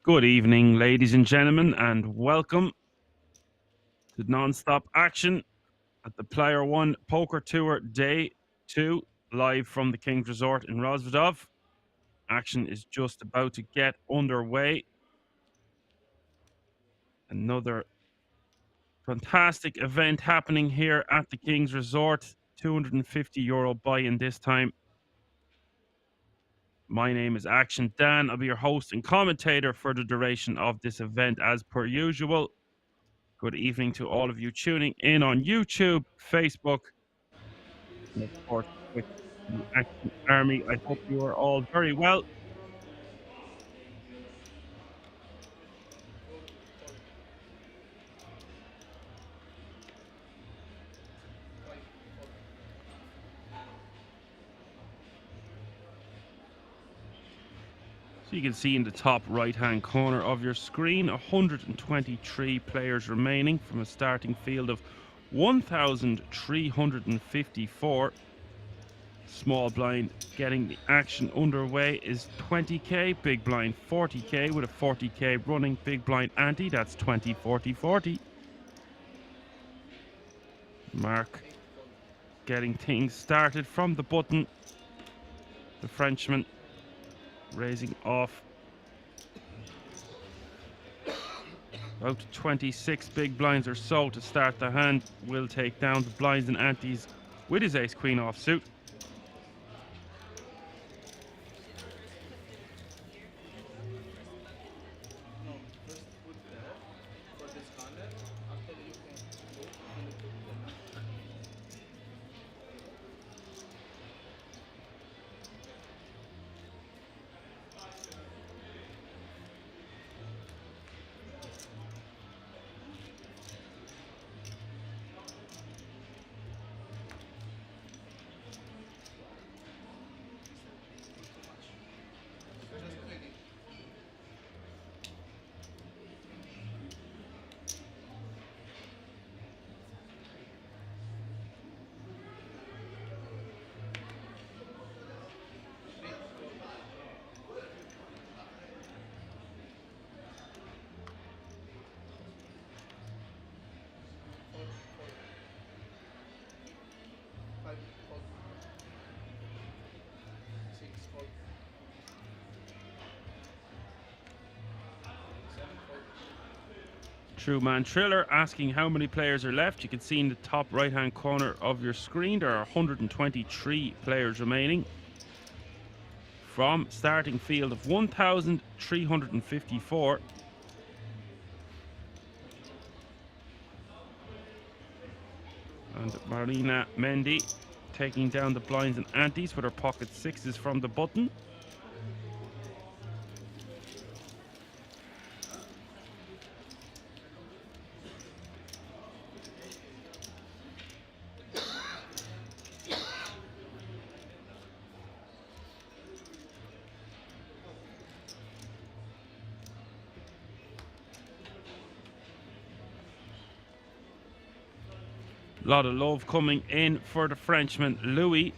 Good evening, ladies and gentlemen, and welcome to non-stop action at the PlayerOne Poker Tour Day 2, live from the King's Resort in Rozvadov. Action is just about to get underway. Another fantastic event happening here at the King's Resort. €250 buy-in this time. My name is Action Dan. I'll be your host and commentator for the duration of this event as per usual. Good evening to all of you tuning in on YouTube, Facebook, and of course, with the Action Army. I hope you are all very well. So you can see in the top right-hand corner of your screen, 123 players remaining from a starting field of 1,354. Small blind getting the action underway is 20k, big blind 40k with a 40k running big blind ante. That's 20, 40, 40. Mark getting things started from the button. The Frenchman raising off about 26 big blinds or so to start the hand. Will take down the blinds and antes with his ace queen offsuit. True Man Triller asking how many players are left. You can see in the top right hand corner of your screen there are 123 players remaining from starting field of 1,354. And Marina Mendy taking down the blinds and antes with her pocket sixes from the button. A lot of love coming in for the Frenchman, Louis.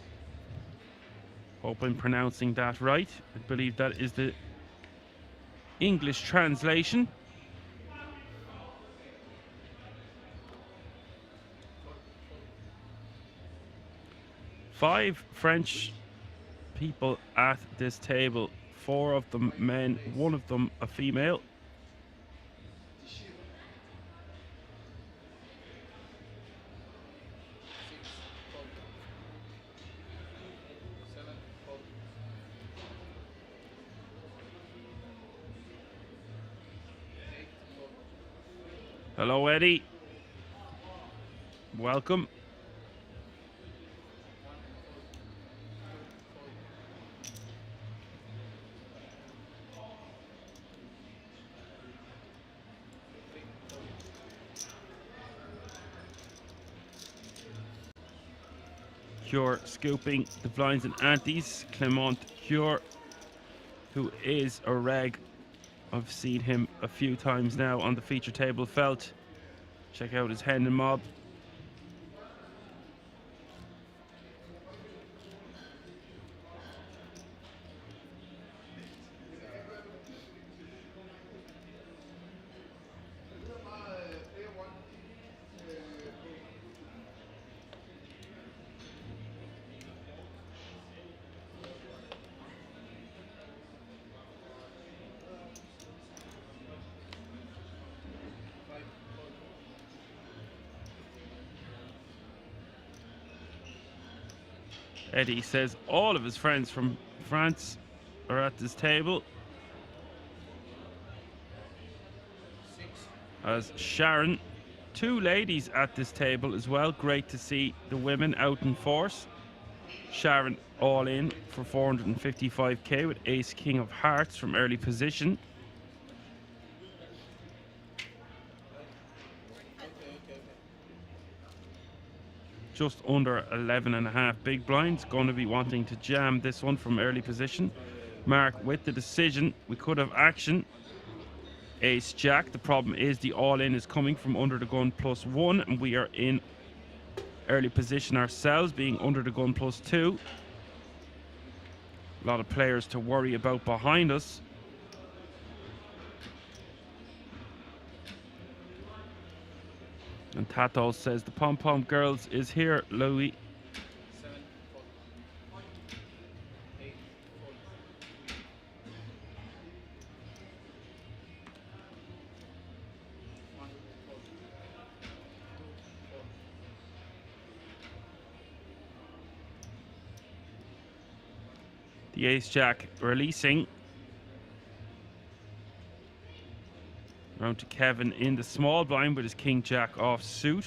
Hope I'm pronouncing that right. I believe that is the English translation. Five French people at this table. Four of them men, one of them a female. Hello, Eddie. Welcome. Cure scooping the blinds and antes. Clement Cure, who is a reg. I've seen him a few times now on the feature table felt. Check out his Hendon mob. Eddie says all of his friends from France are at this table. As Sharon, 2 ladies at this table as well. Great to see the women out in force. Sharon all in for 455k with ace king of hearts from early position. Just under 11.5 big blinds. Going to be wanting to jam this one from early position. Mark with the decision. We could have action. Ace jack. The problem is the all in is coming from under the gun +1, and we are in early position ourselves, being under the gun +2. A lot of players to worry about behind us. And Tato says the Pom Pom Girls is here, Louis. The ace jack releasing. Round to Kevin in the small blind with his king jack off suit.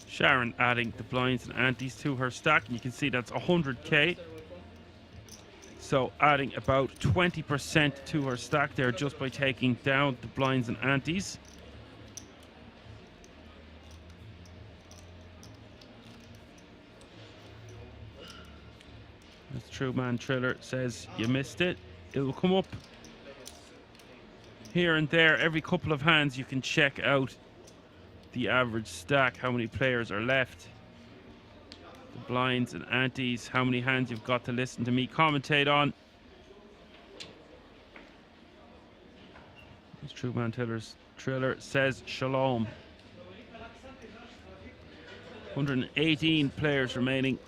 Sharon adding the blinds and antes to her stack, and you can see that's 100k. So adding about 20% to her stack there just by taking down the blinds and antes. As True Man Triller says, you missed it. It will come up here and there. Every couple of hands you can check out the average stack, how many players are left, the blinds and antes, how many hands you've got to listen to me commentate on. As True Man Triller says, shalom. 118 players remaining.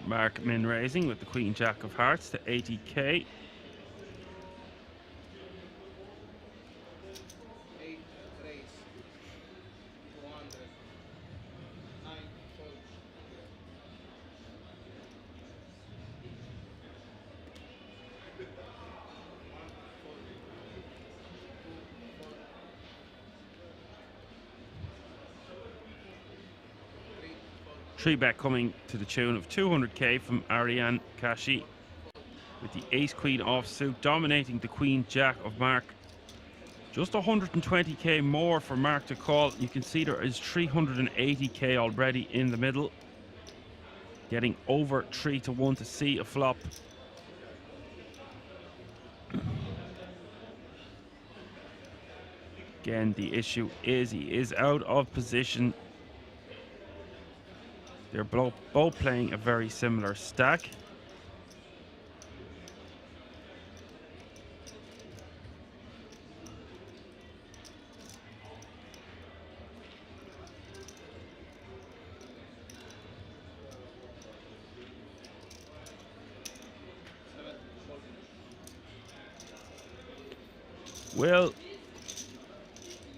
Mark min raising with the Queen Jack of Hearts to 80k. Three bet coming to the tune of 200k from Ariane Kashi with the ace queen offsuit dominating the Queen Jack of Mark. Just 120k more for Mark to call. You can see there is 380k already in the middle. Getting over 3-1 to see a flop. Again, the issue is he is out of position. They're both playing a very similar stack. Will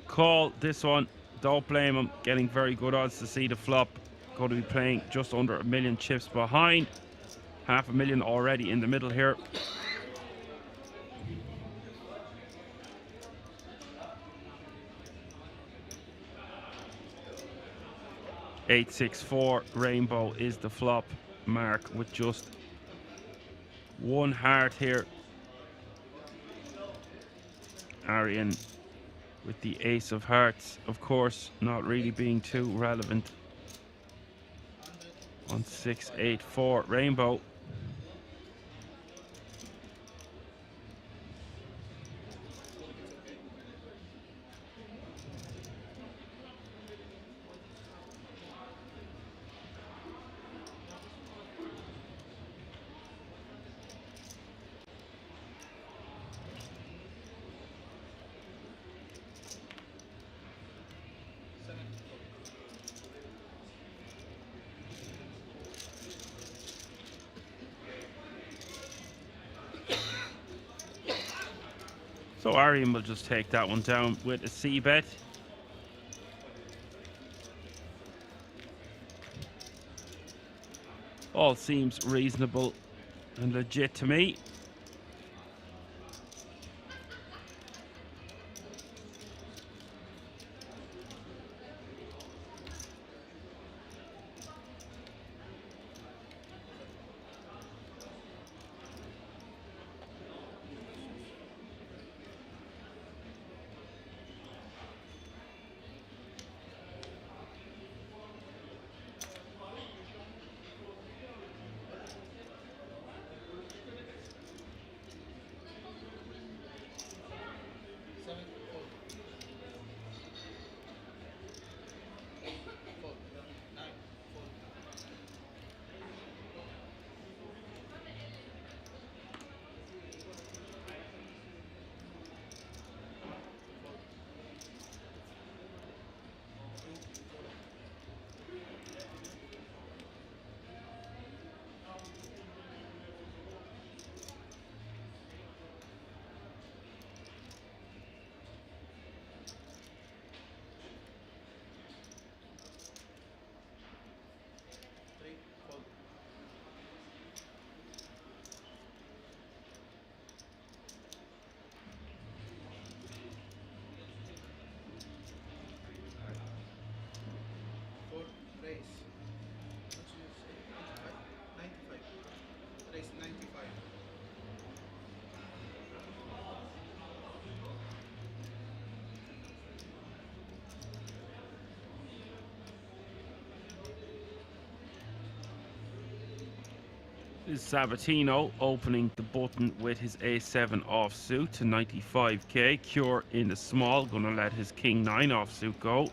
call this one. Don't blame him. Getting very good odds to see the flop. Going to be playing just under 1 million chips behind. 500,000 already in the middle here. 8-6-4. Rainbow is the flop. Mark with just one heart here. Arian with the ace of hearts, of course, not really being too relevant on 6-8-4. Rainbow. So Arian will just take that one down with a C bet. All seems reasonable and legit to me. Is Sabatino opening the button with his A7 offsuit to 95k. Cure in the small, gonna let his King 9 offsuit go.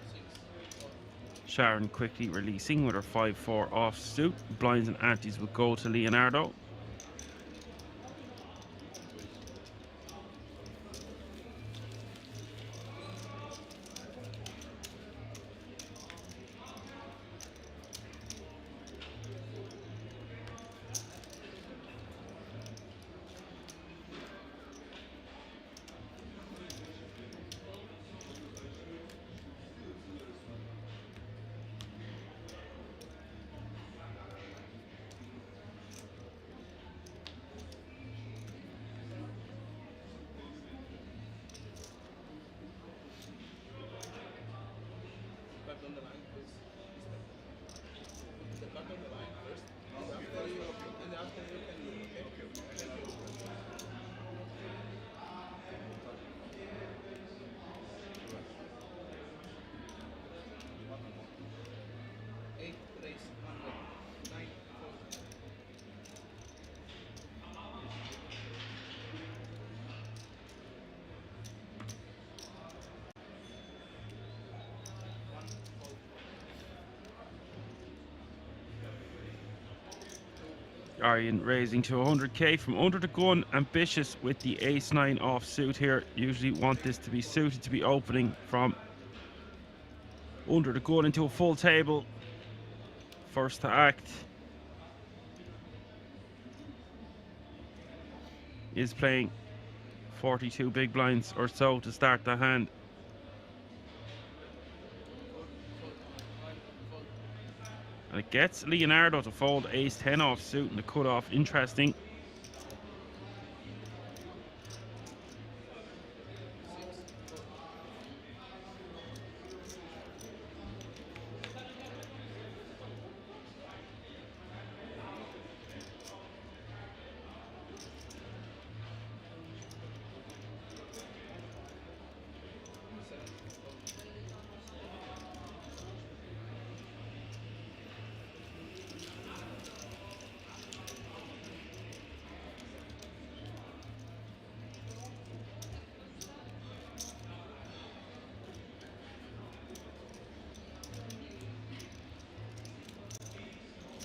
Sharon quickly releasing with her 5-4 offsuit. Blinds and antes would go to Leonardo. Arian raising to 100k from under the gun. Ambitious with the ace-9 offsuit here. Usually want this to be suited to be opening from under the gun into a full table. First to act is playing 42 big blinds or so to start the hand. And it gets Leonardo to fold ace-10 offsuit and the cutoff. Interesting.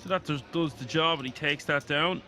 So that does the job, and he takes that down.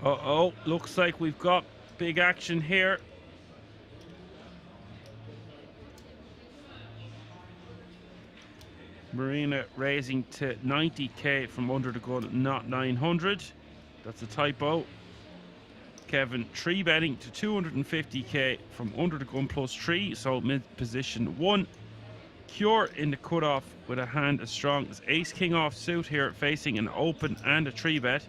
Uh-oh, looks like we've got big action here. Marina raising to 90k from under the gun, not 900. That's a typo. Kevin 3-betting to 250k from under the gun plus 3, so mid position 1. Cure in the cutoff with a hand as strong as ace king off suit here, facing an open and a 3-bet.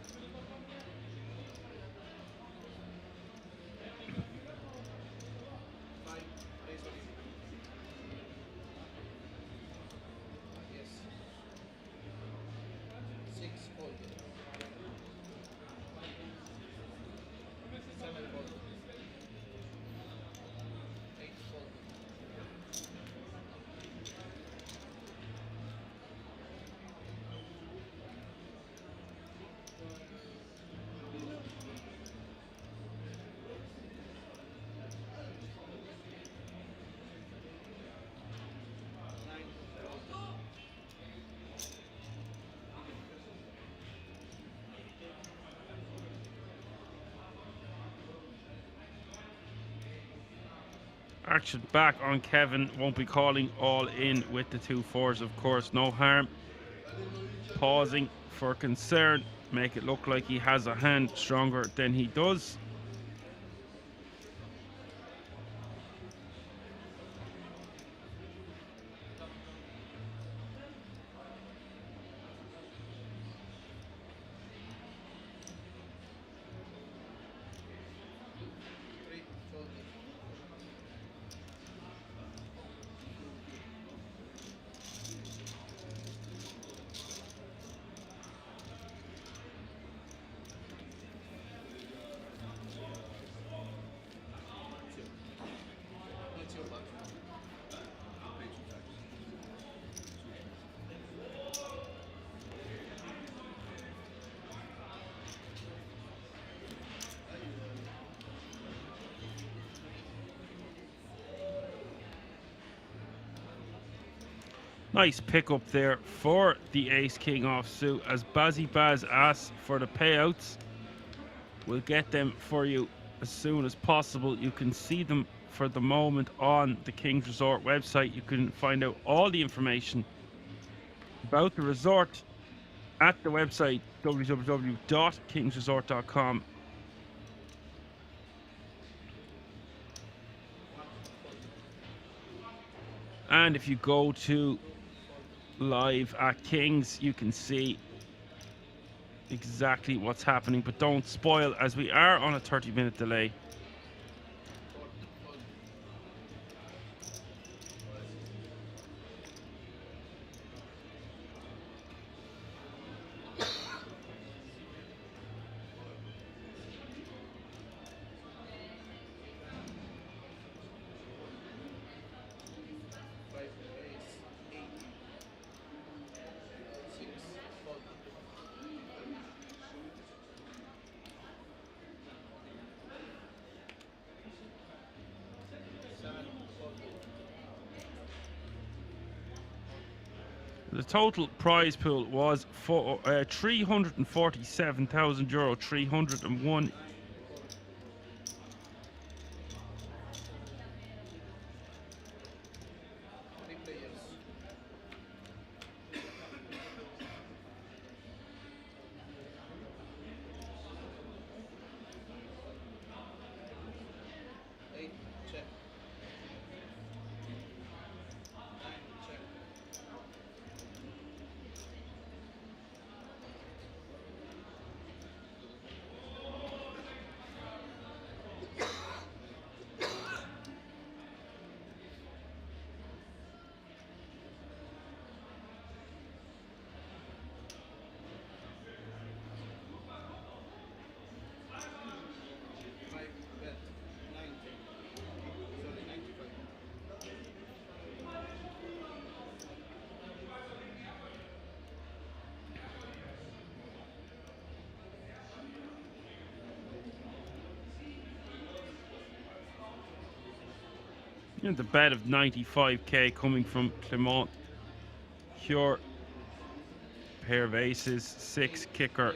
Action back on Kevin. Won't be calling all in with the 2-4s, of course. No harm. Pausing for concern. Make it look like he has a hand stronger than he does. Nice pickup there for the ace king offsuit as Bazzy Baz asks for the payouts. We'll get them for you as soon as possible. You can see them for the moment on the Kings Resort website. You can find out all the information about the resort at the website www.kingsresort.com. And if you go to live at Kings, you can see exactly what's happening, but don't spoil as we are on a 30-minute delay. The total prize pool was for €347,000, 301. And the bet of 95k coming from Clement. Cure, pair of aces, 6 kicker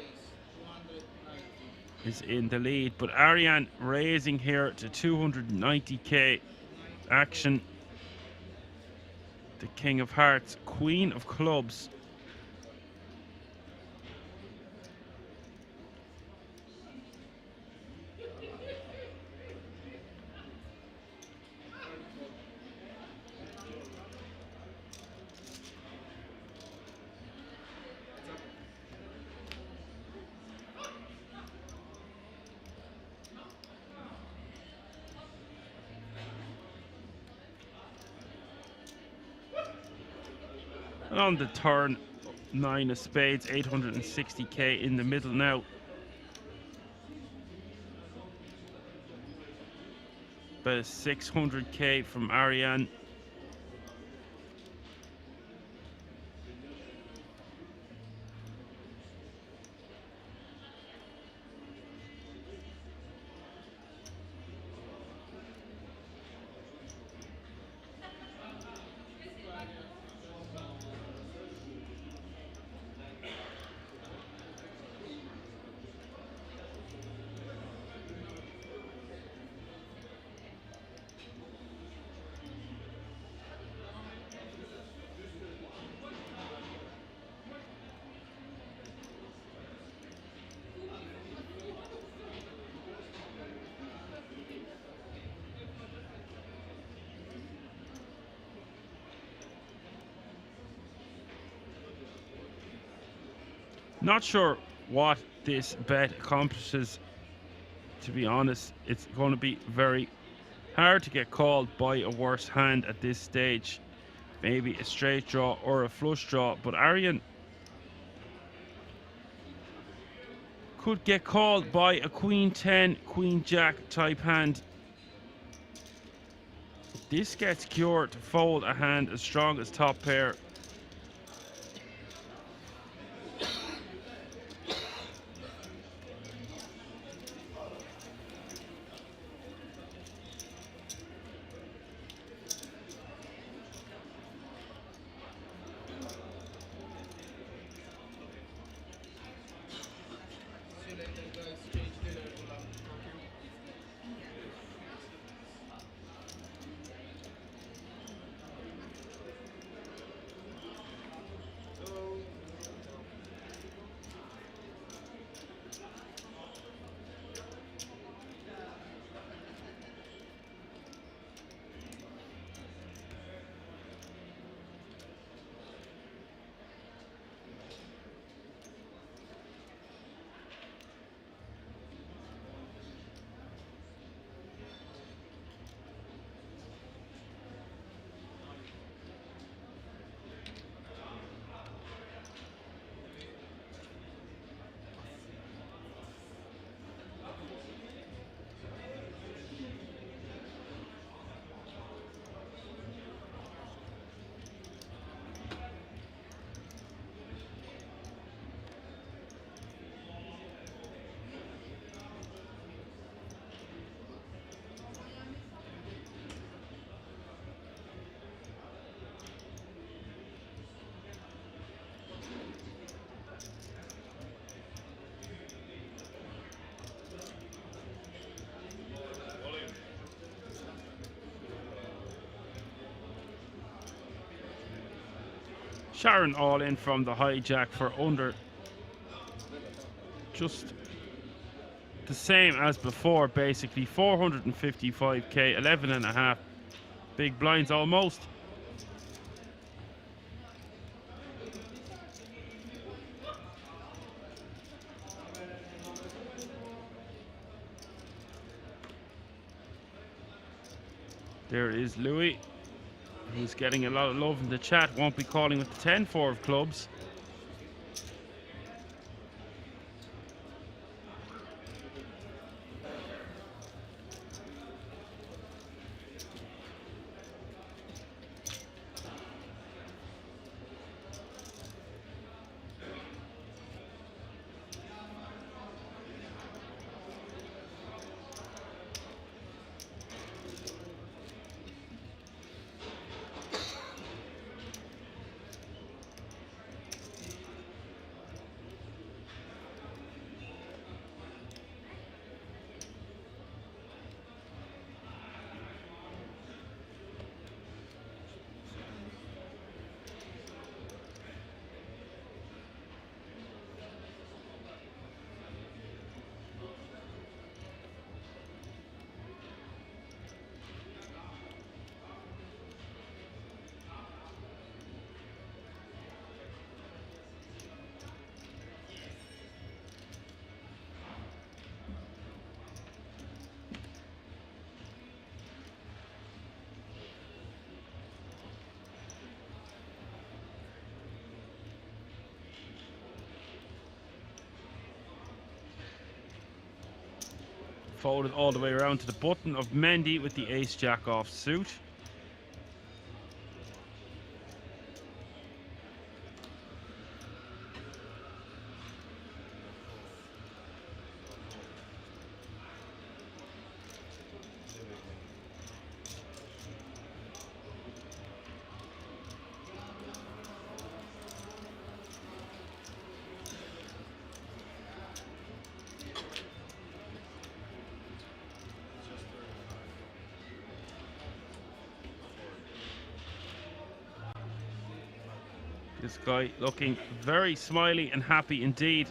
is in the lead, but Ariane raising here to 290k. Action, the King of Hearts, Queen of Clubs. And on the turn, 9 of spades, 860k in the middle now. About 600k from Ariane. Not sure what this bet accomplishes, to be honest. It's going to be very hard to get called by a worse hand at this stage. Maybe a straight draw or a flush draw, but Ariane could get called by a Queen 10, Queen Jack type hand. This gets cured to fold a hand as strong as top pair. Sharon all in from the hijack for under just the same as before, basically 455k, 11 and a half big blinds almost. There is Louis, who's getting a lot of love in the chat. Won't be calling with the 10-4 of clubs. Folded all the way around to the button of Mendy with the ace-jack off suit. This guy looking very smiley and happy indeed.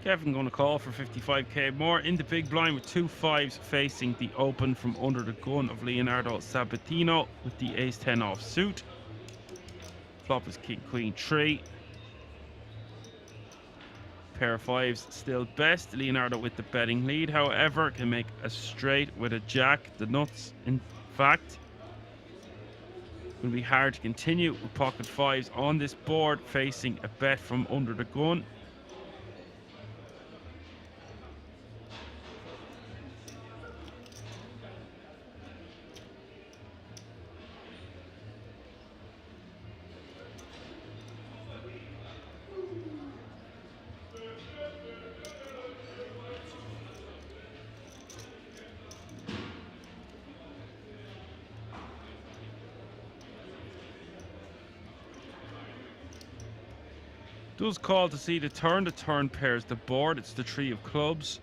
Kevin going to call for 55k more in the big blind with 2 5s facing the open from under the gun of Leonardo Sabatino with the ace-10 off suit. Flop is king queen 3. Pair of 5s still best. Leonardo with the betting lead, however, can make a straight with a jack. The nuts, in fact. Will be hard to continue with pocket 5s on this board facing a bet from under the gun. Does call to see the turn. The turn pairs the board. It's the 3 of clubs.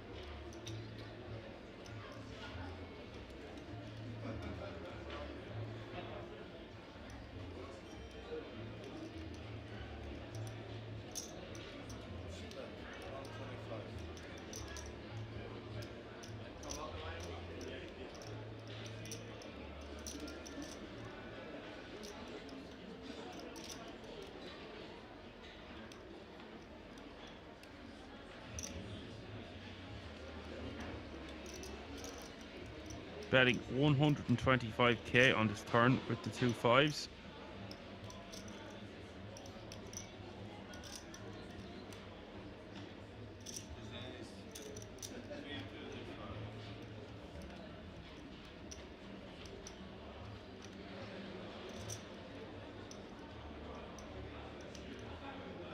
Betting 125k on this turn with the 2 5s.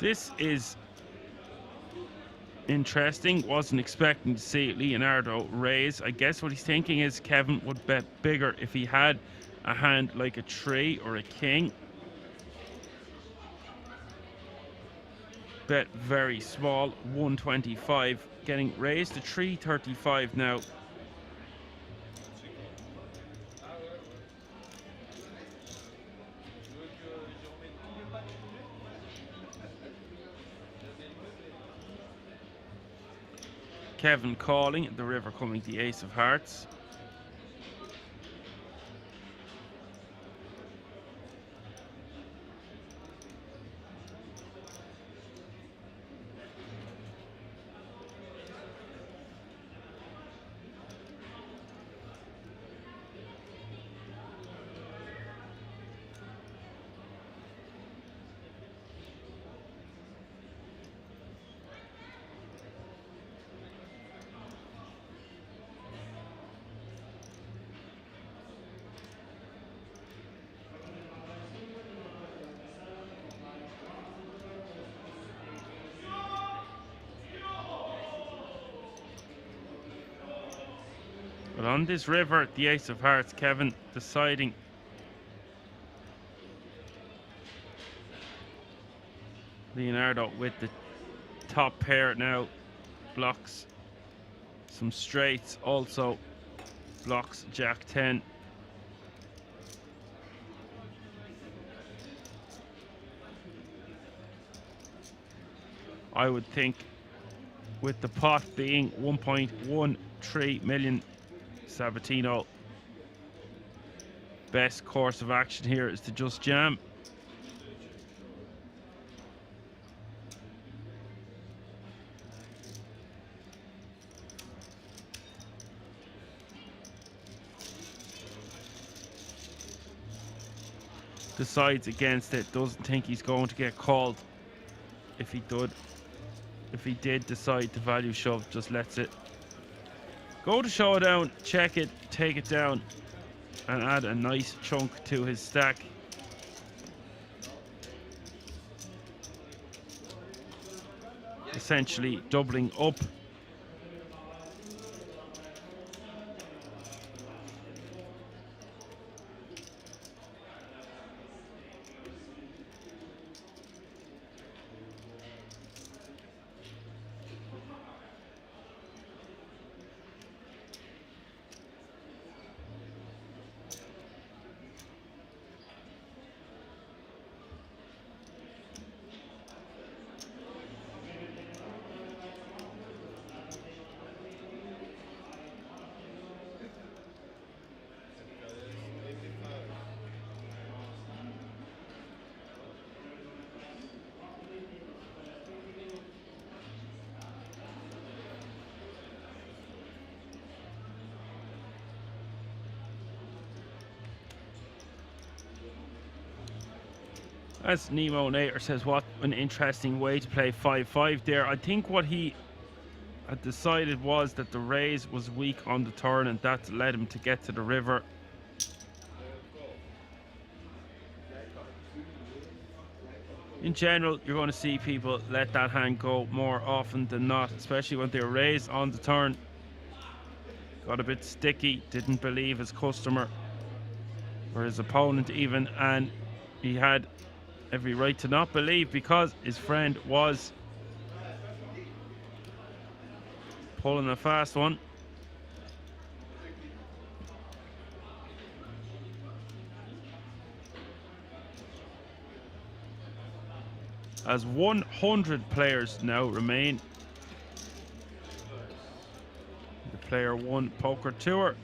This is interesting. Wasn't expecting to see Leonardo raise. I guess what he's thinking is Kevin would bet bigger if he had a hand like a 3 or a king. Bet very small, 125, getting raised to 335 now. Kevin calling, the river coming the ace of hearts. But on this river, the ace of hearts, Kevin deciding Leonardo with the top pair now blocks some straights, also blocks Jack 10. I would think with the pot being 1.13 million, Sabatino, best course of action here is to just jam. Decides against it, doesn't think he's going to get called. If he did decide to value shove, just lets it go to showdown, check it, take it down, and add a nice chunk to his stack. Essentially doubling up. As Nemo Nader says, what an interesting way to play 5-5 there. I think what he had decided was that the raise was weak on the turn, and that led him to get to the river. In general, you're going to see people let that hand go more often than not, especially when they're raised on the turn. Got a bit sticky, didn't believe his customer or his opponent even, and he had every right to not believe because his friend was pulling a fast one. As 100 players now remain. The PlayerOne Poker Tour.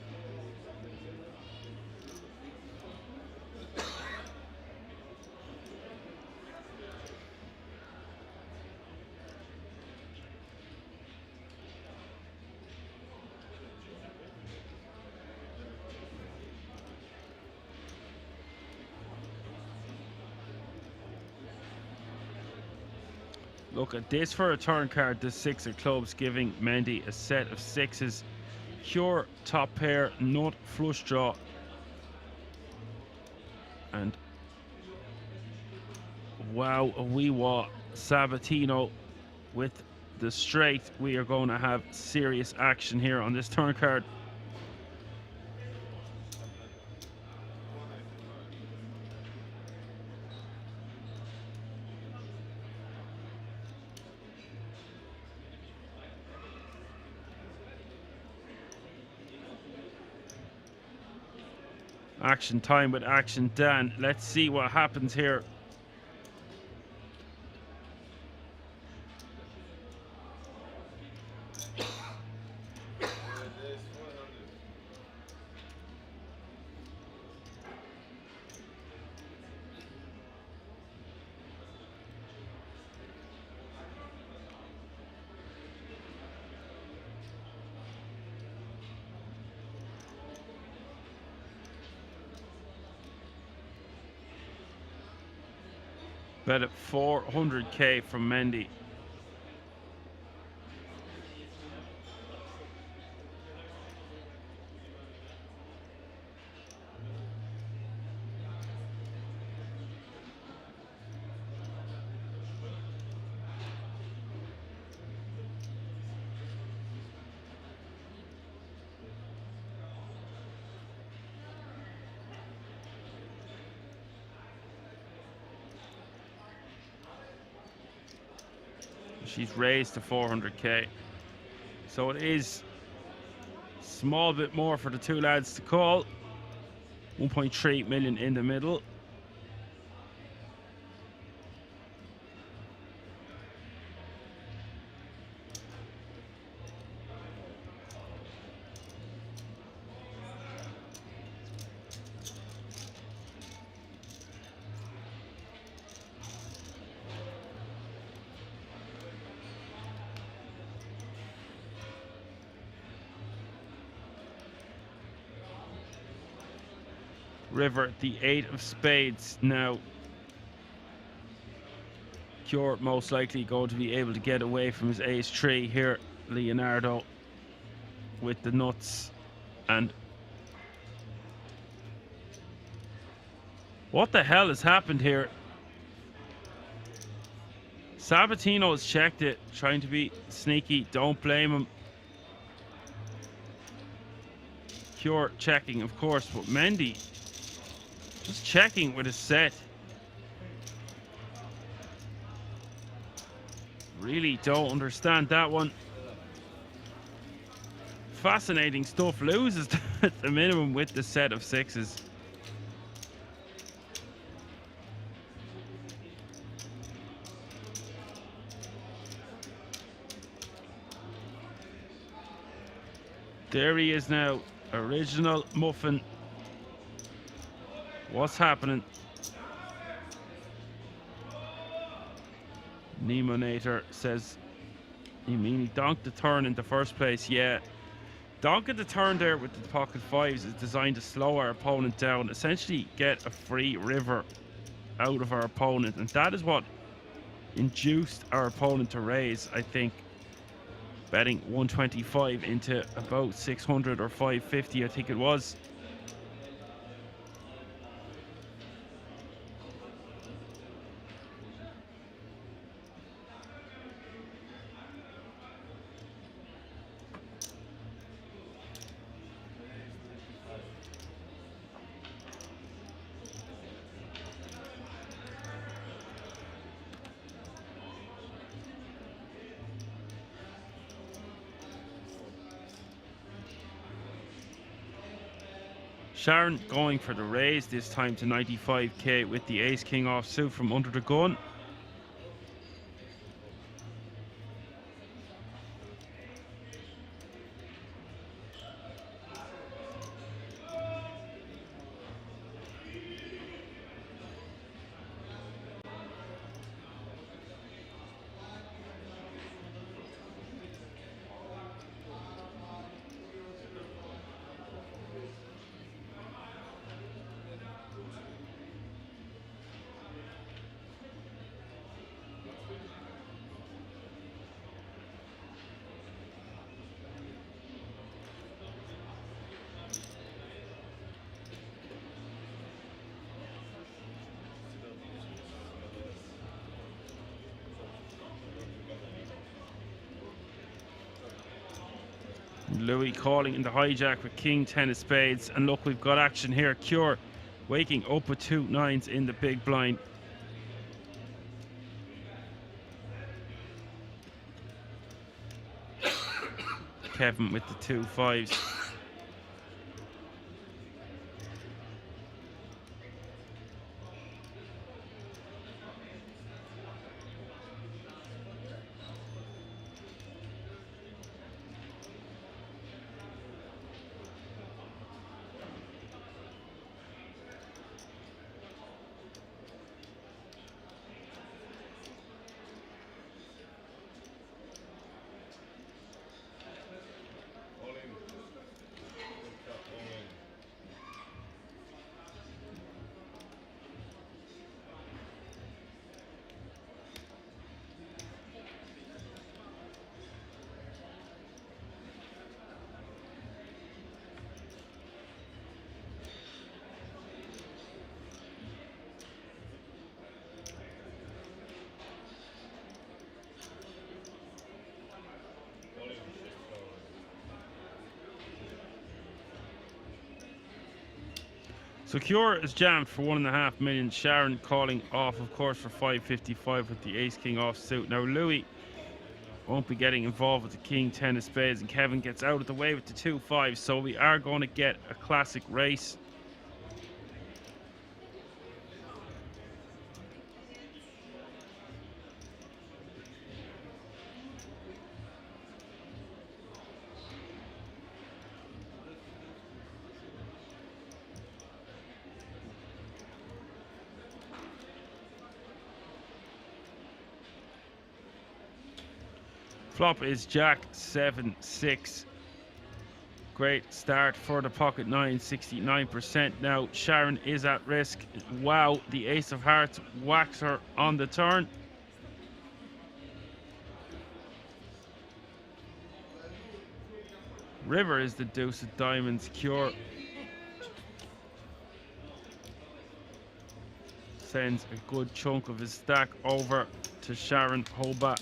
Look at this for a turn card. The 6 of clubs giving Mendy a set of sixes. Pure top pair, nut flush draw. And wow, a wee wah. Sabatino with the straight. We are going to have serious action here on this turn card. Action time with Action Dan. Let's see what happens here. Bet at 400k from Mendy. She's raised to 400k. So it is a small bit more for the two lads to call. 1.3 million in the middle. River, the 8 of spades now. Cure most likely going to be able to get away from his ace-3 here. Leonardo with the nuts. And what the hell has happened here? Sabatino has checked it, trying to be sneaky. Don't blame him. Cure checking, of course, but Mendy just checking with his set. Really don't understand that one. Fascinating stuff. Loses at the minimum with the set of sixes. There he is now. Original Muffin. What's happening? Nemonator says, you mean he donked the turn in the first place? Yeah. Donking the turn there with the pocket fives is designed to slow our opponent down, essentially get a free river out of our opponent, and that is what induced our opponent to raise, I think. Betting 125 into about 600 or 550, I think it was. Sharon going for the raise this time to 95k with the ace king offsuit from under the gun. Louis calling in the hijack with king 10 of spades, and look, we've got action here. Cure waking up with 2 9s in the big blind. Kevin with the 2 5s. So Cure is jammed for 1.5 million. Sharon calling off, of course, for 555 with the ace king offsuit. Now Louis won't be getting involved with the king 10 of spades, and Kevin gets out of the way with the 2 5s. So we are going to get a classic race. Flop is Jack 7 6. Great start for the pocket 9, 69%. Now Sharon is at risk. Wow, the ace of hearts whacks her on the turn. River is the deuce of diamonds. Cure sends a good chunk of his stack over to Sharon Hobart.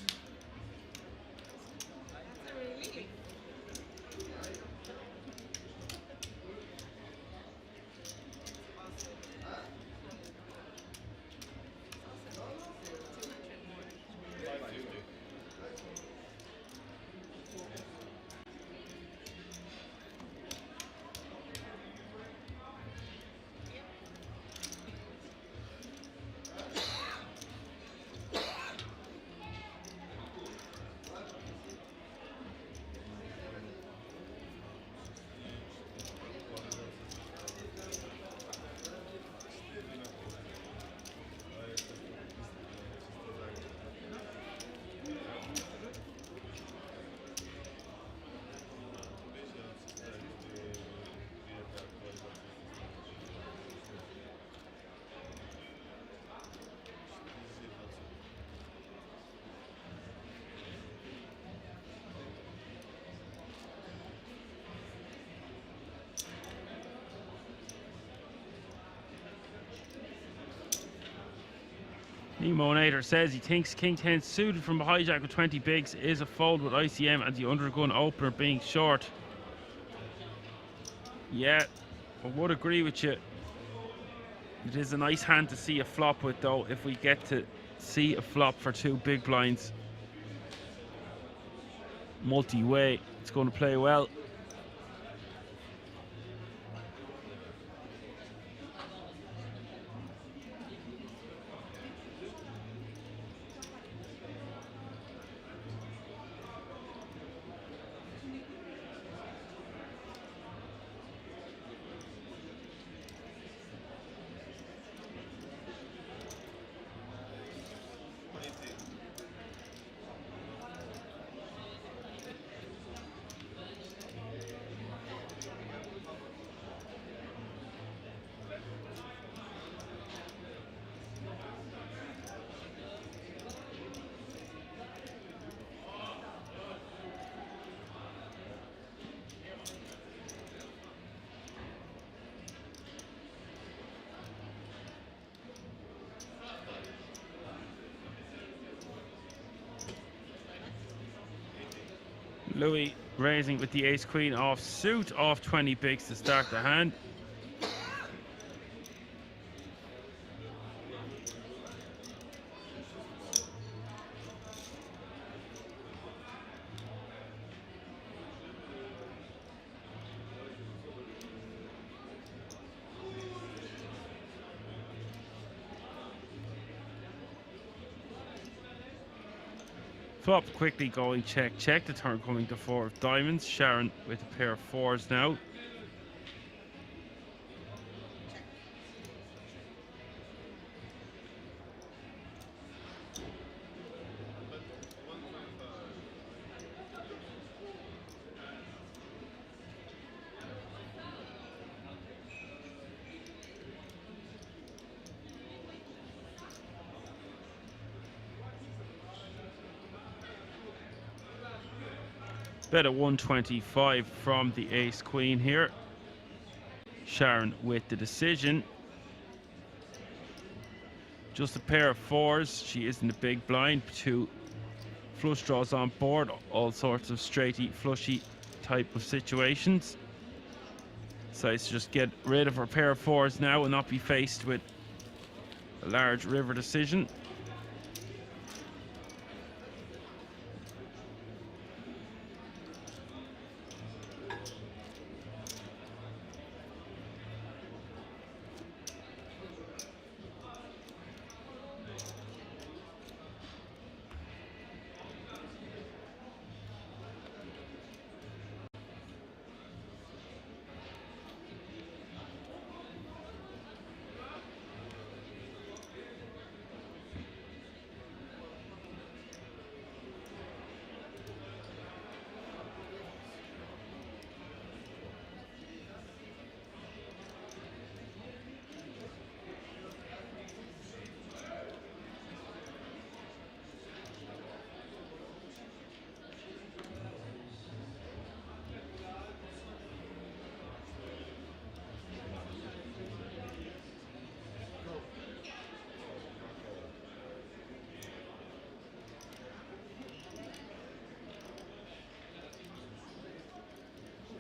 Nemo Nader says he thinks King 10 suited from a hijack with 20 bigs is a fold with ICM and the undergun opener being short. Yeah, I would agree with you. It is a nice hand to see a flop with, though, if we get to see a flop for 2 big blinds. Multi-way, it's going to play well. Louis raising with the ace queen off suit, off 20 bigs to start the hand. Flop quickly going check, check. The turn coming to 4 of diamonds. Sharon with a pair of 4s now. Bet at 125 from the ace queen here. Sharon with the decision. Just a pair of 4s. She is in the big blind. 2 flush draws on board. All sorts of straighty, flushy type of situations. Decides to just get rid of her pair of 4s now and not be faced with a large river decision.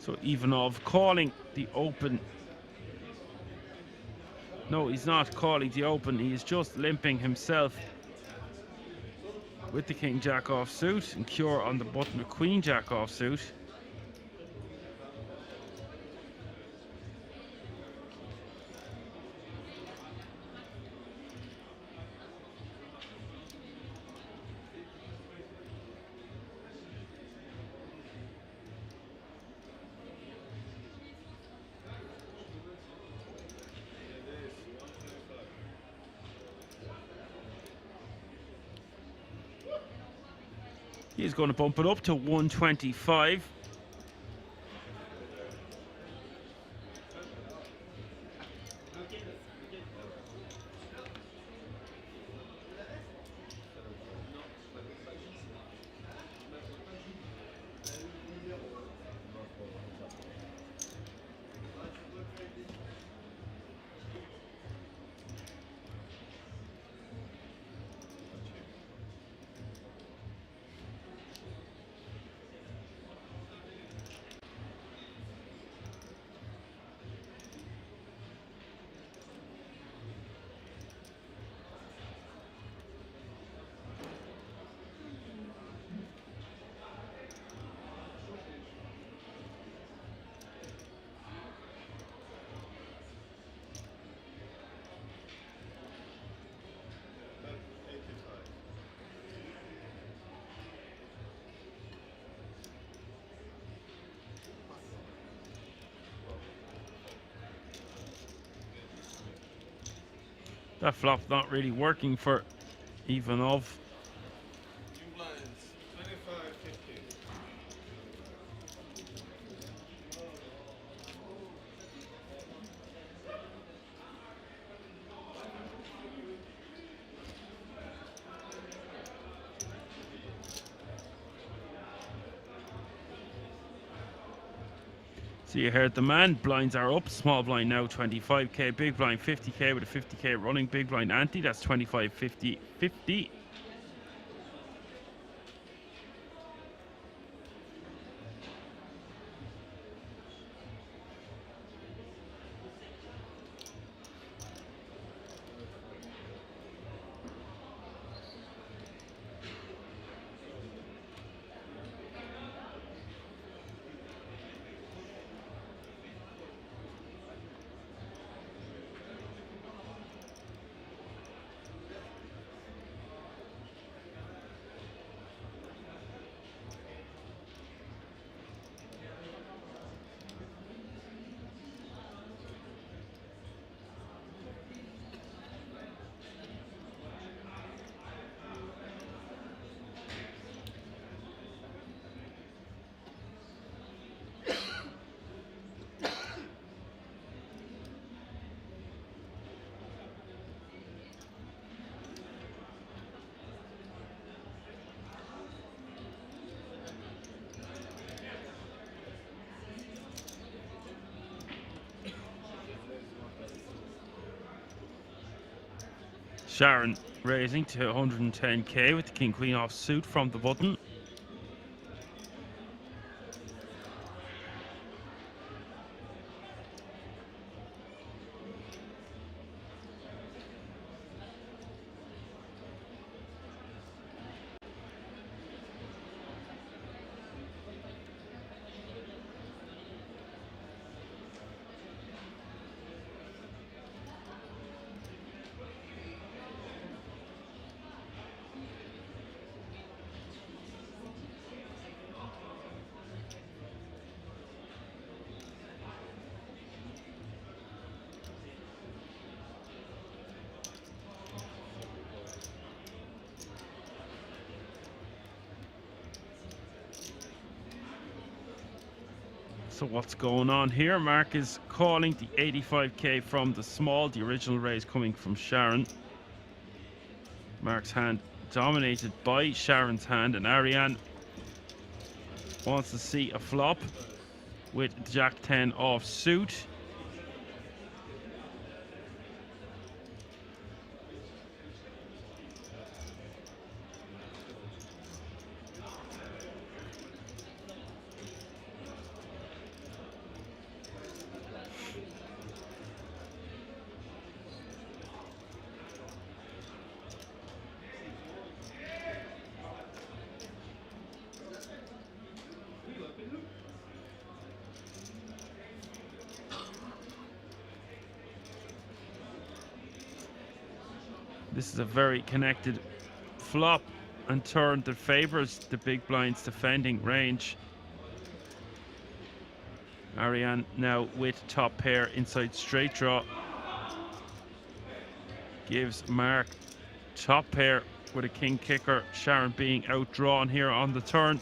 So Ivanov calling the open. No, he's not calling the open. He is just limping himself with the king jack offsuit and cure on the button of queen jack offsuit. He's going to bump it up to 125. That flop not really working for Ivanov. So you heard the man, blinds are up, small blind now 25k, big blind 50k with a 50k running, big blind ante, that's 25, 50, 50. Sharon raising to 110k with the king queen off suit from the button. So what's going on here? Mark is calling the 85k from the small, the original raise coming from Sharon. Mark's hand dominated by Sharon's hand, and Ariane wants to see a flop with Jack 10 off suit. This is a very connected flop and turn that favors the big blind's defending range. Ariane now with top pair inside straight draw. Gives Mark top pair with a king kicker. Sharon being outdrawn here on the turn.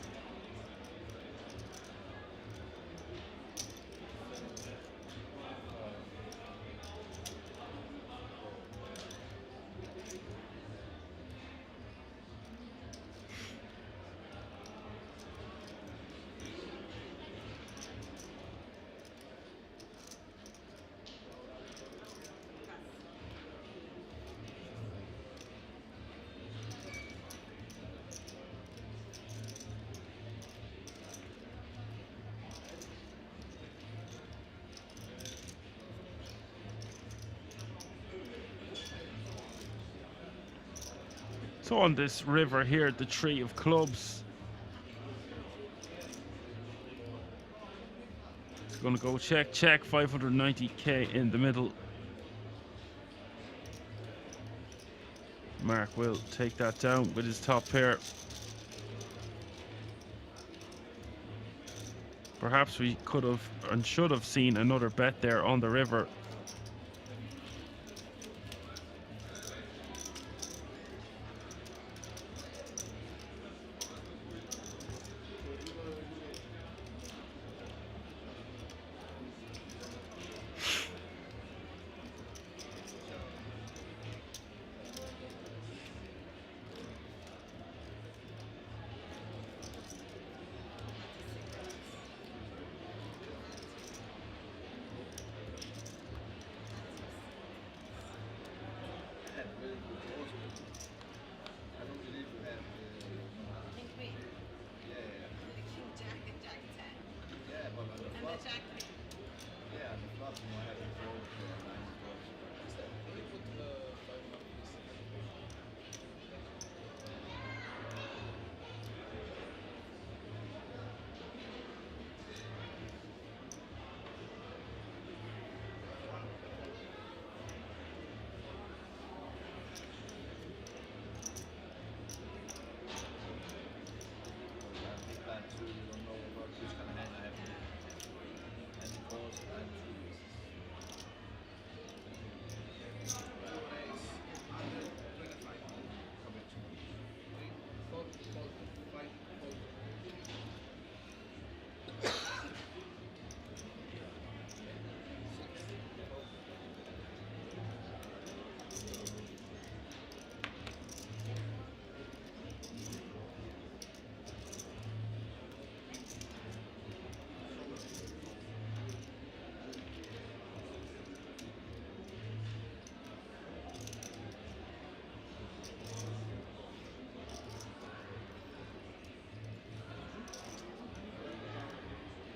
So on this river here, the three of clubs. It's going to go check, check, 590k in the middle. Mark will take that down with his top pair. Perhaps we could have and should have seen another bet there on the river.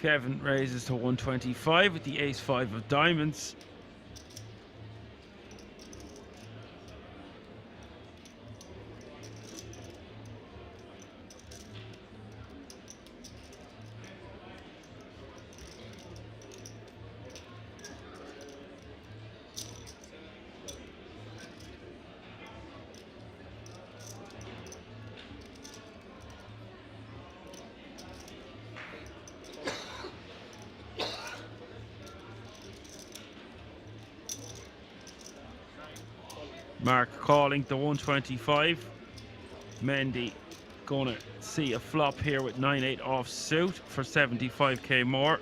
Kevin raises to 125 with the ace-5 of diamonds. Mark calling the 125. Mendy gonna see a flop here with 9-8 off suit for 75k more.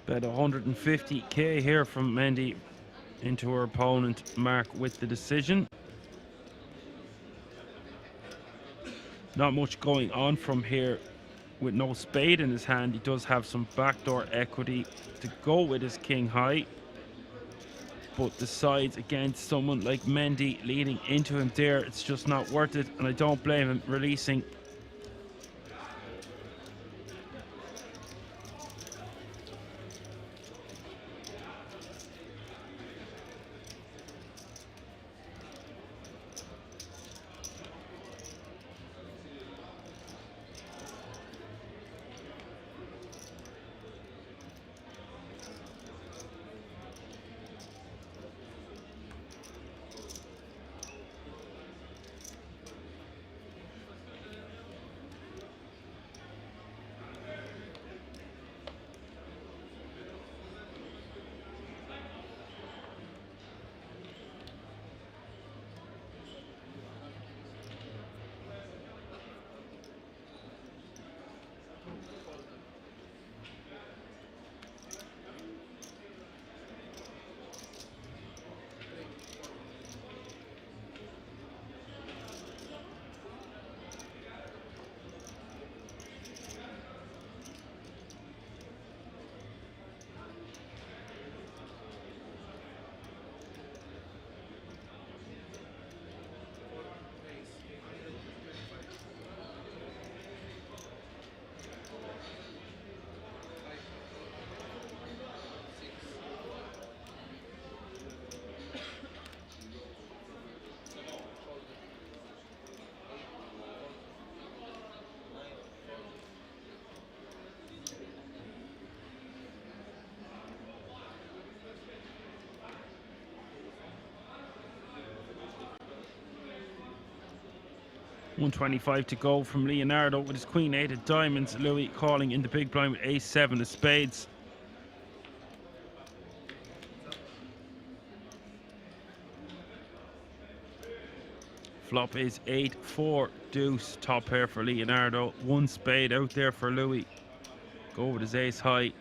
Bet 150k here from Mendy into her opponent Mark with the decision. Not much going on from here with no spade in his hand. He does have some backdoor equity to go with his king high, but decides against someone like Mendy leading into him there. It's just not worth it, and I don't blame him releasing. $125 to go from Leonardo with his queen 8 of diamonds. Louis calling in the big blind with ace 7 of spades. Flop is 8-4 deuce, top pair for Leonardo. One spade out there for Louis. Go with his ace high.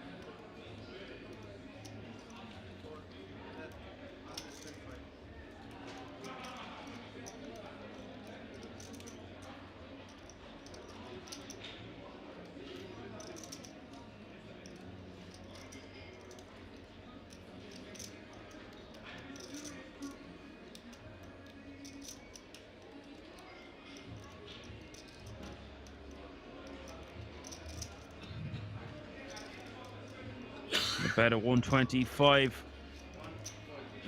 Bet at 125.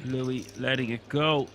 Louis letting it go.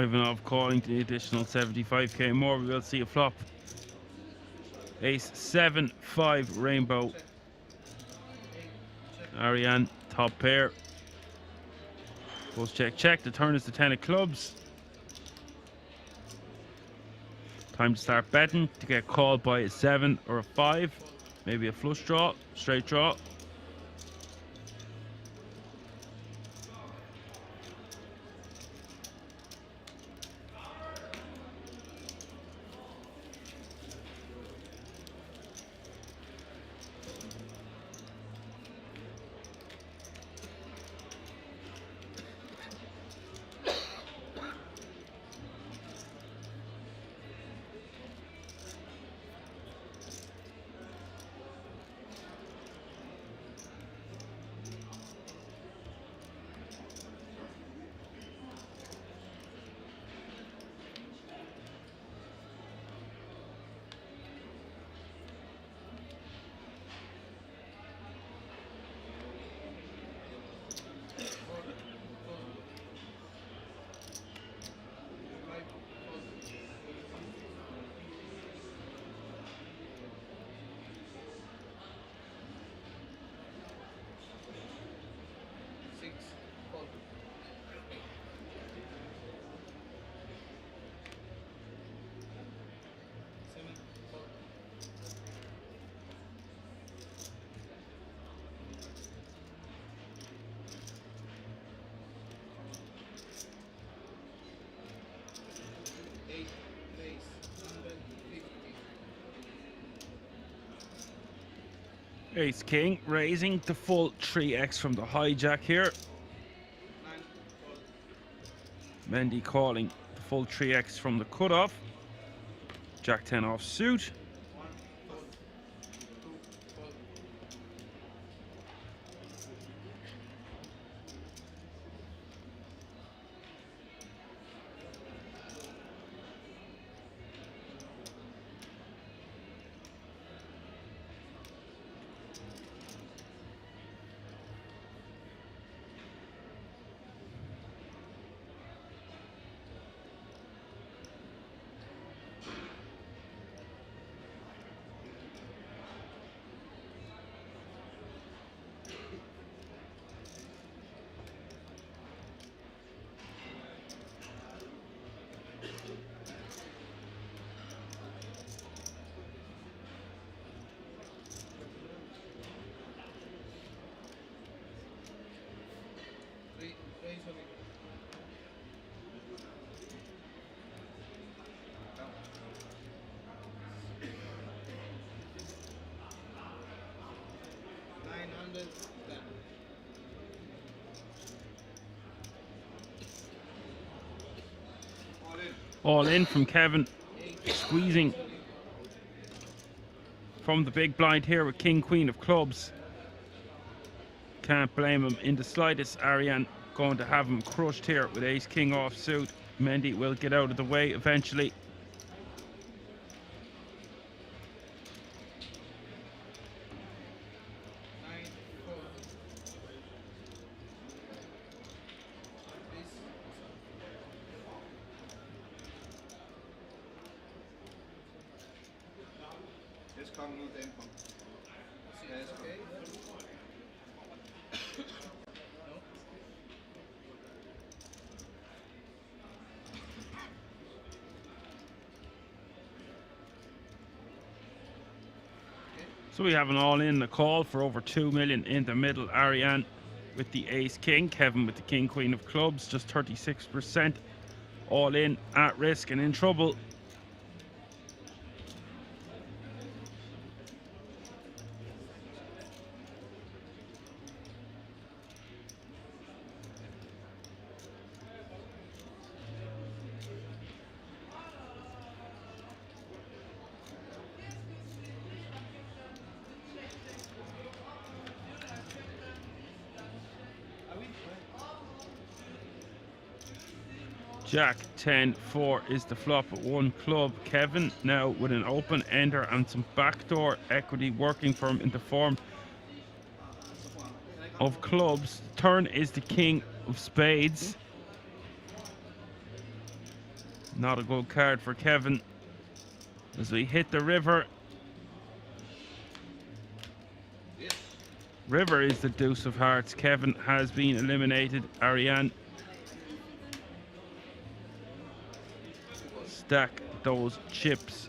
Ivanov calling the additional 75k more. We will see a flop. Ace 7-5 rainbow. Ariane top pair. Post check check. The turn is the 10 of clubs. Time to start betting to get called by a 7 or a 5. Maybe a flush draw, straight draw. Ace king raising the full 3x from the hijack here. Mendy calling the full 3x from the cutoff. Jack 10 off suit. All in from Kevin, squeezing from the big blind here with king queen of clubs. Can't blame him in the slightest. Ariane going to have him crushed here with ace king off suit. Mendy will get out of the way eventually. So we have an all-in, a call for over 2 million in the middle. Ariane with the ace king, Kevin with the king queen of clubs, just 36%. All in, at risk and in trouble. Jack 10-4 is the flop at one club. Kevin now with an open ender and some backdoor equity working for him in the form of clubs. Turn is the king of spades. Not a good card for Kevin as we hit the river. River is the deuce of hearts. Kevin has been eliminated. Ariane, stack those chips.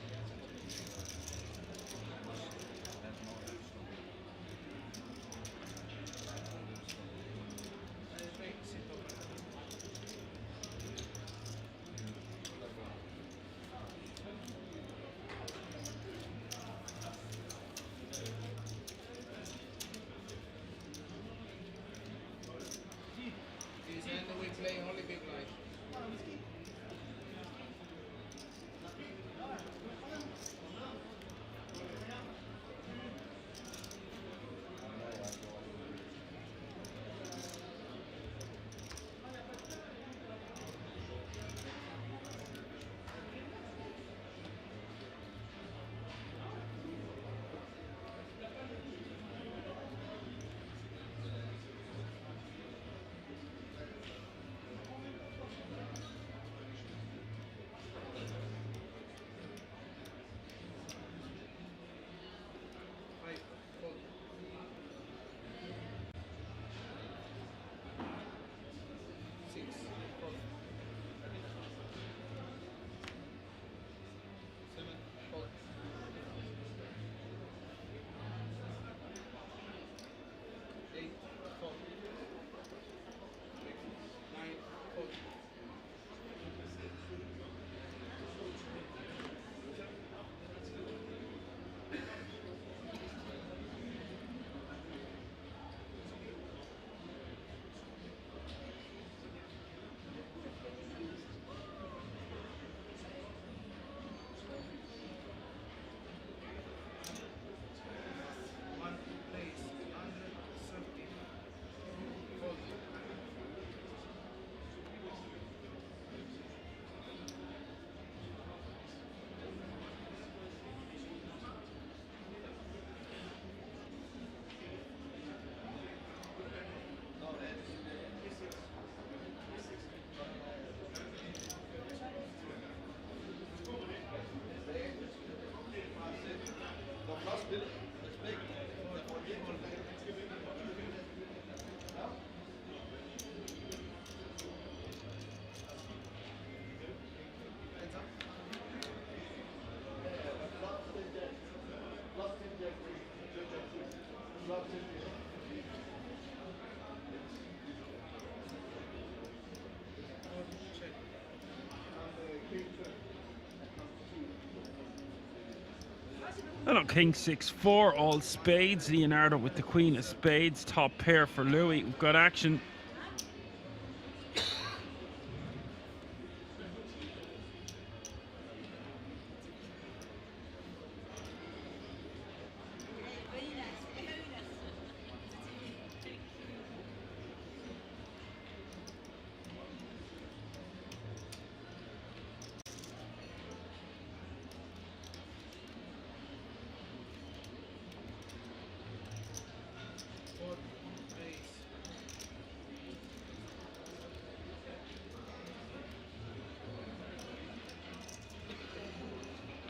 Hello, King 6-4, all spades. Leonardo with the Queen of Spades. Top pair for Louis. We've got action.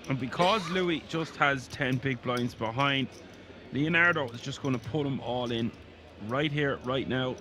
And because Louis just has 10 big blinds behind, Leonardo is just going to put them all in right here, right now.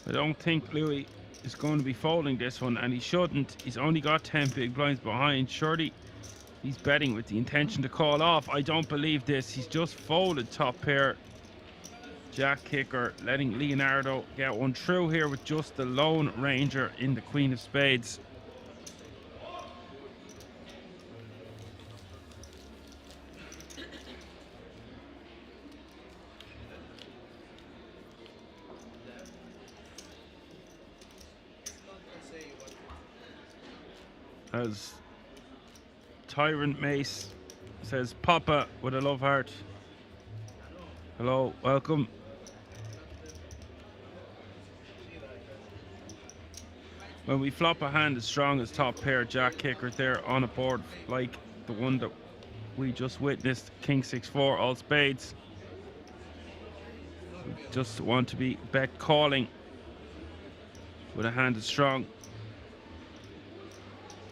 I don't think Louis is going to be folding this one, and he shouldn't. He's only got 10 big blinds behind. Surely he's betting with the intention to call off. I don't believe this. He's just folded top pair. Jack kicker, letting Leonardo get one through here with just the lone ranger in the Queen of Spades. as Tyrant Mace says Papa with a love heart. Hello, welcome. When we flop a hand as strong as top pair jack kicker there on a board like the one that we just witnessed, King 6-4 all spades, we just want to be bet calling with a hand as strong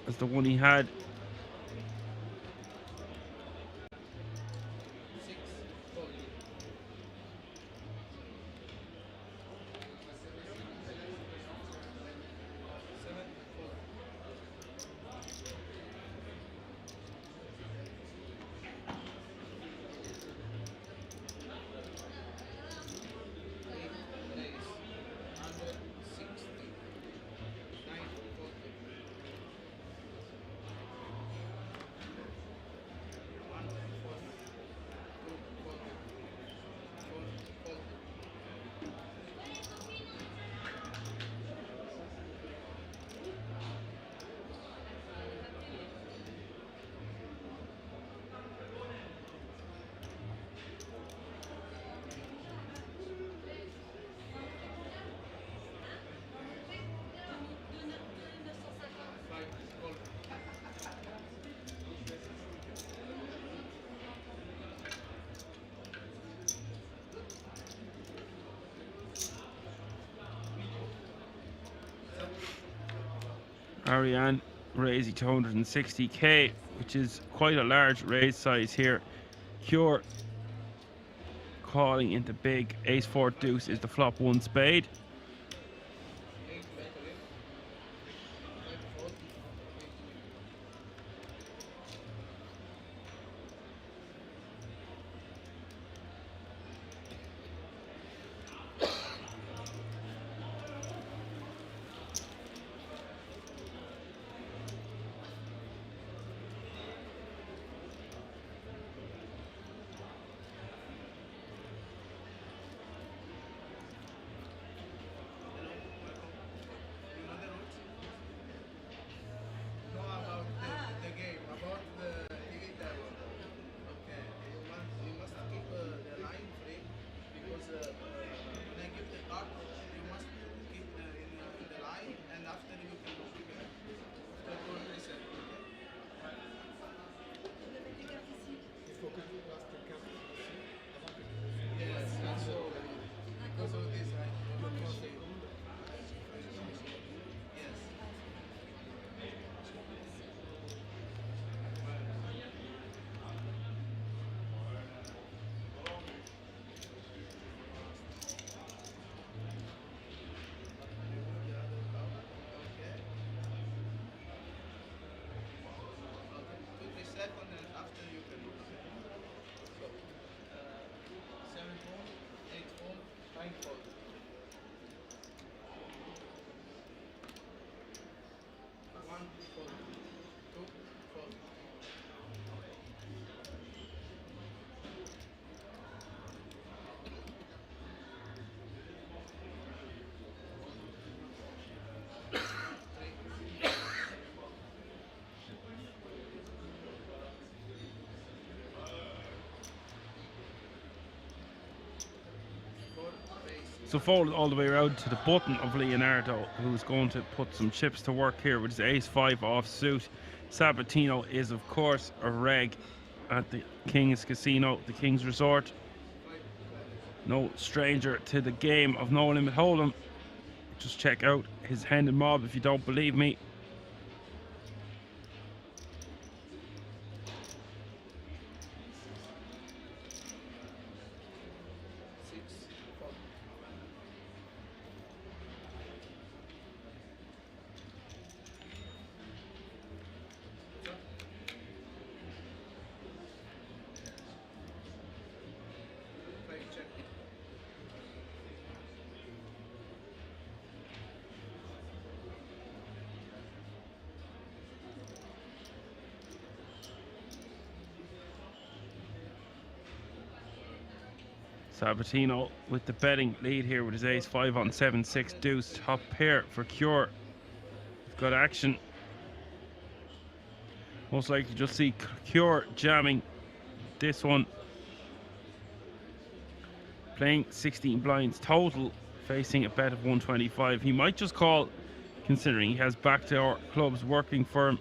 as the one he had. Ariane raising to 160k, which is quite a large raise size here. Cure calling into big. Ace 4 deuce is the flop 1 spade. So folded all the way around to the button of Leonardo, who's going to put some chips to work here with his ace 5 off suit. Sabatino is, of course, a reg at the King's Casino, the King's Resort. No stranger to the game of No Limit Hold'em. Just check out his hand and mob if you don't believe me. Sabatino with the betting lead here with his ace 5 on 7-6 deuce, top pair for Cure. He's got action. Most likely just see Cure jamming this one. Playing 16 blinds total, facing a bet of 125. He might just call, considering he has backdoor clubs working for him.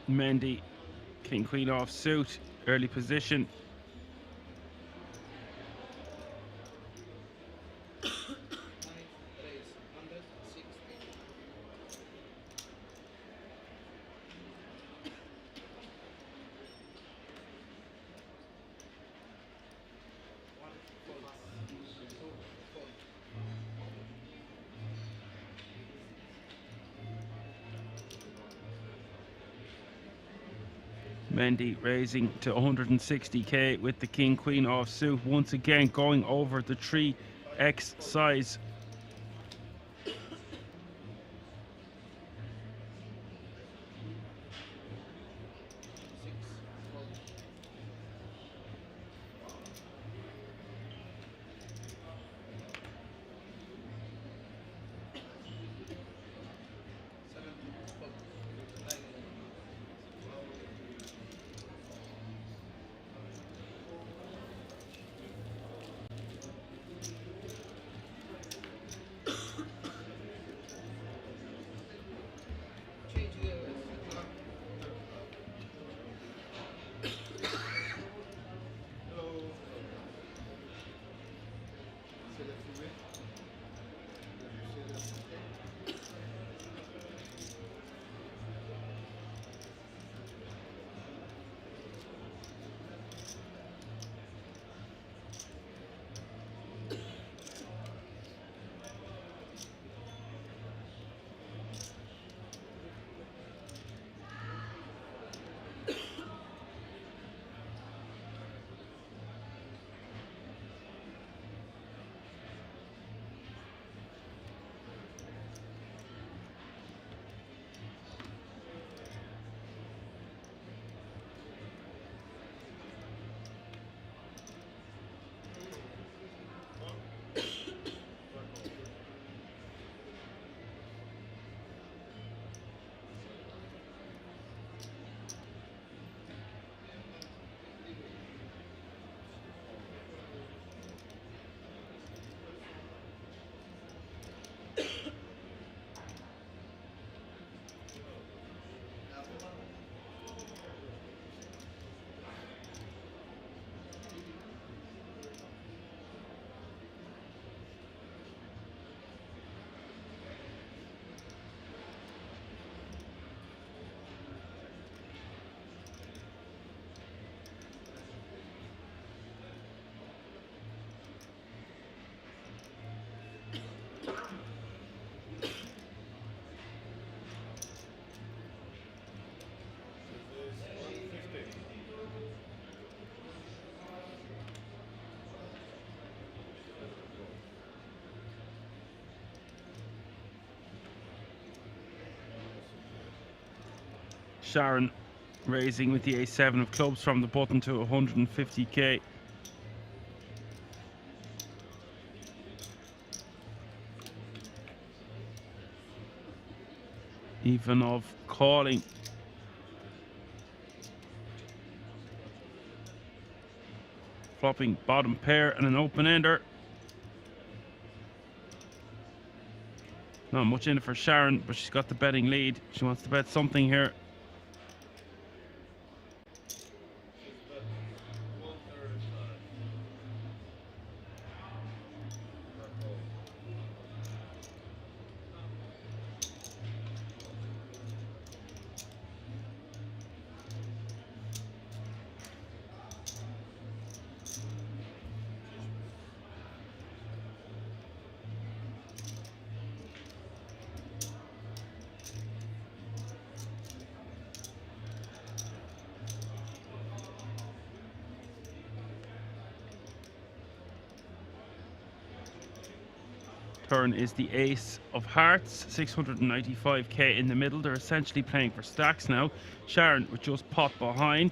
Mendy, king queen off suit, early position. Mendy raising to 160k with the king queen off suit, once again going over the 3x size. Sharon raising with the A7 of clubs from the button to 150k. Ivanov calling. Flopping bottom pair and an open ender. Not much in it for Sharon, but she's got the betting lead. She wants to bet something here. Turn is the ace of hearts, 695k in the middle. They're essentially playing for stacks now. Sharon with just pot behind.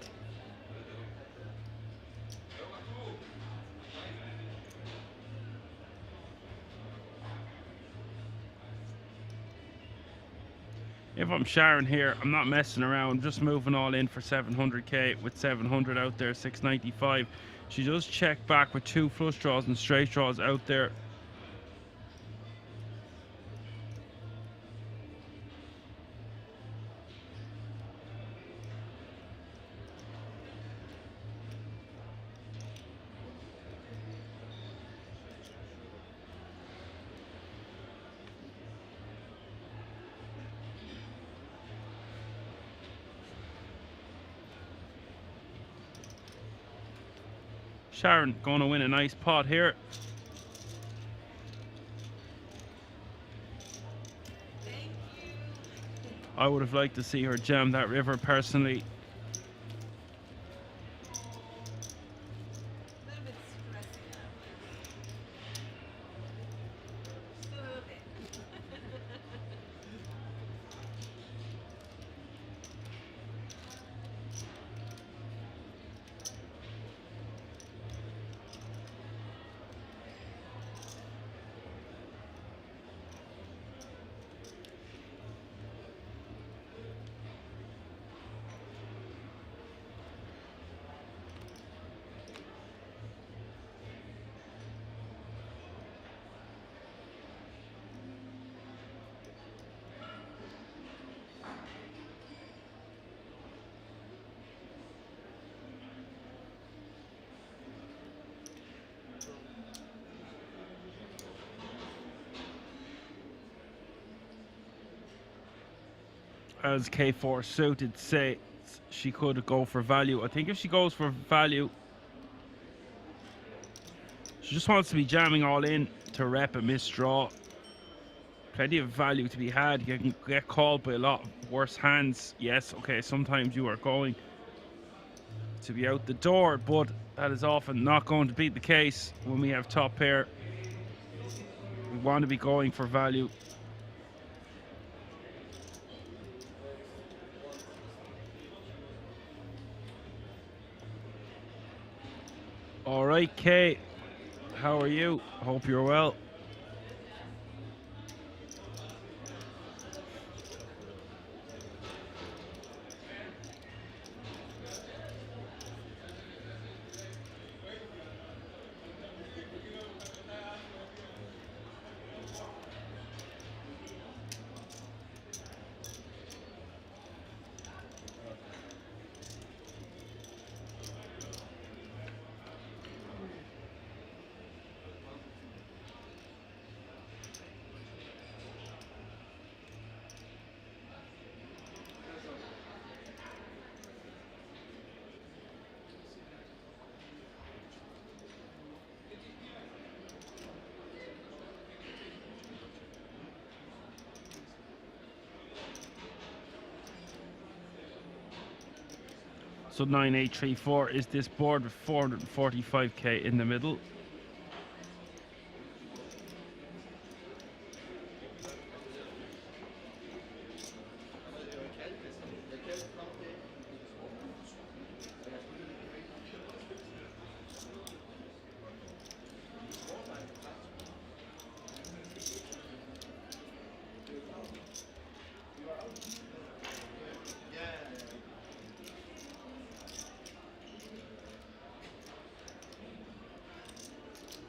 If I'm Sharon here, I'm not messing around. I'm just moving all in for 700k with 700 out there, 695. She does check back with 2 flush draws and straight draws out there. Sharon going to win a nice pot here. I would have liked to see her jam that river personally. As K4 suited say, she could go for value. I think if she goes for value, she just wants to be jamming all in to rep a missed draw. Plenty of value to be had. You can get called by a lot worse hands. Yes, okay, sometimes you are going to be out the door, but that is often not going to be the case when we have top pair. We want to be going for value. All right, Kay, how are you? Hope you're well. So 9834 is this board with 445k in the middle.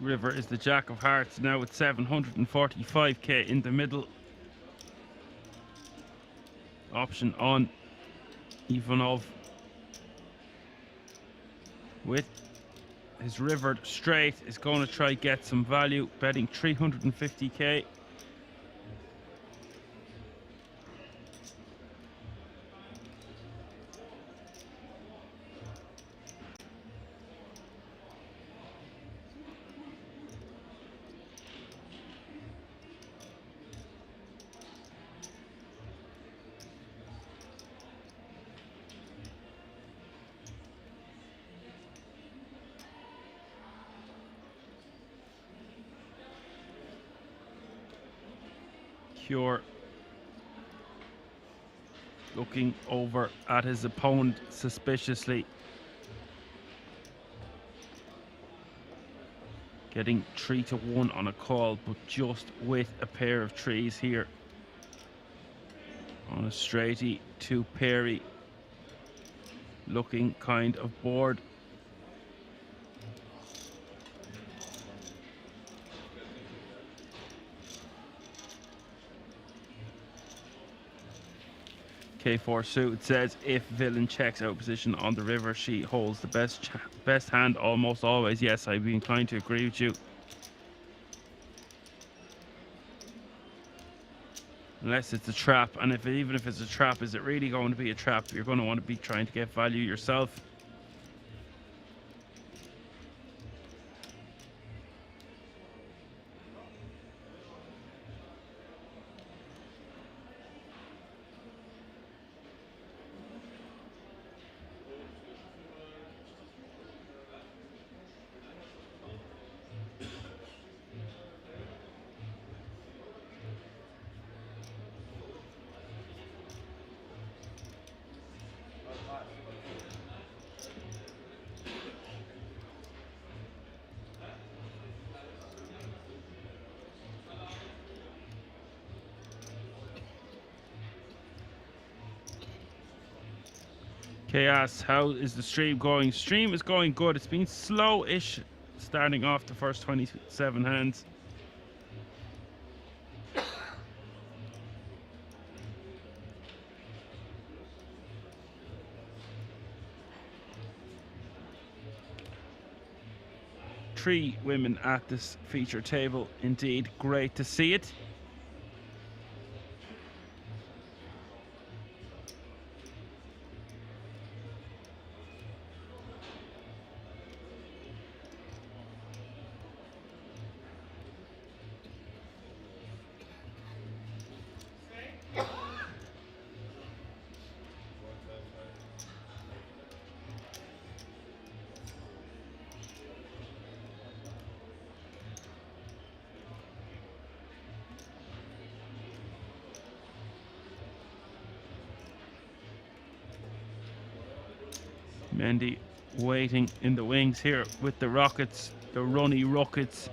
River is the Jack of Hearts now with 745k in the middle. Option on Ivanov with his river straight is going to try get some value, betting 350k. Cure looking over at his opponent suspiciously, getting 3-1 on a call, but just with a pair of threes here on a straighty to Perry, looking kind of bored. K4 suit says if villain checks out position on the river, she holds the best hand almost always. Yes, I'd be inclined to agree with you. Unless it's a trap, and even if it's a trap, is it really going to be a trap? You're going to want to be trying to get value yourself. Chaos, how is the stream going? Stream is going good. It's been slow-ish starting off the first 27 hands. Three women at this feature table. Indeed, great to see it. Mendy waiting in the wings here with the Rockets, the runny Rockets.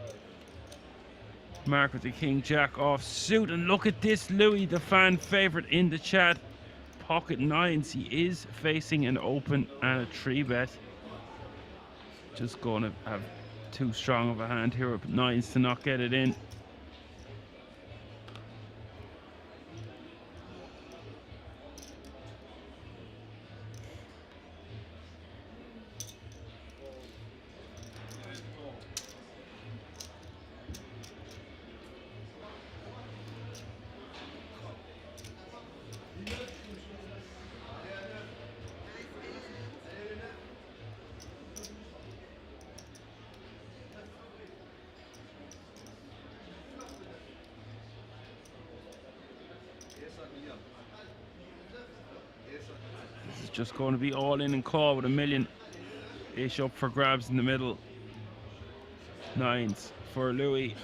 Mark with the King Jack off suit, and look at this, Louis, the fan favorite in the chat. Pocket nines, he is facing an open and a 3-bet. Just going to have too strong of a hand here with nines to not get it in. Just going to be all in and call with a million-ish up for grabs in the middle. Nines for Louis.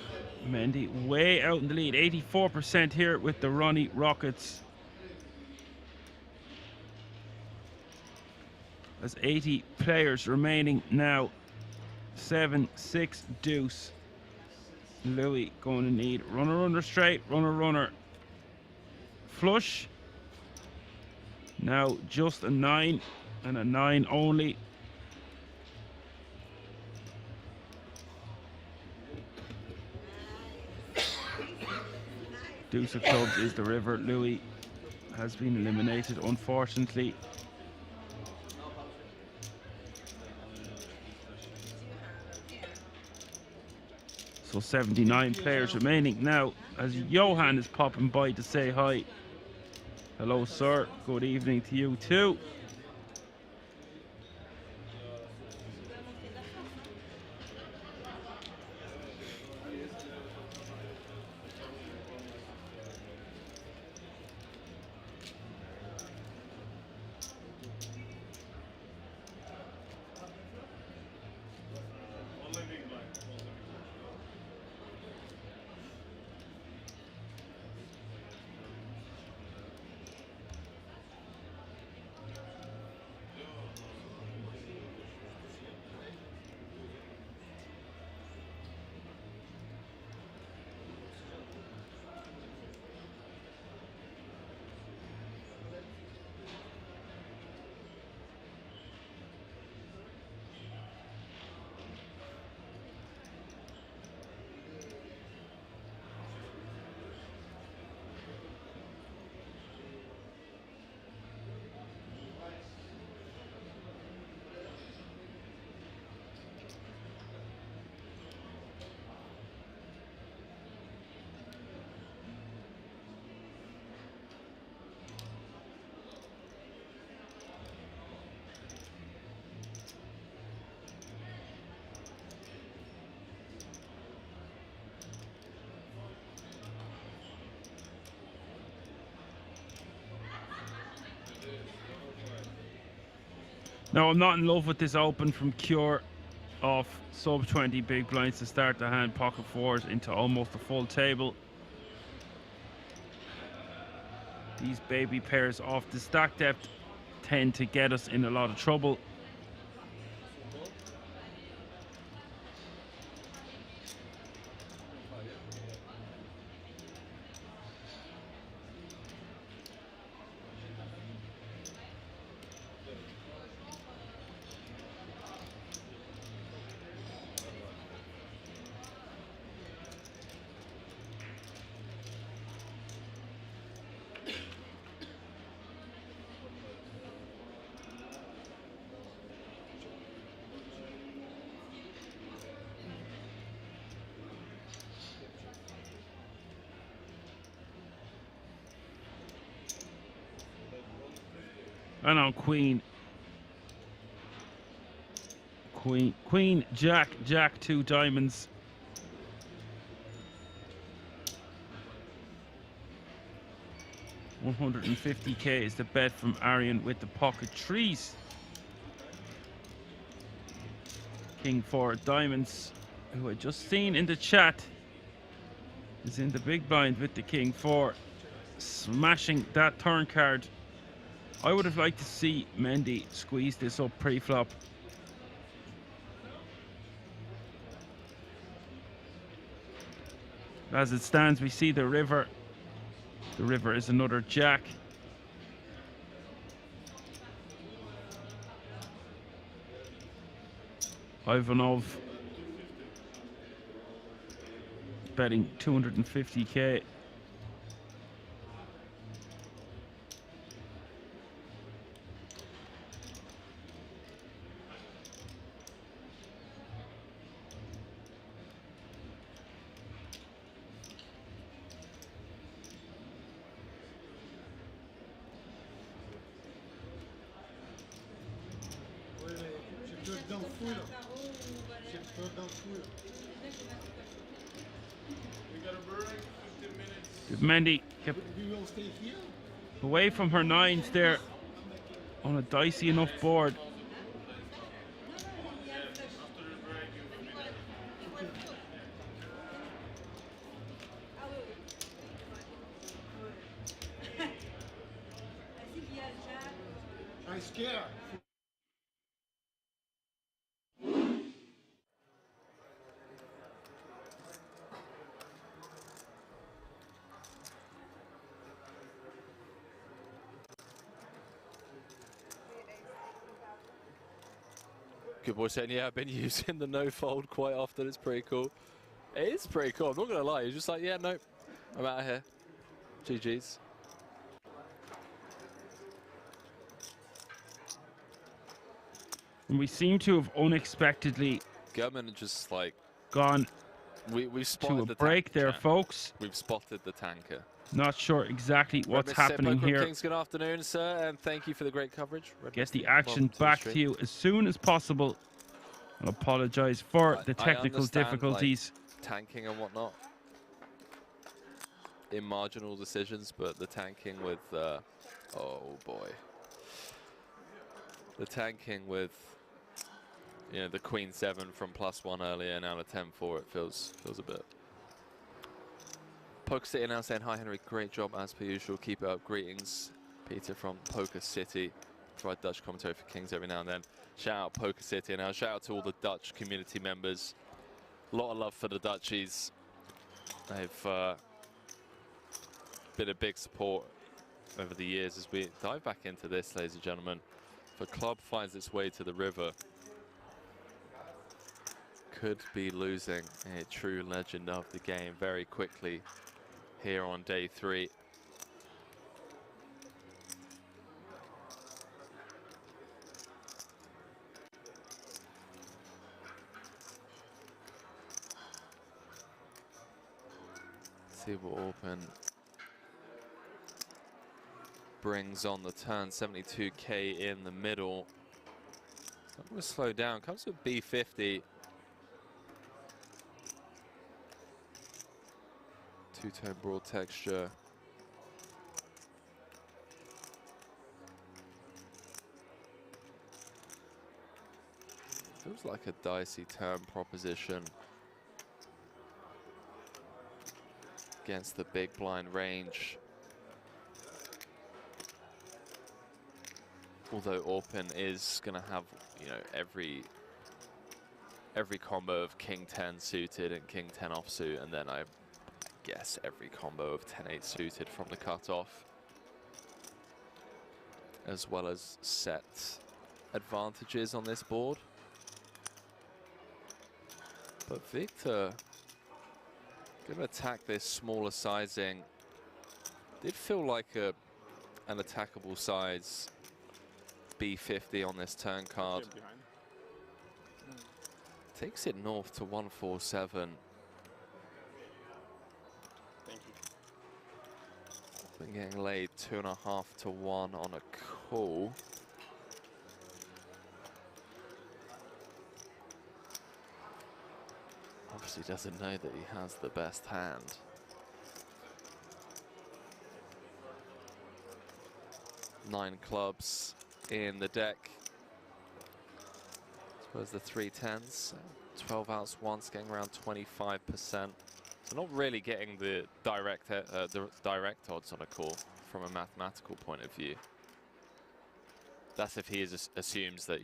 Mendy way out in the lead. 84% here with the Ronnie Rockets. There's 80 players remaining now. 7-6 deuce. Louis going to need runner straight, runner flush. Now just a 9 and a 9 only. Deuce of clubs is the river. Louis has been eliminated, unfortunately. So 79 players remaining now as Johan is popping by to say hi. Hello, sir. Good evening to you too. Now, I'm not in love with this open from Cure of sub 20 big blinds to start the hand. Pocket fours into almost a full table. These baby pairs off the stack depth tend to get us in a lot of trouble. And on Queen, Jack, Jack, two diamonds. $150k is the bet from Arian with the pocket threes. King four diamonds, who I just seen in the chat, is in the big blind with the king four, smashing that turn card. I would have liked to see Mendy squeeze this up pre-flop. As it stands, we see the river. The river is another jack. Ivanov betting 250k. Mendy kept away from her nines there on a dicey enough board. I'm scared. Good boy saying, yeah, I've been using the no fold quite often. It's pretty cool. It is pretty cool. I'm not going to lie. You're just like, yeah, no, I'm out of here. GG's. And we seem to have unexpectedly German just like gone we've to spotted a the break tanker, there, chat. folks. We've spotted the tanker. Not sure exactly what's happening Poker here. Kings, good afternoon, sir, and thank you for the great coverage. Get the action back to you as soon as possible. I apologize for the technical difficulties. Like, tanking and whatnot in marginal decisions, but the tanking with oh boy, the tanking with the Queen 7 from +1 earlier, now the 10-4, it feels a bit. Poker City now saying hi Henry, great job as per usual, keep it up. Greetings, Peter from Poker City. Provide Dutch commentary for Kings every now and then. Shout out Poker City, and now shout out to all the Dutch community members. A lot of love for the Dutchies. They've been a big support over the years as we dive back into this, ladies and gentlemen. If a club finds its way to the river, could be losing a true legend of the game very quickly here on day 3. See what Open brings on the turn. 72k in the middle. I'm going to slow down. Comes with B50. Two-tone broad texture. Feels like a dicey turn proposition against the big blind range. Although Open is going to have, every combo of King 10 suited and King 10 offsuit, and then I guess every combo of 10-8 suited from the cutoff, as well as set advantages on this board. But Victor going to attack this smaller sizing. Did feel like an attackable size B50 on this turn card. Takes it north to 147. Thank you. Been getting laid 2.5 to 1 on a call. Obviously doesn't know that he has the best hand. Nine clubs in the deck. I suppose the 3 10s, 12 outs once, getting around 25%. So not really getting the direct odds on a call from a mathematical point of view. That's if he assumes that,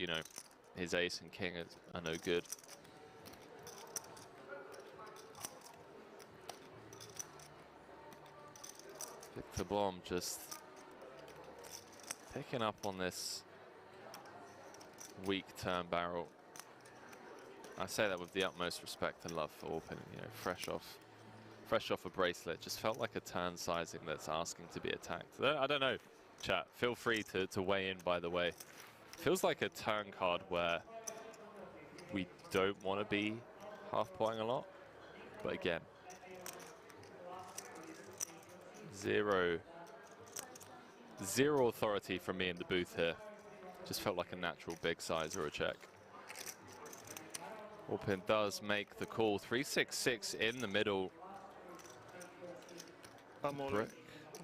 his ace and king are no good. Victor Blom just picking up on this weak turn barrel. I say that with the utmost respect and love for Open, fresh off a bracelet. Just felt like a turn sizing that's asking to be attacked. I don't know, chat. Feel free to weigh in, by the way. Feels like a turn card where we don't want to be half-potting a lot. But again, zero authority from me in the booth here. Just felt like a natural big size or a check. Open does make the call. 366 in the middle. Brick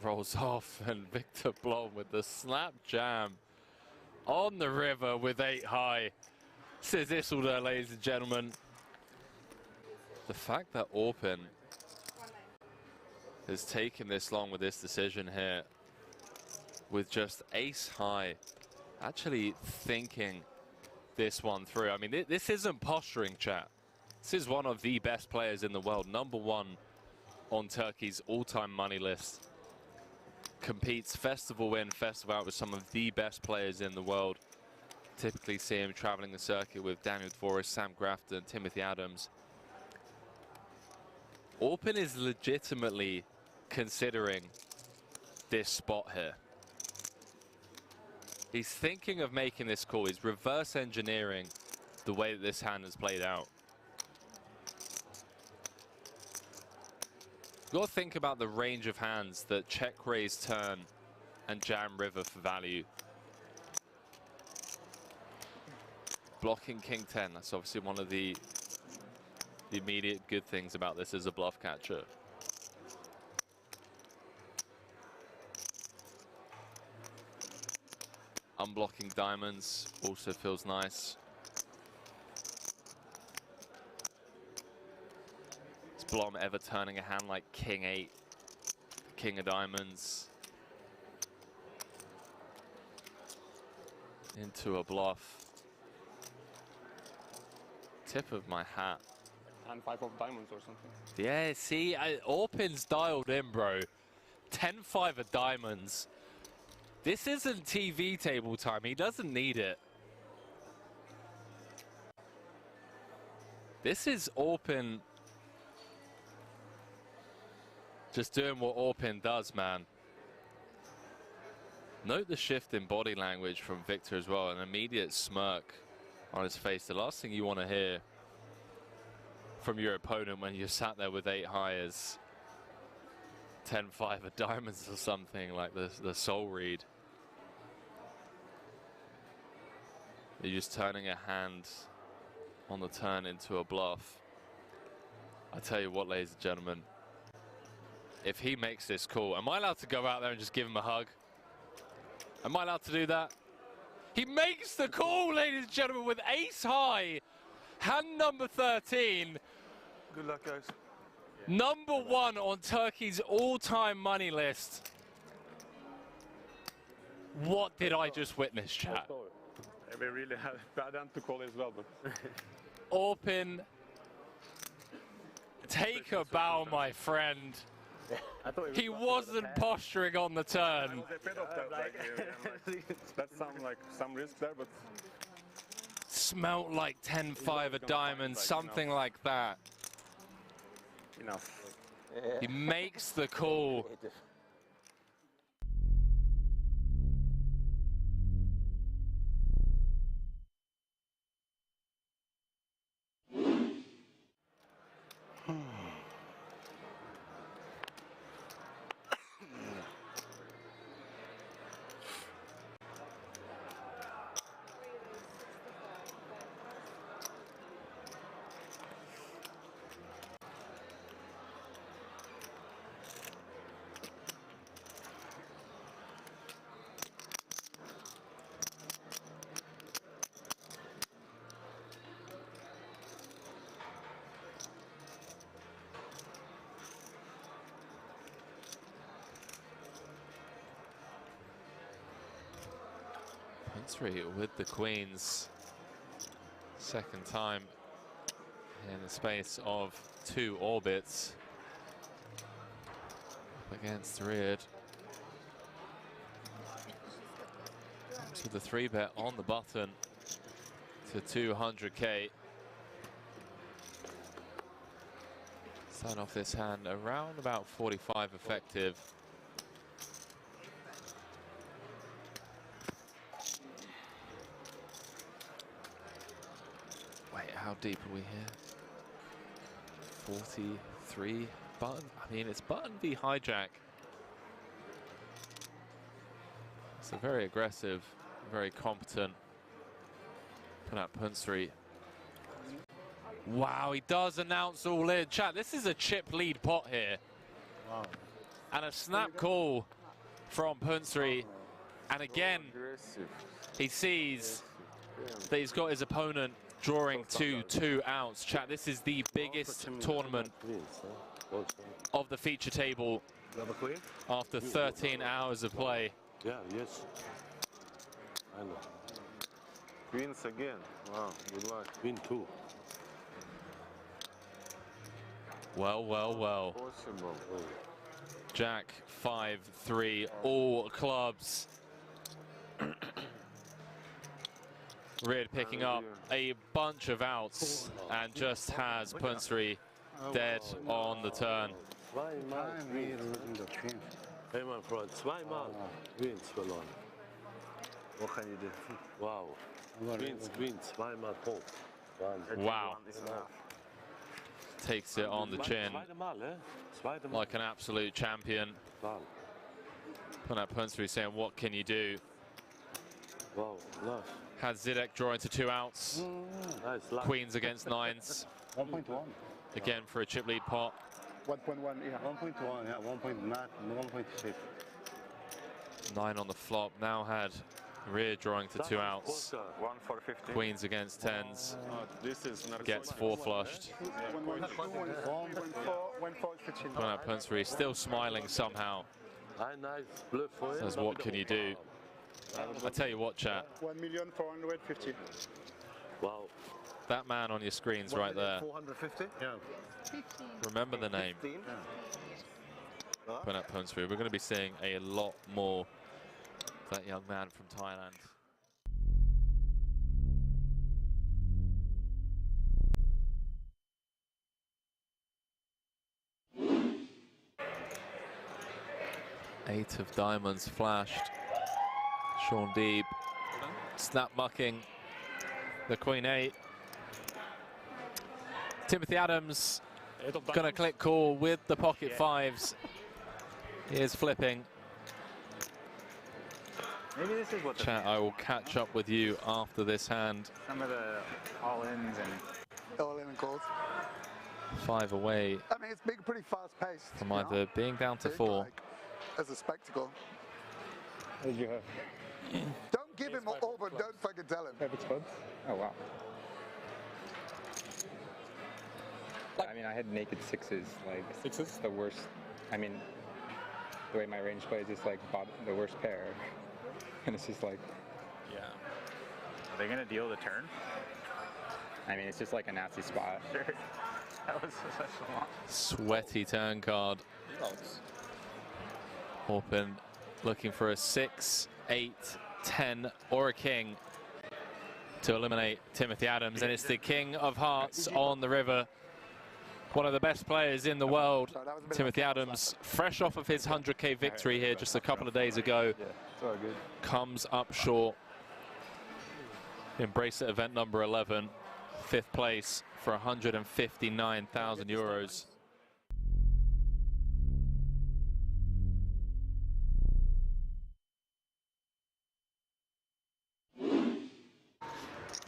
rolls off, and Victor Blom with the slap jam on the river with 8 high. Says Isildur, ladies and gentlemen. The fact that Open has taken this long with this decision here, with just ace high, actually thinking this one through. I mean, this isn't posturing, chat. This is one of the best players in the world, #1 on Turkey's all-time money list. Competes festival in, festival out with some of the best players in the world. Typically see him traveling the circuit with Daniel Dvorak, Sam Grafton, Timothy Adams. Open is legitimately considering this spot here. He's thinking of making this call. He's reverse engineering the way that this hand has played out. You've got to think about the range of hands that check, raise, turn, and jam river for value. Blocking King 10, that's obviously one of the immediate good things about this as a bluff catcher. Unblocking diamonds also feels nice. Is Blom ever turning a hand like King 8, King of diamonds, into a bluff? Tip of my hat. And 5 of diamonds or something. Yeah, see, Orpin's dialed in, bro. 10-5 of diamonds. This isn't TV table time. He doesn't need it. This is Orpin just doing what Orpin does, man. Note the shift in body language from Victor as well. An immediate smirk on his face. The last thing you want to hear from your opponent when you're sat there with 8 high is 10-5 of diamonds or something like the soul read. You're just turning a hand on the turn into a bluff. I tell you what, ladies and gentlemen, if he makes this call, am I allowed to go out there and just give him a hug? Am I allowed to do that? He makes the call, ladies and gentlemen, with ace high. Hand number 13. Good luck, guys. Number 1 on Turkey's all-time money list. What did I just witness, chat? We really had bad hand to call as well, but Orpin, take a bow, my friend. He wasn't posturing on the turn. That sounds like some risk there, but Smelt like 10-5 of diamonds, something like that. enough. He makes the call. Three with the queens, second time in the space of 2 orbits. Up against Reard. Comes with the 3-bet on the button to 200k. Start off this hand around about 45 effective. How deep are we here? 43 button. I mean, it's button v hijack. It's a very aggressive, very competent Panat Punsri. Wow, he does announce all in. Chat, this is a chip lead pot here. Wow. And a snap call from Punsri. And again, he sees that he's got his opponent drawing 2 outs. Chat, this is the biggest tournament of the feature table after 13 hours of play. Yeah, yes. I know. Queens again. Wow, good luck. Queen 2. Well, well, well. Possible. Jack 5-3, all clubs. Reard picking up a bunch of outs and just has Punsri dead on the turn. Why am I Hey, my friend, zweimal. Queens verloren. What can you do? Wow. Queen, zweimal Punkt. Wahnsinn. Wow. Takes it on the chin Zweite Mal, eh? Zweite Mal. like an absolute champion. Wow. Putting up punts through saying, what can you do? Wow, nice. Had Zidek draw into 2 outs. Nice luck. Queens against 9s. 1.1. Again for a chip lead pot. 1.1, yeah. 1.1, yeah. 1.6. 9 on the flop. Now had rear drawing to 2 outs. Poker. 1 for 50. Queens against 10s. This is Gets 4 flushed. Putting up punts through. Still smiling somehow. Ein nice bluff for him. Says, what can you do? I tell you what, chat. 1,450,000. Wow. That man on your screens right there. 450? Yeah. Remember the name. Putting up punts through. We're going to be seeing a lot more of that young man from Thailand. Eight of diamonds flashed. Sean Deeb snap mucking the Queen 8. Timothy Adams gonna click call with the pocket 5s. He is flipping. Maybe this is what Chat, I will catch up with you after this hand. some of the all-ins and all-in and calls. 5 away I mean, it's been pretty fast-paced. from you know? either being down to Big, 4. like, as a spectacle. what did you have? Don't give him all, but don't fucking tell him. Apex clubs? Oh wow. I mean, I had naked 6s, like 6s, the worst. I mean, the way my range plays is like the worst pair, and it's just like, yeah. Are they gonna deal the turn? I mean, it's just like a nasty spot. Sure. That was such a long. Sweaty turn card. Orpin looking for a 6, 8, 10 or a king to eliminate Timothy Adams, and it's the King of Hearts on the river. One of the best players in the world, Timothy Adams, fresh off of his 100k victory here just a couple of days ago, comes up short. Embrace It event number 11, 5th place for 159,000 euros.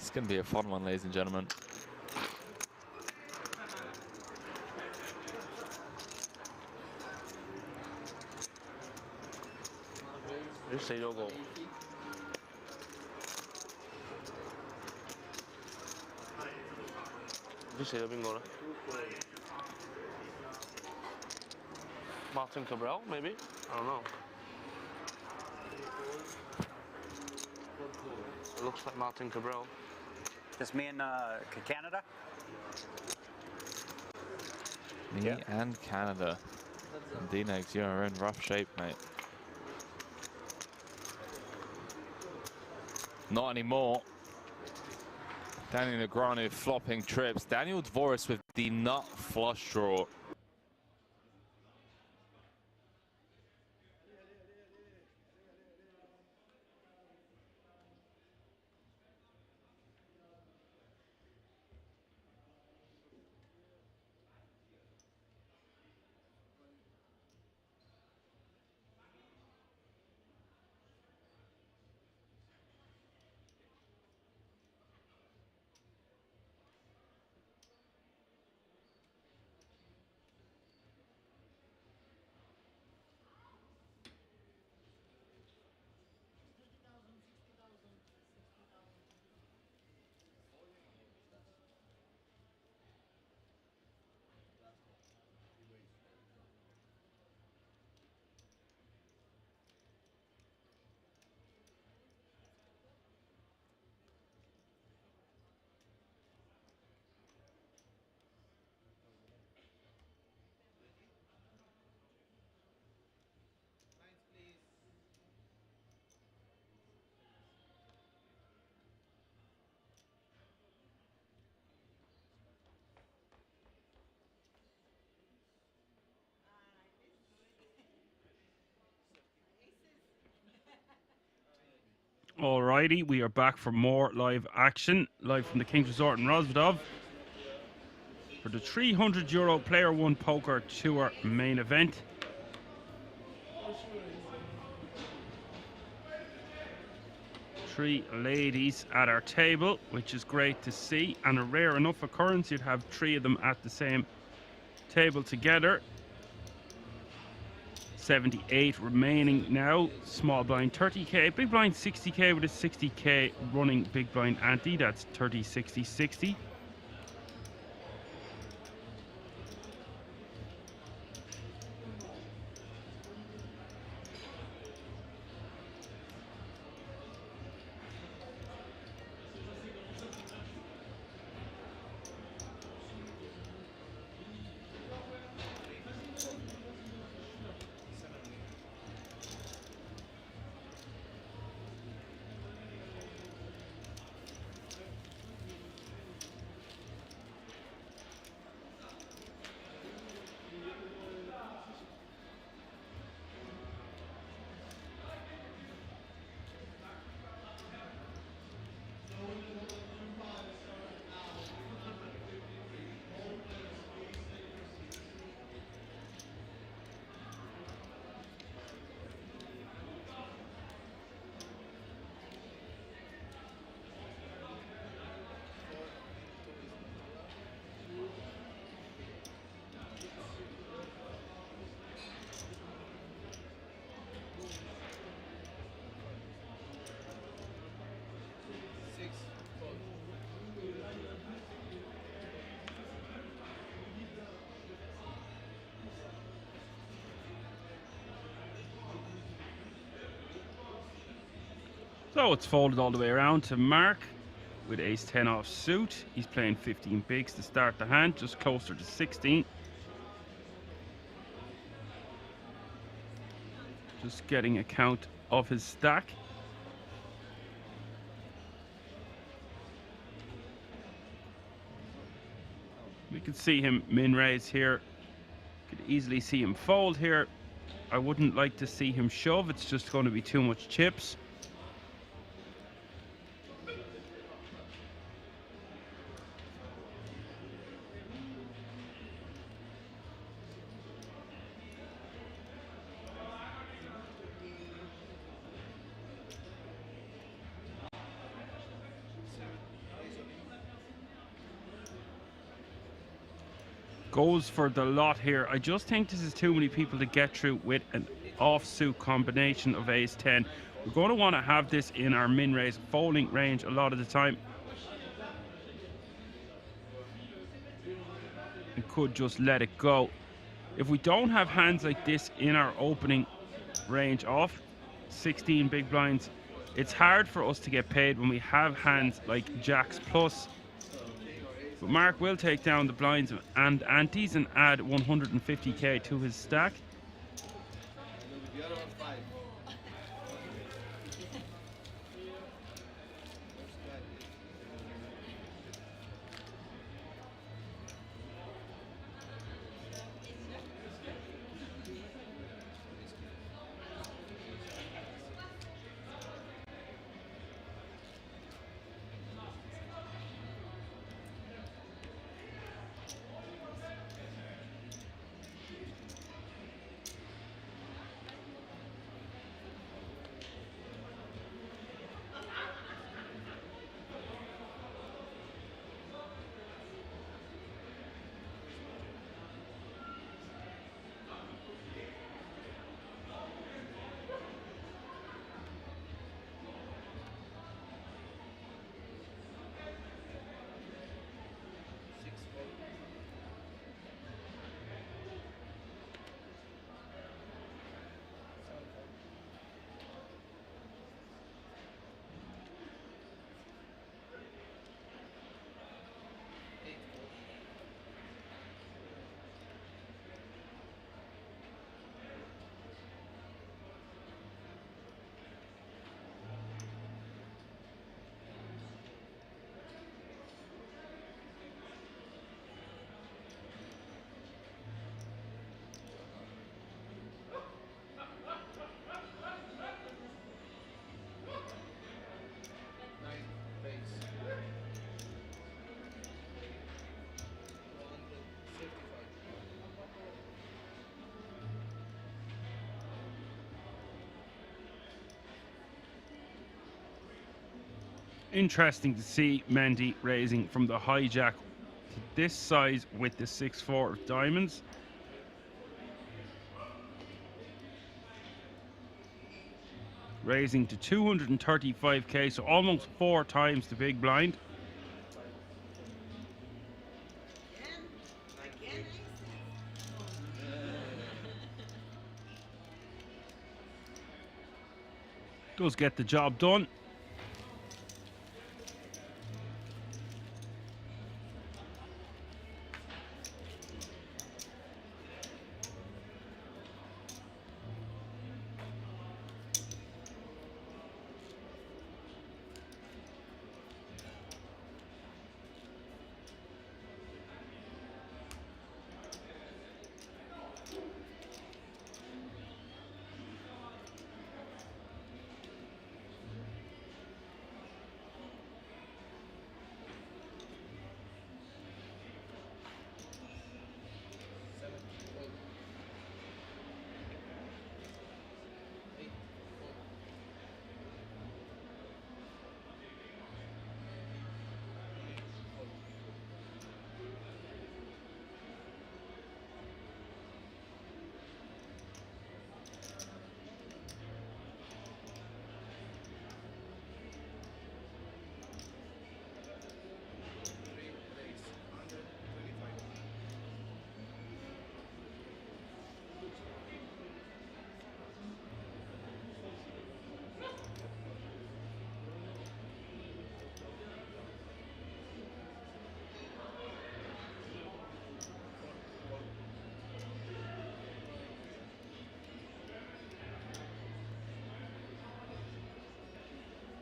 It's going to be a fun one, ladies and gentlemen. You say no go. You say the bingo. Martin Cabral, maybe? I don't know. It looks like Martin Cabral. Just me and Canada. Me and Canada. And D-Negs, you're in rough shape, mate. Not anymore. Daniel Negreanu flopping trips. Daniel Dvoris with the nut flush draw. Alrighty, we are back for more live action, live from the King's Resort in Rosvedov for the €300 PlayerOne Poker Tour main event. Three ladies at our table, which is great to see, and a rare enough occurrence. You'd have three of them at the same table together. 78 remaining now. Small blind 30k, big blind 60k with a 60k running big blind ante. That's 30, 60, 60. So it's folded all the way around to Mark with ace 10 off suit. He's playing 15 bigs to start the hand, just closer to 16. Just getting a count of his stack. We could see him min raise here. Could easily see him fold here. I wouldn't like to see him shove. It's just going to be too much chips. Goes for the lot here. I just think this is too many people to get through with an offsuit combination of ace 10. We're going to want to have this in our min raise folding range a lot of the time. And could just let it go. If we don't have hands like this in our opening range off 16 big blinds, it's hard for us to get paid when we have hands like jacks plus. But Mark will take down the blinds and antes and add 150k to his stack. Interesting to see Mendy raising from the hijack to this size with the 6-4 of diamonds. Raising to 235k, so almost 4 times the big blind. Does get the job done.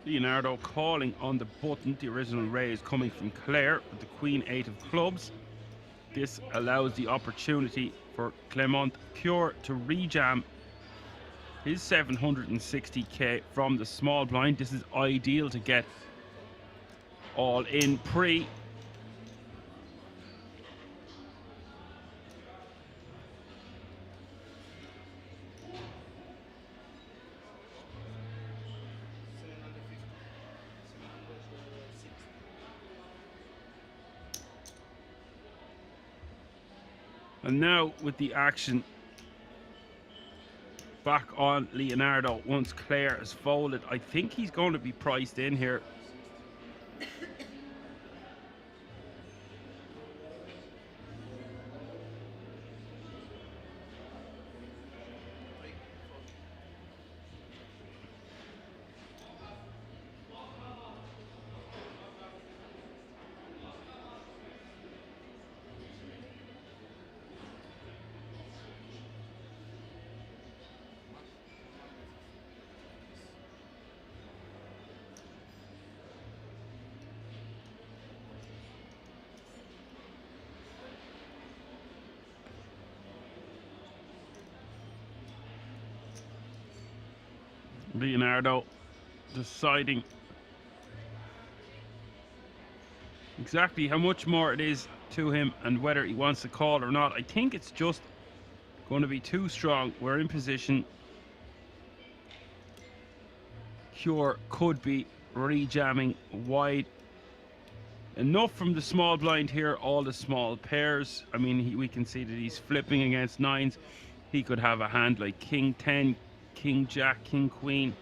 Leonardo calling on the button, the original raise coming from Claire with the Queen 8 of clubs. This allows the opportunity for Clement Pure to rejam his 760k from the small blind. This is ideal to get all in pre. And now with the action back on Leonardo once Claire has folded, I think he's going to be priced in here. Leonardo deciding exactly how much more it is to him and whether he wants to call or not. I think it's just going to be too strong. We're in position. Cure could be rejamming wide enough from the small blind here, all the small pairs. I mean, we can see that he's flipping against nines. He could have a hand like King 10, King Jack, King Queen.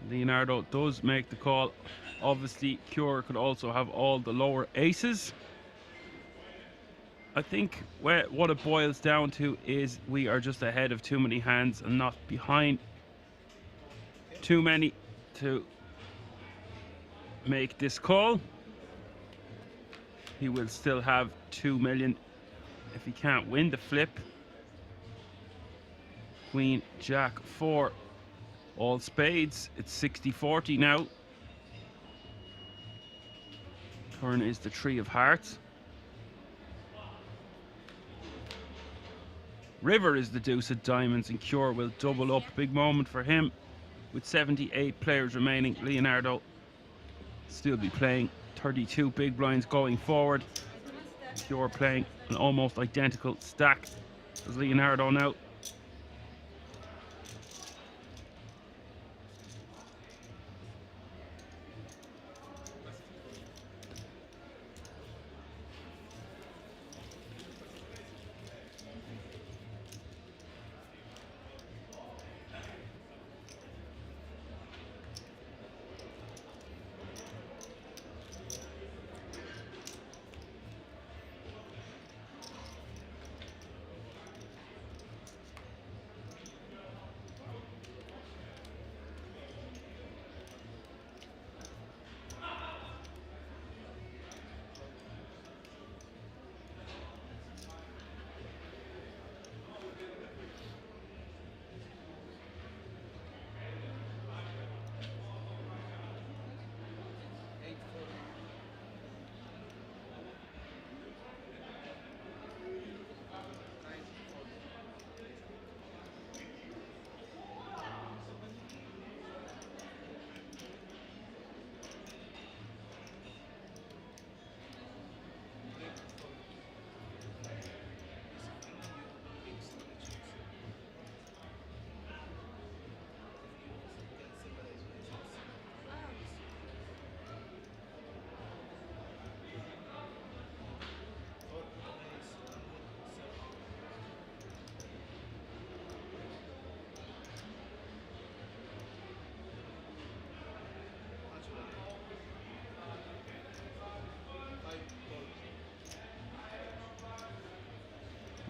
Leonardo does make the call. Obviously, Cure could also have all the lower aces. I think what it boils down to is we are just ahead of too many hands and not behind too many to make this call. He will still have 2 million if he can't win the flip. Queen, Jack, 4, all spades. It's 60-40 now. Turn is the 3 of hearts. River is the deuce of diamonds, and Cure will double up. Big moment for him. With 78 players remaining, Leonardo still be playing 32 big blinds going forward. Cure playing an almost identical stack as Leonardo now.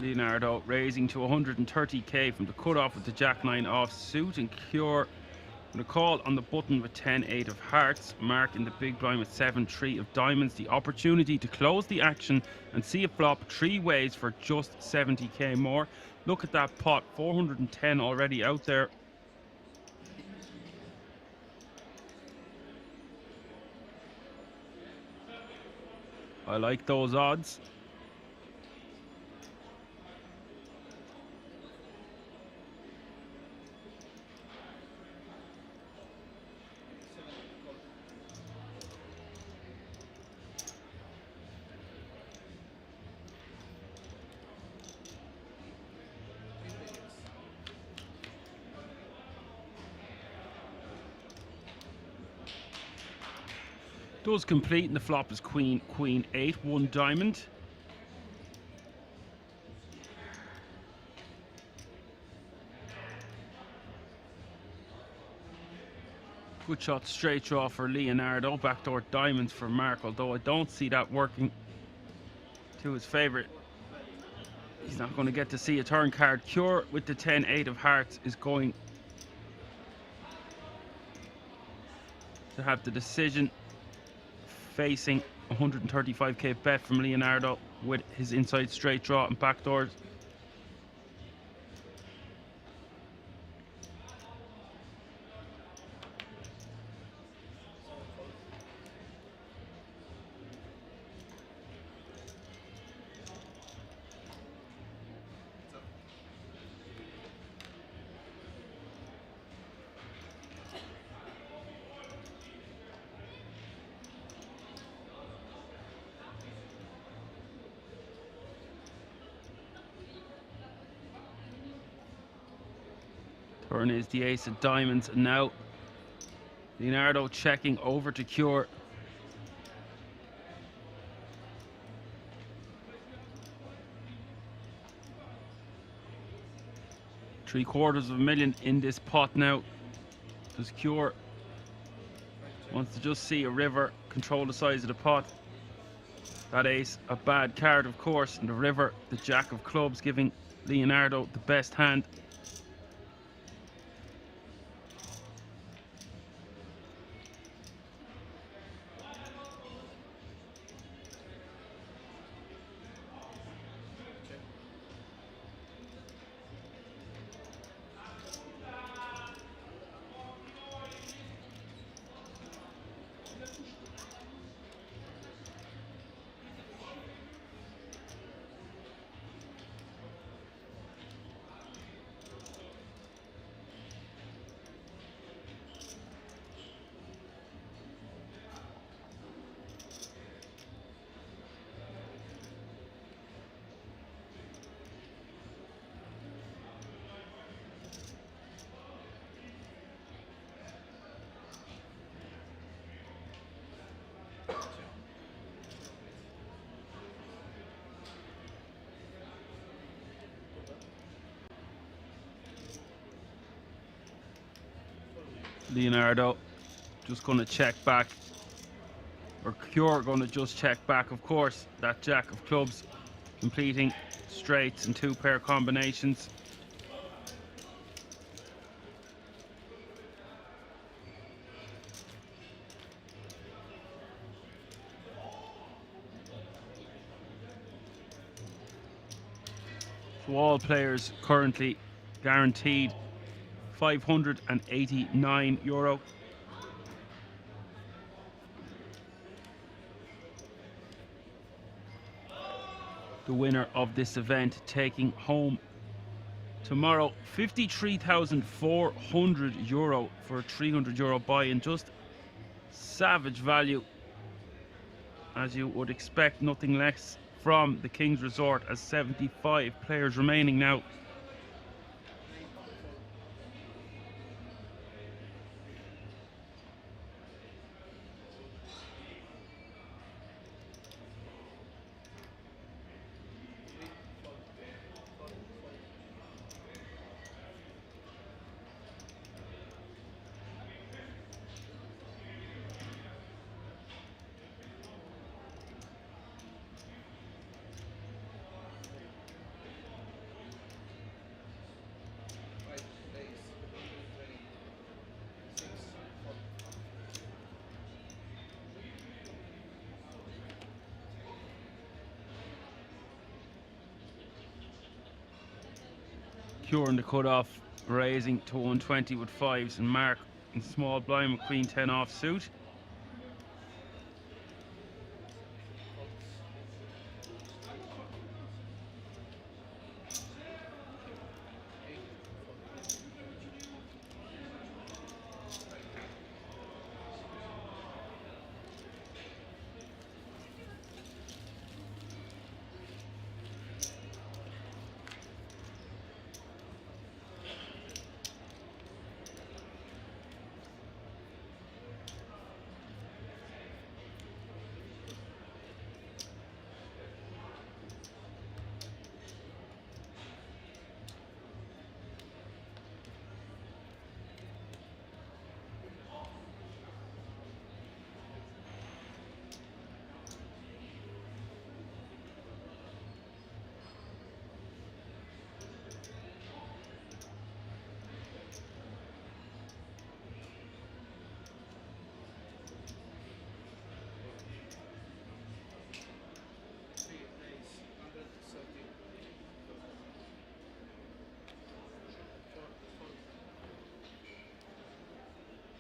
Leonardo raising to 130k from the cutoff with the jack-9 offsuit, and Cure with a call on the button with 10-8 of hearts. Mark in the big blind with 7-3 of diamonds. The opportunity to close the action and see a flop 3 ways for just 70k more. Look at that pot, 410 already out there. I like those odds. Does complete, and the flop is queen, queen 8, 1 diamond. Good shot straight draw for Leonardo. Backdoor diamonds for Mark, although I don't see that working to his favourite. He's not going to get to see a turn card. Cure with the 10-8 of hearts is going to have the decision, facing 135k bet from Leonardo with his inside straight draw and backdoors. Turn is the ace of diamonds, and now Leonardo checking over to Cure. $750,000 in this pot now. Does Cure wants to just see a river, control the size of the pot? That ace, a bad card of course, and the river, the jack of clubs, giving Leonardo the best hand. Leonardo just going to check back, or Cure going to just check back, of course. That jack of clubs completing straights and 2-pair combinations. So all players currently guaranteed €589. The winner of this event taking home tomorrow €53,400 for a €300 buy-in. Just savage value, as you would expect. Nothing less from the King's Resort, as 75 players remaining now. securing the cutoff, raising to 120 with fives, and Mark in small blind with Queen 10 offsuit.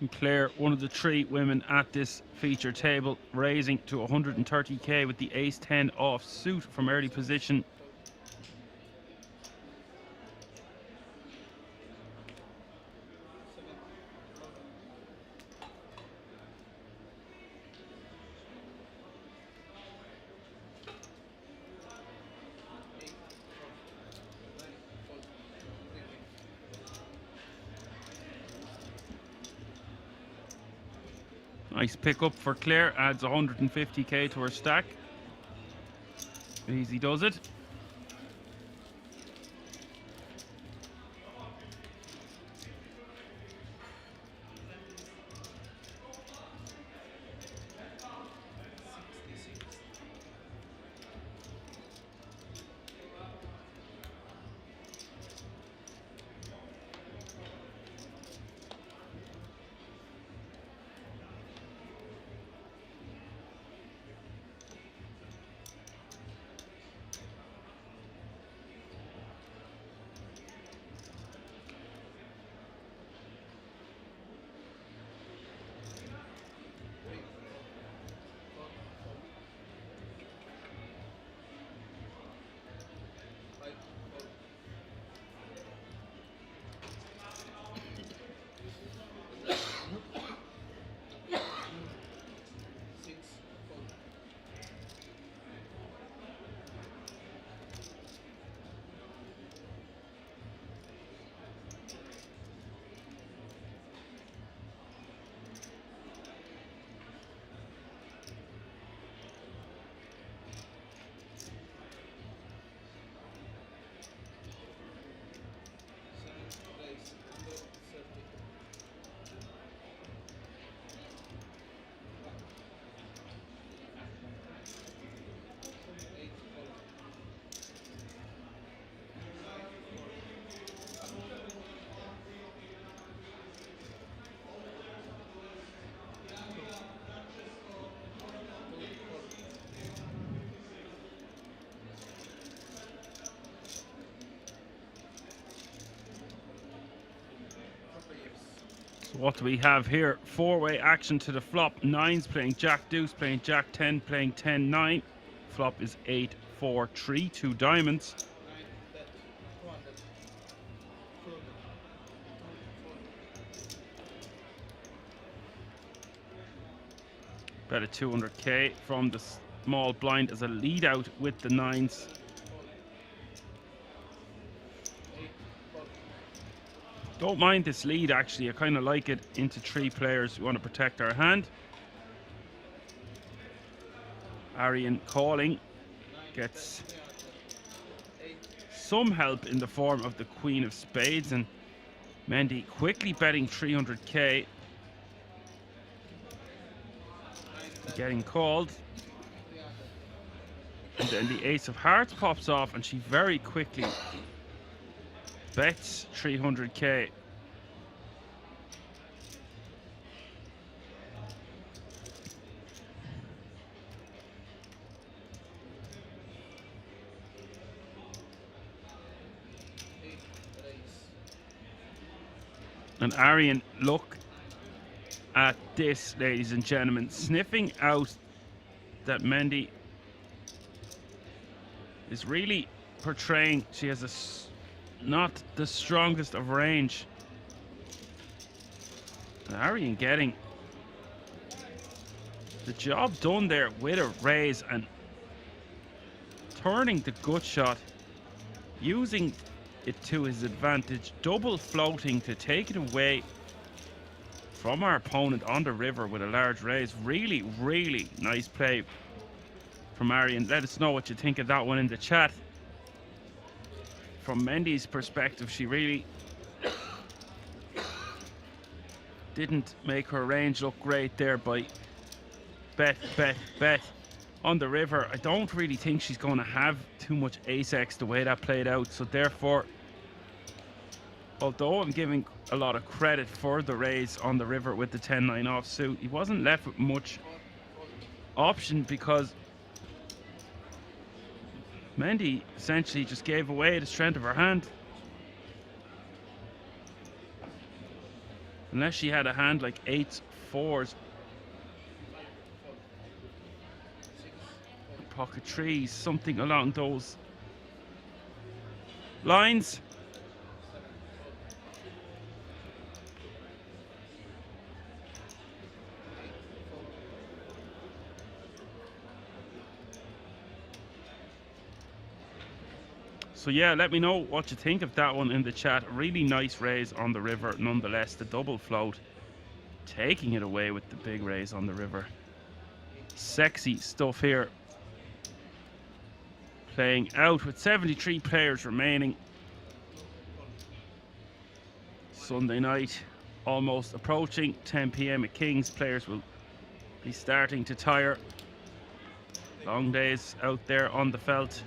And Claire, one of the 3 women at this feature table, raising to 130k with the ace 10 offsuit from early position. Nice pickup for Claire, adds 150k to her stack. Easy does it. So what do we have here? 4-way action to the flop. Nines playing Jack Deuce, playing Jack 10, playing 10-9. Flop is 8-4-3, 2 diamonds. Bet a 200k from the small blind as a lead out with the nines. Don't mind this lead actually, I kind of like it into 3 players. We want to protect our hand. Arian calling, gets some help in the form of the Queen of Spades, and Mendy quickly betting 300k. Getting called. And then the Ace of Hearts pops off and she very quickly bets 300k. And Arian, look at this, ladies and gentlemen, sniffing out that Mendy is really portraying she has not the strongest of range. And Arian getting the job done there with a raise and turning the gut shot, using it to his advantage, double floating to take it away from our opponent on the river with a large raise. Really, really nice play from Arian. Let us know what you think of that one in the chat. From Mendy's perspective, she really didn't make her range look great there by bet on the river. I don't really think she's going to have too much ace-x the way that played out, so therefore, although I'm giving a lot of credit for the raise on the river with the 10-9 offsuit, he wasn't left with much option because Mendy essentially just gave away the strength of her hand. Unless she had a hand like 8s, 4s, pocket 3s, something along those lines. So yeah, let me know what you think of that one in the chat. Really nice raise on the river nonetheless. The double float taking it away with the big raise on the river. Sexy stuff here. Playing out with 73 players remaining. Sunday night almost approaching. 10 p.m. at Kings. Players will be starting to tire. Long days out there on the felt.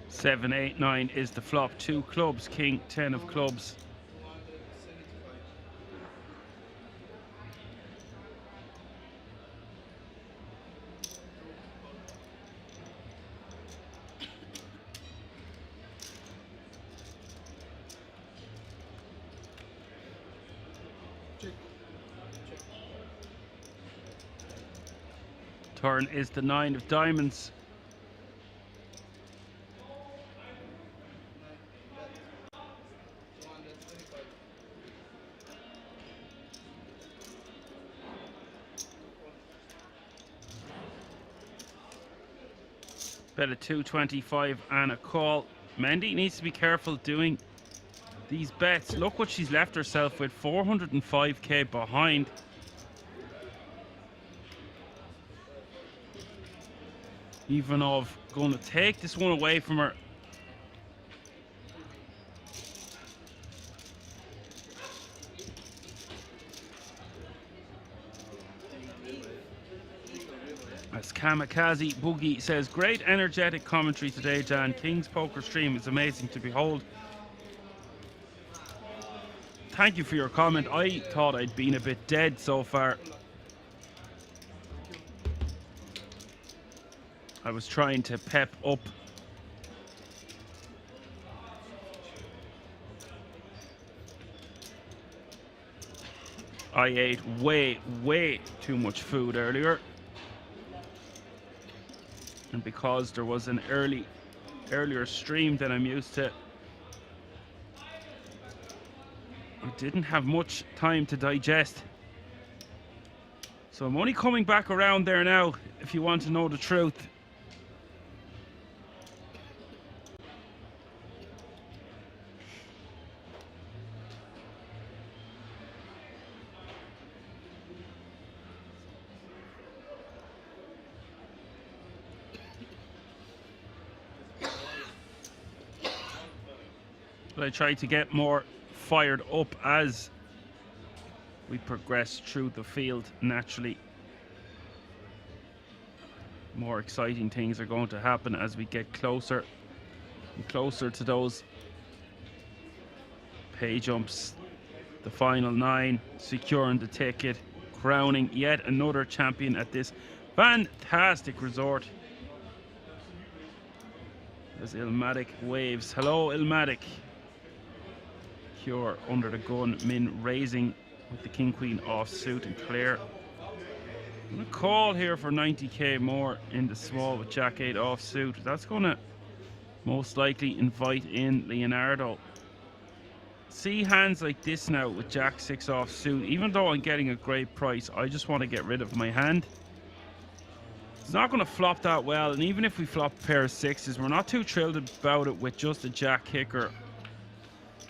Seven, 8, 9 is the flop. 2 clubs, king, 10 of clubs. Turn is the 9 of diamonds. Bet a 225 and a call. Mendy needs to be careful doing these bets. Look what she's left herself with, 405k behind. Ivanov going to take this one away from her. As Kamikaze Boogie says, great energetic commentary today, Jan. King's Poker stream is amazing to behold. Thank you for your comment. I thought I'd been a bit dead so far. I was trying to pep up. I ate way too much food earlier. And because there was an earlier stream than I'm used to, I didn't have much time to digest. So I'm only coming back around there now, if you want to know the truth. But I try to get more fired up as we progress through the field naturally. More exciting things are going to happen as we get closer and closer to those pay jumps. The final 9, securing the ticket, crowning yet another champion at this fantastic resort. There's Ilmatic waves. Hello, Ilmatic. Cure under the gun. Min raising with the king queen offsuit and clear. I'm gonna call here for 90k more in the small with jack 8 offsuit. That's gonna most likely invite in Leonardo. See hands like this now with jack 6 offsuit. Even though I'm getting a great price, I just want to get rid of my hand. It's not going to flop that well, and even if we flop a pair of 6s, we're not too thrilled about it with just a jack kicker.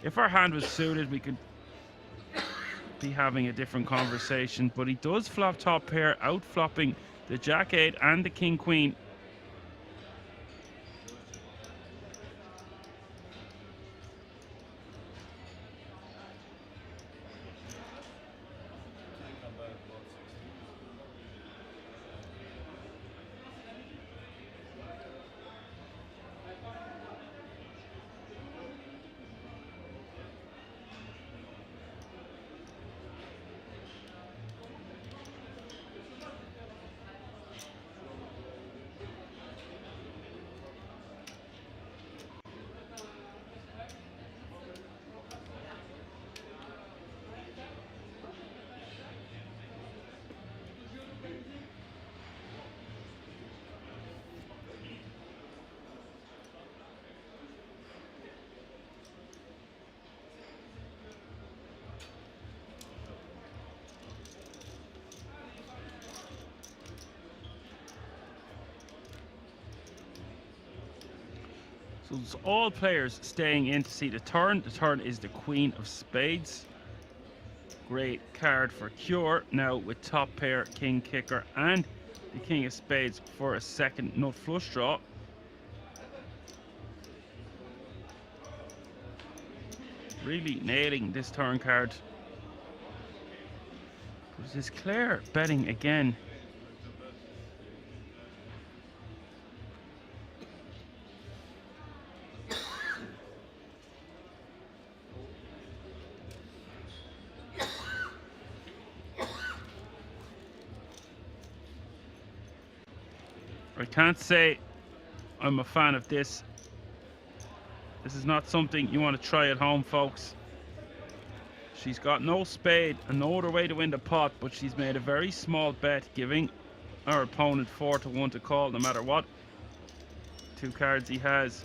If our hand was suited, we could be having a different conversation, but he does flop top pair, out flopping the jack 8 and the king queen. So it's all players staying in to see the turn. The turn is the queen of spades. Great card for cure now with top pair, king kicker, and the king of spades for a second nut flush draw. Really nailing this turn card. But is Claire betting again? I can't say I'm a fan of this. This is not something you want to try at home, folks. She's got no spade and no other way to win the pot, but she's made a very small bet, giving our opponent 4-1 to call no matter what 2 cards he has.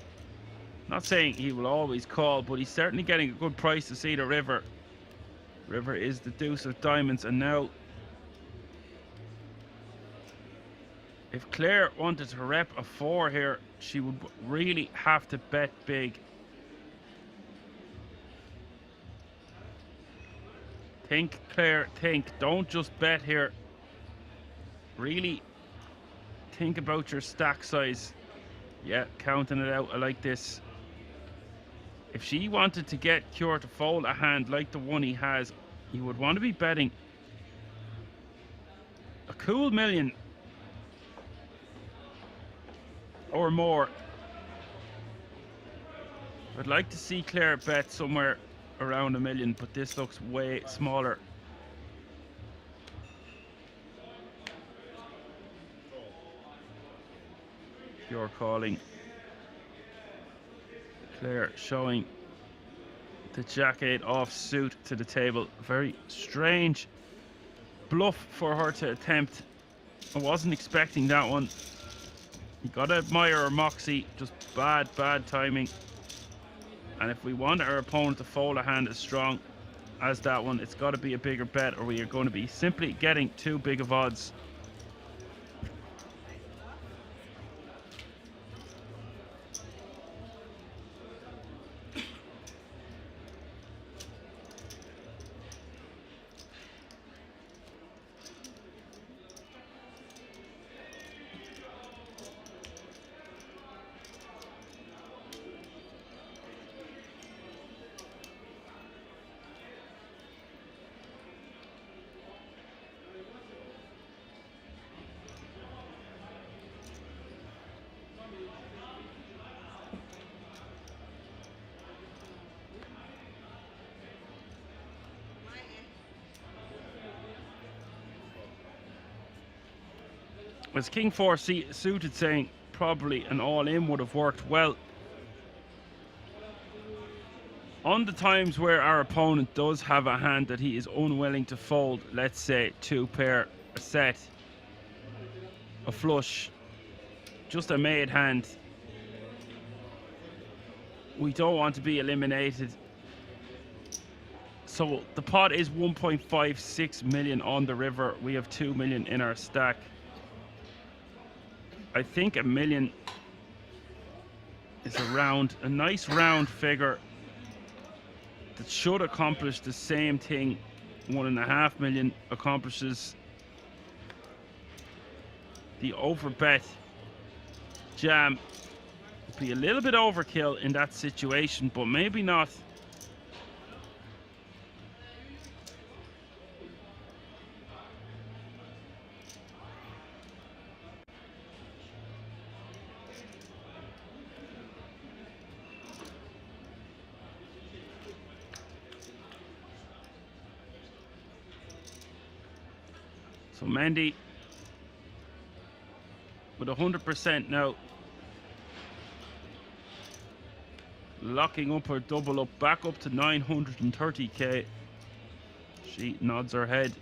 Not saying he will always call, but he's certainly getting a good price to see the river. River is the deuce of diamonds, and now if Claire wanted to rep a 4 here, she would really have to bet big. Think, Claire, think. Don't just bet here. Really think about your stack size. Yeah, counting it out. I like this. If she wanted to get Cure to fold a hand like the one he has, you would want to be betting a cool million or more. I'd like to see Claire bet somewhere around $1 million, but this looks way smaller. Pure calling. Claire showing the jack 8 offsuit to the table. Very strange bluff for her to attempt. I wasn't expecting that one. You gotta admire her moxie, just bad timing. And if we want our opponent to fold a hand as strong as that one, it's got to be a bigger bet, or we are going to be simply getting too big of odds. As King 4 suited saying probably an all-in would have worked well. On the times where our opponent does have a hand that he is unwilling to fold, let's say 2 pair, a set, a flush, just a made hand, we don't want to be eliminated. So the pot is 1.56 million on the river. We have 2 million in our stack. I think a million is a nice round figure that should accomplish the same thing 1.5 million accomplishes. The overbet jam would be a little bit overkill in that situation, but maybe not. So Mendy with 100% now, locking up her double up, back up to 930k. She nods her head.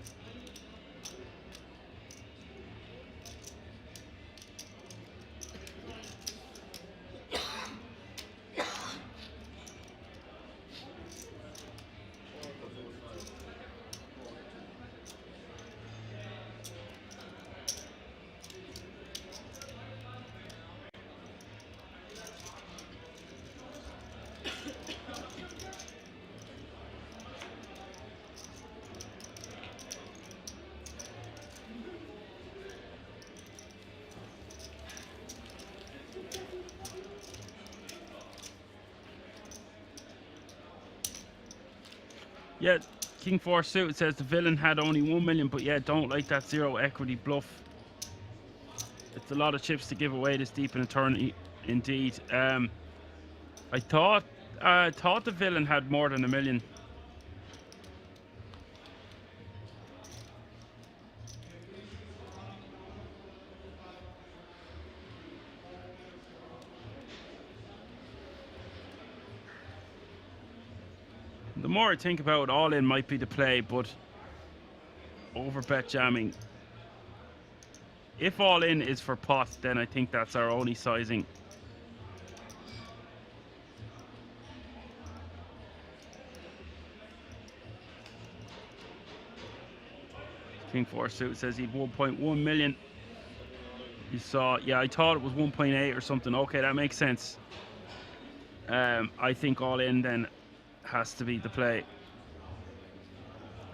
Yeah, King 4 suit says the villain had only 1 million, but yeah, don't like that 0 equity bluff. It's a lot of chips to give away this deep in a tournament, indeed. I thought the villain had more than 1 million. The more I think about it, all in might be the play, but overbet jamming. If all in is for pot, then I think that's our only sizing. King 4 suit says he'd 1.1 million. You saw, yeah, I thought it was 1.8 or something. Okay, that makes sense. I think all in then has to be the play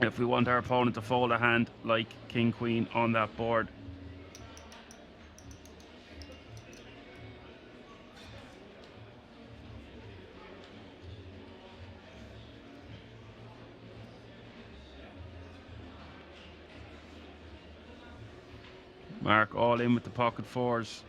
if we want our opponent to fold a hand like King Queen on that board. Mark all in with the pocket fours.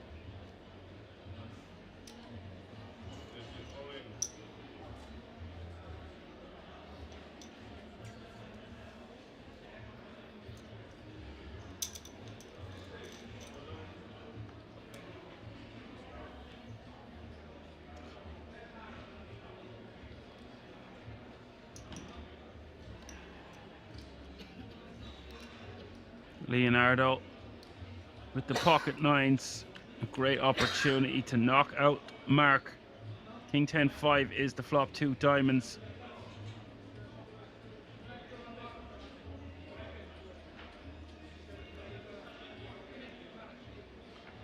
Leonardo with the pocket nines. A great opportunity to knock out Mark. King 10-5 is the flop, 2 diamonds.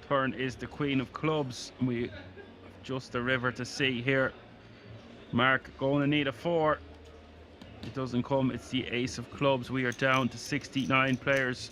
Turn is the queen of clubs. We have just the river to see here. Mark going to need a 4. It doesn't come. It's the ace of clubs. We are down to 69 players.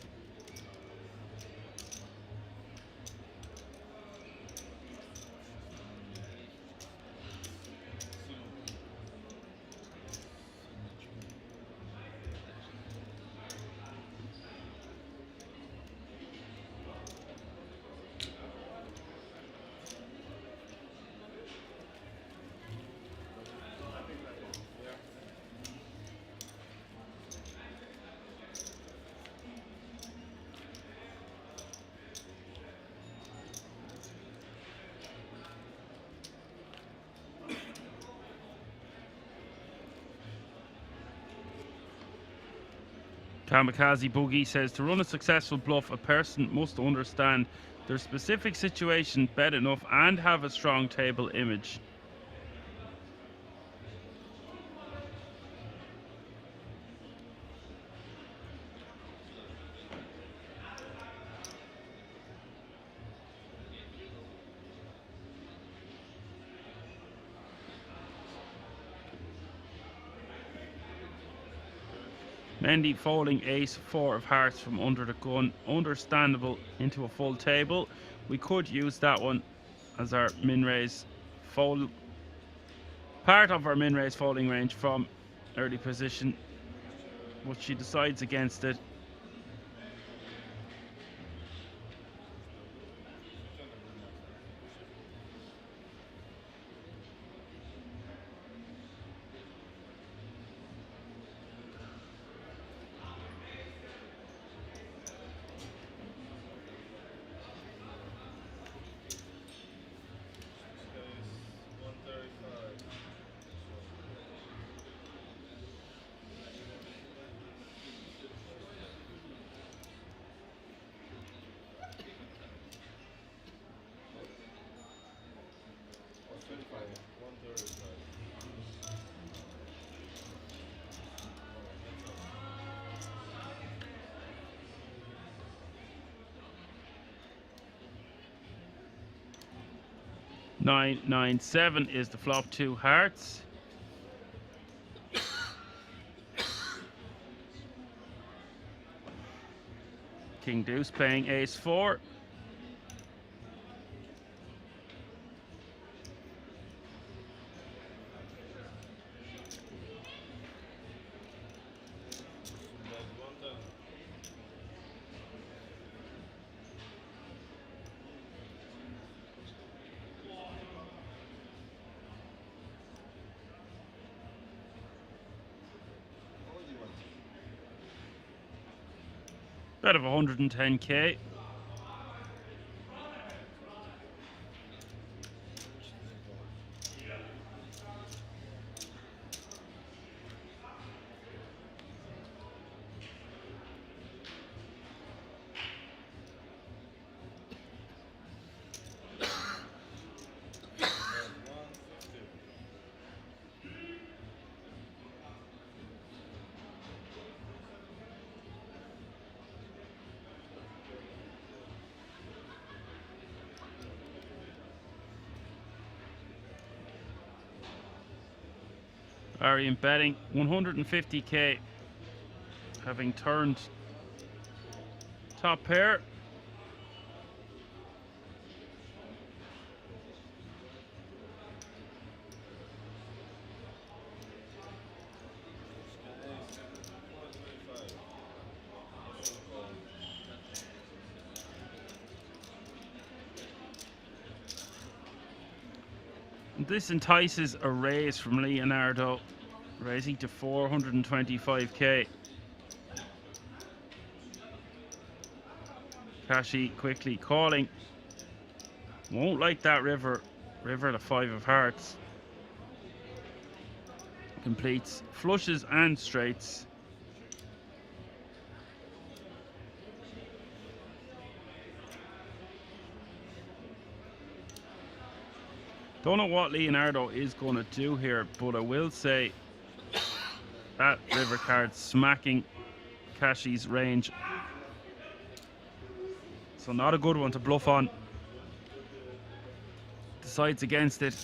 Kamikaze Boogie says, to run a successful bluff, a person must understand their specific situation, bet enough, and have a strong table image. Mendy folding ace 4 of hearts from under the gun. Understandable into a full table. We could use that one as our min raise fold. Part of our min raise folding range from early position. But she decides against it. Nine, 9, 7 is the flop, 2 hearts. King Deuce playing ace 4. Bet of 110k. Arian betting 150k, having turned top pair. This entices a raise from Leonardo, raising to 425k. Kashi quickly calling. Won't like that river. River to 5 of hearts. Completes flushes and straights. Don't know what Leonardo is going to do here, but I will say that river card smacking Kashi's range. So not a good one to bluff on. Decides against it.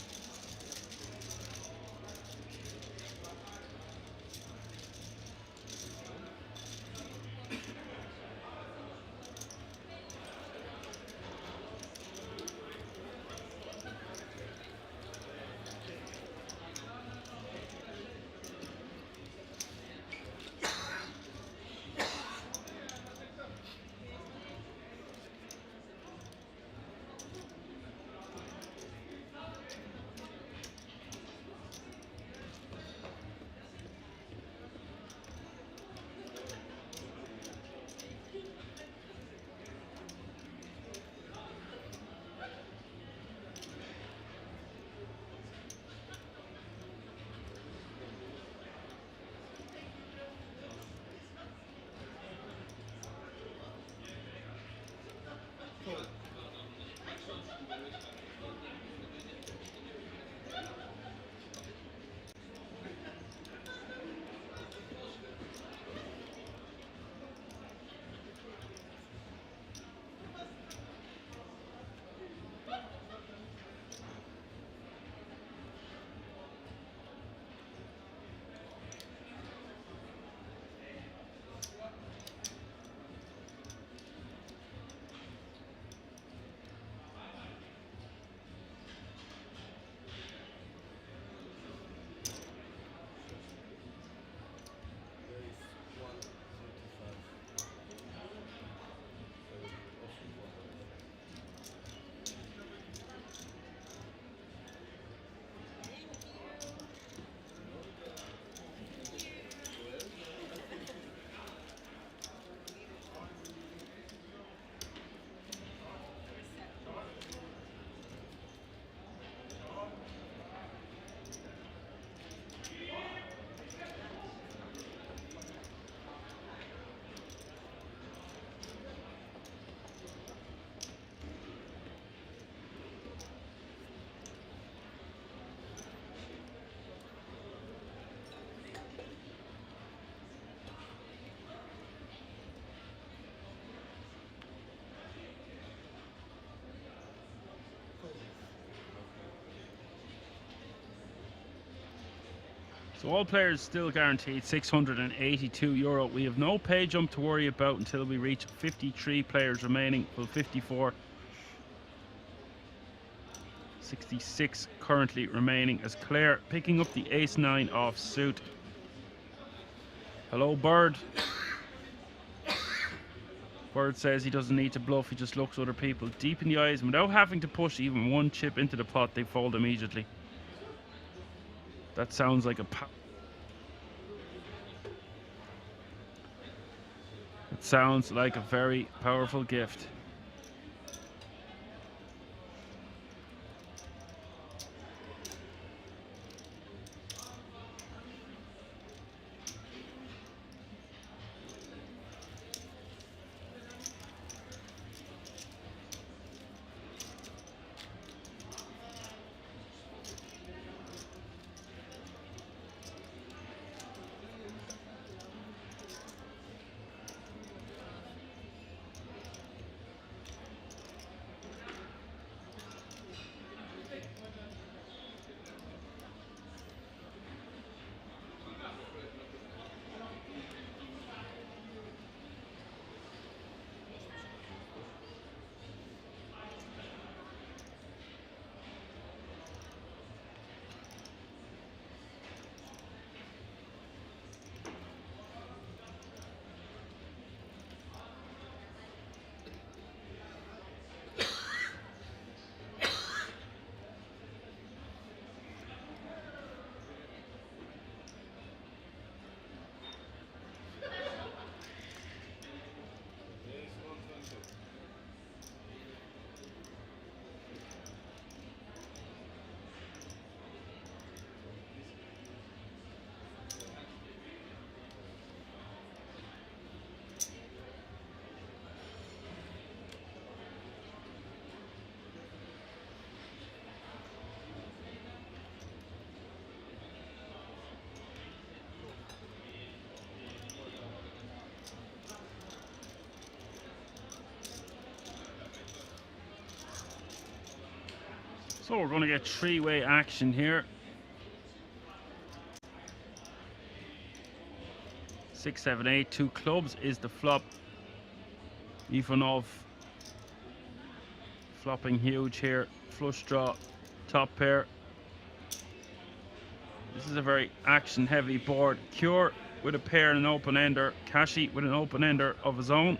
So all players still guaranteed €682. We have no pay jump to worry about until we reach 53 players remaining. Well, 54. 66 currently remaining as Claire picking up the ace-9 off suit. Hello, Bird. Bird says he doesn't need to bluff, he just looks other people deep in the eyes and without having to push even one chip into the pot, they fold immediately. That sounds like a it sounds like a very powerful gift. So we're going to get three-way action here. 6, 7, 8, 2 clubs is the flop. Ivanov flopping huge here. Flush draw, top pair. This is a very action-heavy board. Cure with a pair and an open-ender. Kashi with an open-ender of his own.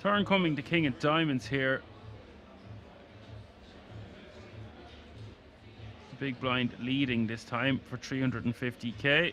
Turn coming to king of diamonds here. The big blind leading this time for 350k.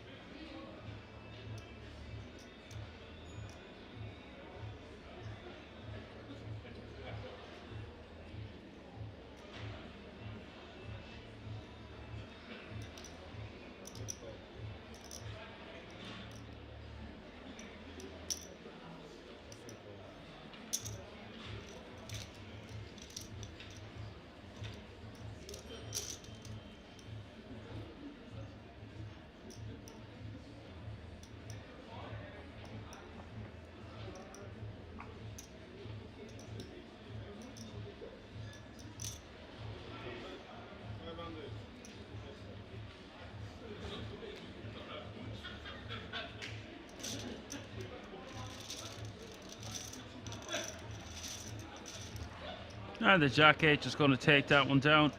And the jack 8 just going to take that one down.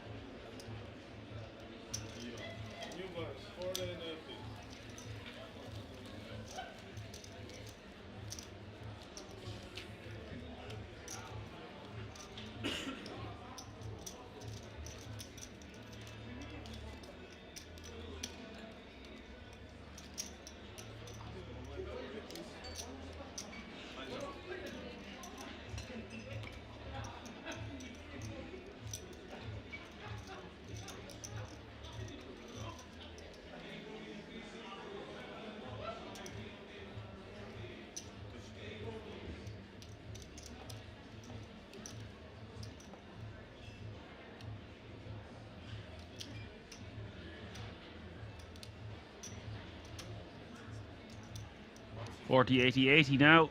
40, 80, 80 now.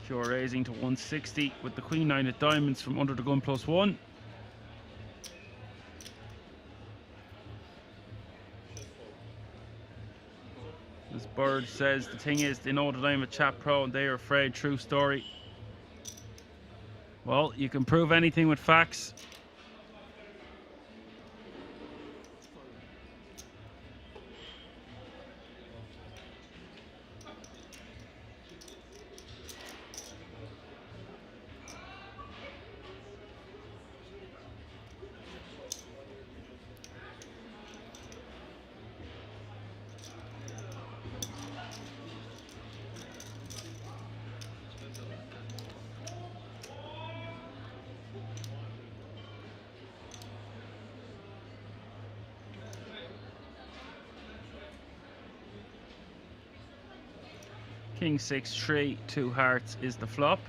Cure raising to 160 with the Queen 9 of diamonds from under the gun +1. This bird says the thing is they know that I'm a chat pro and they are afraid. True story. Well, you can prove anything with facts. King 6-3, 2 hearts is the flop.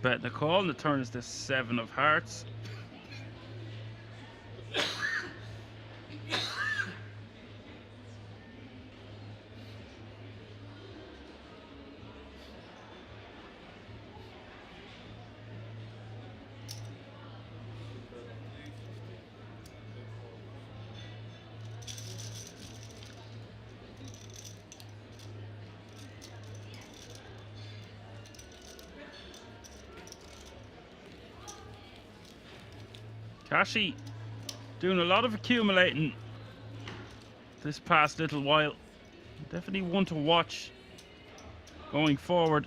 Bet the call, and the turn is the 7 of hearts. Kashi doing a lot of accumulating this past little while. Definitely one to watch going forward.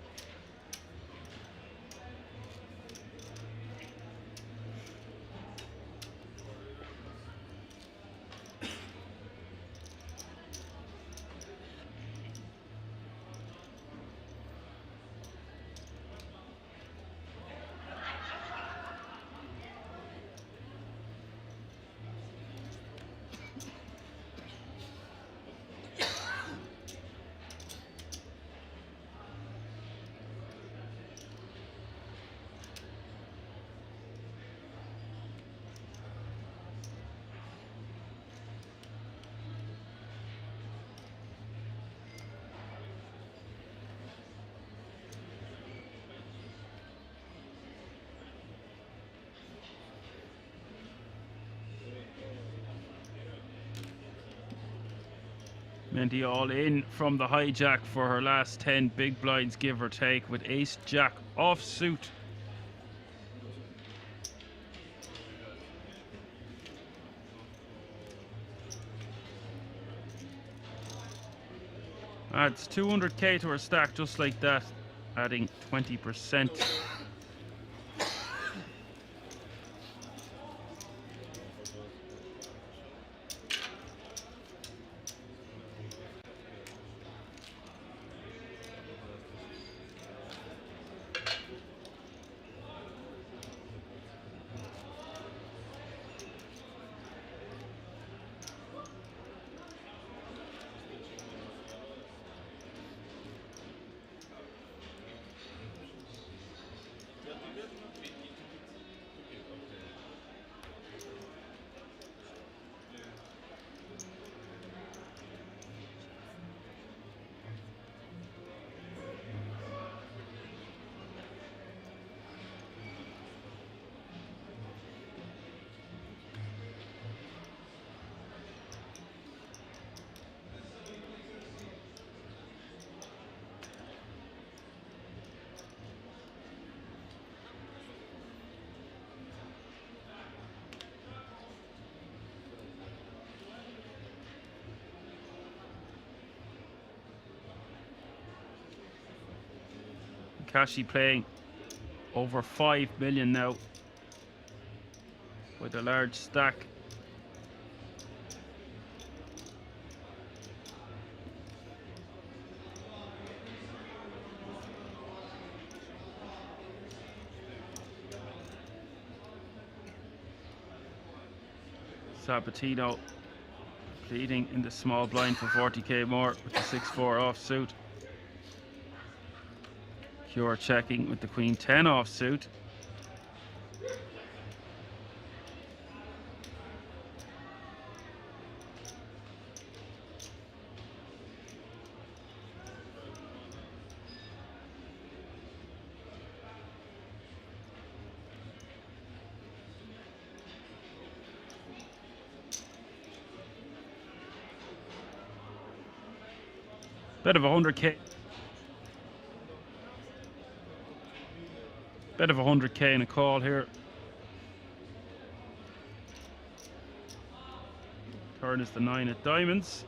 Minty all in from the hijack for her last 10 big blinds, give or take, with ace jack off suit. Adds 200k to her stack just like that, adding 20%. Kashi playing over 5 million now with a large stack. Sabatino leading in the small blind for 40k more with the 6-4 offsuit. Cure checking with the Queen 10 offsuit. Bit of 100k. Bit of 100k in a call here. Turn is the 9 of diamonds.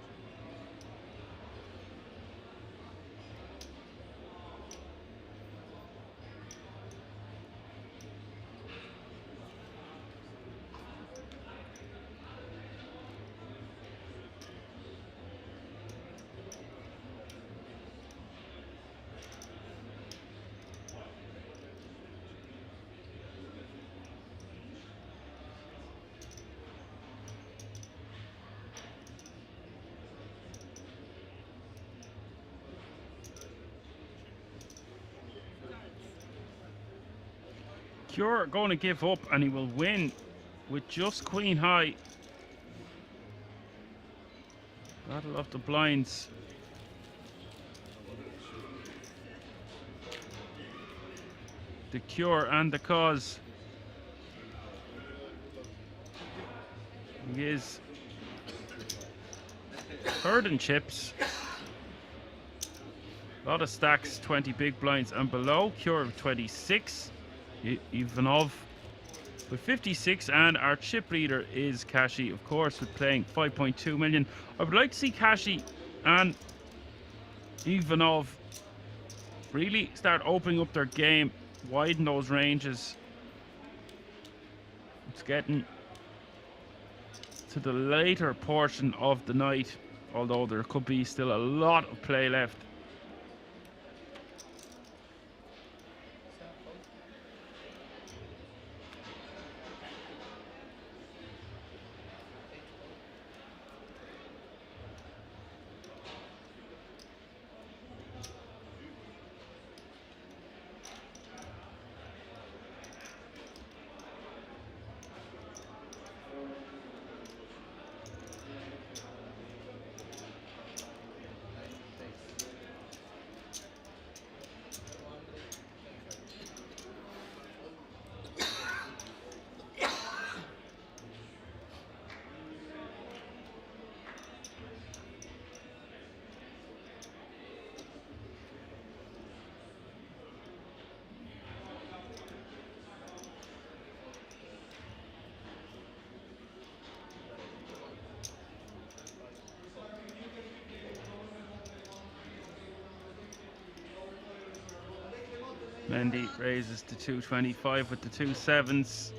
Cure going to give up and he will win with just Queen high. Battle of the blinds. The Cure and the cause. He is third in chips. A lot of stacks, 20 big blinds and below. Cure with 26. Ivanov with 56, and our chip leader is Kashi, of course, with playing 5.2 million. I would like to see Kashi and Ivanov really start opening up their game, widen those ranges. It's getting to the later portion of the night, although there could be still a lot of play left. Mendy raises to 225 with the 2 sevens.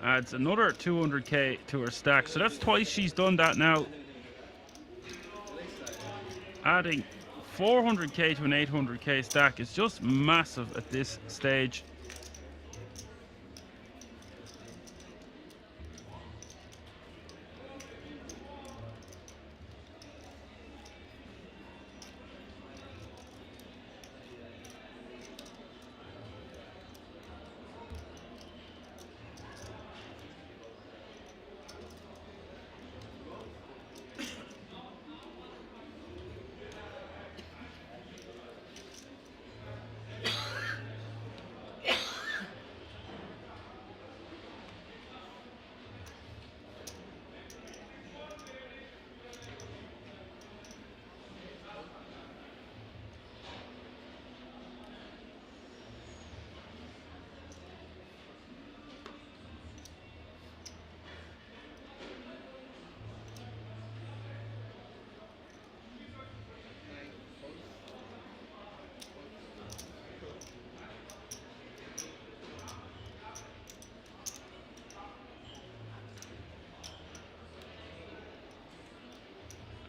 Adds another 200k to her stack. So that's twice she's done that now. Adding 400k to an 800k stack is just massive at this stage.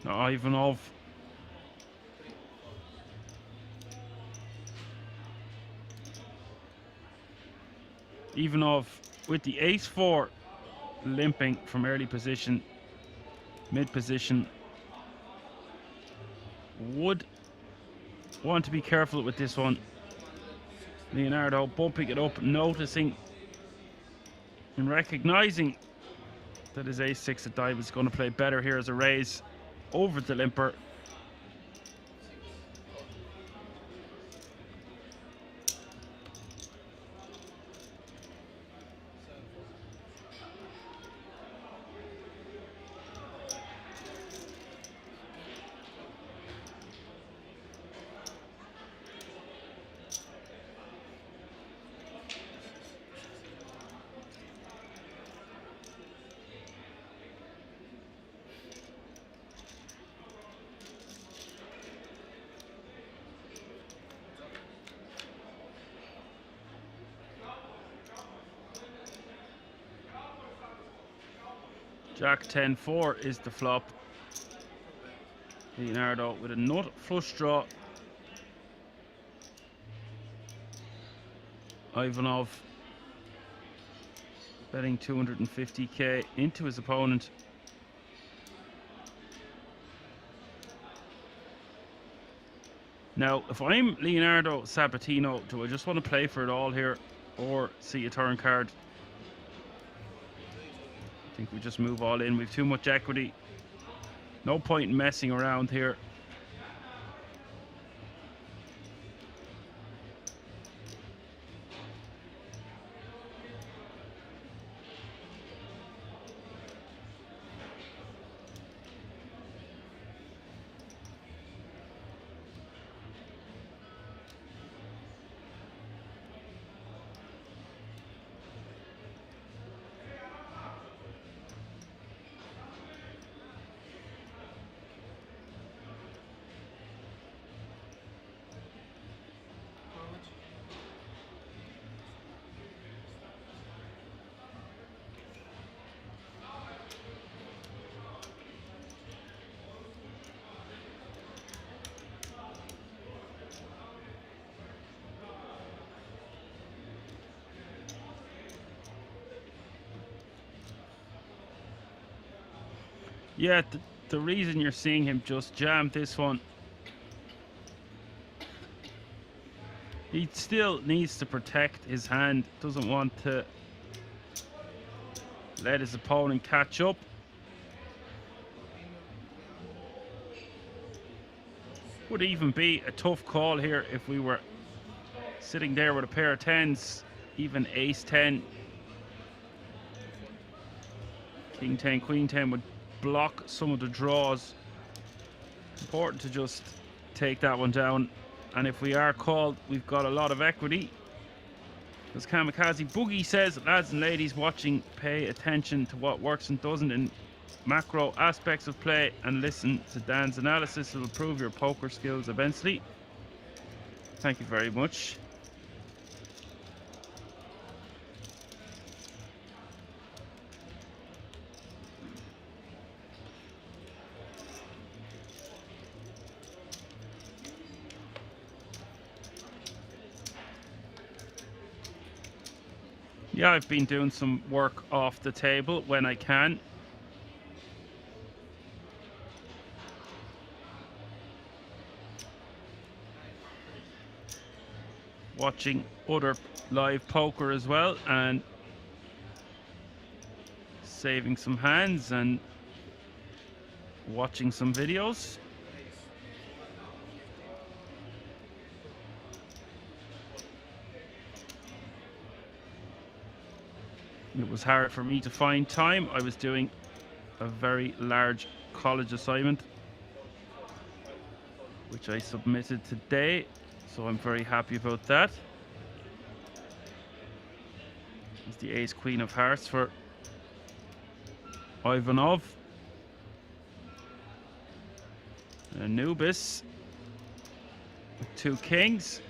Now Ivanov. Ivanov with the ace-4 limping from early position, mid position. Would want to be careful with this one. Leonardo bumping it up, noticing and recognizing that his ace-6 of diamonds is going to play better here as a raise over the limper. Jack 10-4 is the flop. Leonardo with a nut flush draw. Ivanov betting 250k into his opponent. Now, if I'm Leonardo Sabatino, do I just want to play for it all here or see a turn card? I think we just move all in. We've too much equity. No point in messing around here. Yeah, the reason you're seeing him just jam this one, he still needs to protect his hand, doesn't want to let his opponent catch up. Would even be a tough call here if we were sitting there with a pair of tens, even ace 10. King 10, queen 10 would block some of the draws. Important to just take that one down. And if we are called, we've got a lot of equity. As Kamikaze Boogie says, lads and ladies watching, pay attention to what works and doesn't in macro aspects of play and listen to Dan's analysis. It will improve your poker skills eventually. Thank you very much. Yeah, I've been doing some work off the table when I can. Watching other live poker as well and saving some hands and watching some videos. It was hard for me to find time. I was doing a very large college assignment, which I submitted today, so I'm very happy about that. It's the ace queen of hearts for Ivanov. And Anubis with 2 kings.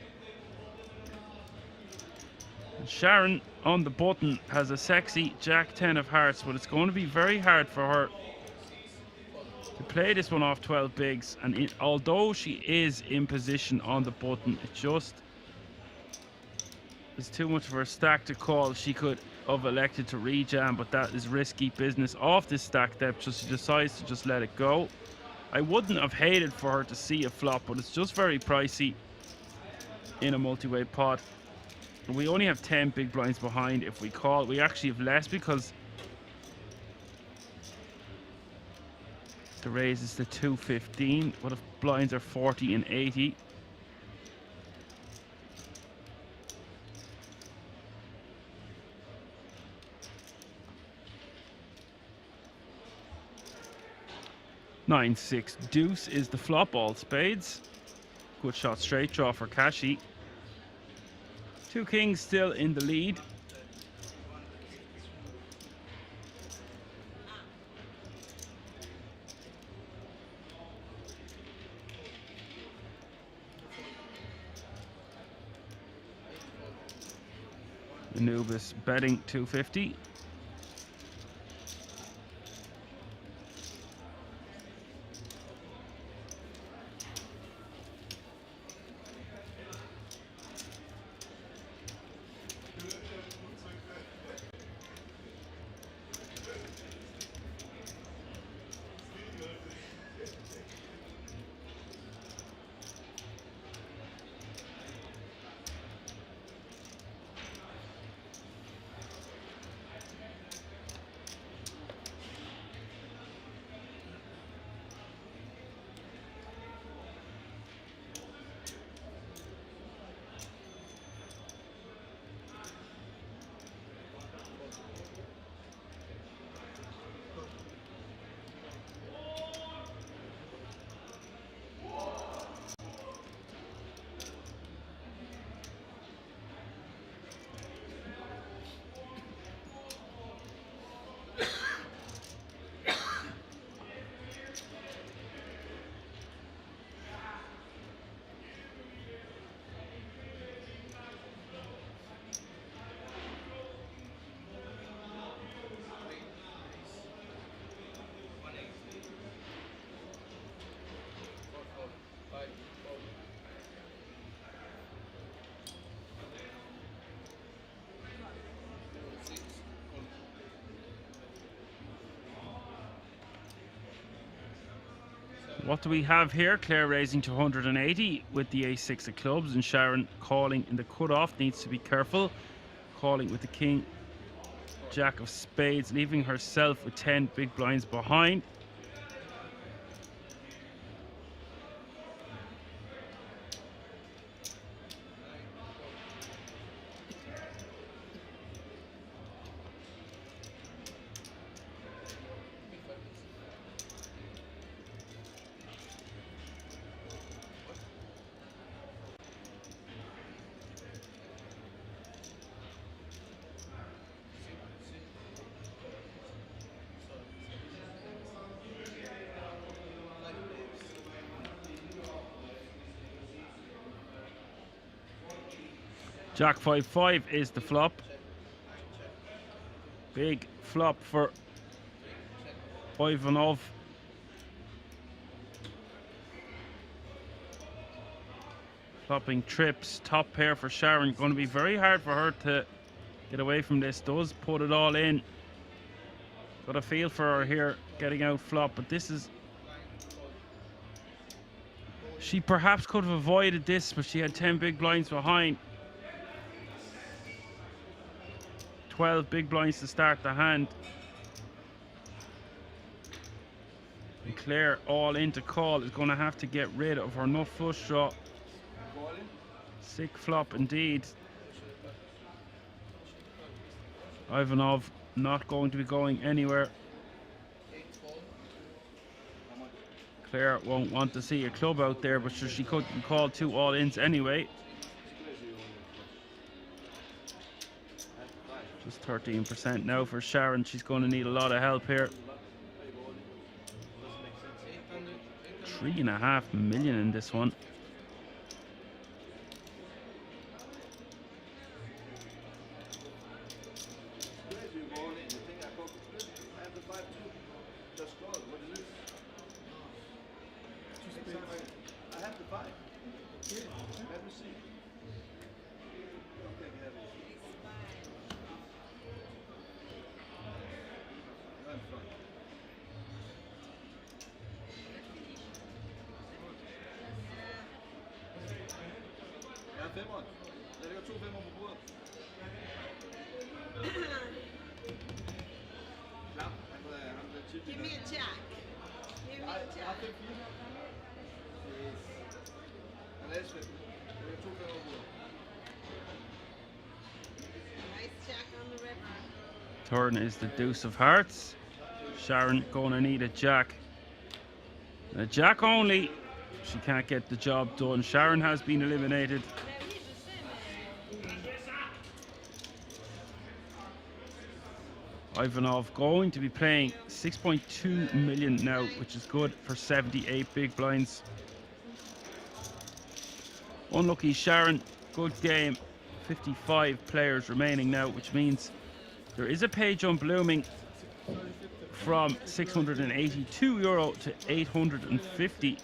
And Sharon on the button has a sexy Jack 10 of hearts, but it's going to be very hard for her to play this one off 12 bigs. And although she is in position on the button, it just There's too much of her stack to call. She could have elected to rejam, but that is risky business off this stack depth, so she decides to just let it go. I wouldn't have hated for her to see a flop, but it's just very pricey in a multi-way pot. We only have 10 big blinds behind. If we call, we actually have less because the raise is to 215. What if blinds are 40 and 80? Nine, six, deuce is the flop, all spades. Good shot, straight draw for Kashi. Two kings still in the lead. Anubis betting 250. What do we have here? Claire raising to 180 with the ace-6 of clubs, and Sharon calling in the cutoff. Needs to be careful. Calling with the king, jack of spades, leaving herself with 10 big blinds behind. Jack 5-5 is the flop. Big flop for Ivanov. Flopping trips, top pair for Sharon. Going to be very hard for her to get away from this. Does put it all in. Got a feel for her here getting out flop, but this is... She perhaps could have avoided this, but she had 10 big blinds behind. 12 big blinds to start the hand. And Claire, all in to call, is going to have to get rid of her nut flush draw. Sick flop indeed. Ivanov not going to be going anywhere. Claire won't want to see a club out there, but she couldn't call two all-ins anyway. Just 13% now for Sharon. She's going to need a lot of help here. 3.5 million in this one. Give me a jack. Give me a jack. Nice jack on the river. Turn is the deuce of hearts. Sharon gonna need a jack. A jack only. She can't get the job done. Sharon has been eliminated. Ivanov going to be playing 6.2 million now, which is good for 78 big blinds. Unlucky Sharon, good game. 55 players remaining now, which means there is a page on blooming from €682 to 850.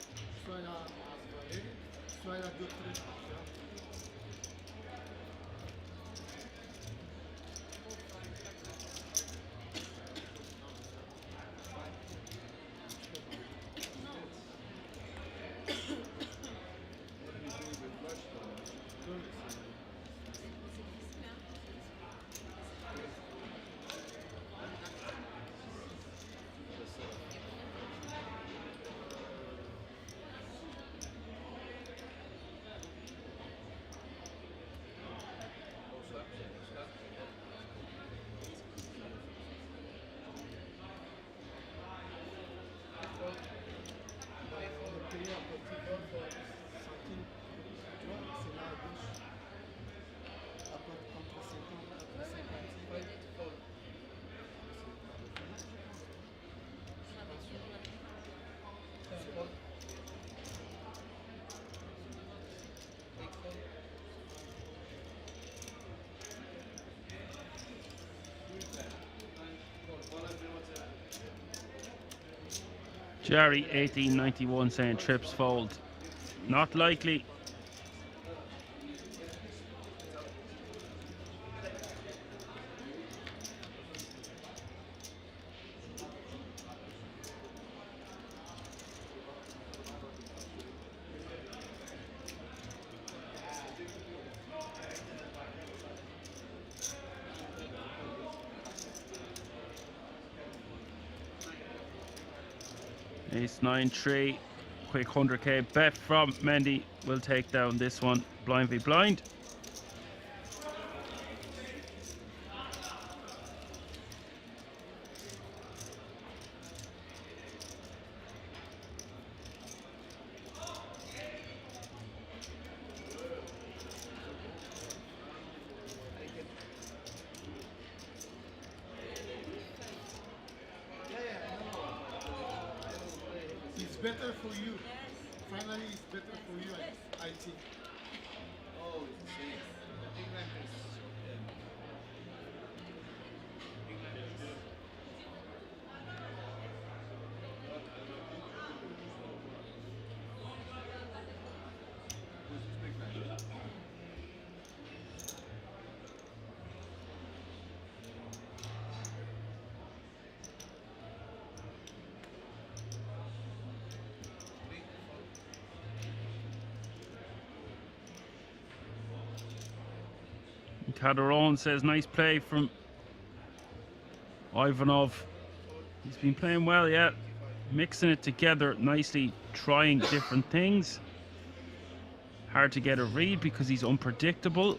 Jerry 1891 saying trips fold. Not likely. Ace 9-3, quick 100k bet from Mendy will take down this one. Blind v blind. It's better for you. Finally, it's better for you, I think. Oh, Calderon says nice play from Ivanov. He's been playing well, yeah. Mixing it together nicely, trying different things. Hard to get a read because he's unpredictable.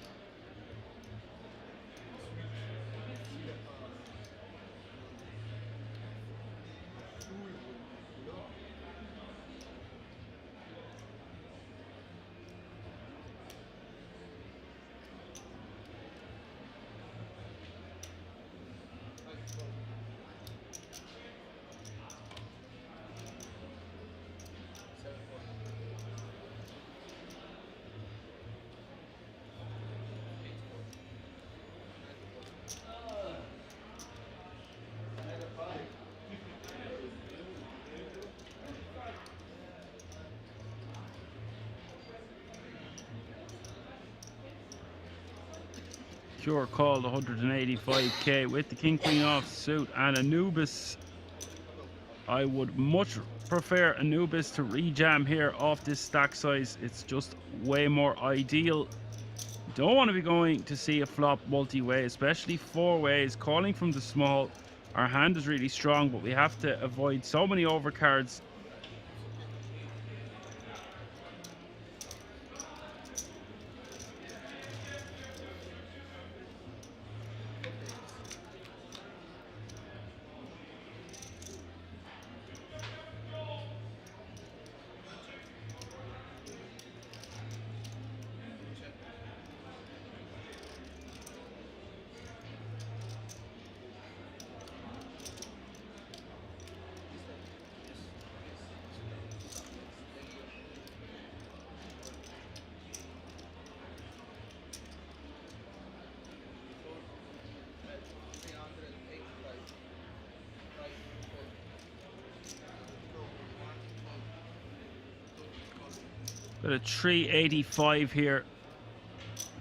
Cure called 185k with the king queen off suit and Anubis. I would much prefer Anubis to rejam here off this stack size. It's just way more ideal. Don't want to be going to see a flop multi-way, especially 4 ways. Calling from the small. Our hand is really strong, but we have to avoid so many overcards. Got a 385 here.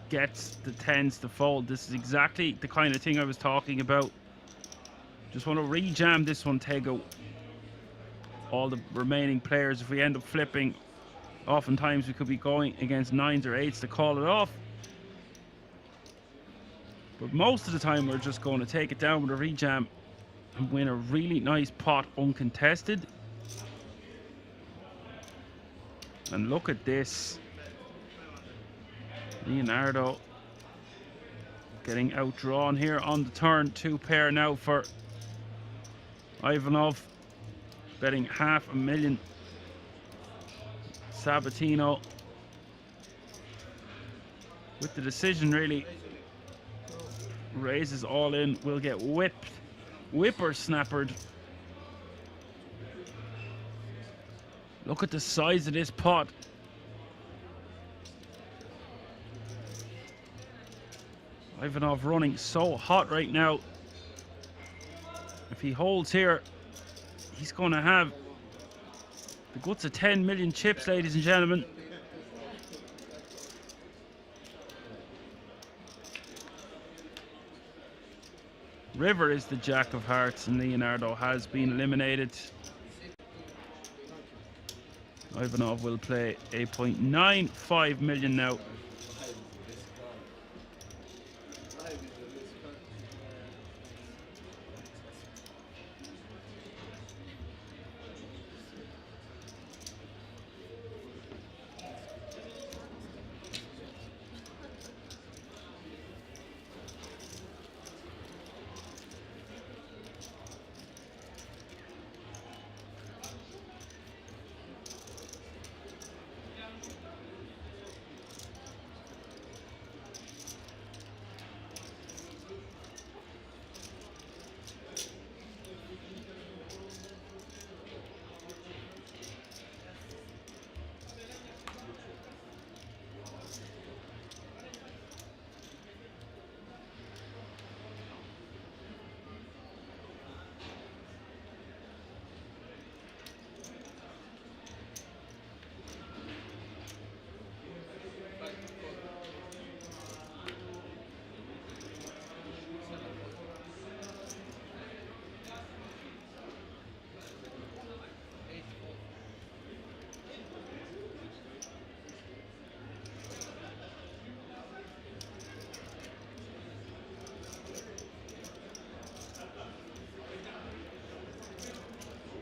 Gets the 10s to fold. This is exactly the kind of thing I was talking about. Just want to re-jam this one, take out all the remaining players. If we end up flipping, oftentimes we could be going against 9s or 8s to call it off. But most of the time we're just going to take it down with a re-jam and win a really nice pot uncontested. And look at this. Leonardo getting outdrawn here on the turn. 2 pair now for Ivanov. Betting $500,000. Sabatino with the decision really. Raises all in. Will get whipped. Whipper-snappered. Look at the size of this pot. Ivanov running so hot right now. If he holds here, he's going to have the guts of 10 million chips, ladies and gentlemen. River is the jack of hearts, and Leonardo has been eliminated. Ivanov will play 8.95 million now.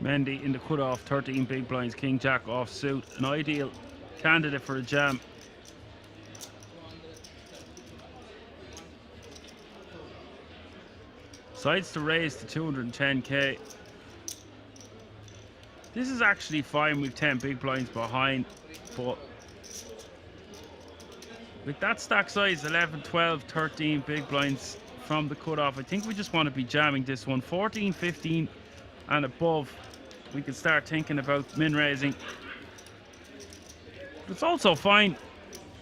Mendy in the cutoff, 13 big blinds, King Jack off suit. An ideal candidate for a jam. Decides to raise to 210k. This is actually fine with 10 big blinds behind, but with that stack size, 11, 12, 13 big blinds from the cutoff, I think we just want to be jamming this one. 14, 15 and above, we can start thinking about min raising. But it's also fine.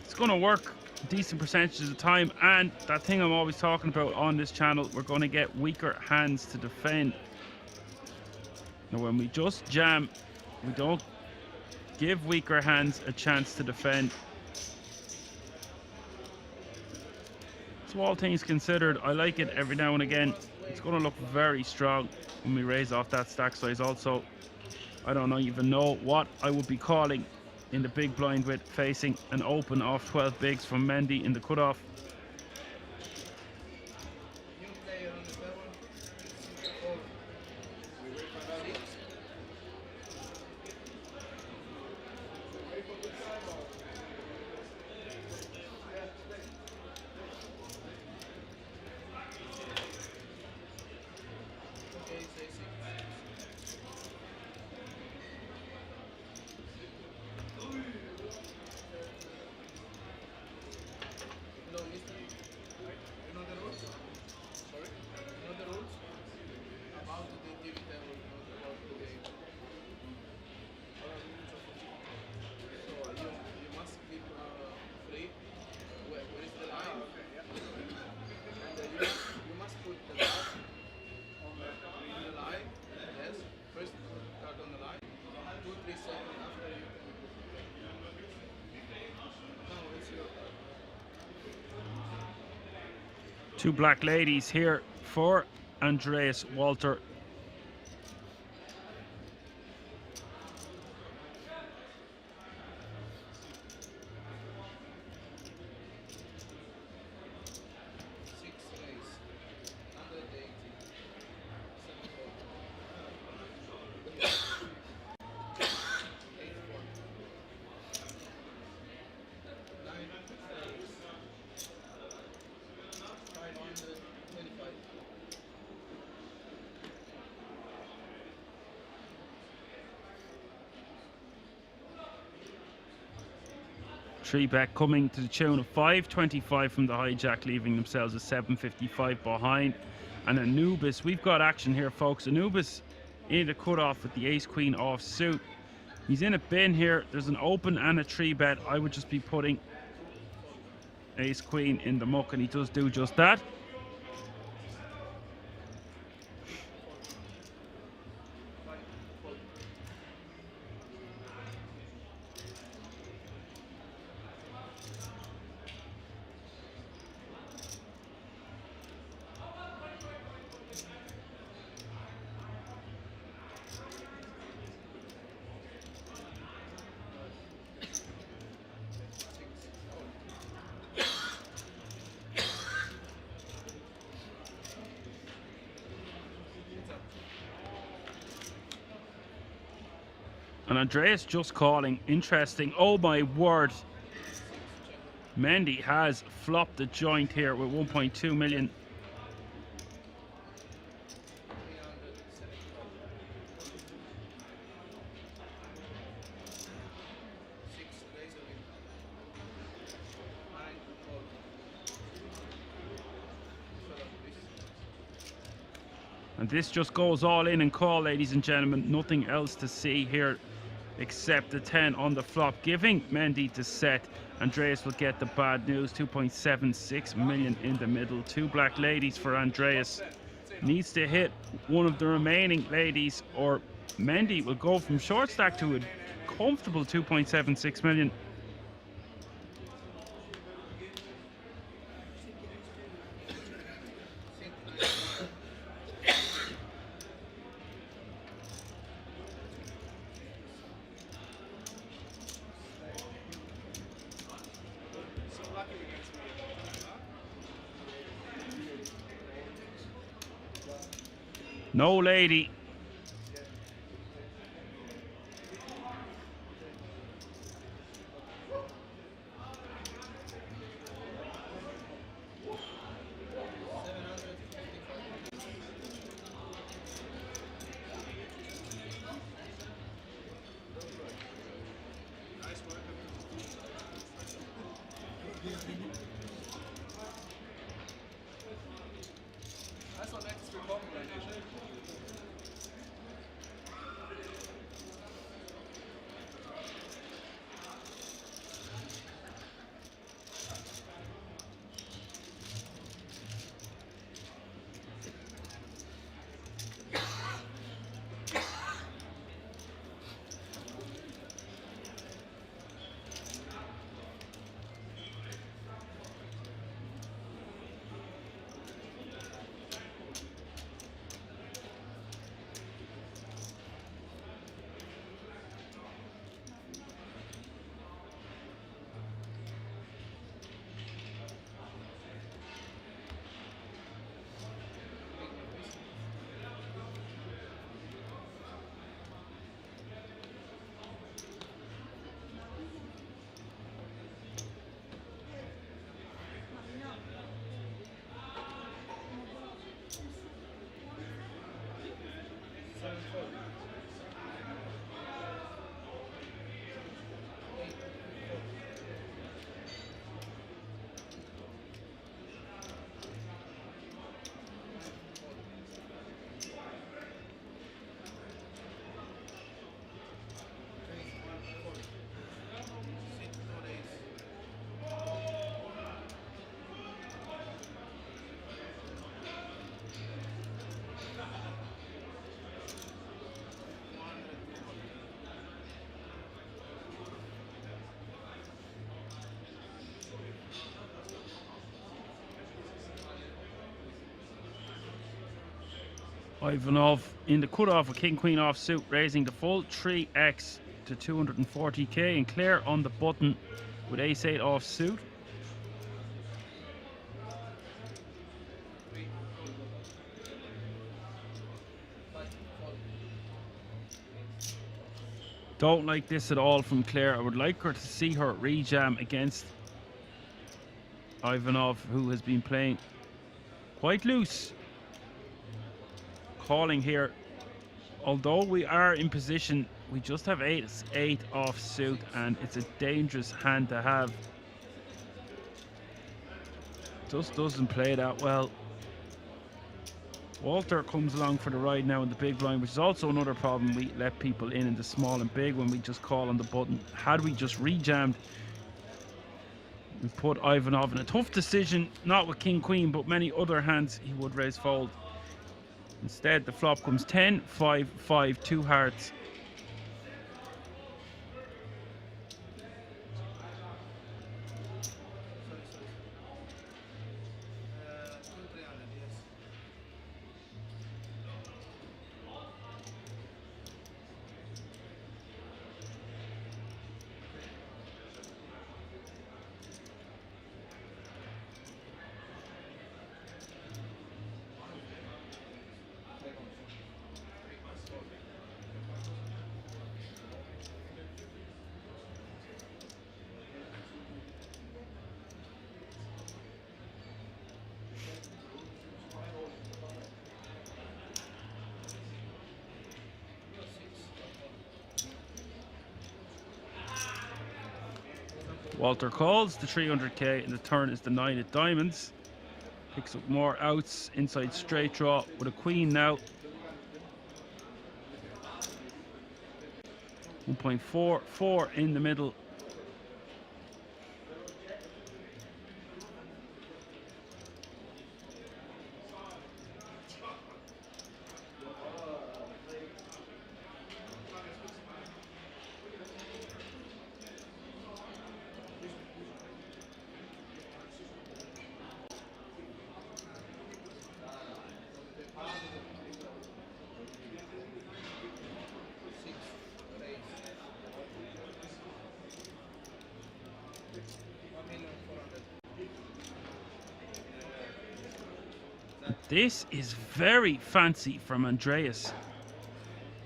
It's going to work a decent percentage of the time, and that thing I'm always talking about on this channel, we're going to get weaker hands to defend. Now when we just jam, we don't give weaker hands a chance to defend. So all things considered, I like it every now and again. It's going to look very strong when we raise off that stack size. Also, I don't even know what I would be calling in the big blind with facing an open off 12 bigs from Mendy in the cutoff. Two black ladies here for Andreas Walter. Three bet coming to the tune of 5.25 from the hijack, leaving themselves a 7.55 behind. And Anubis, we've got action here, folks. Anubis in the cutoff with the ace queen off suit. He's in a bin here. There's an open and a three bet. I would just be putting ace queen in the muck, and he does do just that. And Andreas just calling. Interesting. Oh my word. Mendy has flopped the joint here with 1.2 million. And this just goes all in and call, ladies and gentlemen. Nothing else to see here except the 10 on the flop, giving Mendy to set. Andreas will get the bad news. 2.76 million in the middle. Two black ladies for Andreas. Needs to hit one of the remaining ladies, or Mendy will go from short stack to a comfortable 2.76 million. No lady. Ivanov in the cutoff with king queen offsuit, raising the full 3x to 240k, and Claire on the button with ace 8 offsuit. Don't like this at all from Claire. I would like her to see her rejam against Ivanov, who has been playing quite loose. Calling here. Although we are in position, we just have ace 8 offsuit, and it's a dangerous hand to have. Just doesn't play that well. Walter comes along for the ride now in the big blind, which is also another problem. We let people in the small and big when we just call on the button. Had we just rejammed, we put Ivanov in a tough decision, not with king queen, but many other hands he would raise fold. Instead, the flop comes 10, 5, 5, 2 hearts. Walter calls the 300k, and the turn is the 9 of diamonds. Picks up more outs inside straight draw with a queen now. 1.44 in the middle. This is very fancy from Andreas.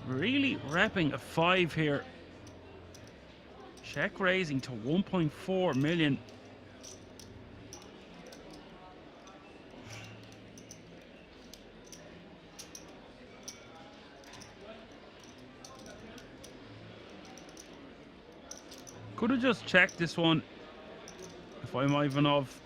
Really repping a 5 here. Check raising to 1.4 million. Could have just checked this one if I'm Ivanov.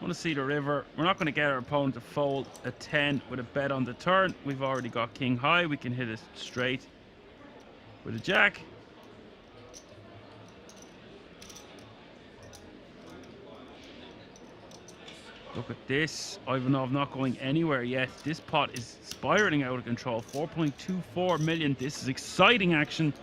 Want to see the river. We're not going to get our opponent to fold a 10 with a bet on the turn. We've already got king high. We can hit it straight with a jack. Look at this. Ivanov not going anywhere yet. This pot is spiraling out of control. 4.24 million. This is exciting action.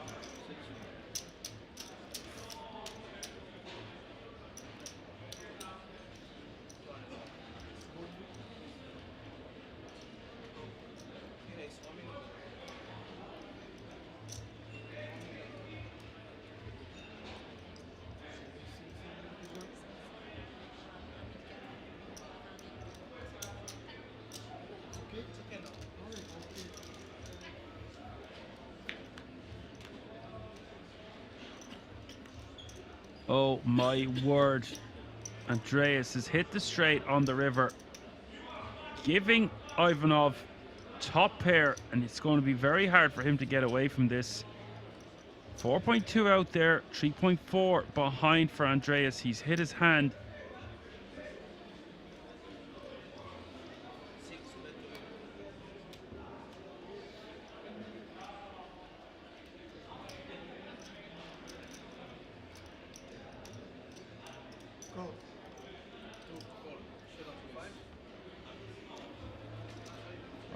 Oh my word. Andreas has hit the straight on the river, giving Ivanov top pair, and it's going to be very hard for him to get away from this. 4.2 out there, 3.4 behind for Andreas. He's hit his hand.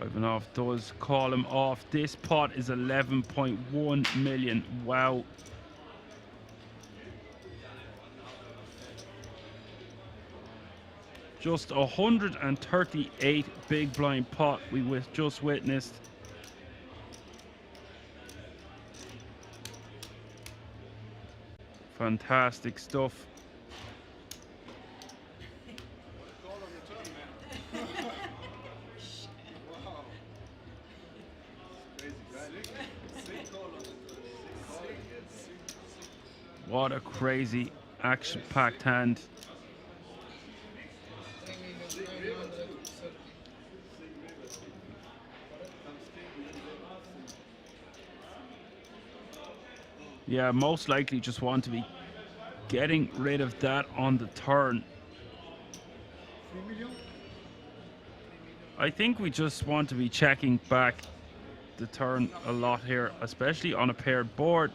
Ivanov does call him off. This pot is 11.1 million. Wow. Just 138 big blind pot we just witnessed. Fantastic stuff. What a crazy action-packed hand. Yeah, most likely just want to be getting rid of that on the turn. 3 million? I think we just want to be checking back the turn a lot here, especially on a paired board.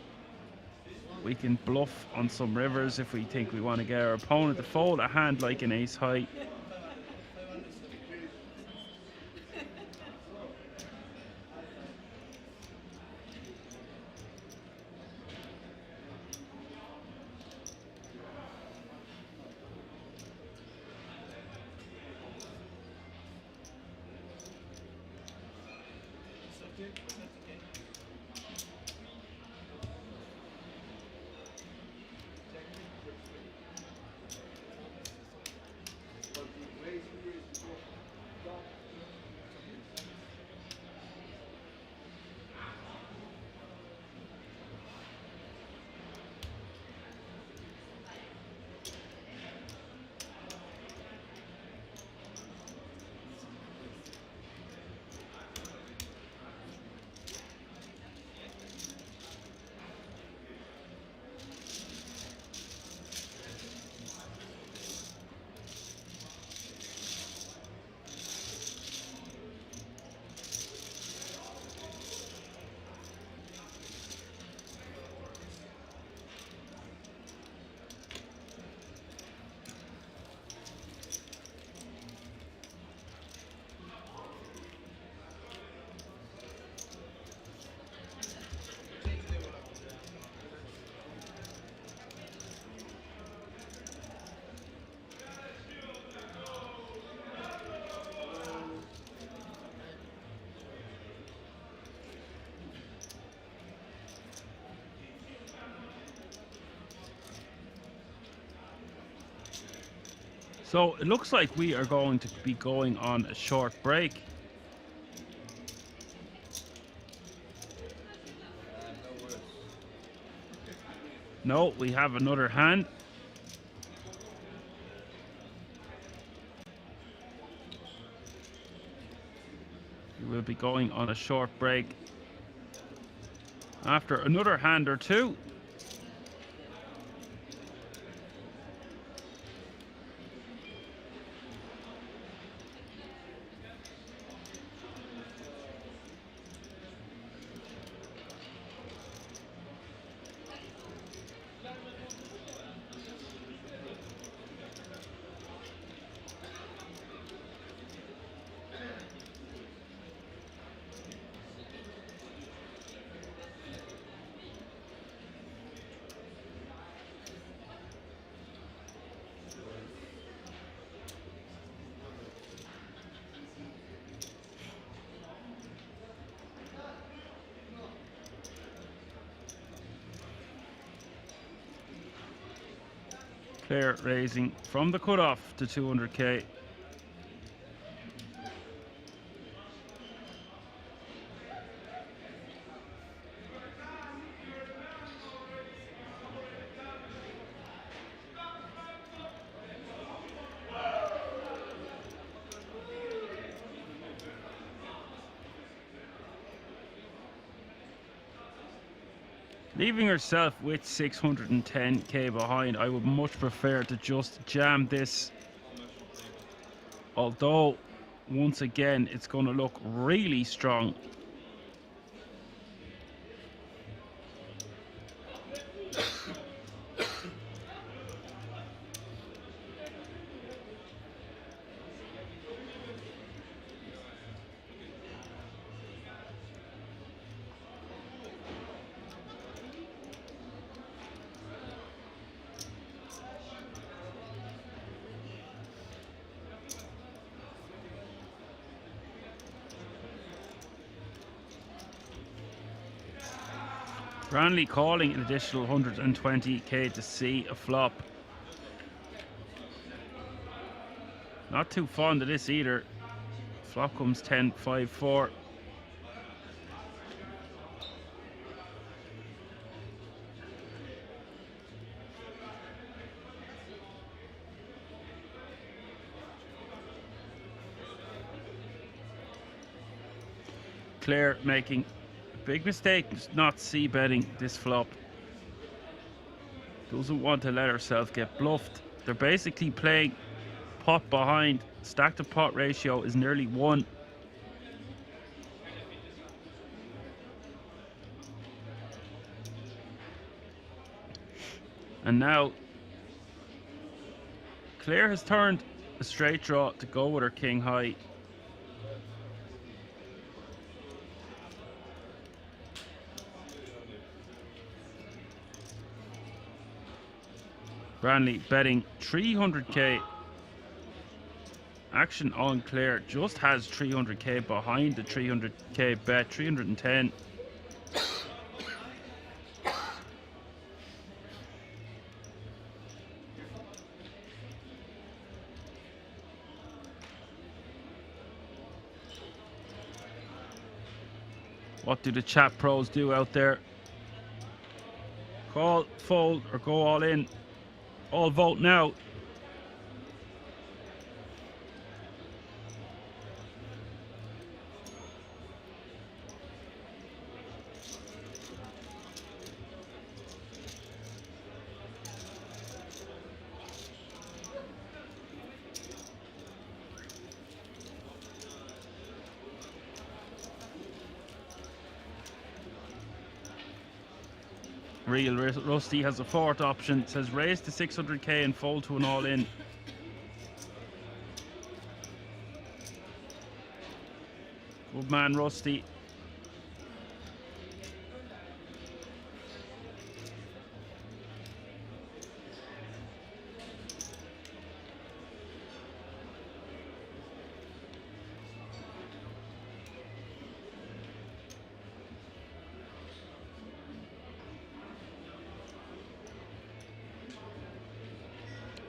We can bluff on some rivers if we think we want to get our opponent to fold a hand like an ace high. So it looks like we are going to be going on a short break. No, we have another hand. We will be going on a short break after another hand or two. Player raising from the cutoff to 200k. Leaving herself with 610k behind, I would much prefer to just jam this. Although, once again, it's going to look really strong. Branley calling an additional 120k to see a flop. Not too fond of this either. Flop comes 10-5-4. Claire making a big mistake, not c-betting this flop. Doesn't want to let herself get bluffed. They're basically playing pot behind. Stack to pot ratio is nearly 1. And now Claire has turned a straight draw to go with her king high. Branley betting 300k. Action on Claire just has 300k behind the 300k bet, 310. What do the chat pros do out there? Call, fold, or go all in? All vote now. Real Rusty has a fourth option. It says raise to 600k and fold to an all-in. Good man, Rusty.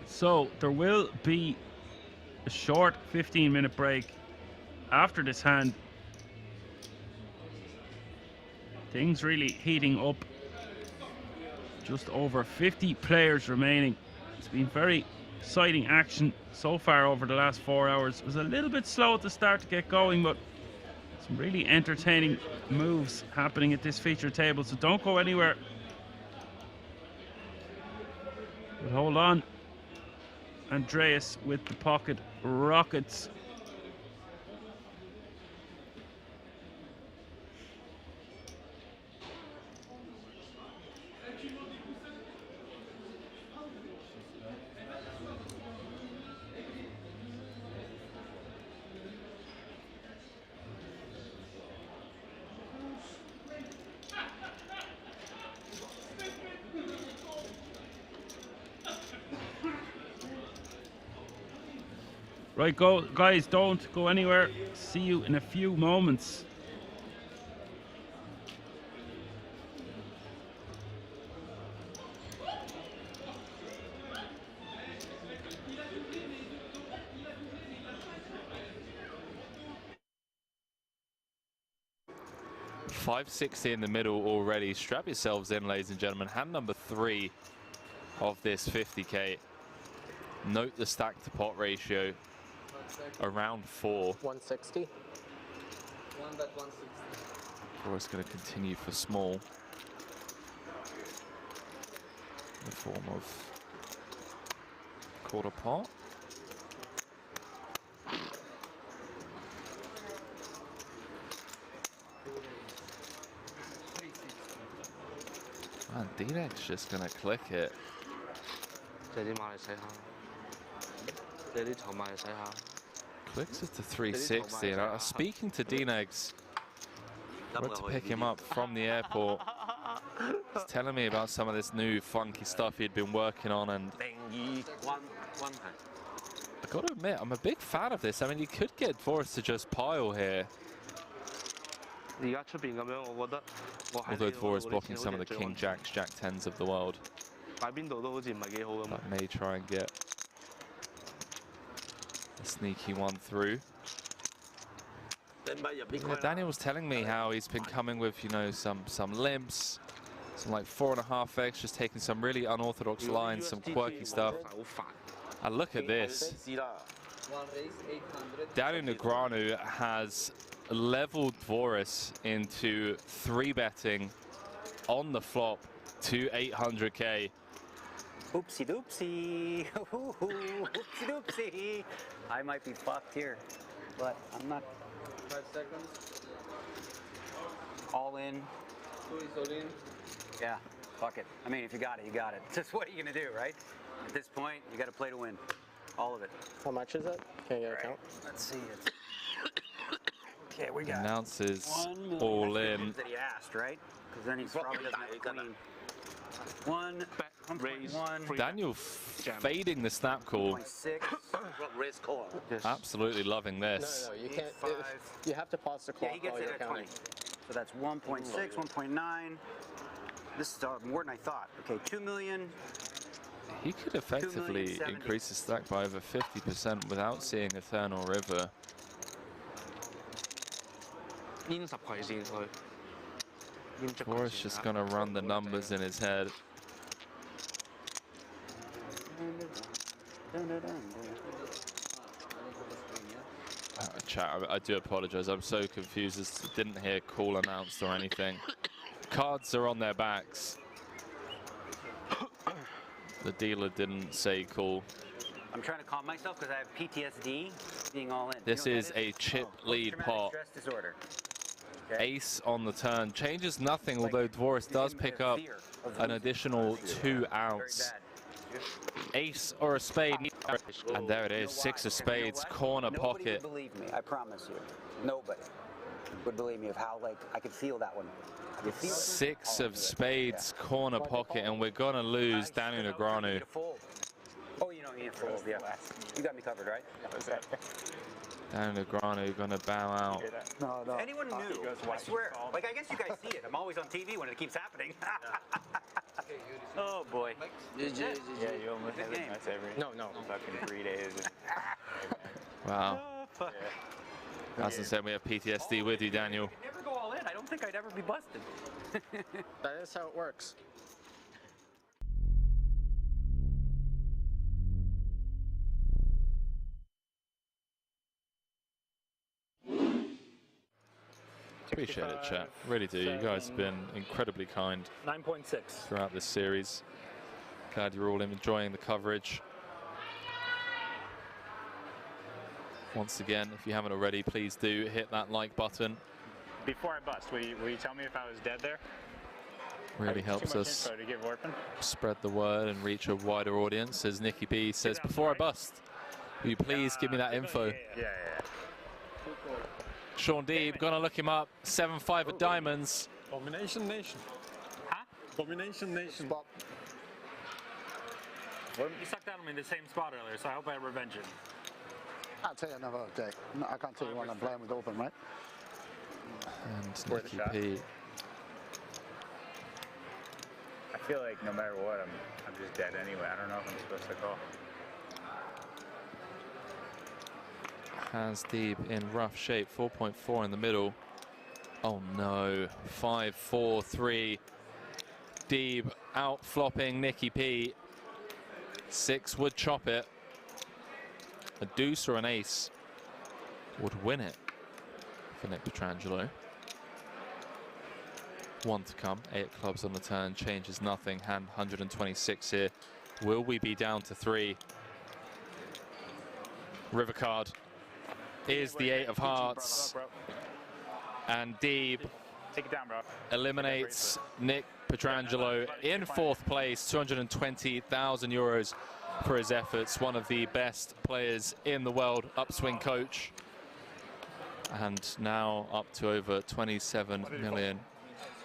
So there will be a short 15-minute break after this hand. Things really heating up. Just over 50 players remaining. It's been very exciting action so far over the last 4 hours. It was a little bit slow at the start to get going, but some really entertaining moves happening at this feature table. So don't go anywhere. But hold on. Andreas with the pocket rockets. Right, go guys, don't go anywhere. See you in a few moments. $560 in the middle already. Strap yourselves in, ladies and gentlemen. Hand number 3 of this 50k. Note the stack to pot ratio. Around 4. 160. One bet 160. Or it's going to continue for small. In the form of quarter pot. Man, D-Deck's just going to click it. Clicks it to 360, and I was speaking to D-Negs. Went to pick him up from the airport. He's telling me about some of this new funky stuff he'd been working on, and I gotta admit, I'm a big fan of this. I mean, you could get forced to just pile here. Although Dvor is blocking some of the king jacks, jack tens of the world, that may try and get a sneaky one through. Yeah, Daniel was telling me how he's been coming with, you know, some limps, some like 4.5x, just taking some really unorthodox lines, some quirky stuff. And look at this. Daniel Negreanu has leveled Dvoris into 3-betting on the flop to 800k. Oopsie doopsie. Oopsie doopsie. I might be fucked here, but I'm not. 5 seconds. All in. Who is all in? Yeah, fuck it. I mean, if you got it, you got it. Just what are you gonna do, right? At this point, you got to play to win. All of it. How much is it? Can you get a count? Let's see. Okay, we got Announces all in. that he asked, right? Because then he's probably doesn't have queen. 1.1. Daniel fading the snap call. 1.6. Absolutely loving this. No, you can't. You have to pause the clock. Yeah, he gets while it you're at counting. 20. So that's 1.6, 1.9. This is more than I thought. Okay, 2 million. He could effectively increase his stack by over 50% without seeing Eternal River. Dvoris just gonna run the numbers in his head. Chat, I do apologize. I'm so confused as to didn't hear call announced or anything. Cards are on their backs. The dealer didn't say call. I'm trying to calm myself because I have PTSD being all in. This is a chip lead pot. Stress disorder. Ace on the turn changes nothing, although Dvoris does pick up an additional 2 outs. Ace or a spade, and there it is, 6 of spades, corner pocket. Nobody would believe me, I promise you. Nobody would believe me of how, like, I could feel that one. 6 of spades, corner pocket, and we're gonna lose Daniel Negreanu. Oh, you don't need to fold, yeah. You got me covered, right? Daniel Negreanu gonna bow out. No. If anyone knew, I swear. Like, I guess you guys see it. I'm always on TV when it keeps happening. Oh, boy. Yeah, you almost have it. That's every fucking 3 days. Wow. Oh, fuck. As I said, we have PTSD with you, Daniel. If I never go all in, I don't think I'd ever be busted. That is how it works. Appreciate it, chat. Really do. You guys have been incredibly kind 9.6 throughout this series. Glad you're all enjoying the coverage. Once again, if you haven't already, please do hit that like button. Before I bust, will you tell me if I was dead there? Really helps us To give Orpin? spread the word and reach a wider audience. As Nicky B says, before I bust, will you please give me that info? Yeah. Sean Deeb, gonna look him up. 7-5 of diamonds. Domination Nation. Huh? Domination Nation. You sucked out on me in the same spot earlier, so I hope I revenge it. I'll tell you another day. No, I can't tell you when I'm playing with open, right? And Nicky P. I feel like no matter what, I'm just dead anyway. I don't know if I'm supposed to call. Has Deeb in rough shape, 4.4 in the middle. Oh no, 5-4-3. Deeb out flopping Nicky P. 6 would chop it. A deuce or an ace would win it for Nick Petrangelo. 1 to come, 8 clubs on the turn, changes nothing. Hand 126 here. Will we be down to 3? River card is the 8 of hearts. And Deeb Take it down, bro. eliminates Nick Petrangelo in 4th place, 220,000 euros for his efforts. One of the best players in the world, upswing coach. And now up to over 27 million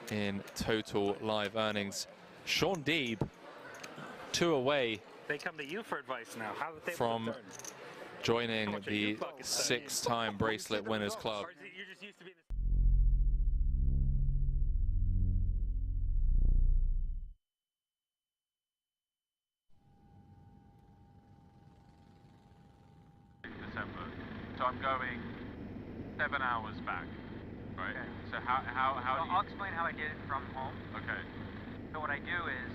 in total live earnings. Sean Deeb, 2 away They come to you for advice now. How would they from joining the 6-time bracelet winners club. Or is it you're just used to being So I'm going 7 hours back. Right. Okay. So how do you... I'll explain how I did it from home. Okay. So what I do is,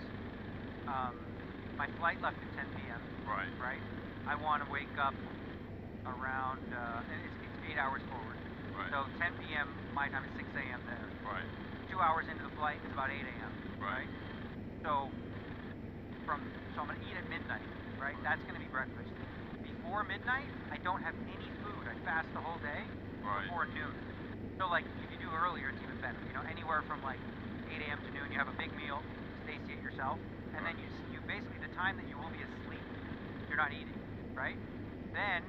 my flight left at 10 p.m. Right. Right. I want to wake up around, and it's 8 hours forward. Right. So 10 p.m. my time is 6 a.m. there. Right. 2 hours into the flight is about 8 a.m. Right. So I'm gonna eat at midnight. Right. That's gonna be breakfast. Before midnight, I don't have any food. I fast the whole day. Right. Before noon. So like if you do earlier, it's even better. You know, anywhere from like 8 a.m. to noon, you have a big meal, satiate yourself, and then you basically the time that you will be asleep, you're not eating, right? Then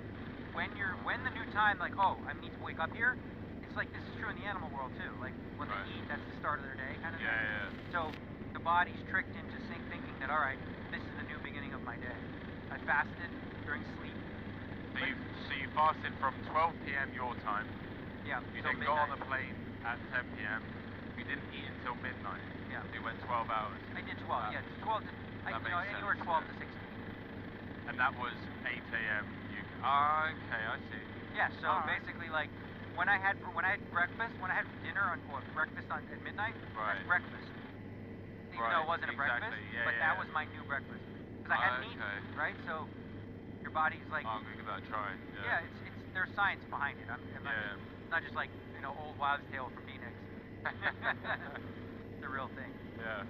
when the new time, like, oh, I need to wake up here, it's like this is true in the animal world too. Like when they eat, that's the start of their day kind of thing. Yeah. So the body's tricked into thinking that, all right, this is the new beginning of my day. I fasted during sleep. So you fasted from 12 p.m. your time. Yeah. You so then got on midnight. the plane at 10 p.m. You didn't eat until midnight. Yeah. So you went 12 hours. I did 12. Yeah, it's 12 to anywhere 12 to 16. And that was 8 a.m. Okay, I see. Yeah. So basically, like when I had breakfast, when I had dinner breakfast at midnight, that's breakfast. Even though it wasn't a breakfast, but that was my new breakfast because I hadn't eaten, right? So your body's like. I'm gonna give that a try. Yeah, it's there's science behind it. It's not just like old wives' tale from Phoenix. It's a real thing. Yeah.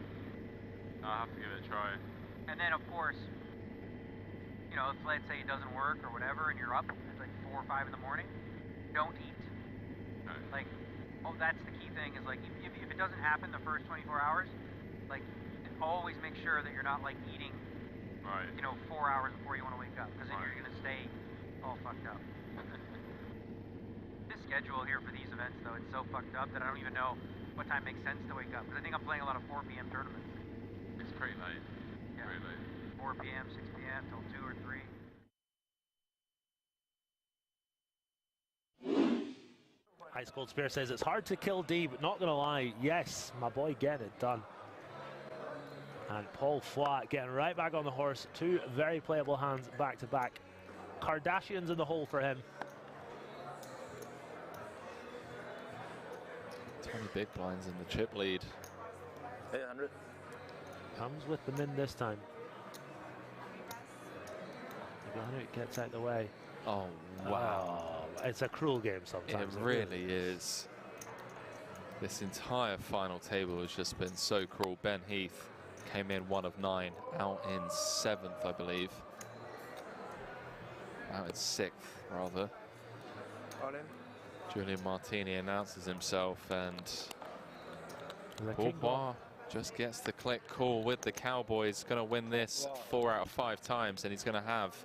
I'll have to give it a try. And then of course, let's say it doesn't work or whatever, and you're up at like 4 or 5 in the morning. Don't eat. Okay. Like, that's the key thing is like if it doesn't happen the first 24 hours, like always make sure that you're not like eating. Right. 4 hours before you want to wake up, because then you're gonna stay all fucked up. This schedule here for these events, though, it's so fucked up that I don't even know what time makes sense to wake up. Because I think I'm playing a lot of 4 p.m. tournaments. It's pretty late. Yeah. Pretty late. 4 p.m., 6 p.m. till 2 or 3. Ice Cold Spear says it's hard to kill D, but not gonna lie, yes, my boy getting it done. And Paul Flat getting right back on the horse. 2 very playable hands back to back. Kardashians in the hole for him. 20 big blinds in the chip lead. 800. Comes with them in this time. It gets out the way. Oh, wow. It's a cruel game sometimes. It really is. This entire final table has just been so cruel. Ben Heath came in 1 of 9, out in 7th, I believe. Out in 6th, rather. All in. Julian Martini announces himself, and Bourbois just gets the click call with the Cowboys. Going to win this 4 out of 5 times, and he's going to have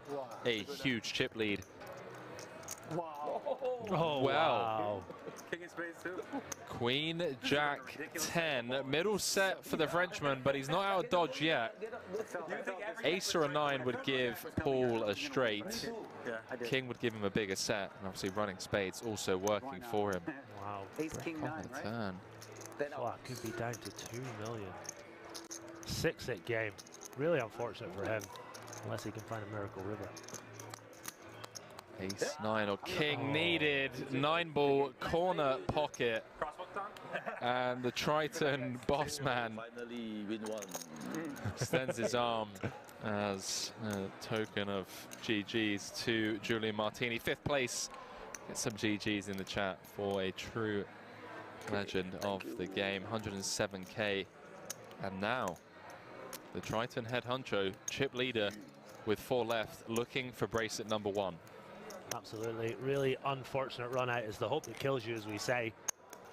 a huge chip lead. Oh, well. Wow. King of spades too. Queen, Jack, 10. Middle set for the Frenchman, but he's not out of dodge yet. Ace or a 9 would give Paul a straight. King would give him a bigger set, and obviously running spades also working for him. Wow. Ace, King, 9, On the right? turn. Flat could be down to 2 million. 6-hit game. Really unfortunate for him, unless he can find a miracle river. Ace 9 or King needed. 9-ball corner pocket. And the Triton boss man Finally win one. extends his arm as a token of GG's to Julian Martini. 5th place. Get some GG's in the chat for a true legend of the game. 107k. And now the Triton head honcho, chip leader with 4 left, looking for bracelet number 1. Absolutely. Really unfortunate run out is the hope that kills you, as we say.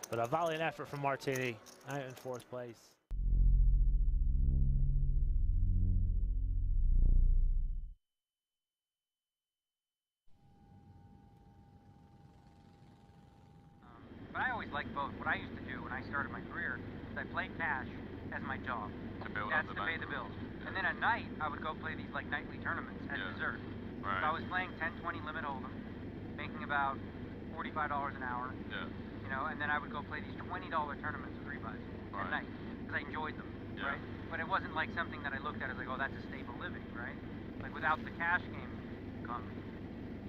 But a valiant effort from Martini, out in 4th place. But I always liked both. What I used to do when I started my career is I played cash as my job. To build That's up to pay the bills. And then at night, I would go play these like nightly tournaments as dessert. Right. So I was playing 10, 20 limit hold'em, making about $45 an hour. Yeah. And then I would go play these $20 tournaments with 3-buys at night because I enjoyed them. Yeah. Right. But it wasn't like something that I looked at as like, oh, that's a stable living, right? Like without the cash game come,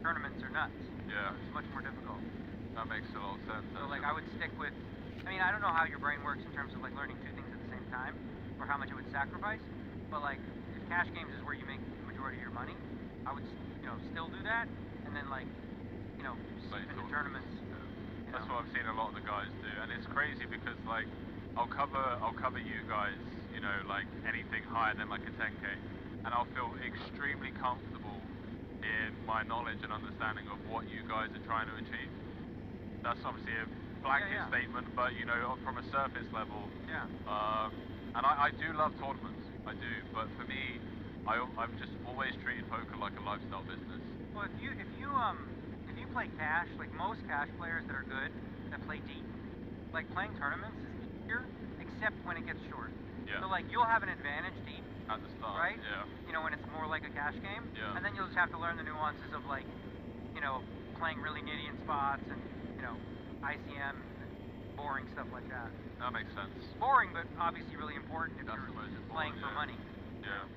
tournaments are nuts. Yeah. It's much more difficult. That makes a lot of sense. So like I would stick with, I mean, I don't know how your brain works in terms of like learning two things at the same time, or how much it would sacrifice, but like if cash games is where you make the majority of your money, I would, still do that, and then like, sleep into tournaments. That's what I've seen a lot of the guys do, and it's crazy because like I'll cover you guys, like anything higher than like a 10K, and I'll feel extremely comfortable in my knowledge and understanding of what you guys are trying to achieve. That's obviously a blanket statement, but from a surface level. Yeah. And I do love tournaments, I do, but for me, I've just always treated poker like a lifestyle business. Well, if you play cash, like most cash players that are good, that play deep, like playing tournaments is easier, except when it gets short. Yeah. So like you'll have an advantage deep at the start, right? Yeah. When it's more like a cash game. Yeah. And then you'll just have to learn the nuances of like, playing really nitty in spots and ICM, and boring stuff like that. That makes sense. Boring, but obviously really important if That's you're the most important, playing for money. Yeah.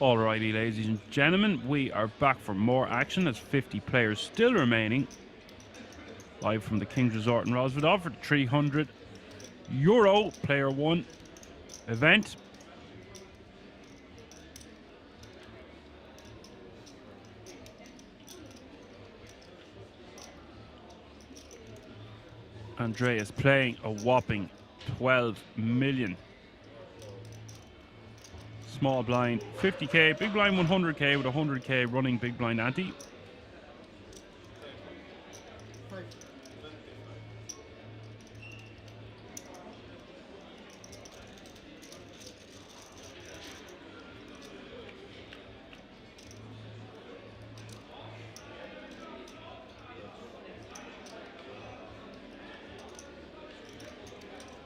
Alrighty, ladies and gentlemen, we are back for more action as 50 players still remaining. Live from the King's Resort in Rosvedov for the €300 PlayerOne event. Andreas playing a whopping 12 million. Small blind 50k, big blind 100k with 100k running big blind ante.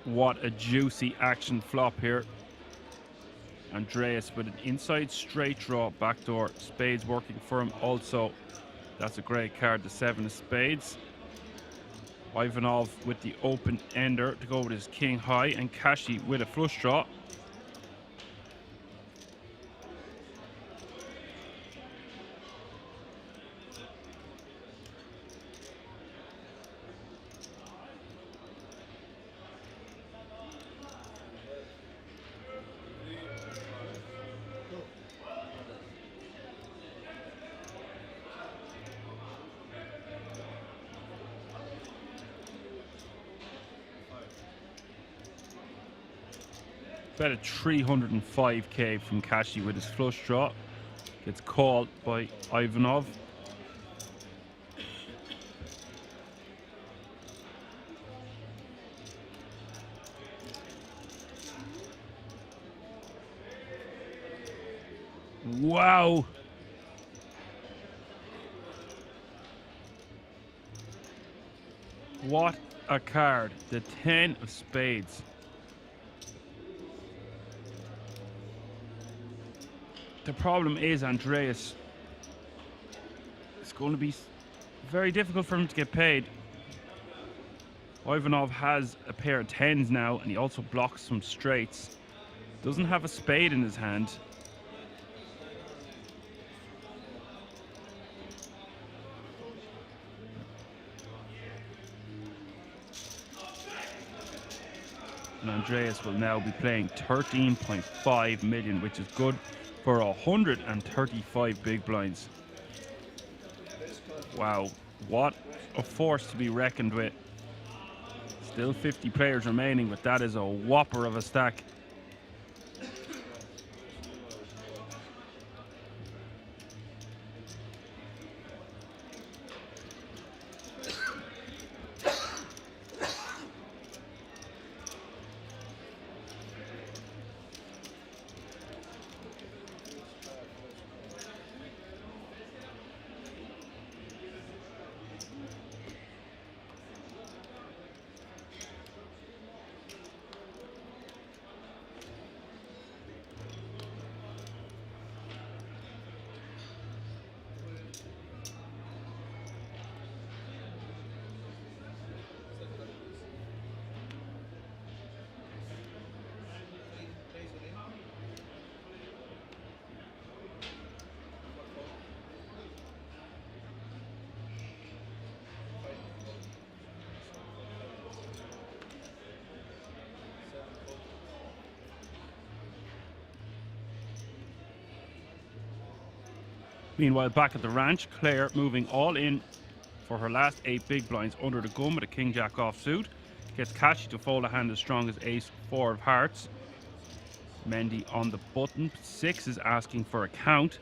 What a juicy action flop here. Andreas with an inside straight draw, backdoor, spades working for him also. That's a great card, the 7 of spades. Ivanov with the open ender to go with his king high, and Kashi with a flush draw. Bet a 305k from Kashi with his flush draw. Gets called by Ivanov. Wow. What a card. The 10 of spades. The problem is Andreas. It's going to be very difficult for him to get paid. Ivanov has a pair of 10s now, and he also blocks some straights. Doesn't have a spade in his hand. And Andreas will now be playing 13.5 million, which is good for 135 big blinds. Wow, what a force to be reckoned with. Still 50 players remaining, but that is a whopper of a stack. Meanwhile, back at the ranch, Claire moving all in for her last 8 big blinds under the gun with a king-jack offsuit. Gets Kashi to fold a hand as strong as ace-4 of hearts. Mendy on the button. 6 is asking for a count.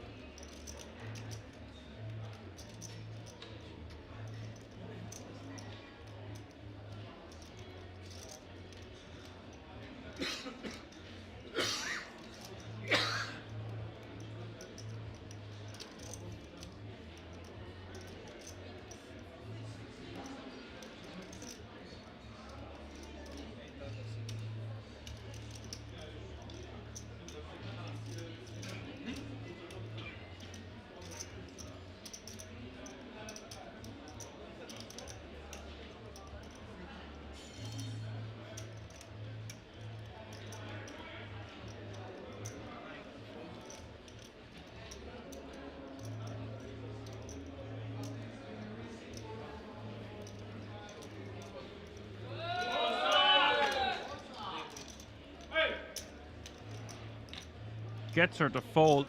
gets her to fold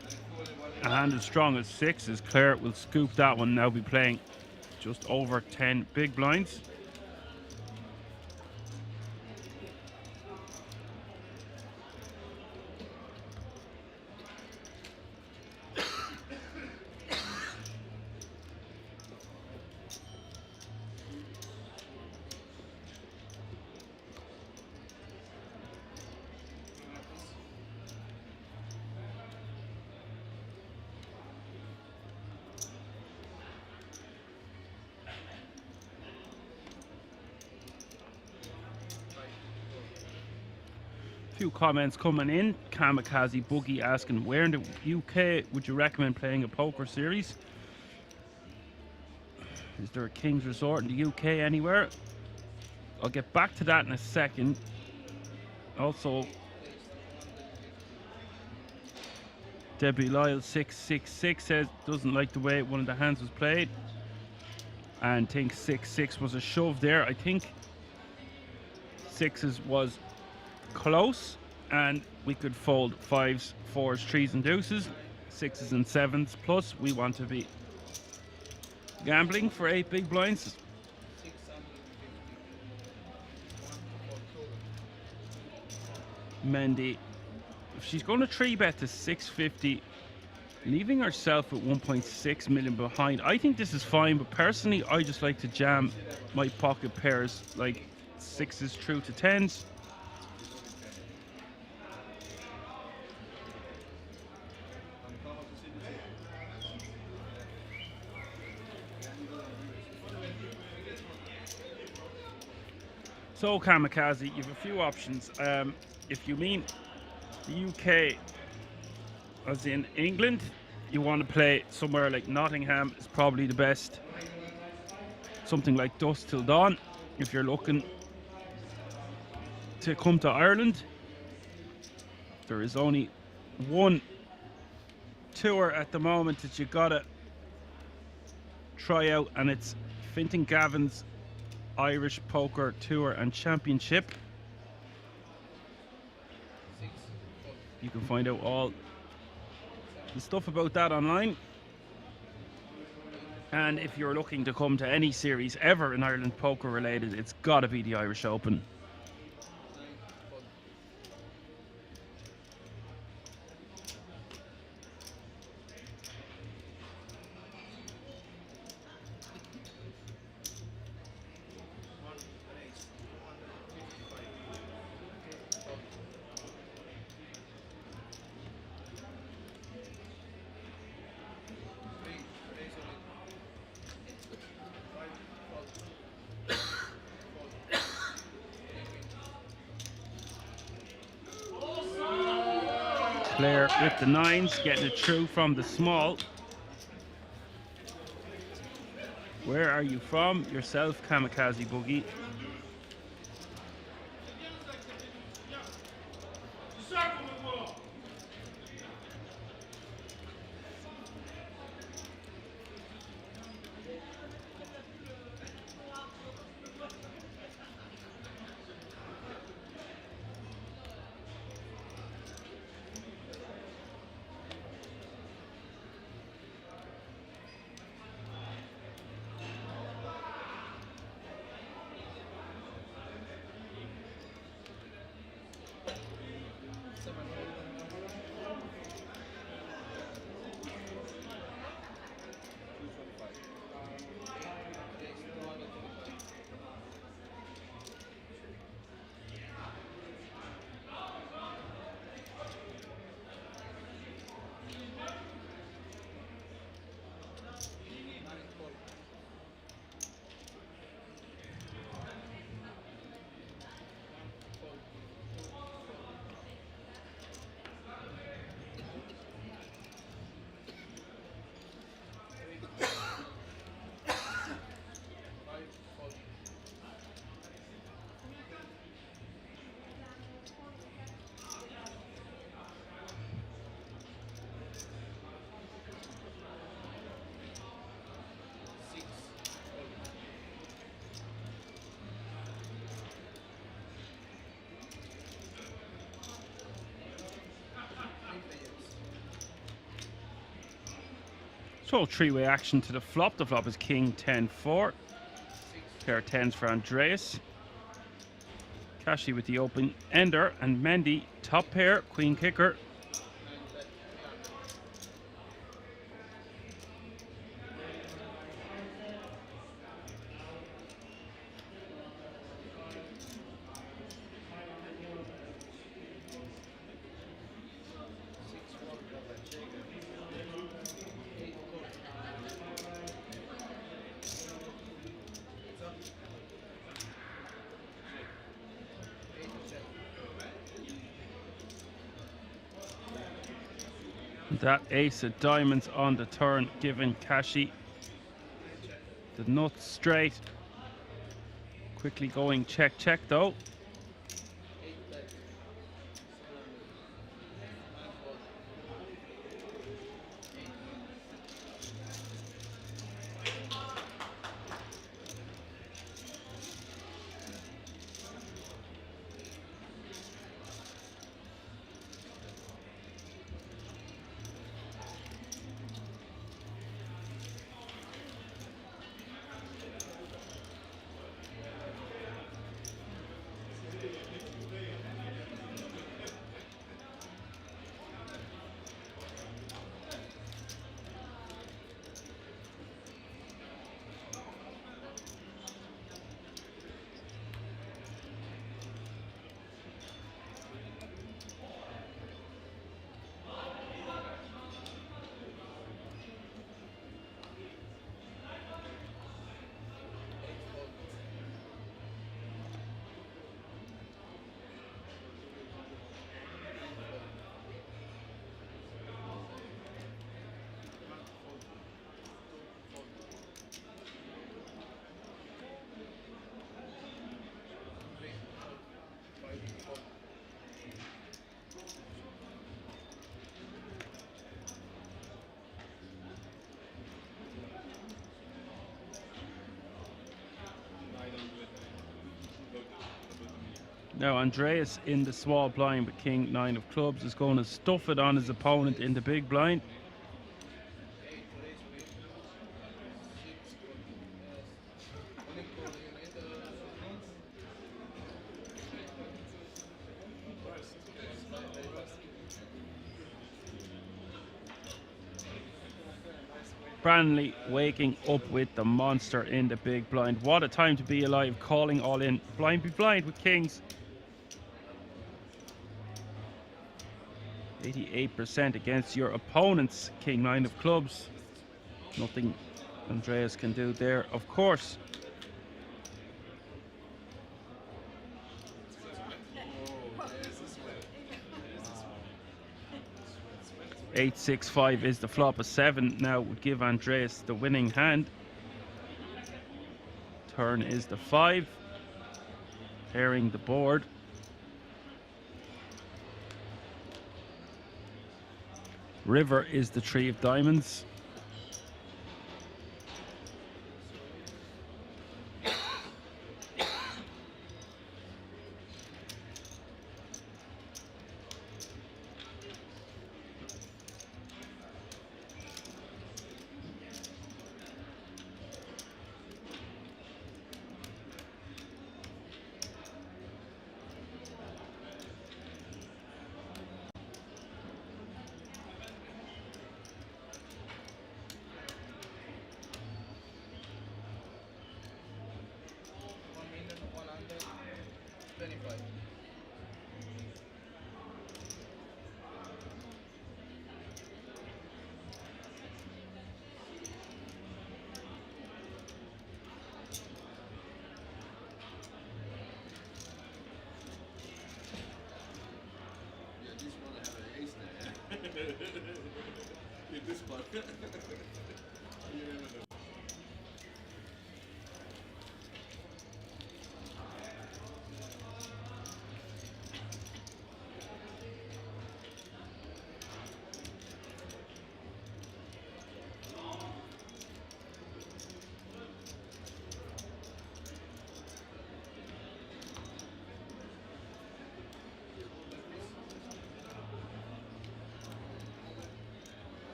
a hand as strong as sixes, Claire will scoop that one. Now be playing just over 10 big blinds. Few comments coming in. Kamikaze Boogie asking, where in the UK would you recommend playing a poker series? Is there a King's Resort in the UK anywhere? I'll get back to that in a second. Also, Debbie Lyle 666 says doesn't like the way one of the hands was played and thinks 6-6 was a shove there. I think sixes was close and we could fold fives, fours, threes and deuces, sixes and sevens, plus we want to be gambling for 8 big blinds. Mendy, if she's going to 3-bet to 650, leaving herself at 1.6 million behind, I think this is fine, but personally I just like to jam my pocket pairs like sixes through to tens. So Kamikaze, you have a few options. If you mean the UK as in England, you want to play somewhere like Nottingham is probably the best. Something like dusk till dawn. If you're looking to come to Ireland, there is only one tour at the moment that you gotta try out, and it's Fintan Gavin's Irish Poker Tour and Championship. You can find out all the stuff about that online. And if you're looking to come to any series ever in Ireland poker related, it's got to be the Irish Open. Claire with the nines, getting it through from the small. Where are you from yourself, Kamikaze Boogie? So three-way action to the flop. The flop is king 10-4. Pair of tens for Andreas. Kashi with the open ender, and Mendy top pair, queen kicker. That ace of diamonds on the turn, giving Kashi the nuts straight. Quickly going check, check though. Now Andreas in the small blind with king 9 of clubs is going to stuff it on his opponent in the big blind. Branley waking up with the monster in the big blind. What a time to be alive, calling all in. Blind be blind with kings. 88% against your opponent's king 9 of clubs. Nothing Andreas can do there, of course. Eight, 6, 5 is the flop. A 7 now would give Andreas the winning hand. Turn is the 5. Pairing the board. River is the 3 of diamonds.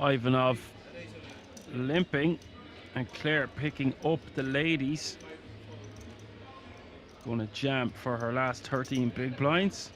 Ivanov limping, and Claire picking up the ladies. Going to jam for her last 13 big blinds.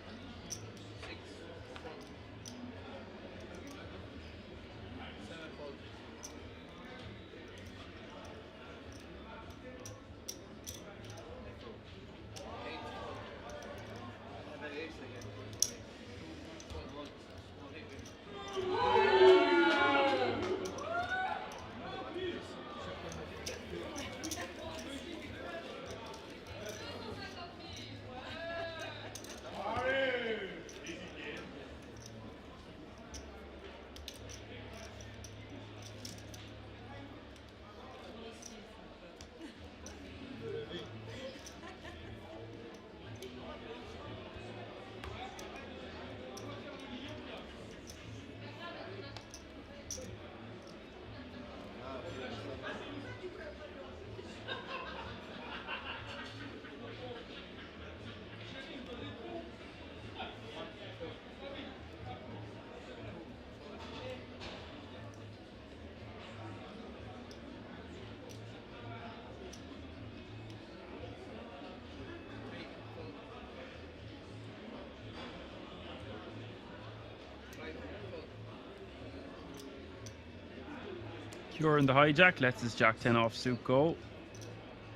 Cure in the hijack, lets his Jack 10 offsuit go.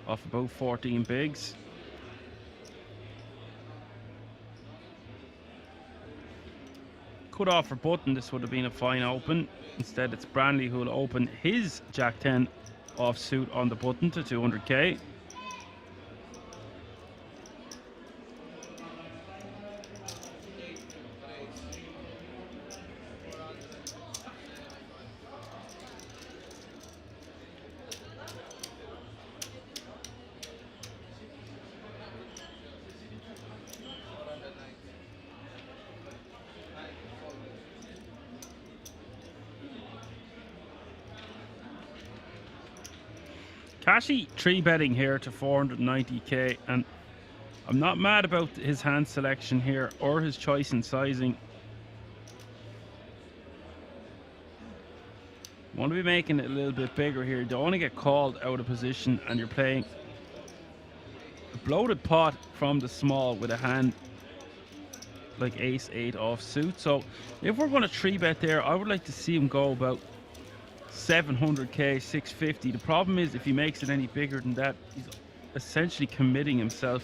Off about 14 bigs. Cut off for button, this would have been a fine open. Instead it's Branley who will open his Jack 10 offsuit on the button to 200k. Kashi 3-betting here to 490k, and I'm not mad about his hand selection here or his choice in sizing. Want to be making it a little bit bigger here. You don't want to get called out of position and you're playing a bloated pot from the small with a hand like ace-8 offsuit. So if we're going to 3-bet there, I would like to see him go about 700k, 650. The problem is if he makes it any bigger than that, he's essentially committing himself.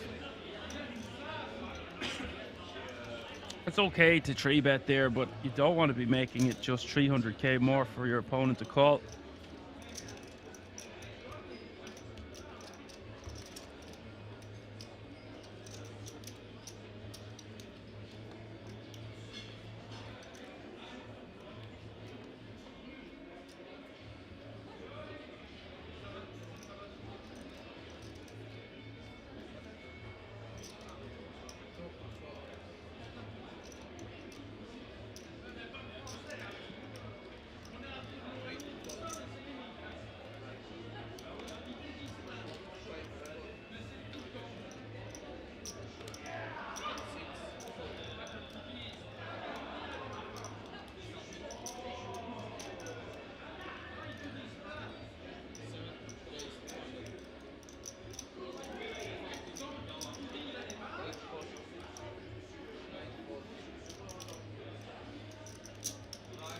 It's okay to 3-bet there, but you don't want to be making it just 300k more for your opponent to call.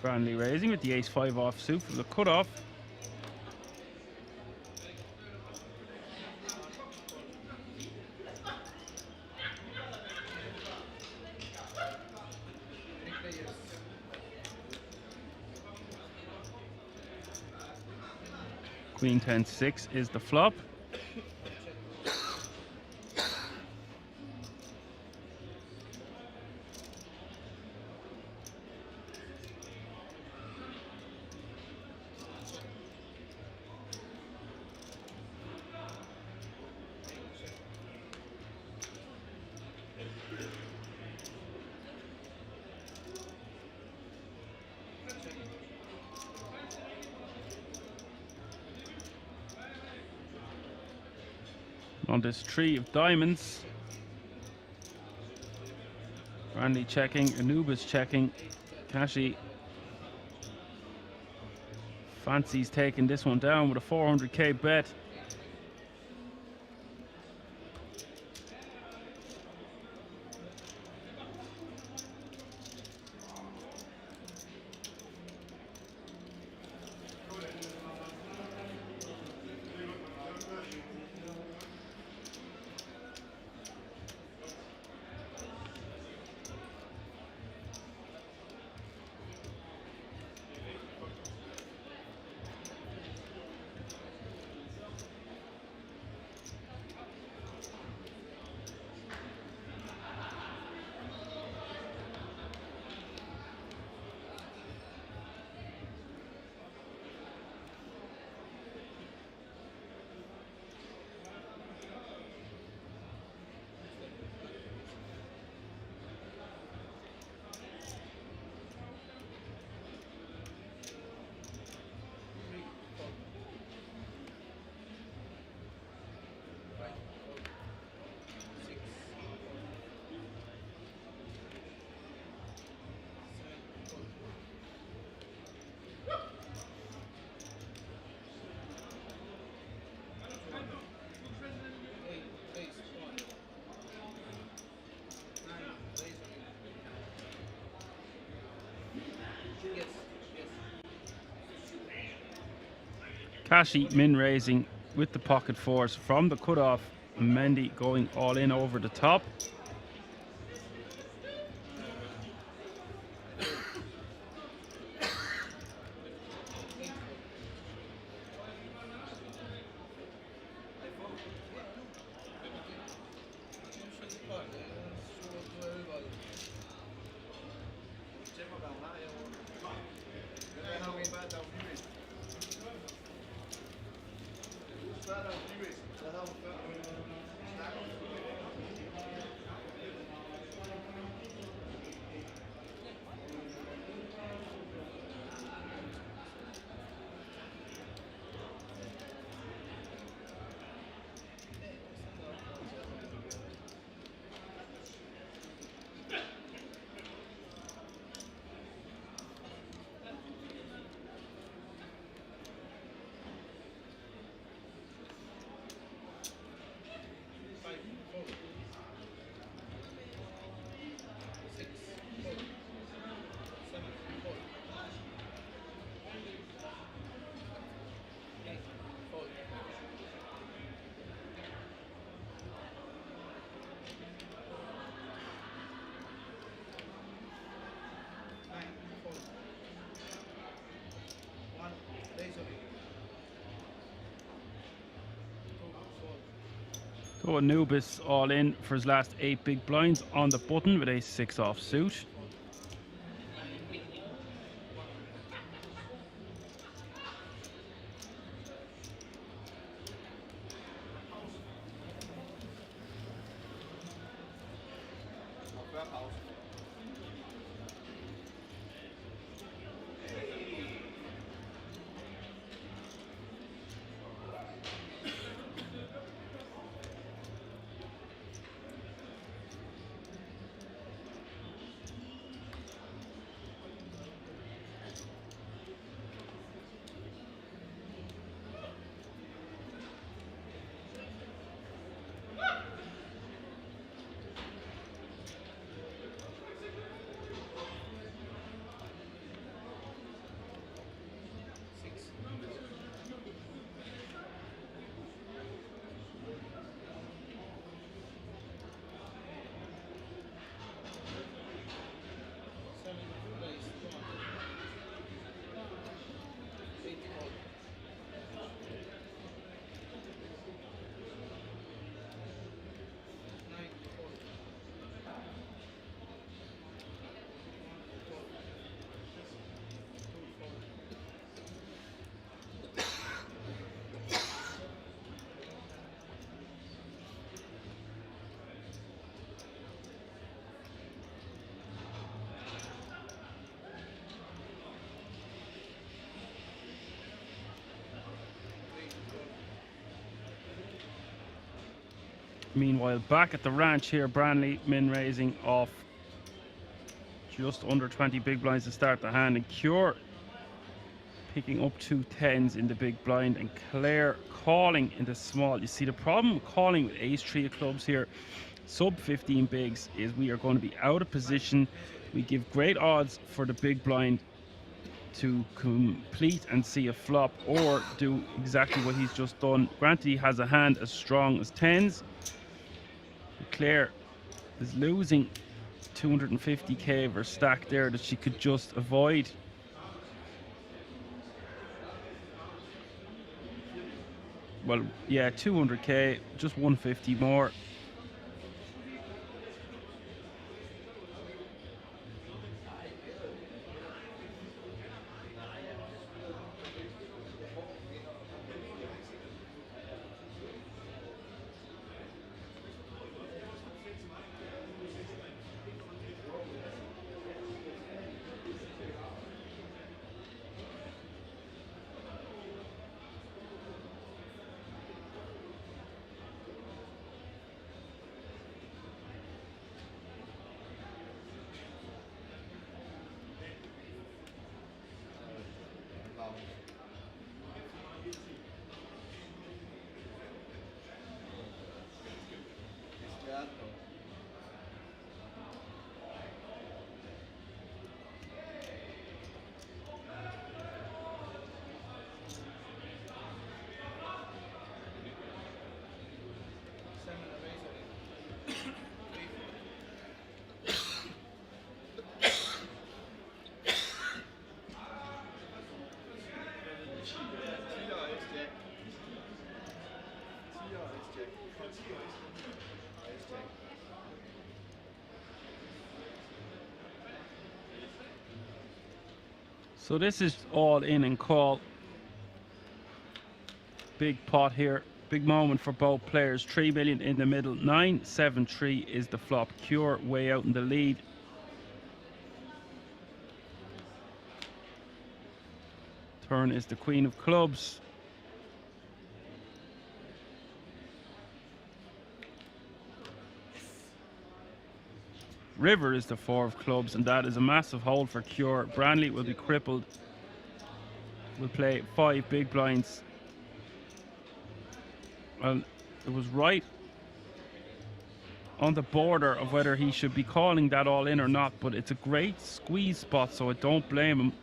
Branley raising with the ace-5 offsuit for the cutoff. Queen 10-6 is the flop. On this tree of diamonds, Branley checking, Anubis checking, Kashi Fancy's taking this one down with a 400k bet. Kashi min raising with the pocket fours from the cutoff. Mendy going all in over the top. So Anubis all in for his last 8 big blinds on the button with a 6 off suit. Meanwhile, back at the ranch here, Branley min raising off just under 20 big blinds to start the hand, and Cure picking up 2 10s in the big blind, and Claire calling in the small. You see, the problem with calling with ace-3 of clubs here, sub 15 bigs, is we are going to be out of position. We give great odds for the big blind to complete and see a flop or do exactly what he's just done. Granted, he has a hand as strong as 10s. Claire is losing 250k of her stack there that she could just avoid. Well, yeah, 200k, just 150 more. So this is all in and call. Big pot here. Big moment for both players. 3 million in the middle. 9-7-3 is the flop. Cure way out in the lead. Turn is the queen of clubs. River is the 4 of clubs, and that is a massive hold for Cure. Branley will be crippled. Will play 5 big blinds. Well, it was right on the border of whether he should be calling that all in or not, but it's a great squeeze spot, so I don't blame him.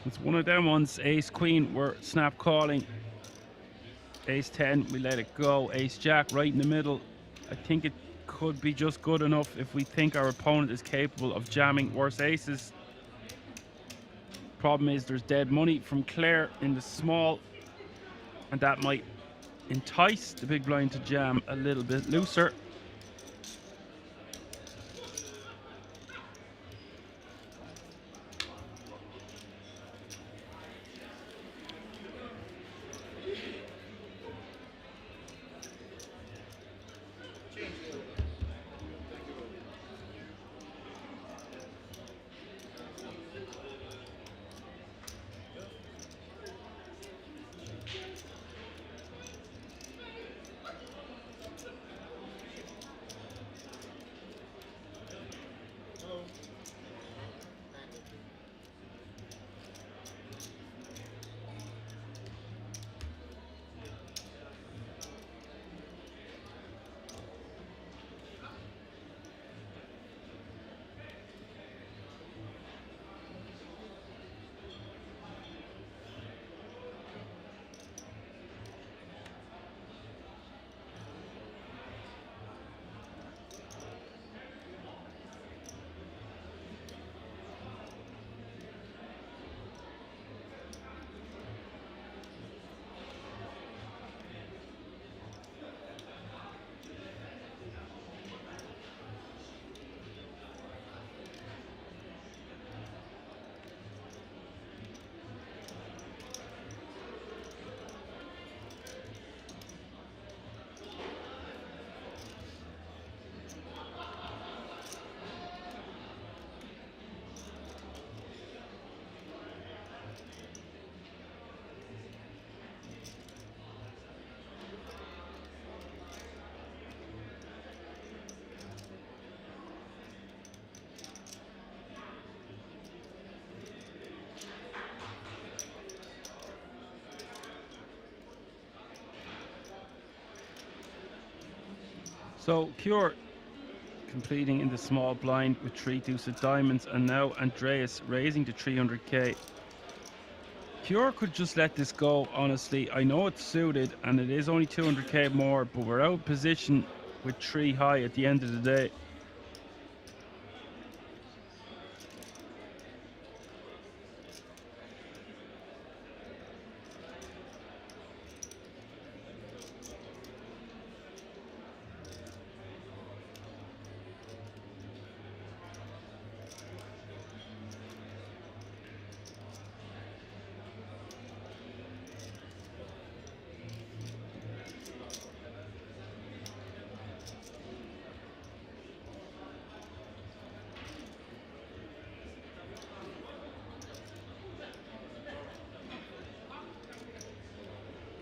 It's one of them ones. Ace queen, we're snap calling. Ace 10, we let it go. Ace jack right in the middle. I think it could be just good enough if we think our opponent is capable of jamming worse aces. Problem is there's dead money from Claire in the small, and that might entice the big blind to jam a little bit looser. So Cure completing in the small blind with 3 deuce of diamonds, and now Andreas raising to 300k. Cure could just let this go, honestly. I know it's suited and it is only 200k more, but we're out of position with 3 high at the end of the day.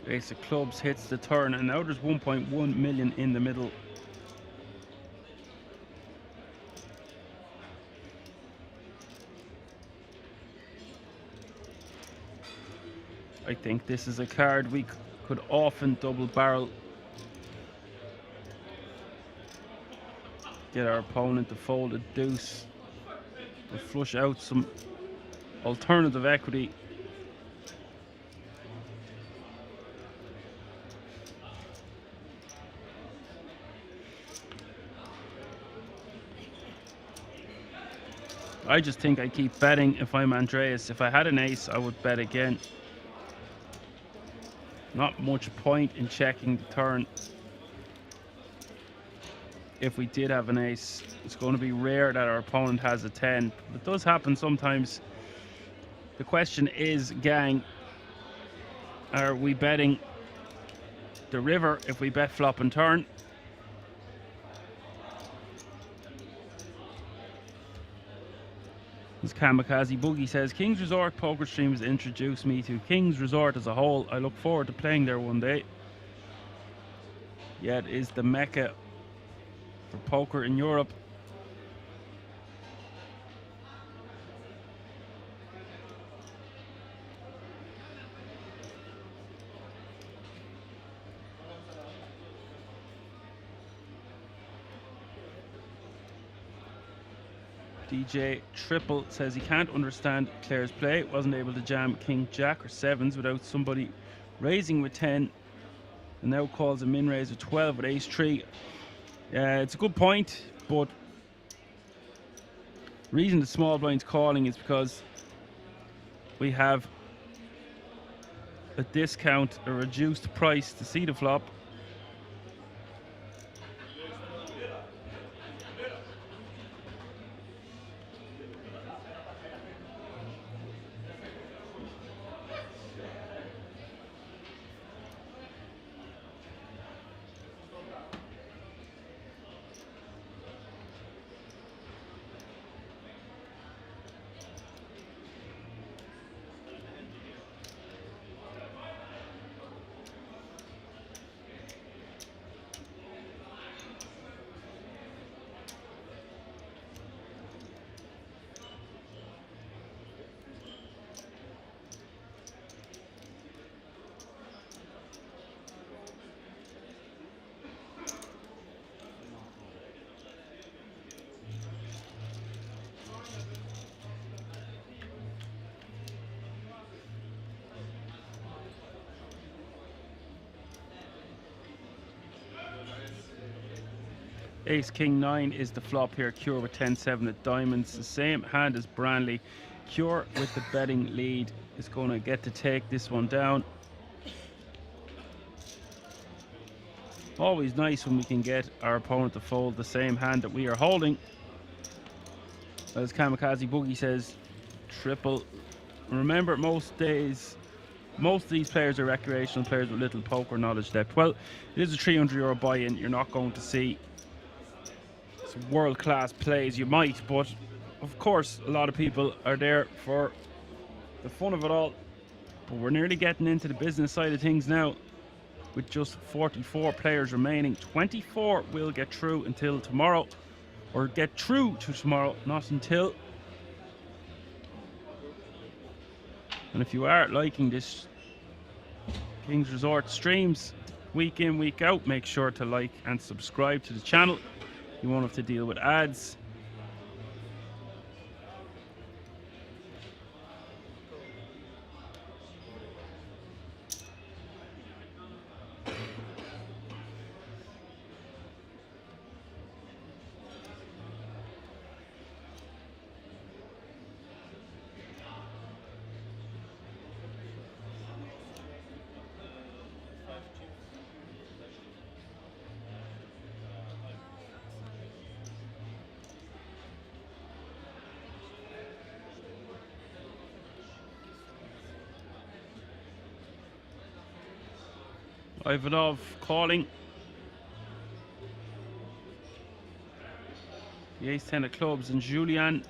Ace of clubs hits the turn, and now there's 1.1 million in the middle. I think this is a card we could often double barrel. Get our opponent to fold a deuce. We'll flush out some alternative equity. I just think I keep betting if I'm Andreas. If I had an ace, I would bet again. Not much point in checking the turn. If we did have an ace, it's going to be rare that our opponent has a 10. It does happen sometimes. The question is, gang, are we betting the river if we bet flop and turn? As Kamikaze Boogie says, King's Resort Poker Streams introduced me to King's Resort as a whole. I look forward to playing there one day. Yeah, it is the mecca for poker in Europe. DJ Triple says he can't understand Claire's play. Wasn't able to jam King Jack or 7s without somebody raising with 10, and now calls a min raise with 12 with ace 3. It's a good point, but the reason the small blind's calling is because we have a discount, a reduced price to see the flop. Ace King 9 is the flop here. Cure with 10-7 at diamonds. The same hand as Branley. Cure with the betting lead is going to get to take this one down. Always nice when we can get our opponent to fold the same hand that we are holding. As Kamikaze Boogie says, triple. Remember, most of these players are recreational players with little poker knowledge depth. Well, it is a €300 buy-in. You're not going to see world-class plays. You might, but of course a lot of people are there for the fun of it all. But we're nearly getting into the business side of things now, with just 44 players remaining. 24 will get through until tomorrow, or get through to tomorrow, not until. And if you are liking this King's Resort streams, week in, week out. Make sure to like and subscribe to the channel. You won't have to deal with ads. Ivanov calling. The ace-10 of clubs and Julian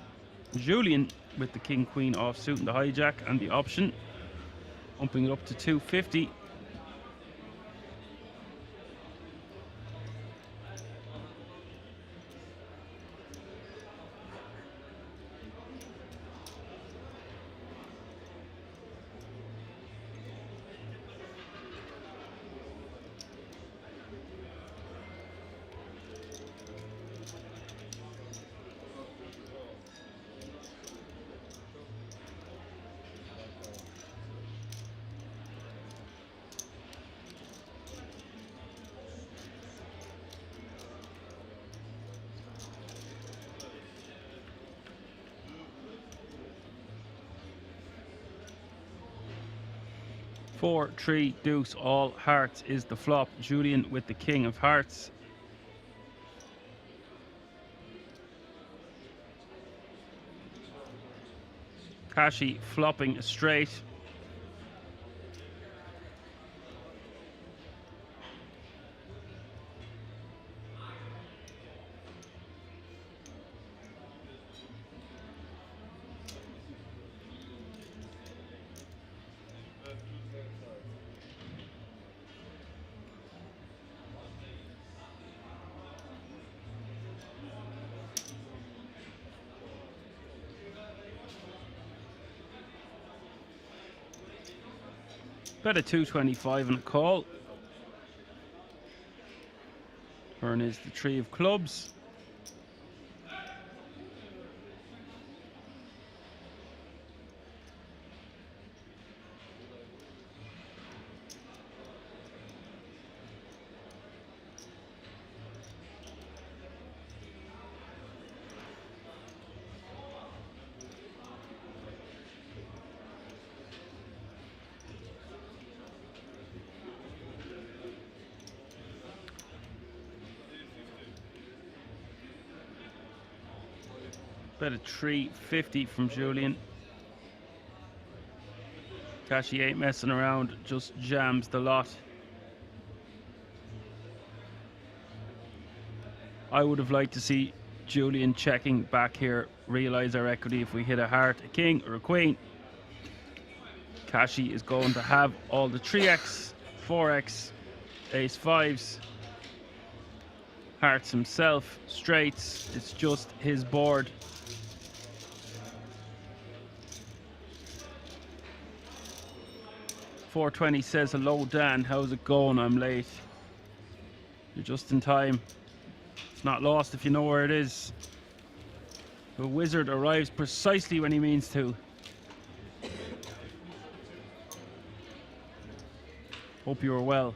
with the king-queen offsuit and the hijack and the option. Pumping it up to 250. Four, three, deuce, all hearts is the flop. Julian with the king of hearts. Kashi flopping straight. Bet a 225 and a call. Turn is the three of clubs. Bet a 350 from Julian. Kashi ain't messing around, just jams the lot. I would have liked to see Julian checking back here, realize our equity if we hit a heart, a king or a queen. Kashi is going to have all the 3x, 4x, ace fives, hearts himself, straights. It's just his board. $420 says, hello Dan, how's it going? I'm late. You're just in time. It's not lost if you know where it is. The wizard arrives precisely when he means to. Hope you are well.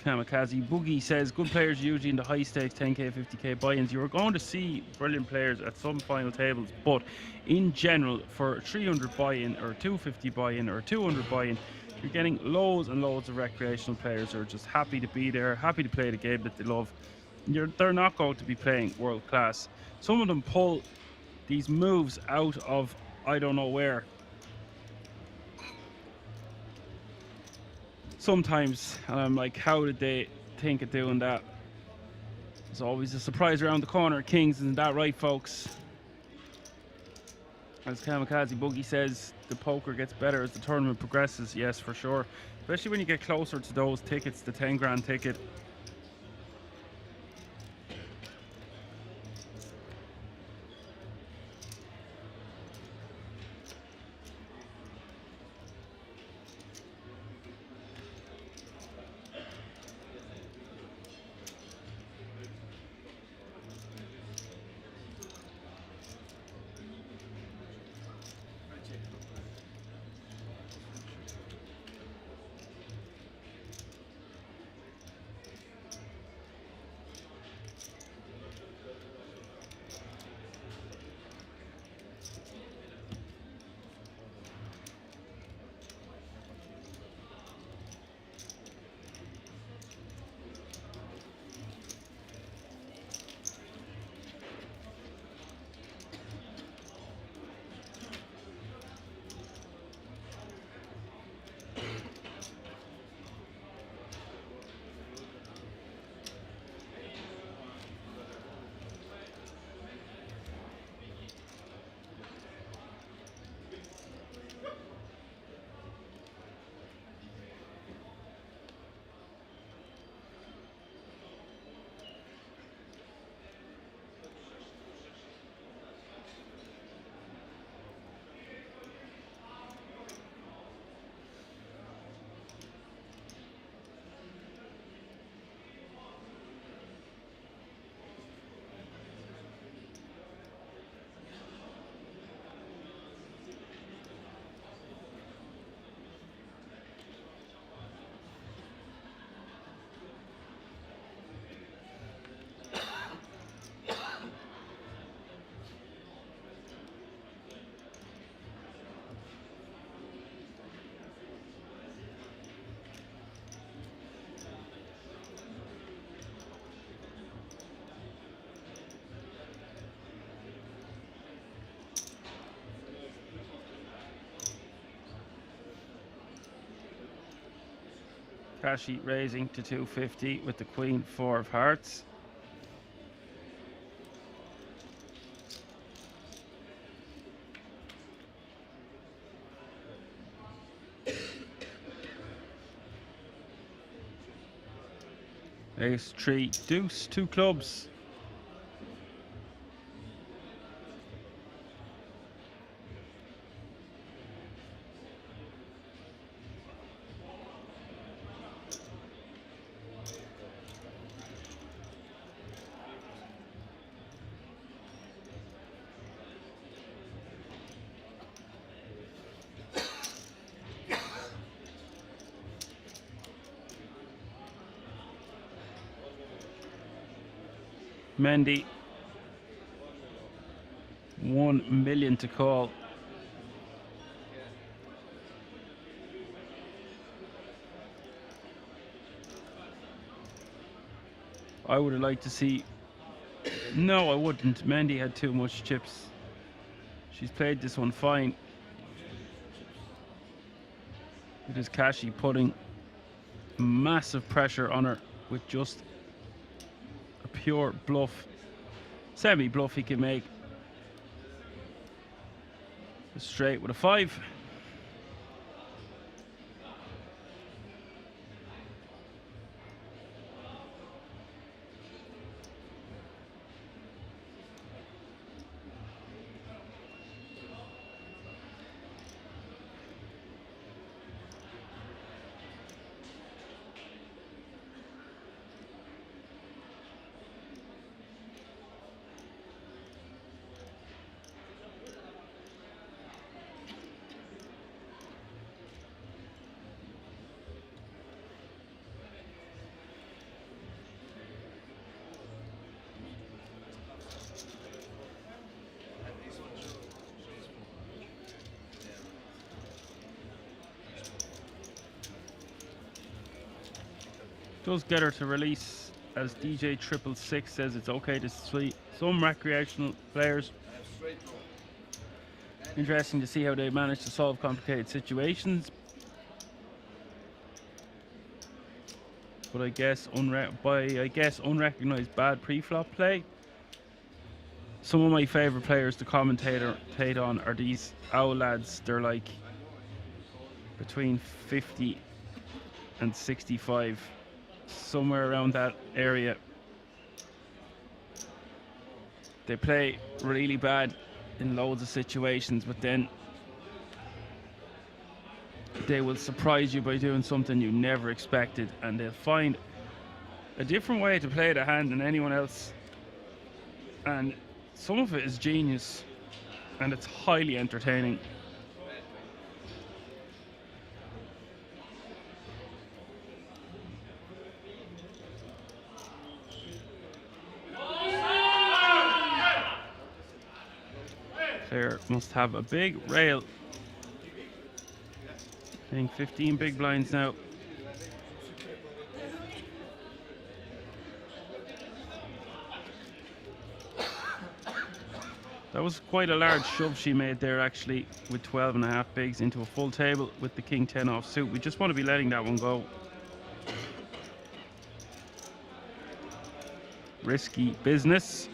Kamikaze Boogie says, good players usually in the high stakes 10k, 50k buy-ins. You are going to see brilliant players at some final tables, but in general, for a 300 buy-in or 250 buy-in or 200 buy-in, you're getting loads and loads of recreational players who are just happy to be there, happy to play the game that they love. They're not going to be playing world class. Some of them pull these moves out of I don't know where. Sometimes, and I'm like, how did they think of doing that? There's always a surprise around the corner. Kings, isn't that right, folks? As Kamikaze Boogie says, the poker gets better as the tournament progresses. Yes, for sure. Especially when you get closer to those tickets, the 10 grand ticket. Kashi raising to 250 with the Queen 4 of hearts. Ace, 3, deuce, 2 clubs. Mendy, 1 million to call. I would have liked to see. No, I wouldn't. Mendy had too much chips. She's played this one fine. It is Kashi putting massive pressure on her with just a pure bluff, semi-bluff he can make. Straight with a 5. Does get her to release, as DJ 666 says it's okay to sweep some recreational players. Interesting to see how they manage to solve complicated situations. But I guess unrecognized bad pre-flop play. Some of my favorite players to commentate on are these owl lads. They're like between 50 and 65. Somewhere around that area. They play really bad in loads of situations, but then they will surprise you by doing something you never expected, and they'll find a different way to play the hand than anyone else, and some of it is genius and it's highly entertaining. Claire must have a big rail. Playing 15 big blinds now. That was quite a large shove she made there, actually, with 12.5 bigs into a full table with the king 10 off suit. We just want to be letting that one go. Risky business.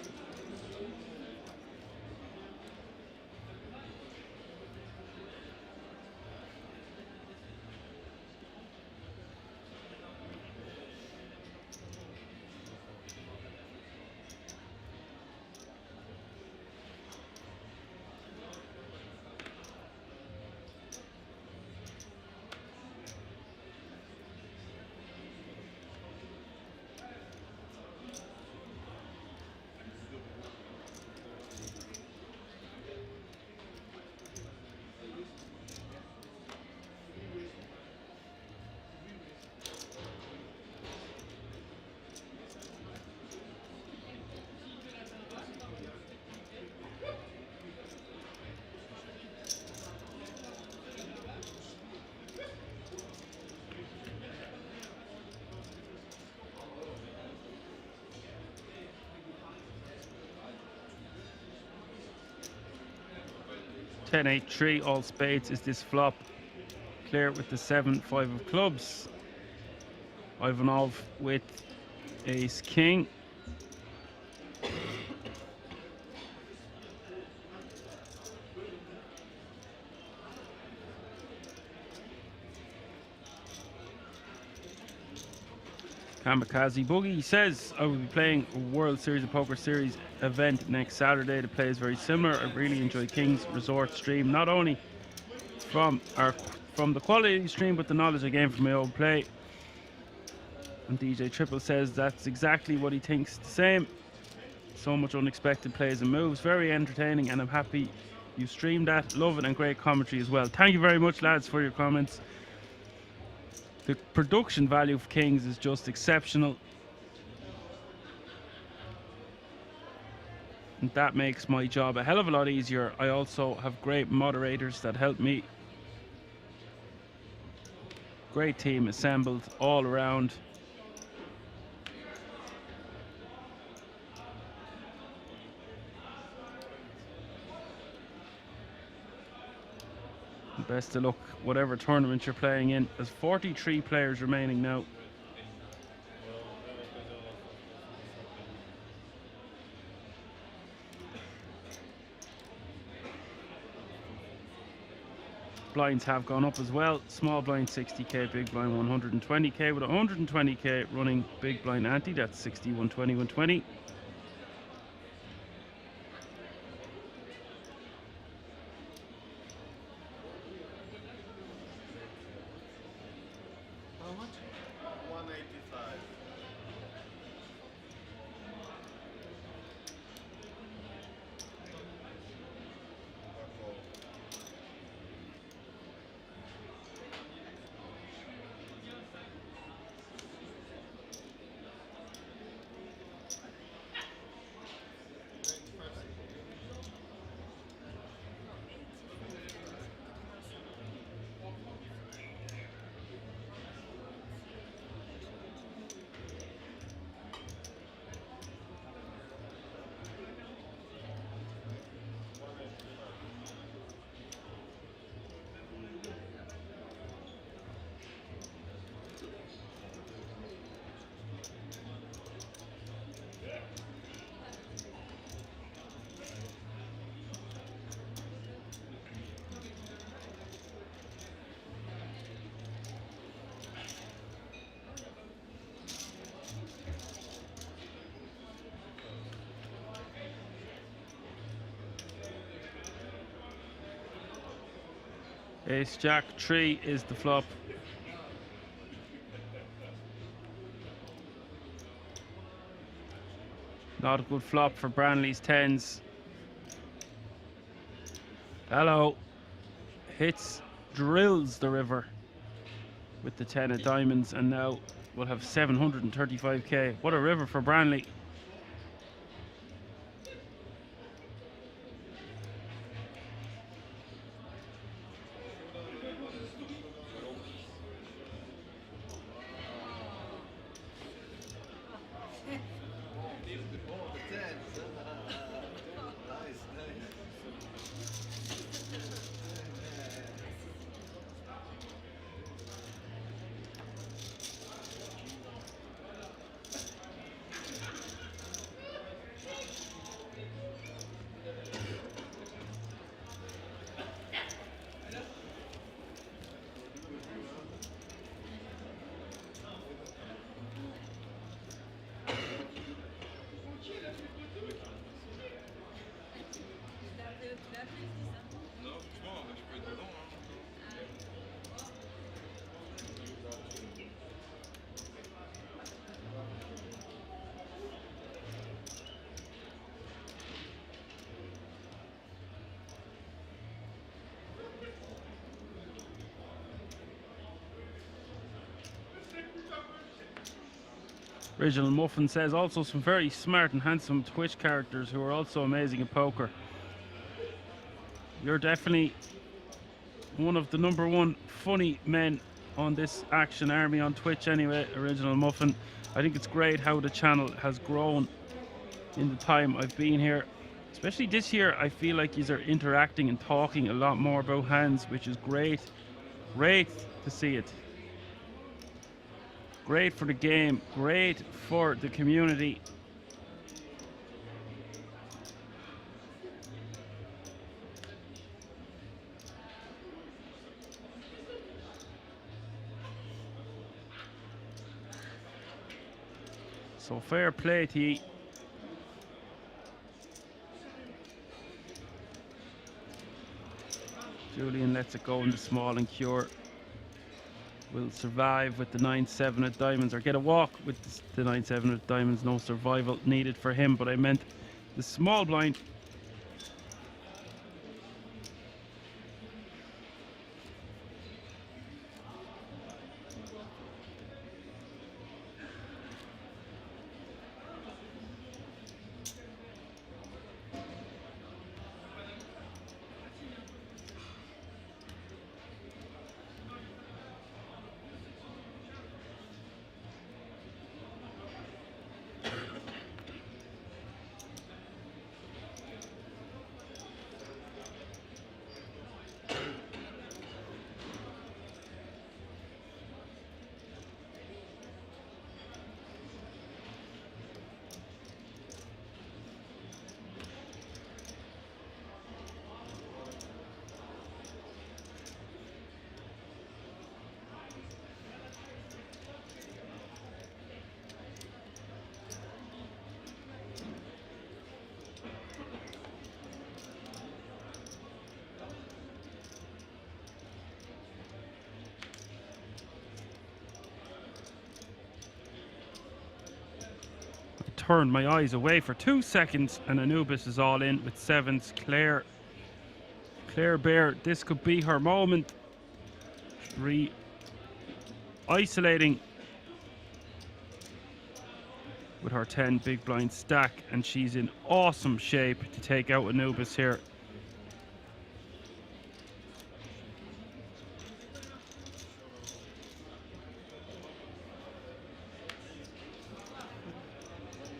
Ten, 8, 3, all spades is this flop. Clear with the 7, 5 of clubs. Ivanov with ace king. Kamikaze Boogie says, I will be playing a World Series of Poker Series event next Saturday. The play is very similar. I really enjoy King's Resort stream, not only from the quality stream, but the knowledge I gained from my own play. And DJ Triple says that's exactly what he thinks the same. So much unexpected plays and moves. Very entertaining, and I'm happy you streamed that. Love it, and great commentary as well. Thank you very much, lads, for your comments. The production value of Kings is just exceptional. And that makes my job a hell of a lot easier. I also have great moderators that help me. Great team assembled all around. Best of luck, whatever tournament you're playing in. There's 43 players remaining now. Blinds have gone up as well. Small blind 60k, big blind 120k, with 120k running big blind ante. That's 60, 120, 120. How much? 185. Ace Jack 3 is the flop. Not a good flop for Branley's 10s. Hello. Hits, drills the river with the 10 of diamonds, and now we'll have 735k. What a river for Branley. Original Muffin says also some very smart and handsome Twitch characters who are also amazing at poker. You're definitely one of the #1 funny men on this Action Army on Twitch anyway, Original Muffin. I think it's great how the channel has grown in the time I've been here. Especially this year, I feel like you are interacting and talking a lot more about hands, which is great. Great to see it. Great for the game, great for the community. So fair play to you. Julian lets it go in the small and Cure will survive with the 9-7 at diamonds, or get a walk with the 9-7 at diamonds. No survival needed for him, but I meant the small blind. Turned my eyes away for 2 seconds, and Anubis is all in with sevens. Claire Bear, this could be her moment. Isolating with her 10 big blind stack, and she's in awesome shape to take out Anubis here.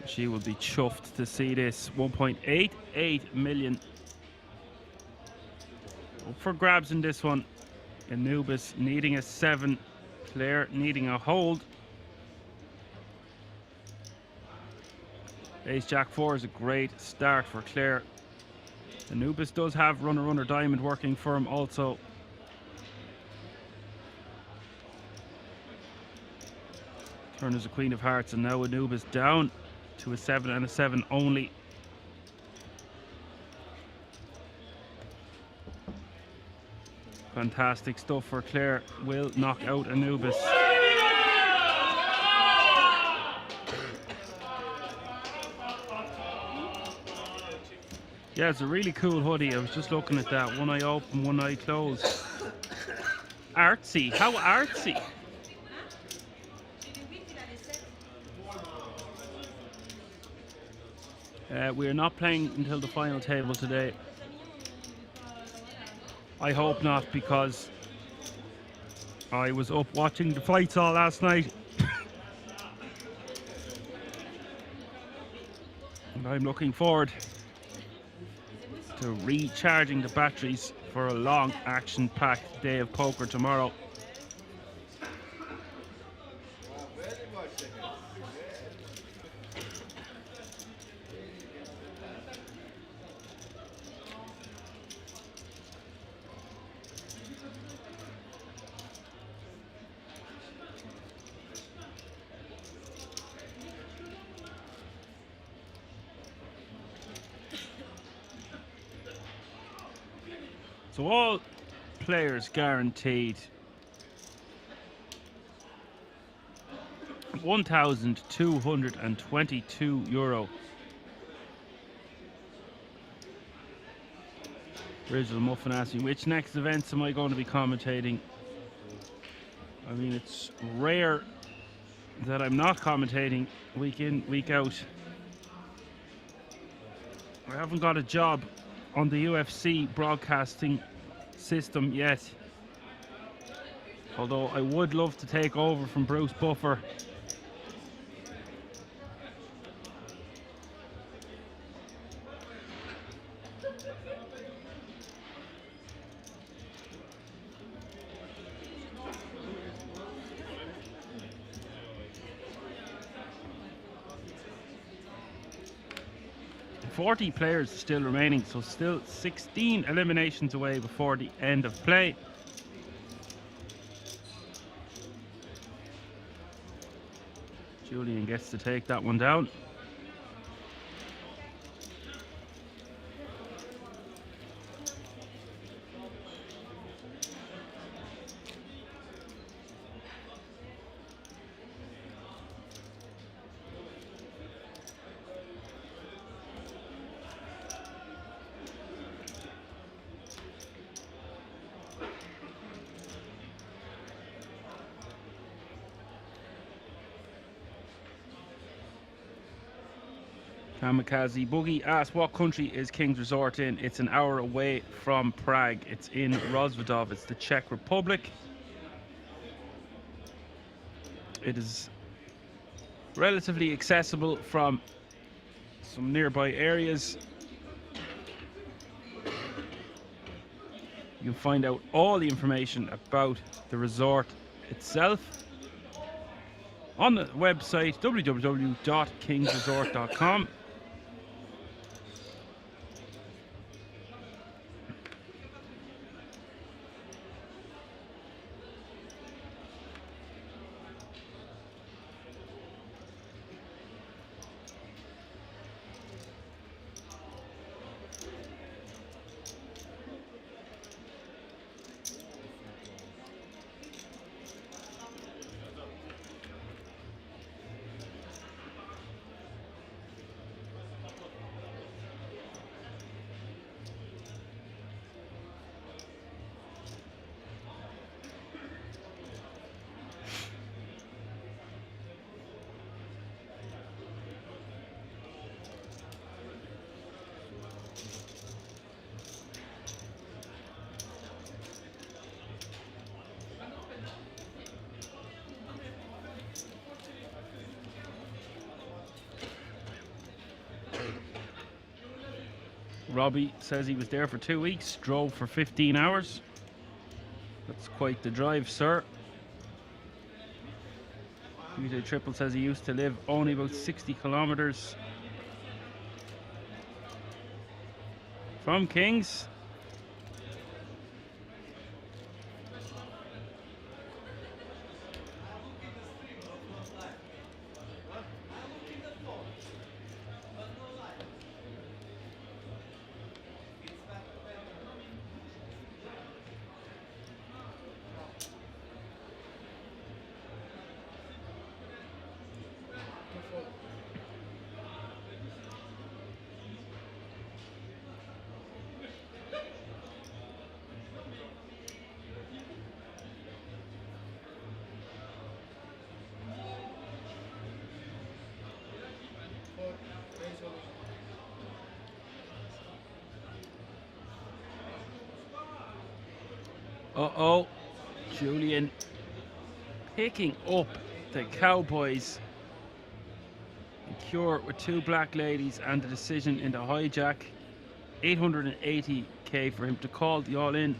She will be chuffed to see this. 1.88 million up for grabs in this one. Anubis needing a 7, Claire needing a hold. Ace Jack 4 is a great start for Claire. Anubis does have runner diamond working for him also. Turn is a queen of hearts, and now Anubis down to a 7 and a 7 only. Fantastic stuff for Claire. Will knock out Anubis. Yeah, it's a really cool hoodie. I was just looking at that. One eye open, one eye closed. Artsy. How artsy. We are not playing until the final table today. I hope not, because I was up watching the fights all last night. And I'm looking forward to recharging the batteries for a long action-packed day of poker tomorrow. So all players guaranteed €1,222. Original Muffin asking, which next events am I going to be commentating? I mean, it's rare that I'm not commentating week in, week out. I haven't got a job on the UFC broadcasting system yet. Although I would love to take over from Bruce Buffer. 40 players still remaining, so still 16 eliminations away before the end of play. Julian gets to take that one down. Kamikaze Boogie asks, what country is King's Resort in? It's an hour away from Prague. It's in Rozvadov. It's the Czech Republic. It is relatively accessible from some nearby areas. You can find out all the information about the resort itself on the website www.kingsresort.com. Robbie says he was there for 2 weeks, drove for 15 hours. That's quite the drive, sir. DJ Triple says he used to live only about 60 kilometers from Kings. Uh-oh, Julian picking up the Cowboys. Cure with 2 black ladies and the decision in the hijack. 880k for him to call the all-in.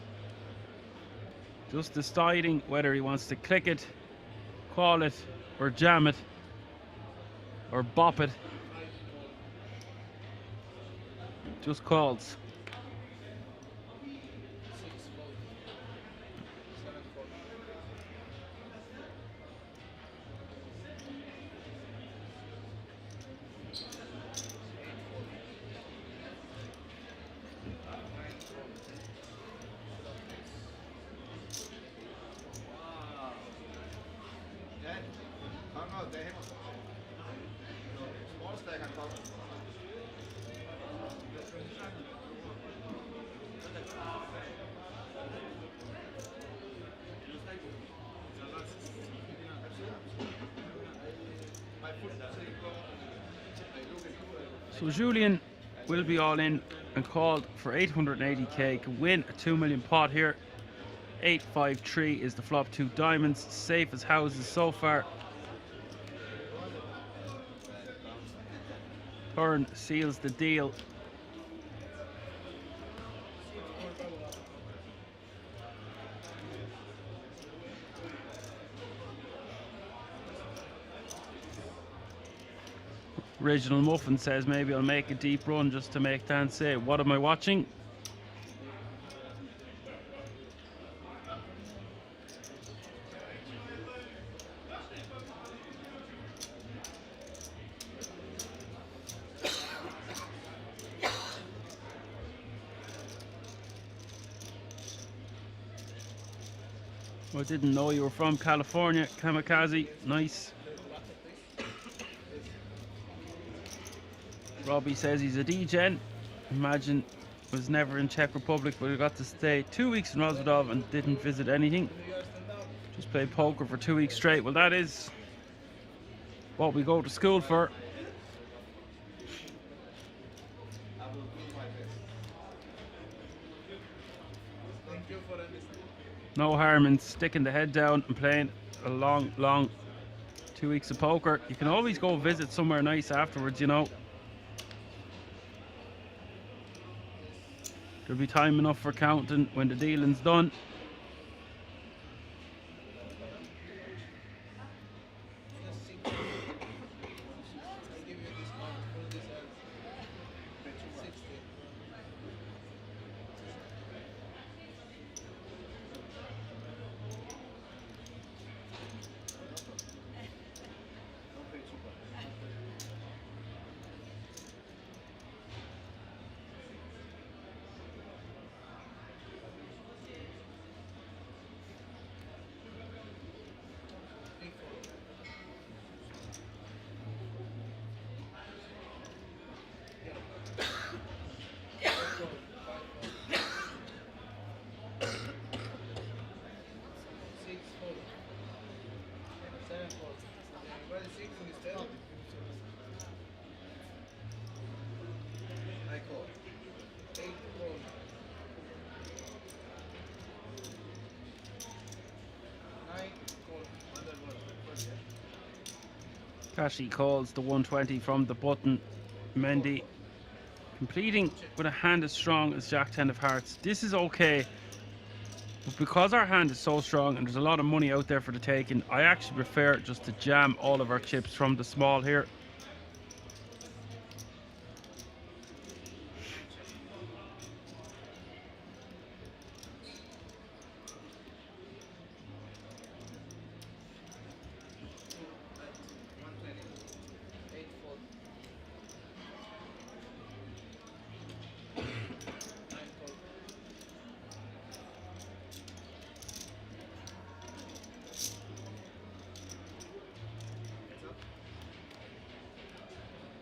Just deciding whether he wants to click it, call it, or jam it, or bop it. Just calls. So Julian will be all in and called for 880k, can win a 2 million pot here. 853 is the flop, 2 diamonds, safe as houses so far. Turn seals the deal. Original Muffin says maybe I'll make a deep run just to make Dan say, what am I watching? I didn't know you were from California, Kamikaze. Nice. Robbie says he's a D-Gen. Imagine was never in Czech Republic, but he got to stay 2 weeks in Rozvadov and didn't visit anything. Just played poker for 2 weeks straight. Well, that is what we go to school for. No harm in sticking the head down and playing a long 2 weeks of poker. You can always go visit somewhere nice afterwards, you know. There'll be time enough for counting when the dealing's done. Kashi calls the 120 from the button. Mendy completing with a hand as strong as Jack 10 of hearts. This is okay, but because our hand is so strong and there's a lot of money out there for the taking, I actually prefer just to jam all of our chips from the small here.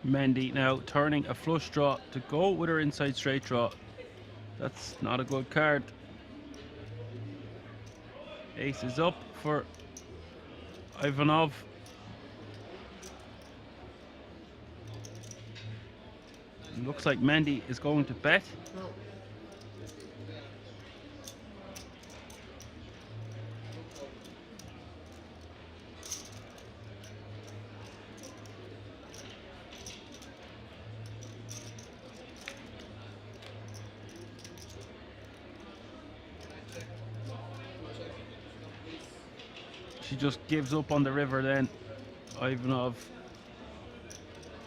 Mendy now turning a flush draw to go with her inside straight draw. That's not a good card. Ace is up for Ivanov. Looks like Mendy is going to bet. She just gives up on the river then. Ivanov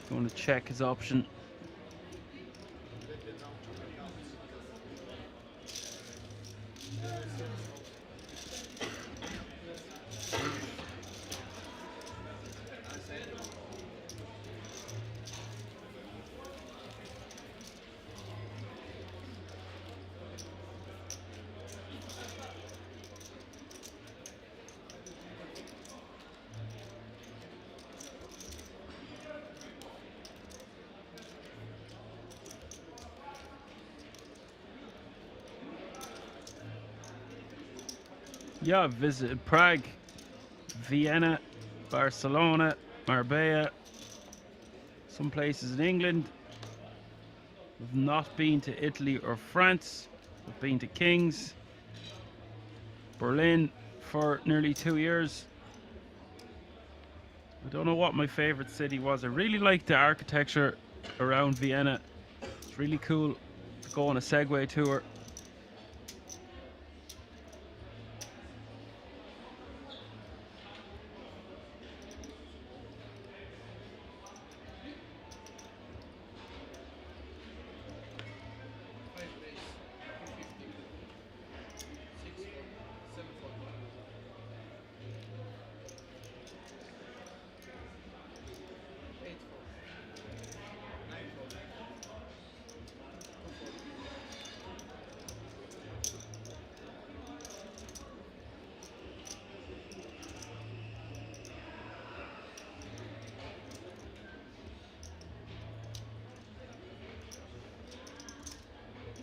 going to check his option. Yeah, I've visited Prague, Vienna, Barcelona, Marbella, some places in England. I've not been to Italy or France. I've been to King's, Berlin for nearly 2 years. I don't know what my favorite city was. I really like the architecture around Vienna. It's really cool to go on a Segway tour.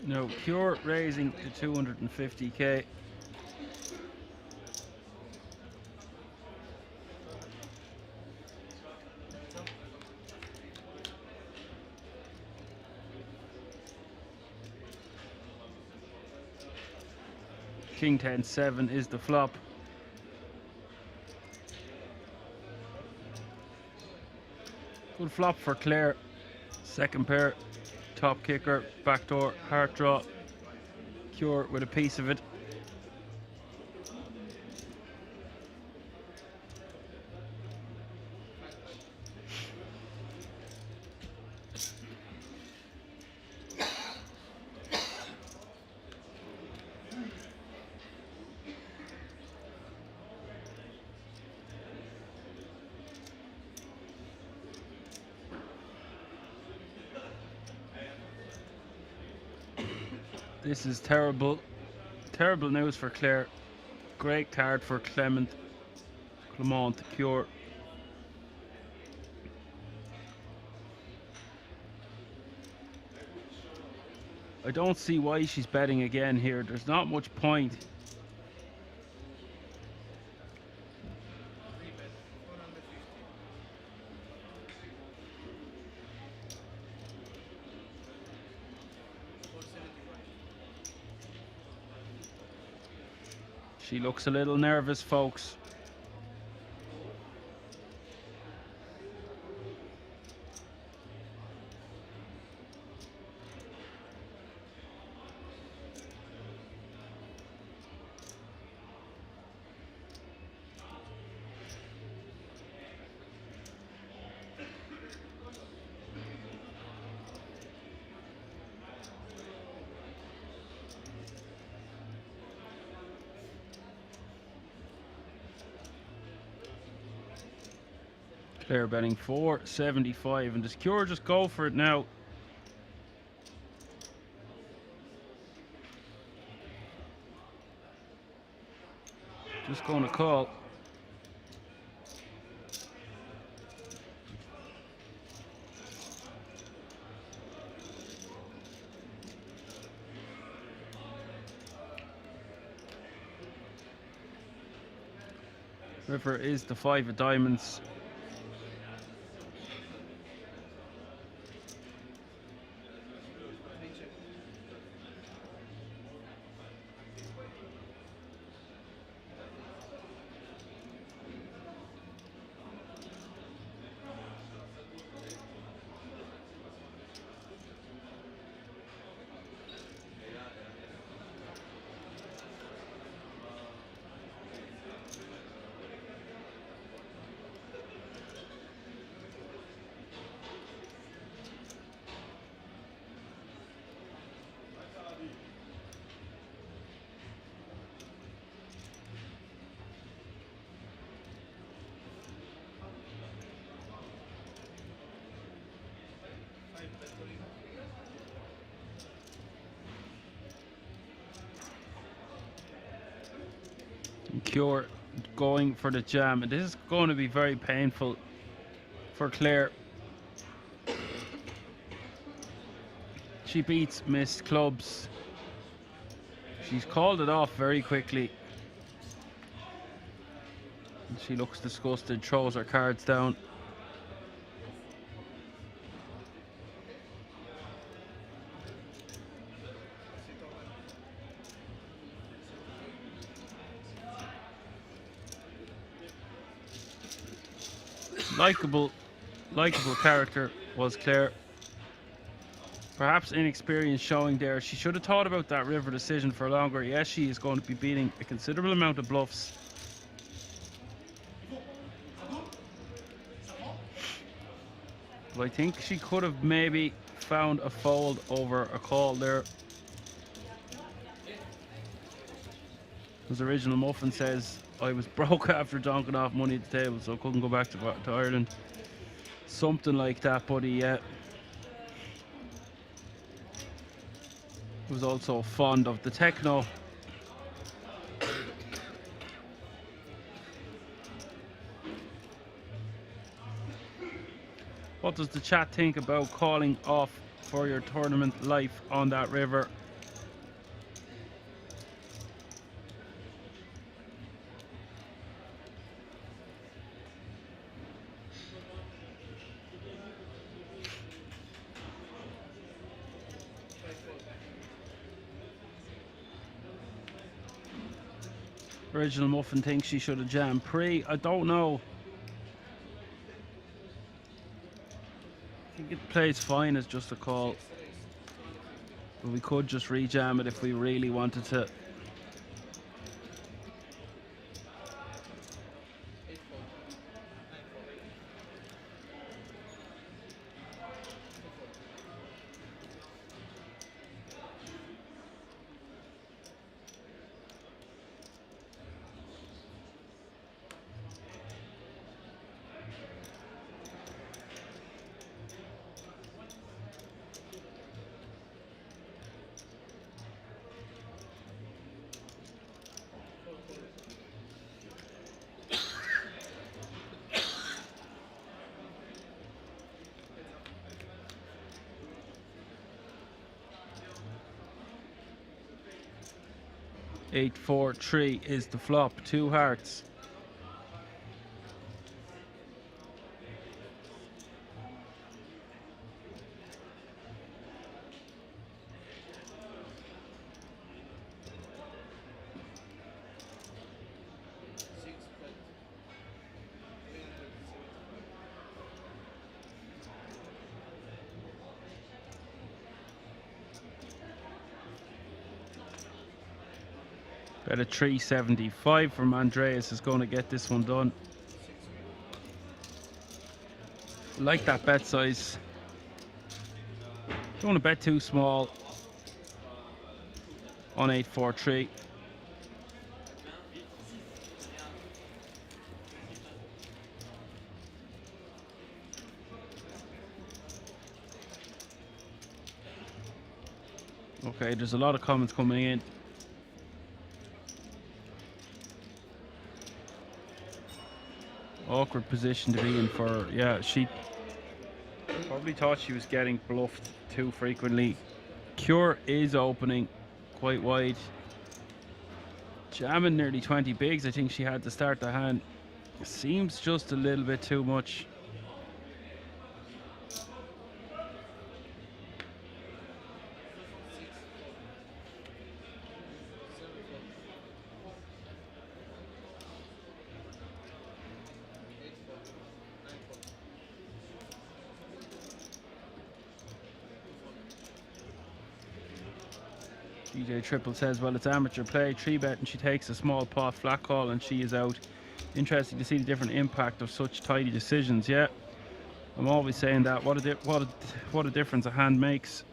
No, Cure raising to 250k. King 10-7 is the flop. Good flop for Claire. Second pair, top kicker, backdoor, heart draw. Cure with a piece of it. This is terrible. Terrible news for Claire. Great card for Clement Cure. I don't see why she's betting again here. There's not much point. She looks a little nervous, folks. Claire betting 475, and does Cure just go for it now? Just going to call. River is the 5 of diamonds. Cure going for the jam, and this is going to be very painful for Claire. She beats missed clubs. She's called it off very quickly. And she looks disgusted, throws her cards down. Likeable character was Claire. Perhaps inexperience showing there. She should have thought about that river decision for longer. Yes, she is going to be beating a considerable amount of bluffs. But I think she could have maybe found a fold over a call there. His original muffin says, I was broke after donking off money at the table, so I couldn't go back to Ireland. Something like that, buddy, yeah. He was also fond of the techno. What does the chat think about calling off for your tournament life on that river? Original Muffin thinks she should have jammed pre. I don't know. I think it plays fine as just a call. But we could just rejam it if we really wanted to. Eight, 4, 3 is the flop. 2 hearts. Bet a 375 from Andreas is going to get this one done. Like that bet size. Don't want to bet too small on 843. Okay, there's a lot of comments coming in. Awkward position to be in for, yeah, she probably thought she was getting bluffed too frequently. Cure is opening quite wide. Jamming nearly 20 bigs, I think she had to start the hand. Seems just a little bit too much. DJ Triple says, well, it's amateur play, 3-bet, and she takes a small pot, flat call, and she is out. Interesting to see the different impact of such tidy decisions. Yeah, I'm always saying that. What a difference a hand makes.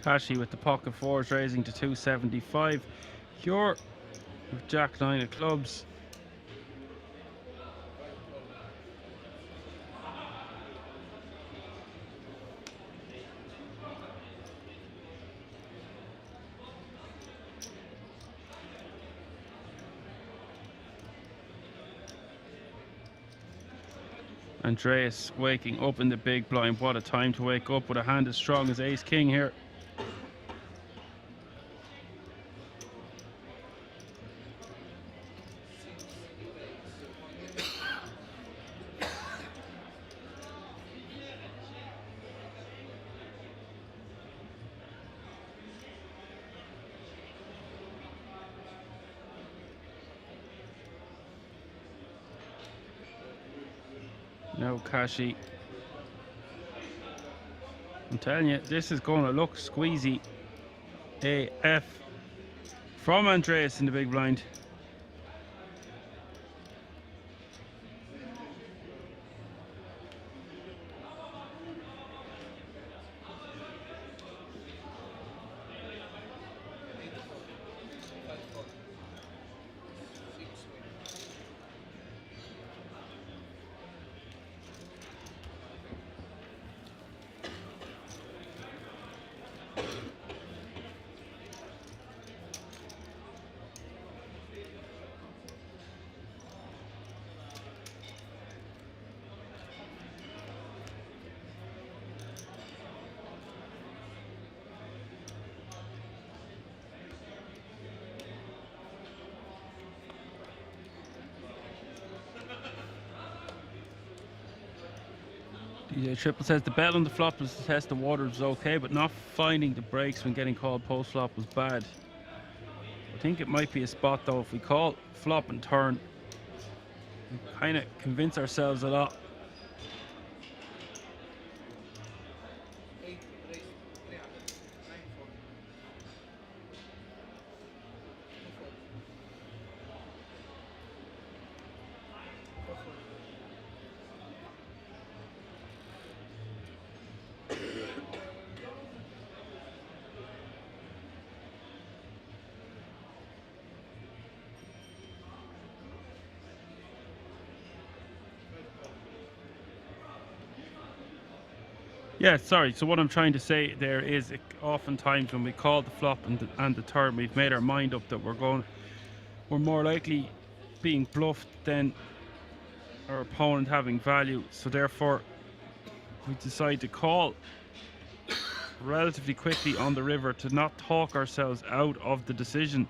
Kashi with the pocket fours raising to 275. Cure with Jack 9 of clubs. Andreas waking up in the big blind. What a time to wake up with a hand as strong as Ace King here. No Kashi. I'm telling you, this is going to look squeezy AF from Andreas in the big blind. DJ Triple says the bet on the flop was to test the waters was okay, but not finding the breaks when getting called post flop was bad. I think it might be a spot though. If we call flop and turn, we kind of convince ourselves a lot. Yeah, sorry. So what I'm trying to say there is, oftentimes when we call the flop and the turn, we've made our mind up that we're more likely being bluffed than our opponent having value. So therefore, we decide to call relatively quickly on the river to not talk ourselves out of the decision.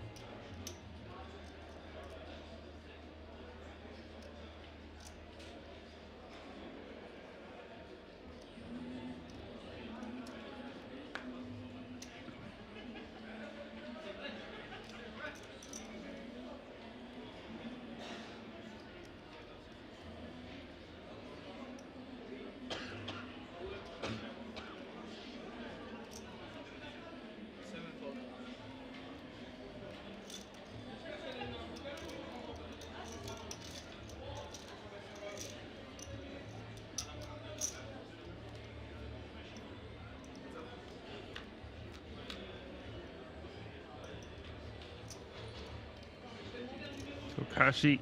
So Kashi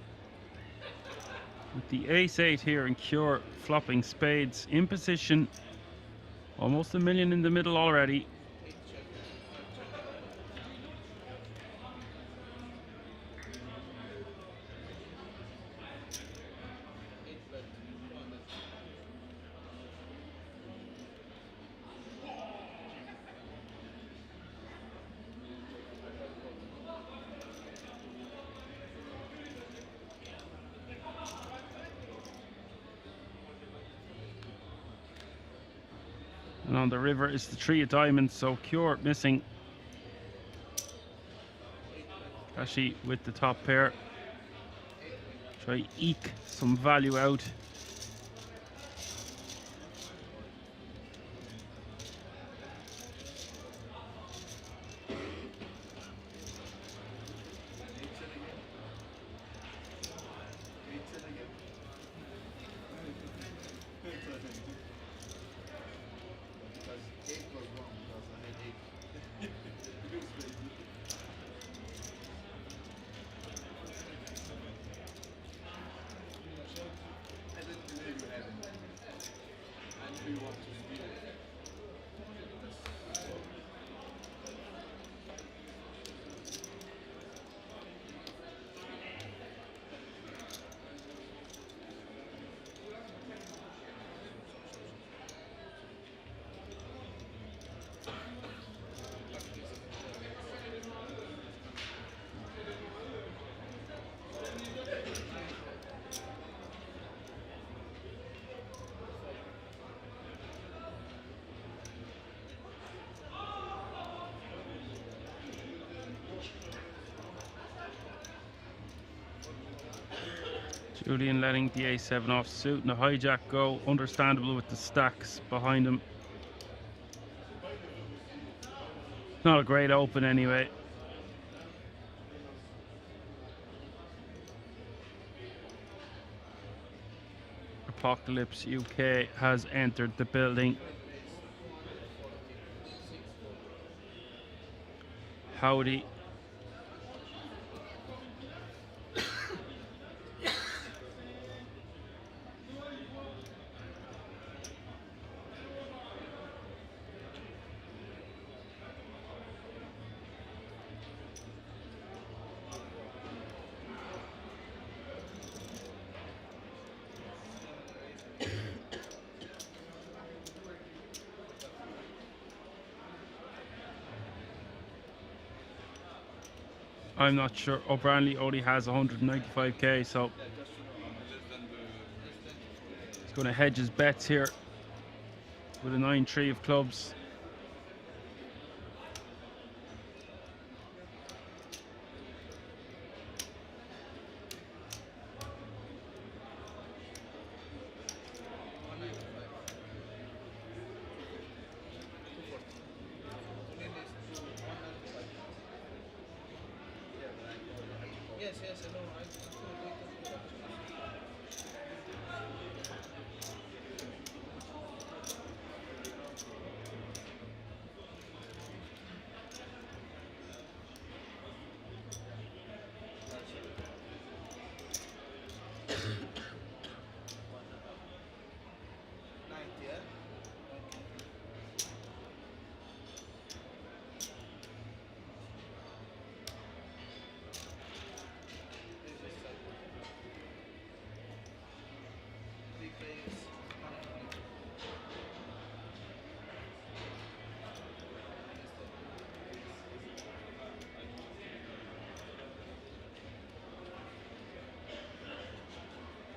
with the ace-8 here and cure, flopping spades in position. Almost a million in the middle already. And on the river is the 3 of diamonds, so cure missing. Kashi with the top pair. Try eke some value out. Julian letting the A7 off suit and the hijack go. Understandable with the stacks behind him. Not a great open anyway. Apocalypse UK has entered the building. Howdy. I'm not sure. O'Branley only has 195k, so he's going to hedge his bets here with a 9-3 of clubs. Yes, I know.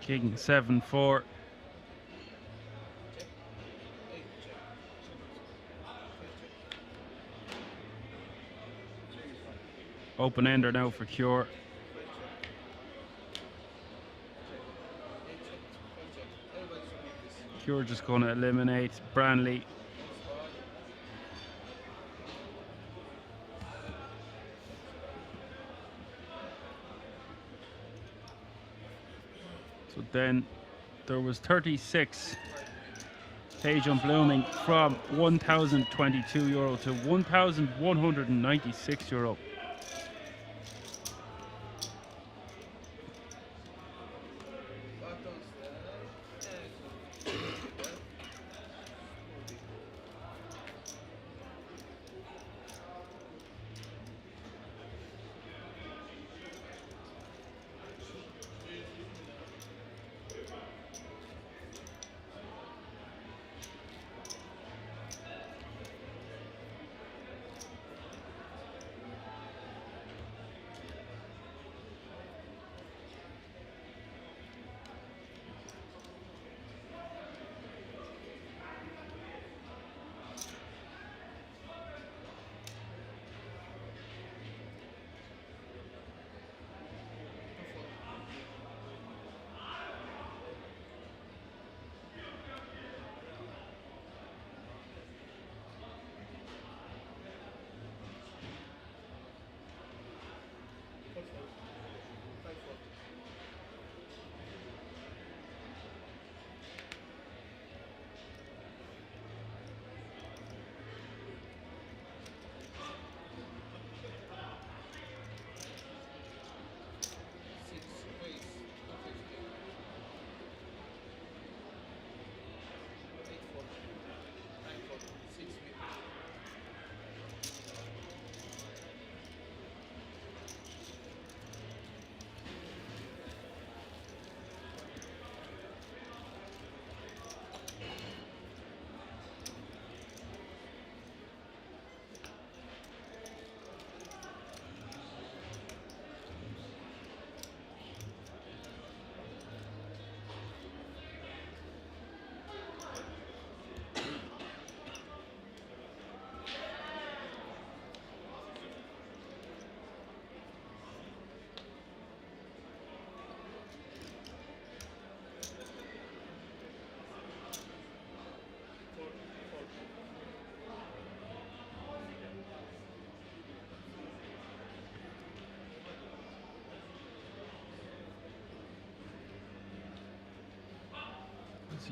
King 7-4. Open ender now for Cure. Cure just going to eliminate Branley. So then there was 36 page on blooming from €1,022 to €1,196.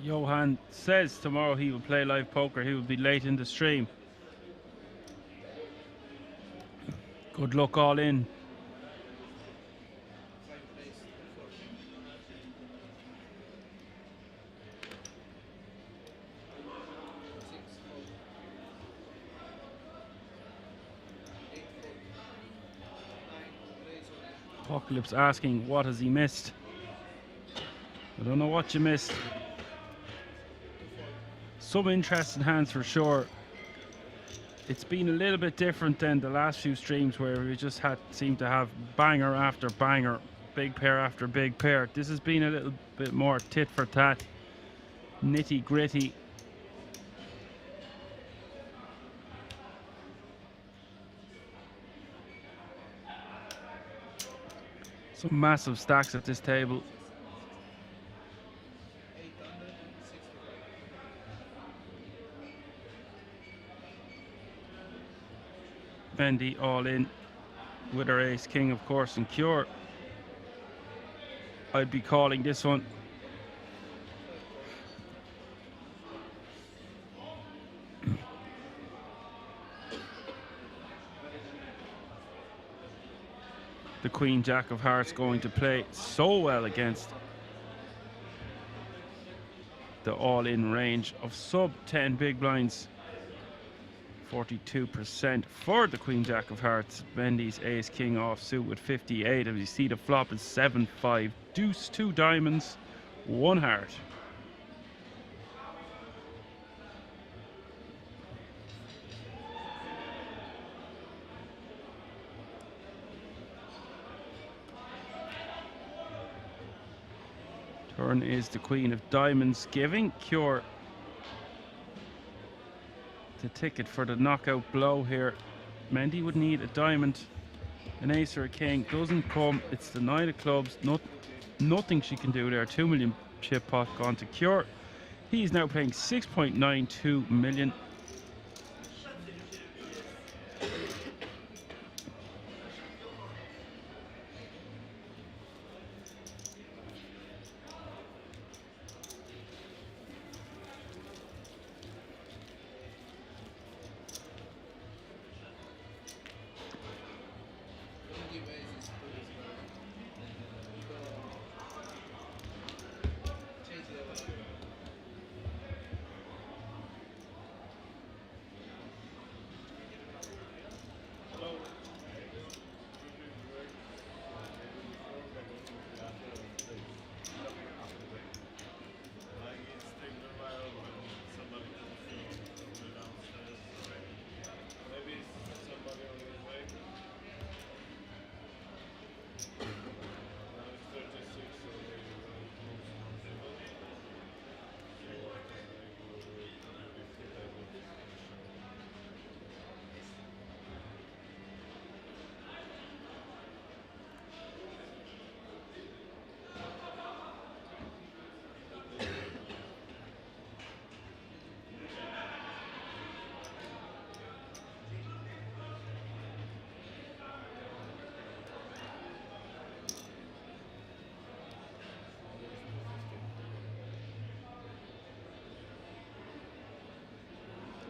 Johan says tomorrow he will play live poker. He will be late in the stream. Good luck all in. Apocalypse asking what has he missed. I don't know what you missed. Some interesting hands for sure. It's been a little bit different than the last few streams where we just seemed to have banger after banger, big pair after big pair. This has been a little bit more tit for tat, nitty gritty. Some massive stacks at this table. Bendy all in with her ace king, of course, and cure. I'd be calling this one. The Queen Jack of Hearts going to play so well against the all-in range of sub 10 big blinds. 42% for the Queen Jack of Hearts. Bendy's ace king offsuit with 58. As you see, the flop is 7-5 deuce, 2 diamonds, 1 heart. Turn is the Queen of Diamonds giving cure the ticket for the knockout blow here. Mendy would need a diamond, an ace or a king. Doesn't come. It's the 9 of clubs. Nothing she can do there. 2 million chip pot gone to cure. He's now playing 6.92 million.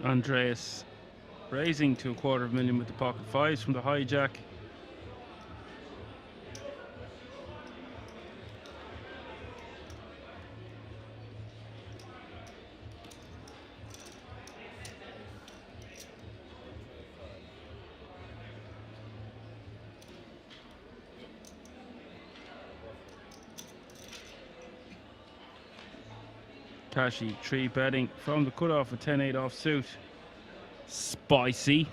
Andreas raising to 250,000 with the pocket fives from the hijack. Tashi 3 betting from the cutoff of 10-8 offsuit. Spicy.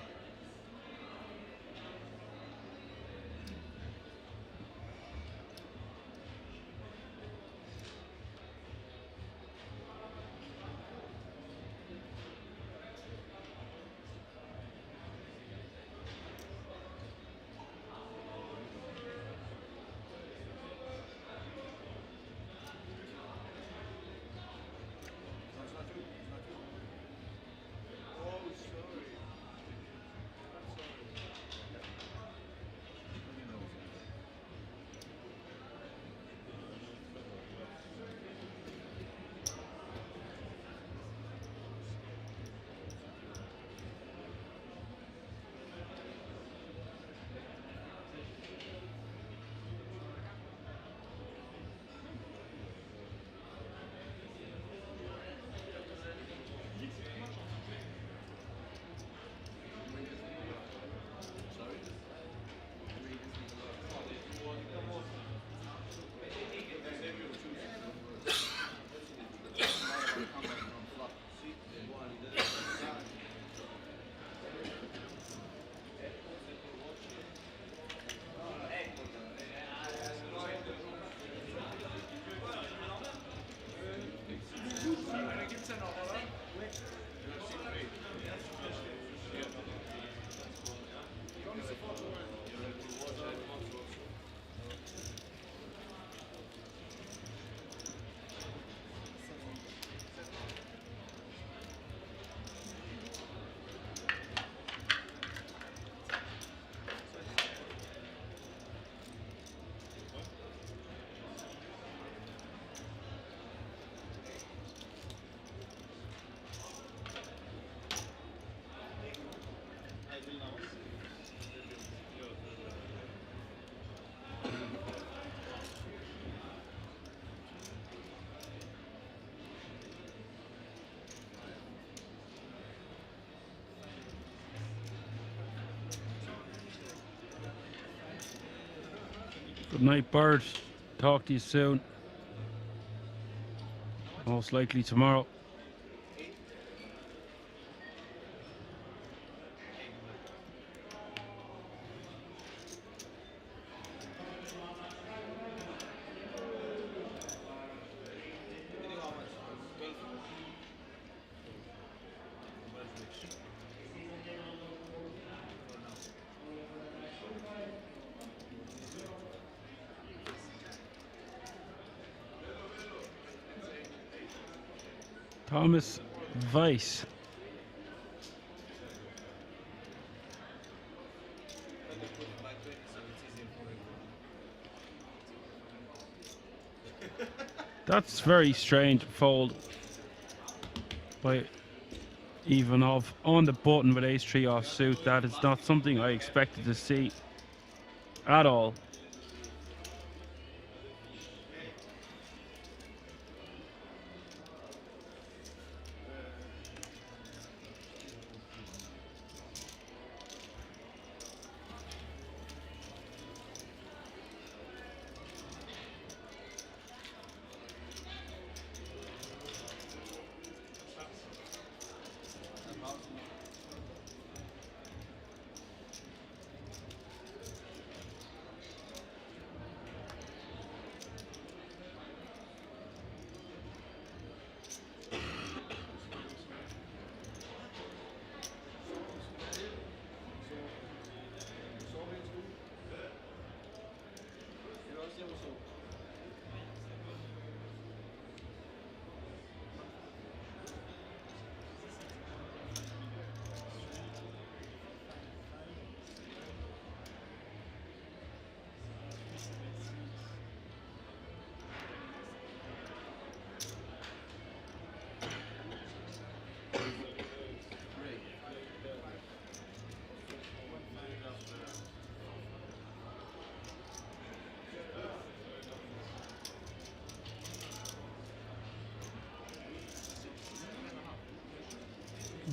Good night, Bird. Talk to you soon. Most likely tomorrow. Thomas Weiss. That's very strange fold by Ivanov on the button with ace-3 offsuit. That is not something I expected to see at all.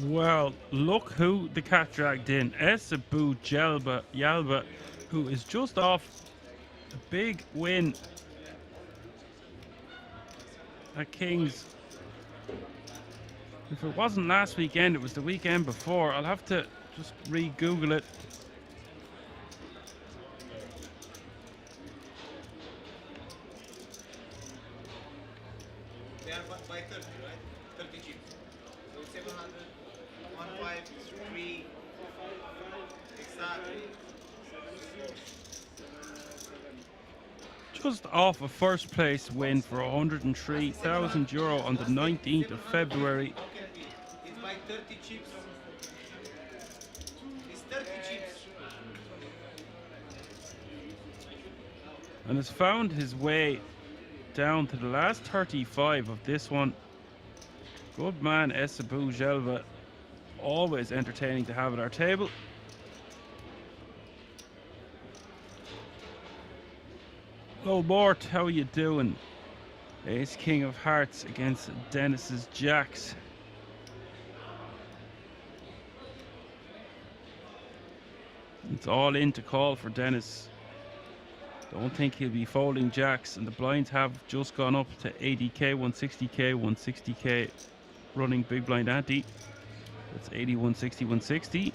Well, look who the cat dragged in. Esabu Yalba, who is just off a big win at Kings. If it wasn't last weekend, it was the weekend before. I'll have to just re-Google it. They are by 30, right? 30 chips. So 700, 1, 5, 3, exactly. Just off a first place win for €103,000 on the 19th of February. It's by 30 chips. It's 30 chips. And has found his way down to the last 35 of this one. Good man, Esabu Jelva. Always entertaining to have at our table. Hello, Mort. How are you doing? Ace King of Hearts against Dennis's Jacks. It's all in to call for Dennis. Don't think he'll be folding Jacks, and the blinds have just gone up to 80k, 160k, 160k, running big blind ante. That's 80, 160, 160.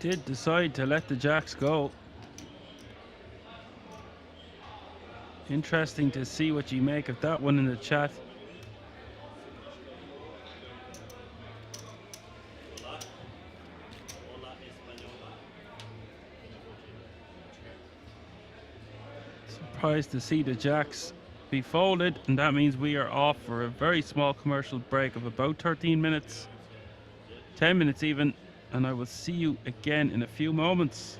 Did decide to let the Jacks go. Interesting to see what you make of that one in the chat. Surprised to see the Jacks be folded, and that means we are off for a very small commercial break of about 13 minutes, 10 minutes even. And I will see you again in a few moments.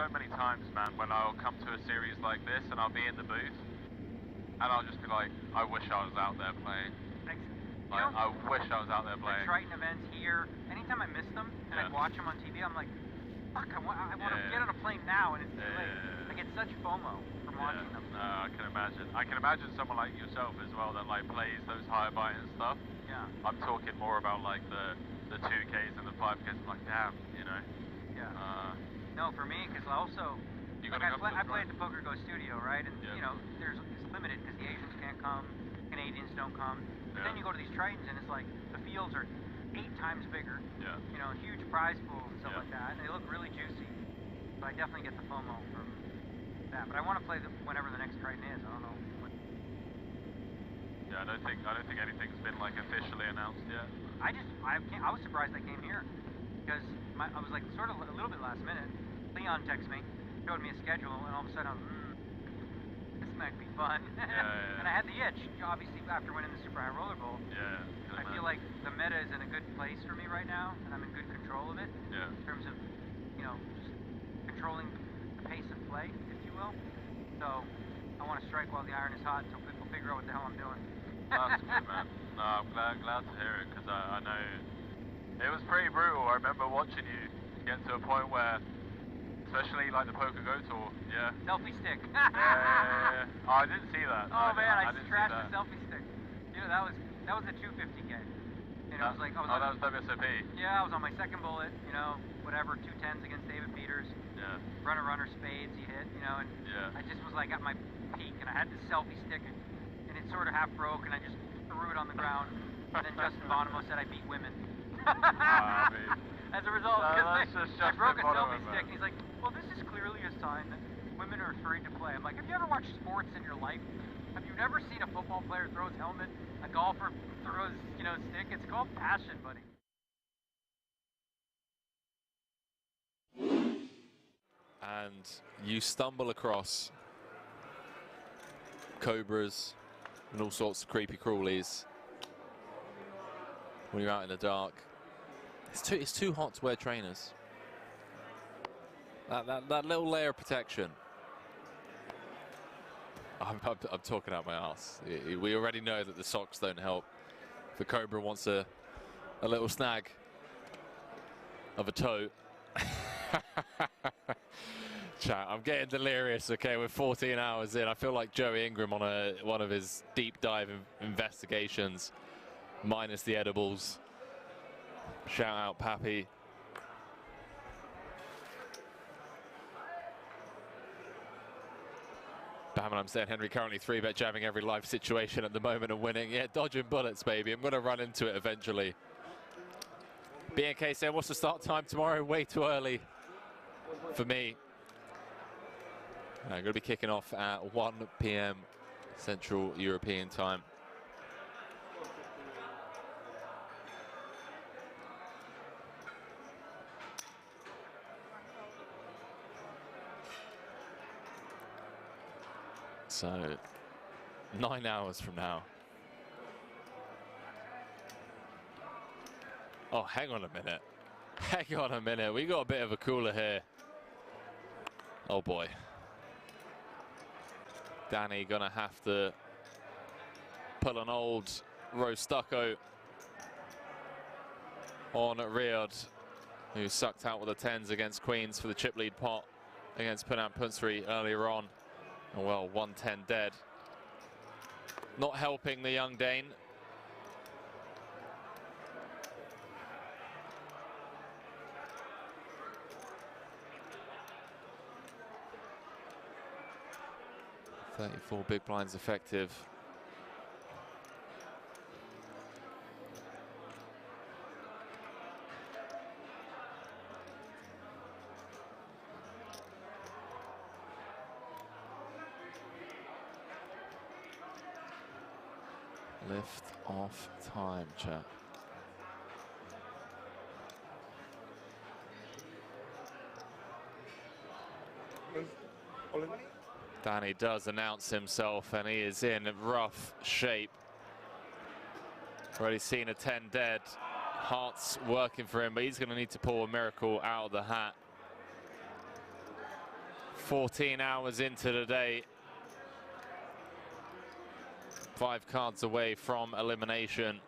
so many times, man, when I'll come to a series like this and I'll be in the booth and I'll just be like, I wish I was out there playing. Like, I wish I was out there playing. The Triton events here, anytime I miss them and I watch them on TV, I'm like, fuck, I want to get on a plane now, and it's too late. I get such FOMO from watching them. No, I can imagine. I can imagine someone like yourself as well that like plays those higher buy and stuff. Yeah. I'm talking more about like the 2Ks and the 5Ks. I'm like, damn, you know. Yeah. No, for me, because also, like I play at the Poker Go studio, right? And you know, it's limited because the Asians can't come, Canadians don't come. But then you go to these Tritons and it's like the fields are 8 times bigger. Yeah. You know, huge prize pools and stuff like that, and they look really juicy. But I definitely get the FOMO from that. But I want to play whenever the next Triton is. I don't know. Yeah, I don't think anything's been like officially announced yet. I was surprised I came here because I was like sort of a little bit last minute. Leon texted me, showed me a schedule, and all of a sudden I was, this might be fun. And I had the itch, obviously, after winning the Super High Roller Bowl. Yeah. I feel like the meta is in a good place for me right now, and I'm in good control of it. Yeah. In terms of, you know, just controlling the pace of play, if you will. So I want to strike while the iron is hot, so people figure out what the hell I'm doing. That's good, man. No, I'm glad to hear it, because I know it was pretty brutal. I remember watching you get to a point where, especially like the Poker Go tour, Selfie stick. Yeah. Oh, I didn't see that. Oh man, I didn't trashed see the selfie stick. You know, that was a 250K. And it was like, that was WSOP. Yeah, I was on my second bullet, you know, whatever, 2 10s against David Peters. Yeah. Runner, spades, he hit, you know, and I just was like at my peak, and I had this selfie stick, and it sort of half broke, and I just threw it on the ground. And then Justin Bonomo said I beat women. As a result, because I broke a selfie stick, and he's like, well, this is clearly a sign that women are afraid to play. I'm like, have you ever watched sports in your life? Have you never seen a football player throw his helmet, a golfer throws, you know, stick? It's called passion, buddy. And you stumble across cobras and all sorts of creepy crawlies when you're out in the dark. It's too hot to wear trainers. That little layer of protection. I'm talking out my ass. We already know that the socks don't help. The cobra wants a little snag of a toe. Chat, I'm getting delirious. Okay, we're 14 hours in. I feel like Joey Ingram on one of his deep dive investigations, minus the edibles. Shout out Pappy. Damn it, I'm saying Henry currently 3-bet jamming every live situation at the moment and winning. Yeah, dodging bullets, baby. I'm going to run into it eventually. BNK saying, what's the start time tomorrow? Way too early for me. I'm going to be kicking off at 1 p.m. Central European time. So, 9 hours from now. Oh, hang on a minute. Hang on a minute. We got a bit of a cooler here. Oh boy. Danny gonna have to pull an old Rose Stucco on Riyadh, who sucked out with the 10s against Queens for the chip lead pot against Punam Punsri earlier on. And well, 110 dead. Not helping the young Dane. .34 big blinds effective. Lift off time, chat. Danny does announce himself, and he is in rough shape. Already seen a 10 dead. Heart's working for him, but he's going to need to pull a miracle out of the hat. 14 hours into the day. 5 cards away from elimination.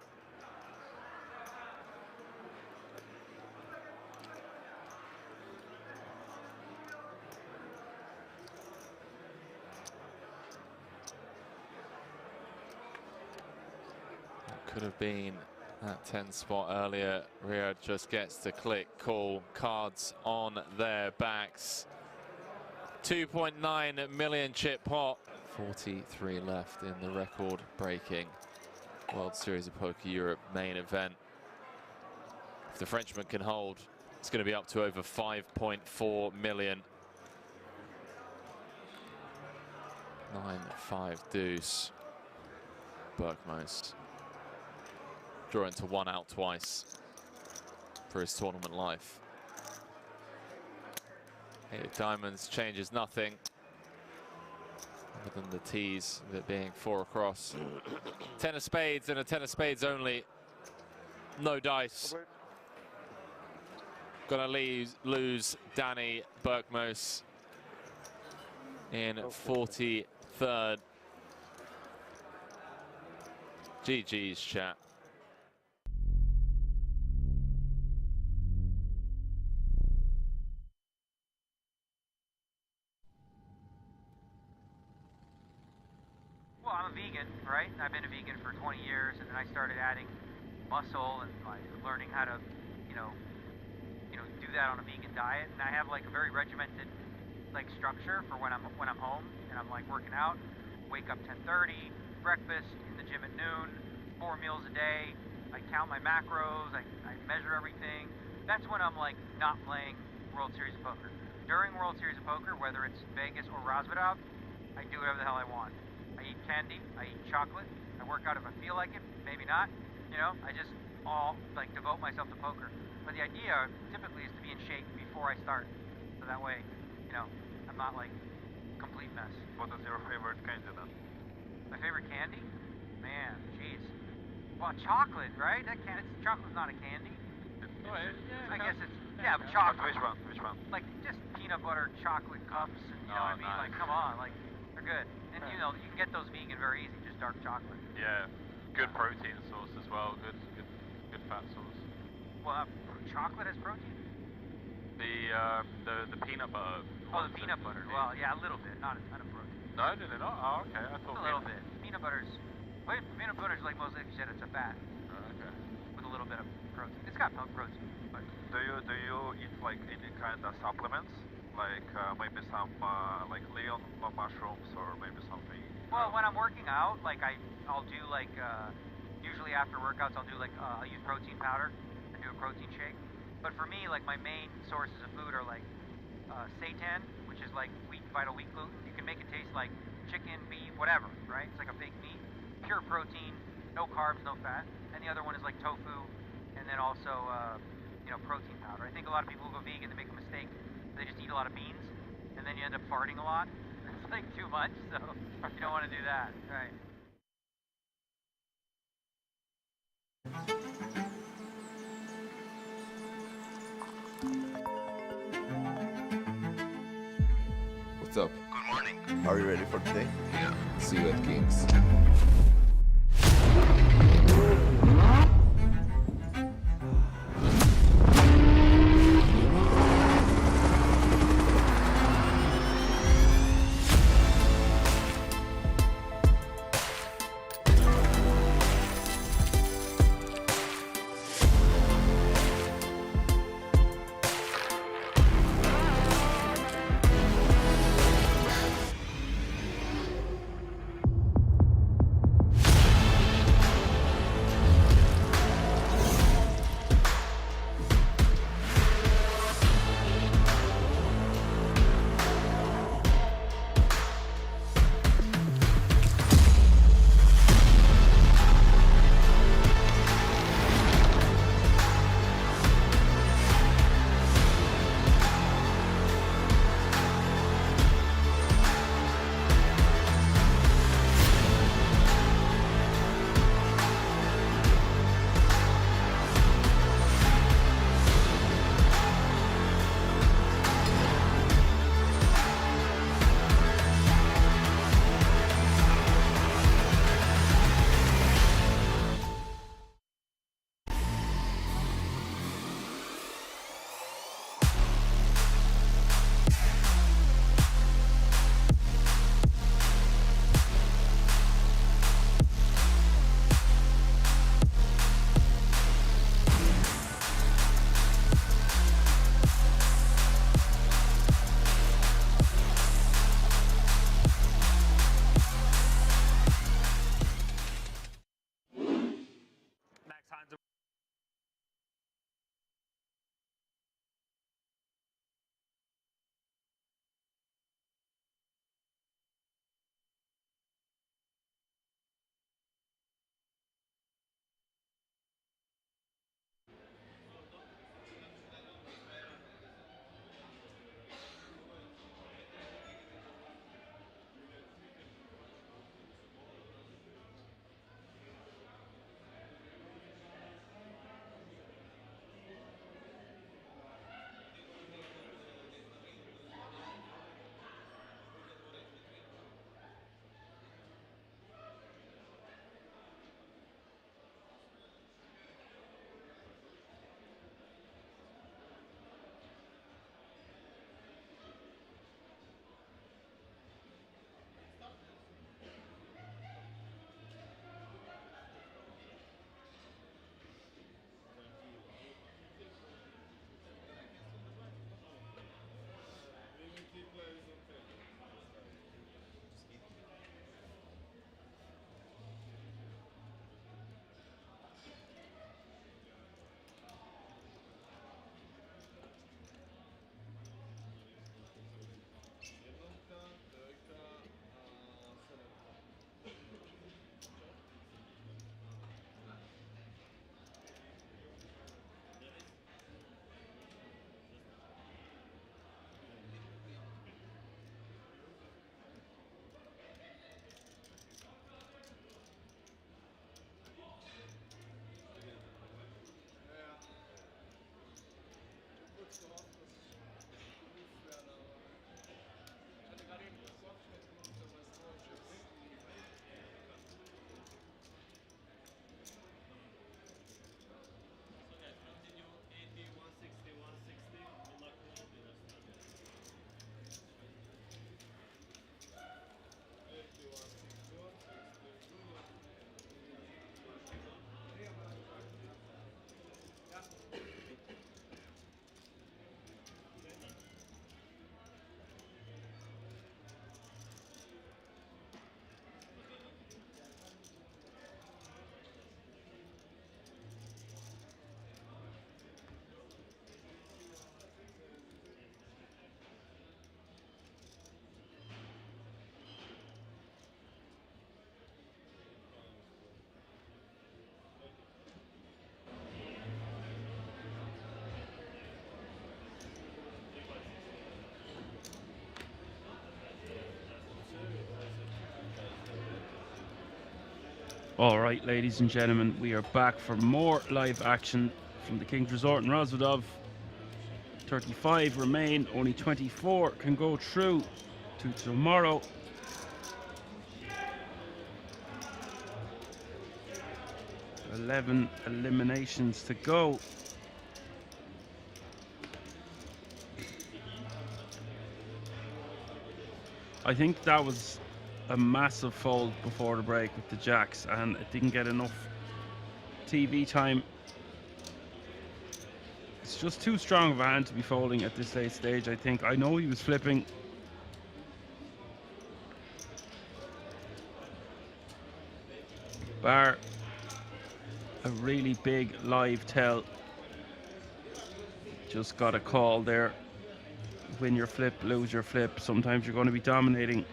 Could have been that 10 spot earlier. Rio just gets to click call, cards on their backs. 2.9 million chip pot. 43 left in the record-breaking World Series of Poker Europe main event. If the Frenchman can hold, it's going to be up to over 5.4 million. 9-5 deuce. Bergmos drawing to 1 out twice for his tournament life. 8 of diamonds changes nothing other than the tease of it being 4 across. 10 of spades and a 10 of spades only. No dice. Gonna lose Danny Bergmos in 43rd. GG's, chat. Well, I'm a vegan, right? I've been a vegan for 20 years, and then I started adding muscle and like learning how to, do that on a vegan diet. And I have like a very regimented like structure for when I'm home and I'm like working out. Wake up 10:30, breakfast, in the gym at noon, 4 meals a day. I count my macros. I measure everything. That's when I'm like not playing World Series of Poker. During World Series of Poker, whether it's Vegas or Razvedov, I do whatever the hell I want. I eat candy, I eat chocolate, I work out if I feel like it, maybe not, I just all like devote myself to poker. But the idea typically is to be in shape before I start, so that way, I'm not like complete mess. What is your favorite candy then? My favorite candy? Man, jeez. Well, chocolate, right? Chocolate's not a candy. I guess it's, yeah, but chocolate. Which one? Which one? Like just peanut butter chocolate cups, and you know what I mean? Nice. Like, come on, like they're good. And you can get those vegan very easy, just dark chocolate. Yeah, good protein source as well. Good fat source. Well, chocolate has protein? The peanut butter. Oh, the peanut butter. Well, yeah, a little bit, not a ton of protein. No, did it not? Oh, okay. I thought a little bit. Peanut butter's like most, like you said, it's a fat. Oh, okay. With a little bit of protein. It's got protein. But do you eat like any kind of supplements? Like maybe some like leon mushrooms or maybe something? Well, when I'm working out, like I'll do like usually after workouts I'll do like I'll use protein powder and do a protein shake. But for me, like my main sources of food are like seitan, which is like vital wheat gluten. You can make it taste like chicken, beef, whatever, right? It's like a fake meat, pure protein, no carbs, no fat. And the other one is like tofu, and then also protein powder. I think a lot of people who go vegan, they make a mistake. They just eat a lot of beans, and then you end up farting a lot. It's like too much, so you don't want to do that, right? What's up? Good morning. Are you ready for today? Yeah. See you at King's. All right, ladies and gentlemen, we are back for more live action from the King's Resort in Rosvedov. 35 remain, only 24 can go through to tomorrow. $11 eliminations to go. I think that was a massive fold before the break with the jacks, and it didn't get enough TV time. It's just too strong of a hand to be folding at this late stage, I think. I know he was flipping. Bar a really big live tell. Just got a call there. Win your flip, lose your flip. Sometimes you're going to be dominating.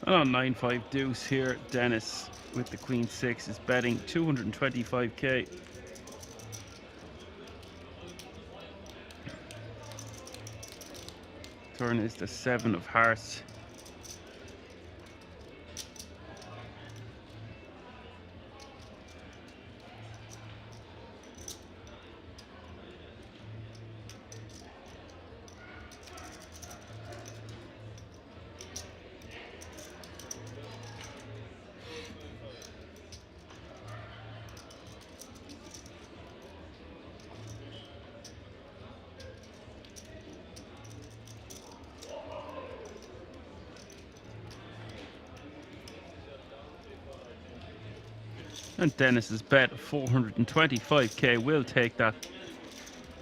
And on 9-5 deuce here, Dennis with the queen 6 is betting 225k. Turn is the 7 of hearts. And Dennis's bet of 425k will take that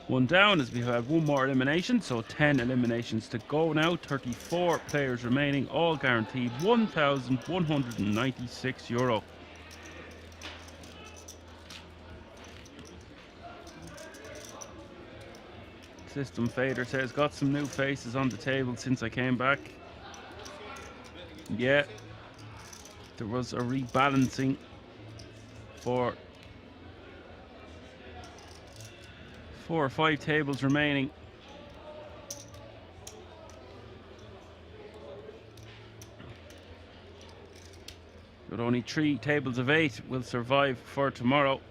one down, as we have one more elimination, so 10 eliminations to go now. 34 players remaining, all guaranteed €1,196. System Fader says, got some new faces on the table since I came back. Yeah, there was a rebalancing for 4 or 5 tables remaining. But only 3 tables of 8 will survive for tomorrow.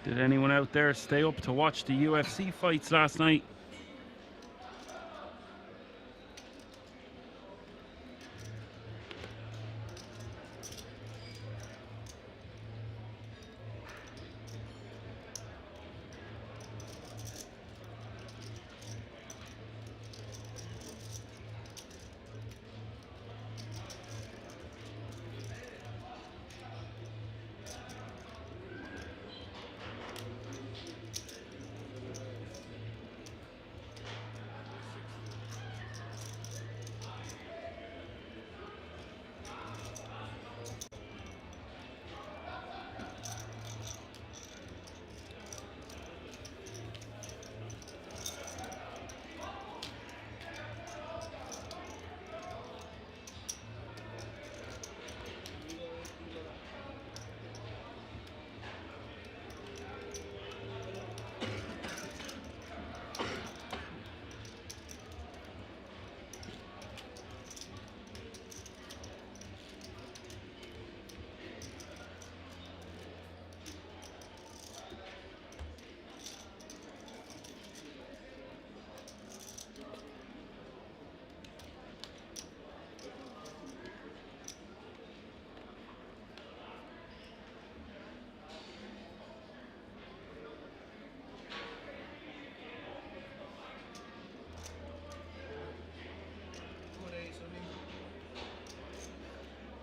Did anyone out there stay up to watch the UFC fights last night?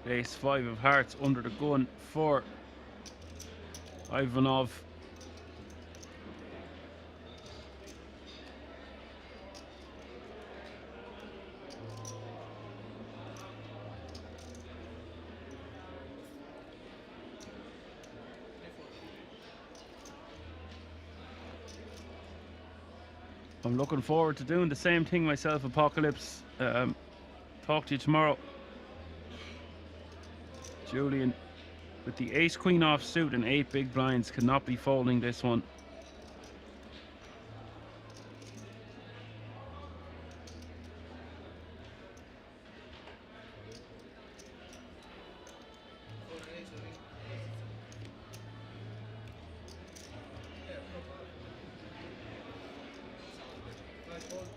Ace 5 of hearts under the gun for Ivanov. I'm looking forward to doing the same thing myself, Apocalypse. Talk to you tomorrow. Julian, with the ace queen off suit and 8 big blinds, cannot be folding this one.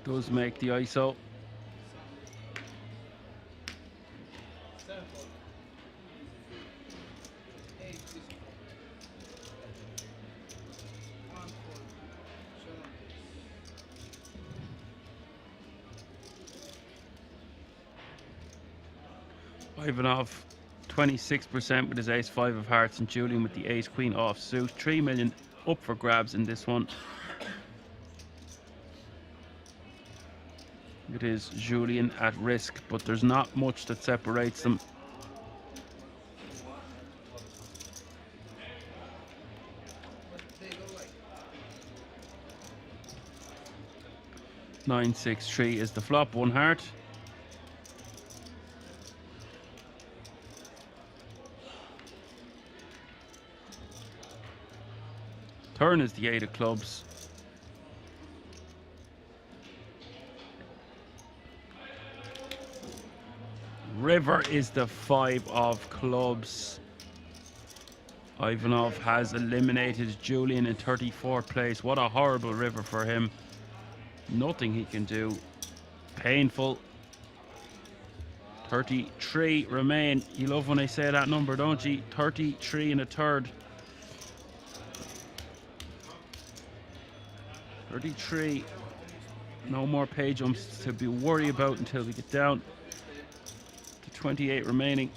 Does make the ISO. Ivanov 26% with his ace 5 of hearts, and Julian with the ace queen off suit. 3 million up for grabs in this one. It is Julian at risk, but there's not much that separates them. Nine, 6, 3 is the flop. 1 heart. Turn is the 8 of clubs. River is the 5 of clubs. Ivanov has eliminated Julian in 34th place. What a horrible river for him. Nothing he can do. Painful. 33 remain. You love when I say that number, don't you? 33 and a third. 33. No more pay jumps to be worried about until we get down to 28 remaining.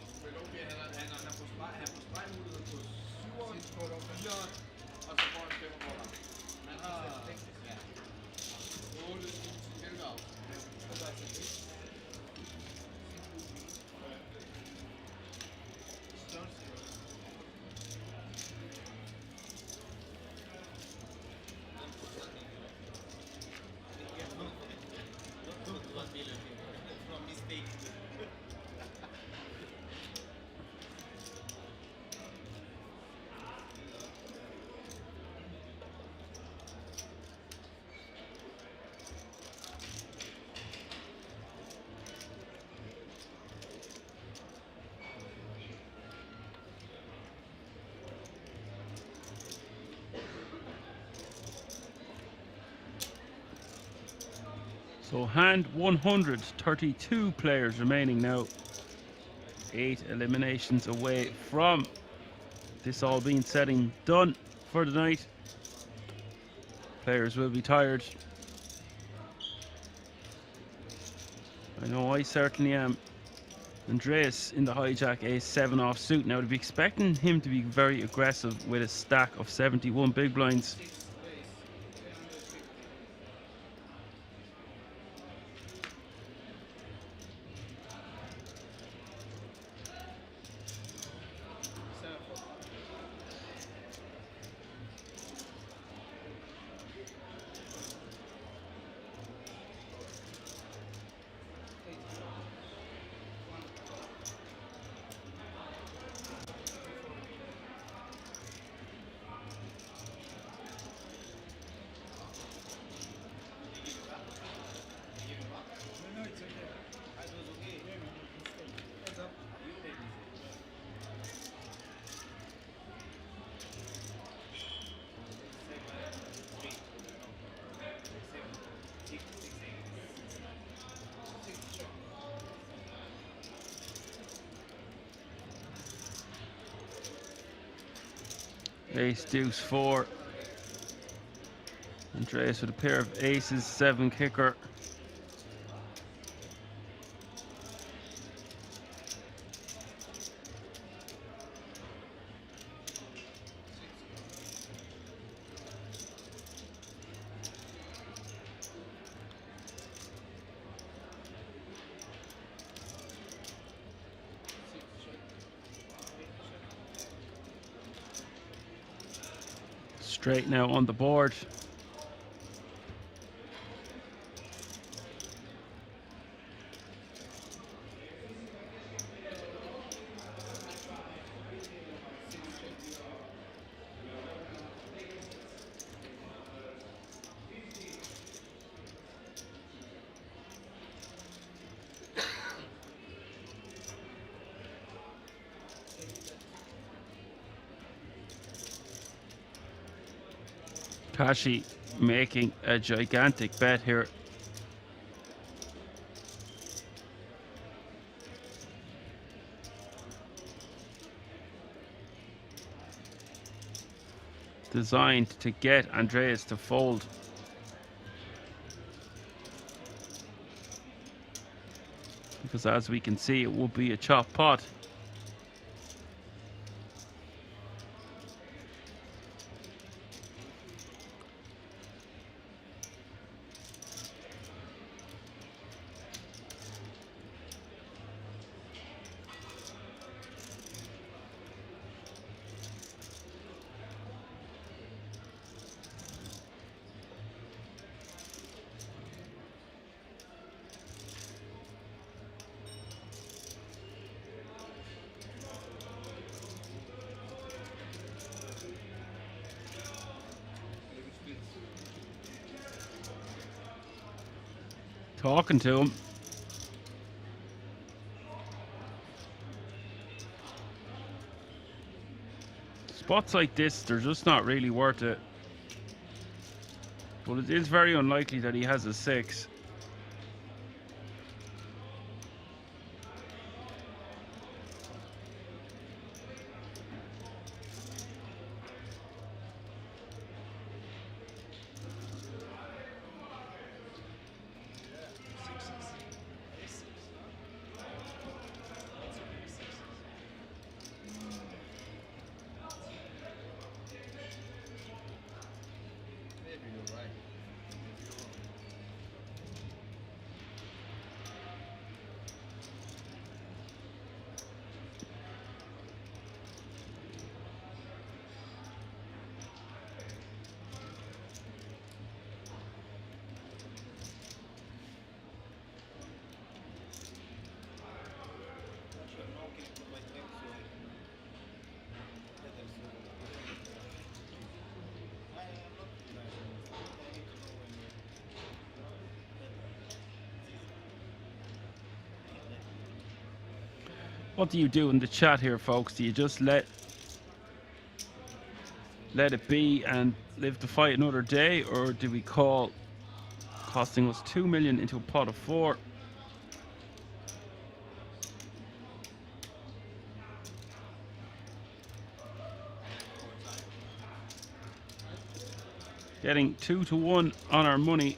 So hand 100, 32 players remaining now. 8 eliminations away from this all being said and done for the night. Players will be tired. I know I certainly am. Andreas in the hijack, ace 7 off suit. Now to be expecting him to be very aggressive with a stack of 71 big blinds. Ace, deuce, 4. Andreas with a pair of aces, 7 kicker. Straight now on the board. Kashi making a gigantic bet here. Designed to get Andreas to fold. Because as we can see, it will be a chop pot. Talking to him. Spots like this, they're just not really worth it. But it is very unlikely that he has a 6. What do you do in the chat here, folks? Do you just let it be and live to fight another day, or do we call, costing us 2 million into a pot of 4? Getting 2 to 1 on our money.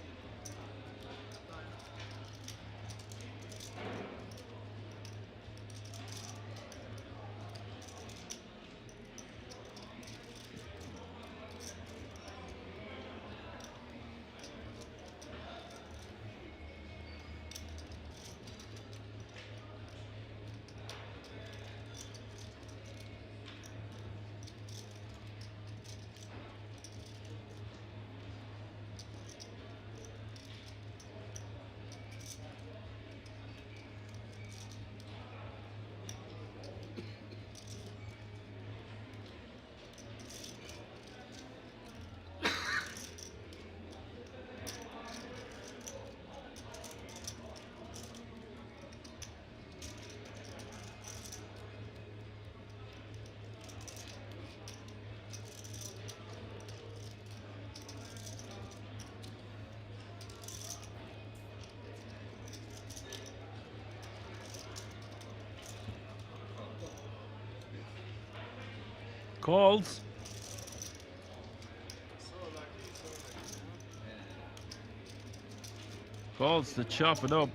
Calls. Calls to chop it up.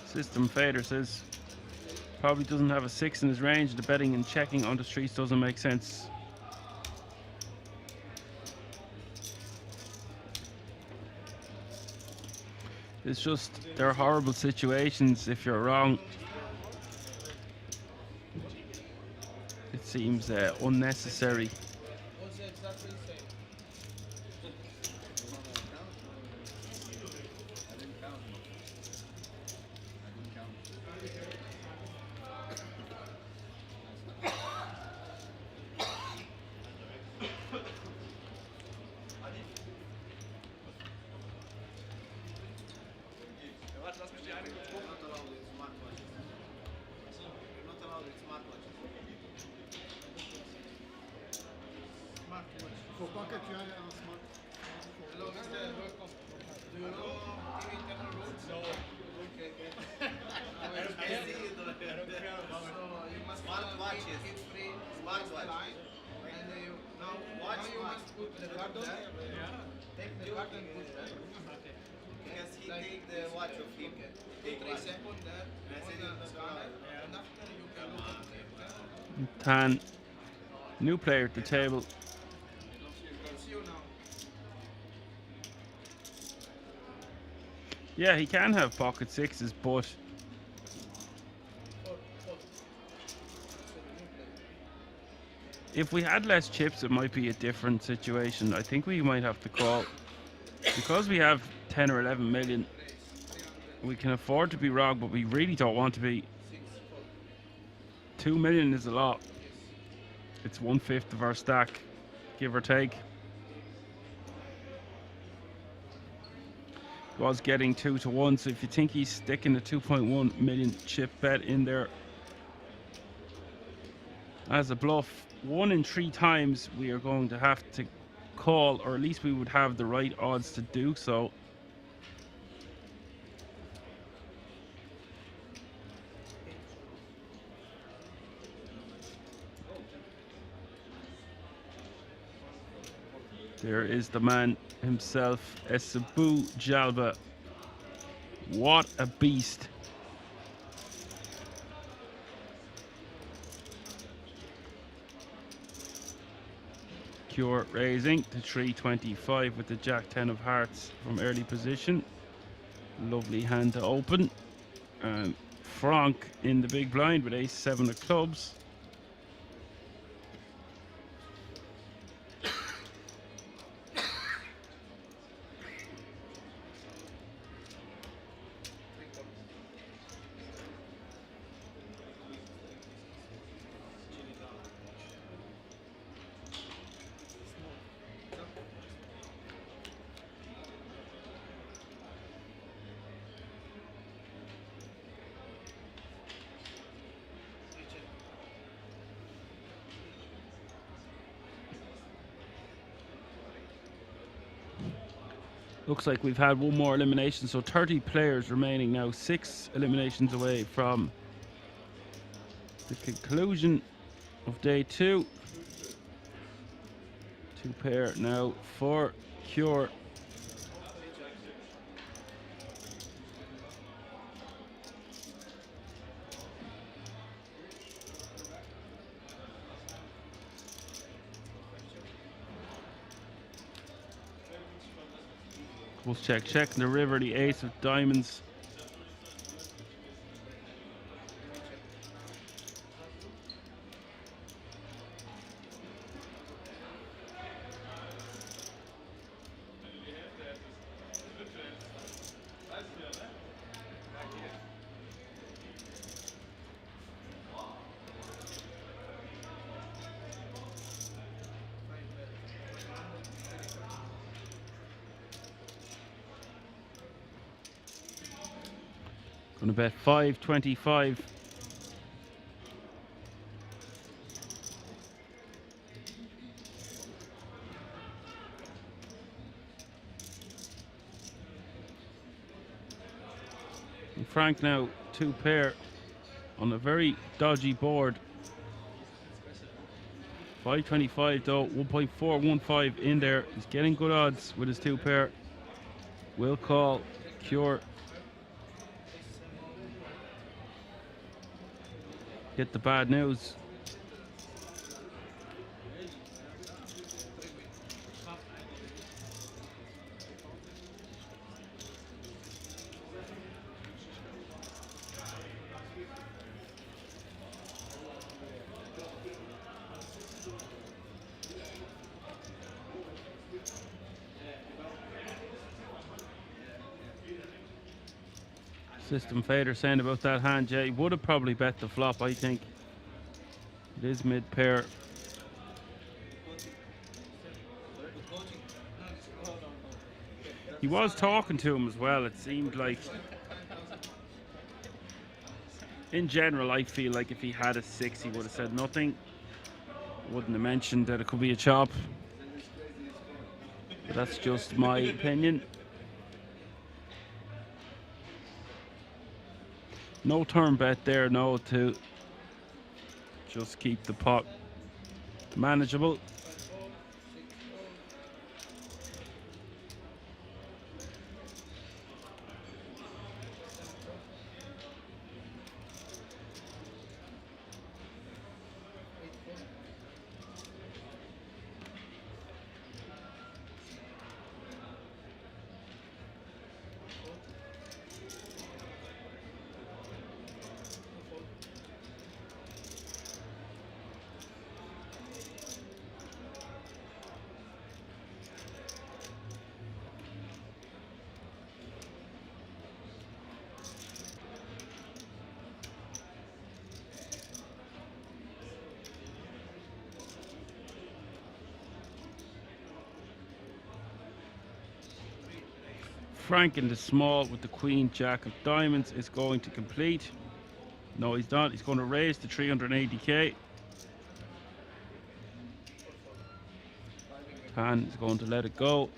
System Fader says probably doesn't have a 6 in his range. The betting and checking on the streets doesn't make sense. It's just, they're horrible situations if you're wrong. It seems unnecessary. For pocket, you are on smart. Hello, Mr. Welcome. Do you know TV internal rules? No. Okay. I don't care. So you must smart watches. Keep free. Smart watch. And you now you must put the card there. Yeah. Take the card and put there. Okay. Because he take the watch of him. Take 3 seconds there. On the scanner. And after you can look at Tan, new player at the table. Yeah, he can have pocket sixes, but if we had less chips, it might be a different situation. I think we might have to call. Because we have 10 or 11 million, we can afford to be wrong, but we really don't want to be. 2 million is a lot. It's 1/5 of our stack, give or take. Was getting 2 to 1, so if you think he's sticking a 2.1 million chip bet in there as a bluff, 1 in 3 times we are going to have to call, or at least we would have the right odds to do so. There is the man himself, Esabu Jalba. What a beast. Cure raising to 325 with the Jack 10 of hearts from early position. Lovely hand to open. And Frank in the big blind with ace 7 of clubs. Looks like we've had one more elimination, so 30 players remaining now, 6 eliminations away from the conclusion of day 2. 2 pair now for Cure. We'll check the river, the ace of diamonds. Gonna bet 525. And Frank now 2 pair on a very dodgy board. 525 though, 1.415 in there. He's getting good odds with his 2 pair. Will call Cure. Get the bad news. System Fader saying about that hand, Jay. Would have probably bet the flop, I think. It is mid pair. He was talking to him as well. It seemed like, in general, I feel like if he had a 6, he would have said nothing. Wouldn't have mentioned that it could be a chop. That's just my opinion. No turn bet there, no, to just keep the pot manageable. Frank in the small with the Queen Jack of Diamonds is going to complete. No, he's not. He's going to raise to 380k. Pan is going to let it go.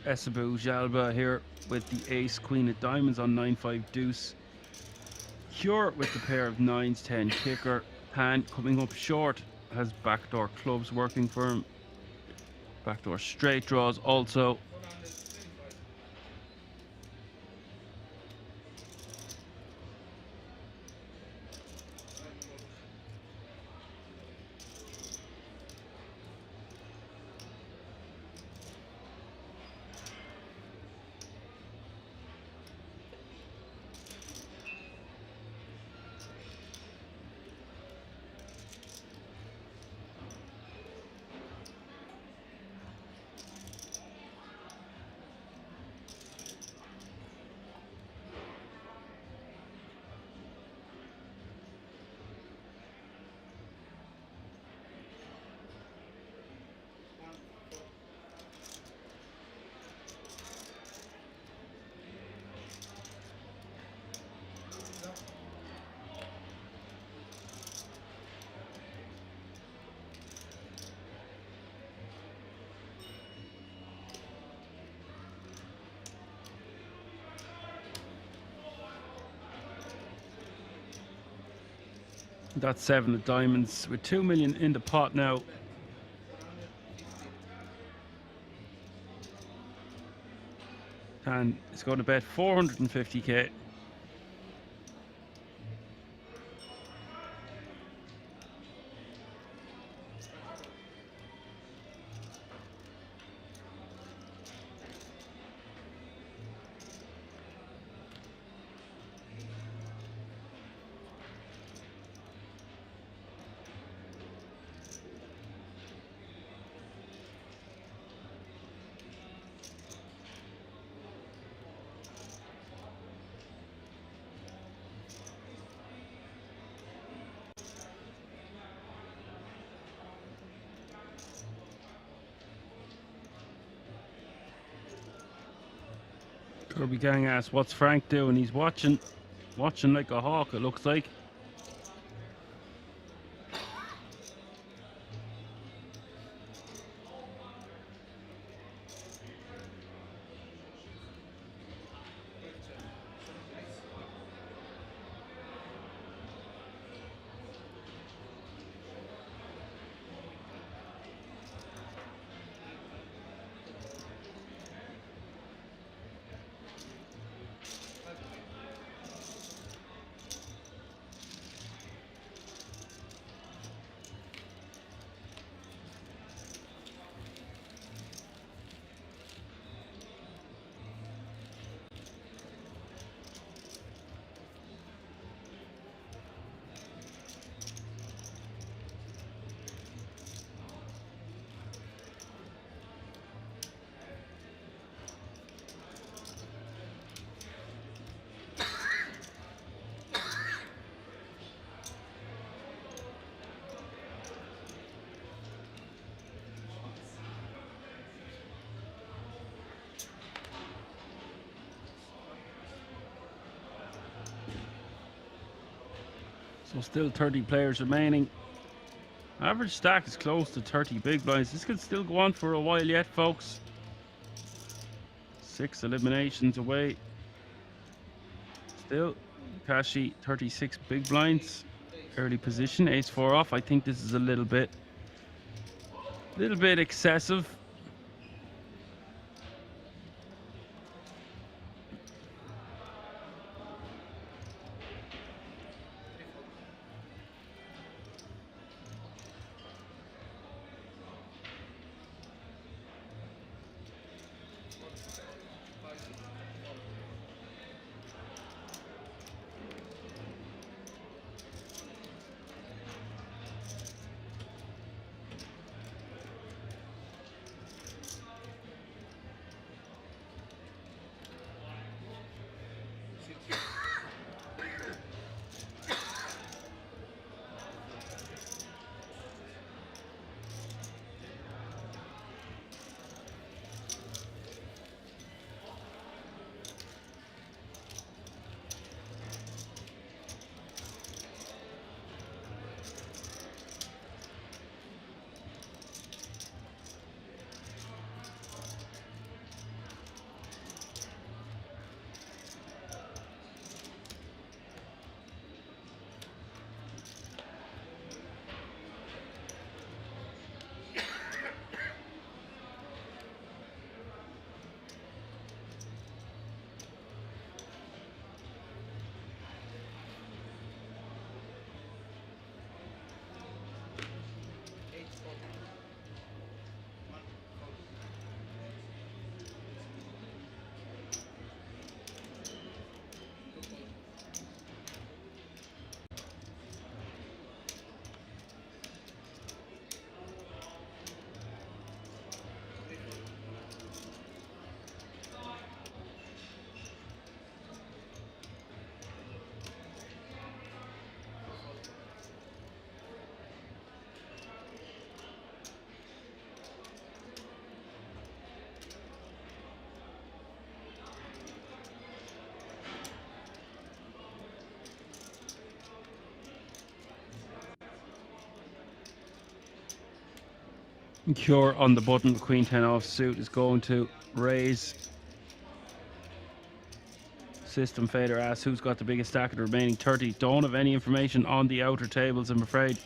Esabu Jalba here with the ace queen of diamonds on 9-5 deuce. Cure with the pair of 9s 10 kicker. Pan coming up short, has backdoor clubs working for him. Backdoor straight draws also. That's 7 of diamonds with 2 million in the pot now. And it's going to bet 450k. Kirby Gang asks, what's Frank doing? He's watching like a hawk, it looks like. So still 30 players remaining. Average stack is close to 30 big blinds. This could still go on for a while yet, folks. 6 eliminations away. Still, Kashi 36 big blinds. Early position, ace-4 off. I think this is a little bit excessive. Cure on the button, Queen 10 off suit is going to raise. System Fader asks, who's got the biggest stack of the remaining 30? Don't have any information on the outer tables, I'm afraid.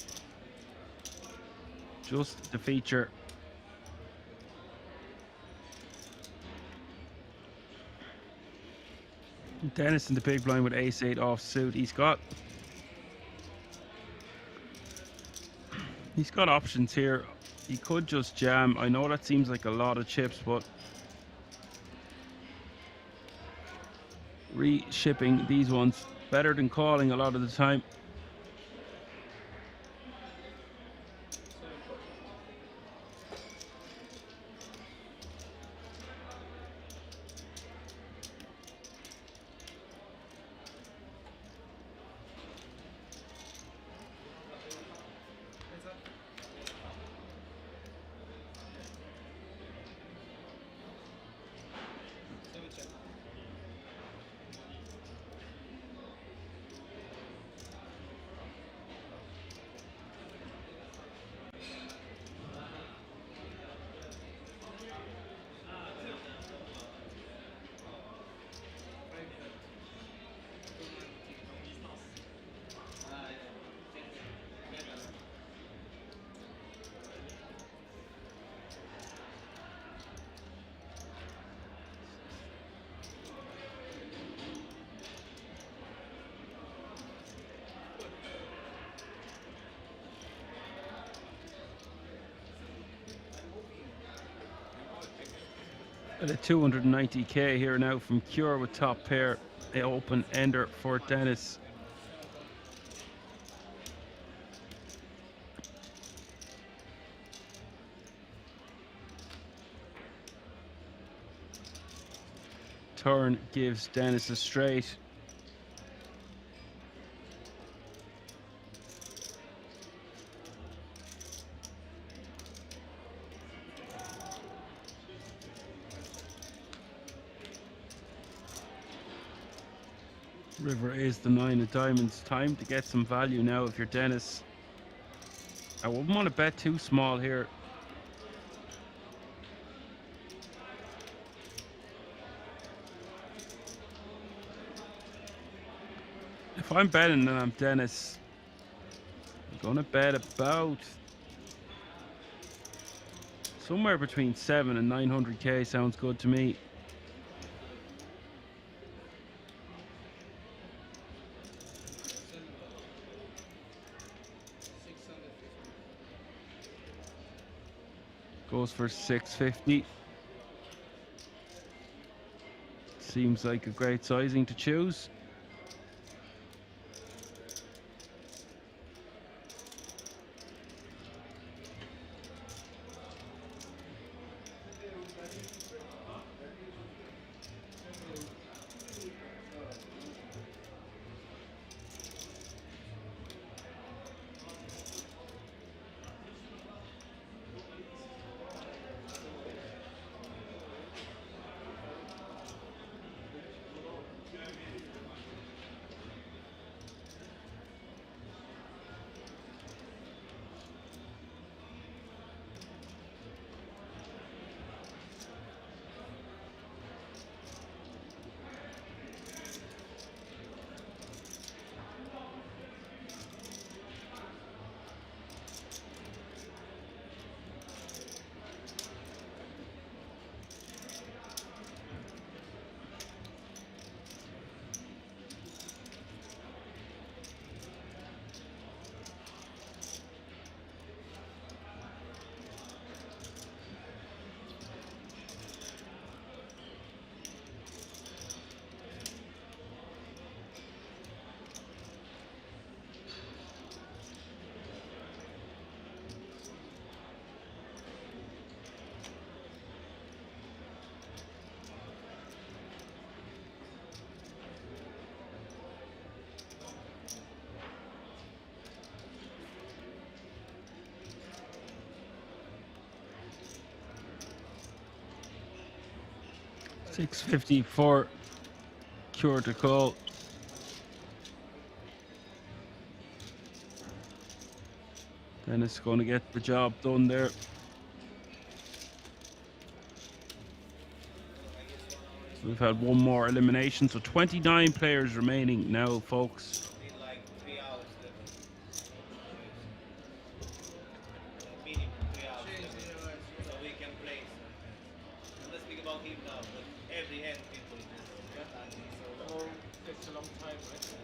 Just the feature. Dennis in the big blind with ace-8 offsuit. He's got options here. He could just jam. I know that seems like a lot of chips, but re-shipping these ones better than calling a lot of the time. At a 290k here now from Cure with top pair. A open ender for Dennis. Turn gives Dennis a straight. River is the 9 of diamonds. Time to get some value now if you're Dennis. I wouldn't want to bet too small here. If I'm betting and I'm Dennis, I'm going to bet about somewhere between 7 and 900k sounds good to me. Goes for 650. Seems like a great sizing to choose. $650 for Cure to call. Dennis going to get the job done there. So we've had one more elimination, so 29 players remaining now, folks. Like 3 hours minimum 3 hours so we can play. Let's speak about him now, but every hand people just so takes a long time, right?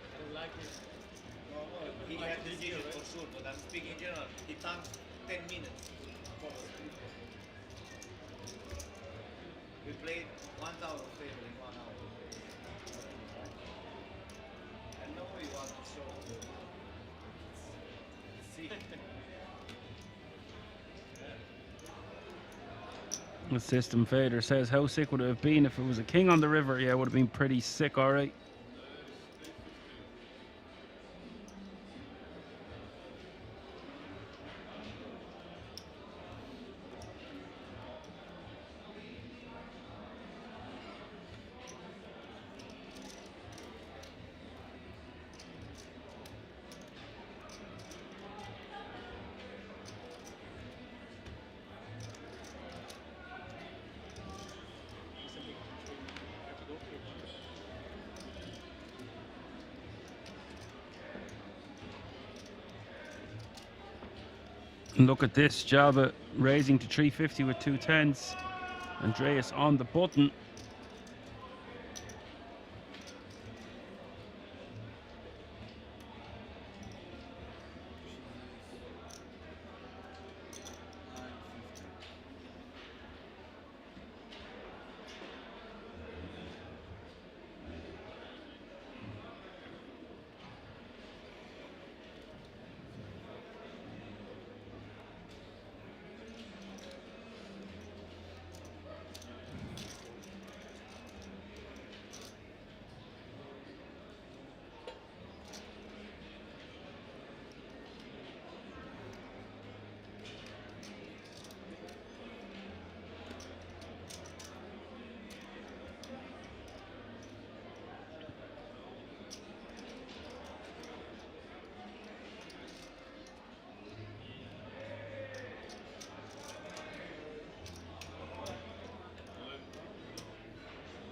I don't like it. He had decision for sure, but I'm speaking in general. He takes 10 minutes. We played 1 hour of table in 1 hour. I know you want to show. See. The System Fader says, how sick would it have been if it was a king on the river? Yeah, it would have been pretty sick, alright. And look at this, Java raising to 350 with 2 10s. Andreas on the button.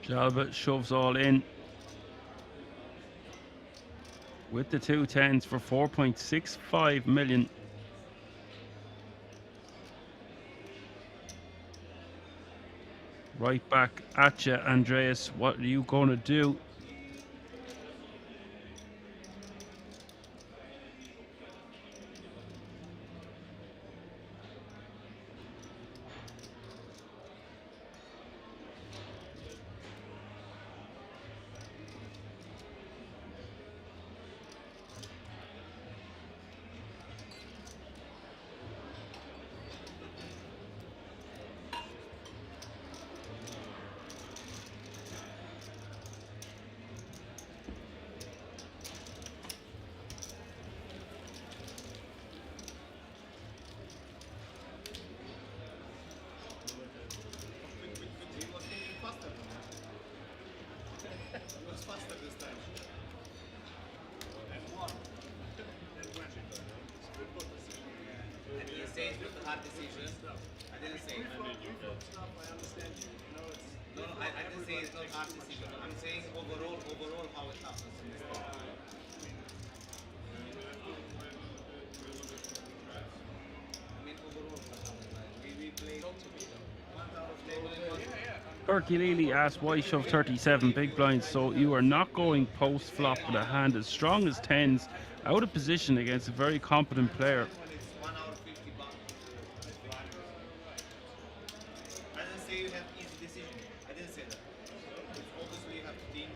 Jalbert shoves all in with the 2 10s for 4.65 million. Right back at you, Andreas. What are you going to do? Turkey Lily asked why shove 37 big blinds, so you are not going post flop with a hand as strong as 10s out of position against a very competent player. I didn't say you have easy decision. I didn't say that. Obviously you have to think,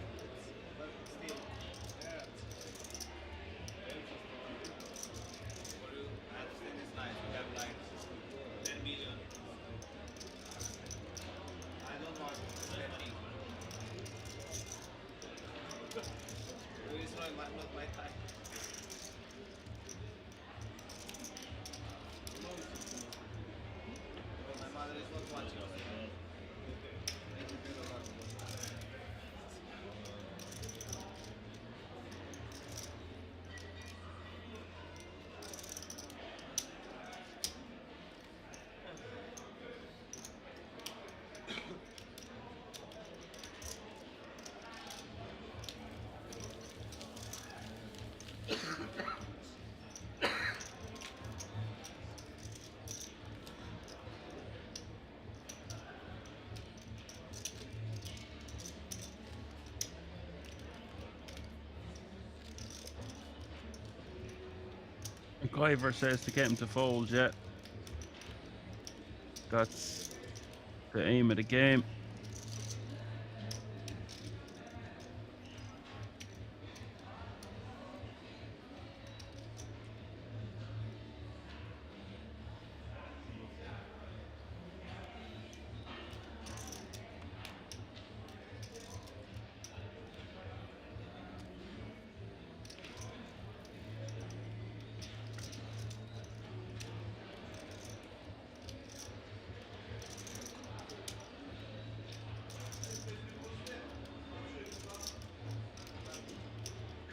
but still. For you, I understand it's nice. You have like 10 million. I don't want that thing. It's not my type. My mother is not watching. MacGyver says to get him to fold, yeah. That's the aim of the game.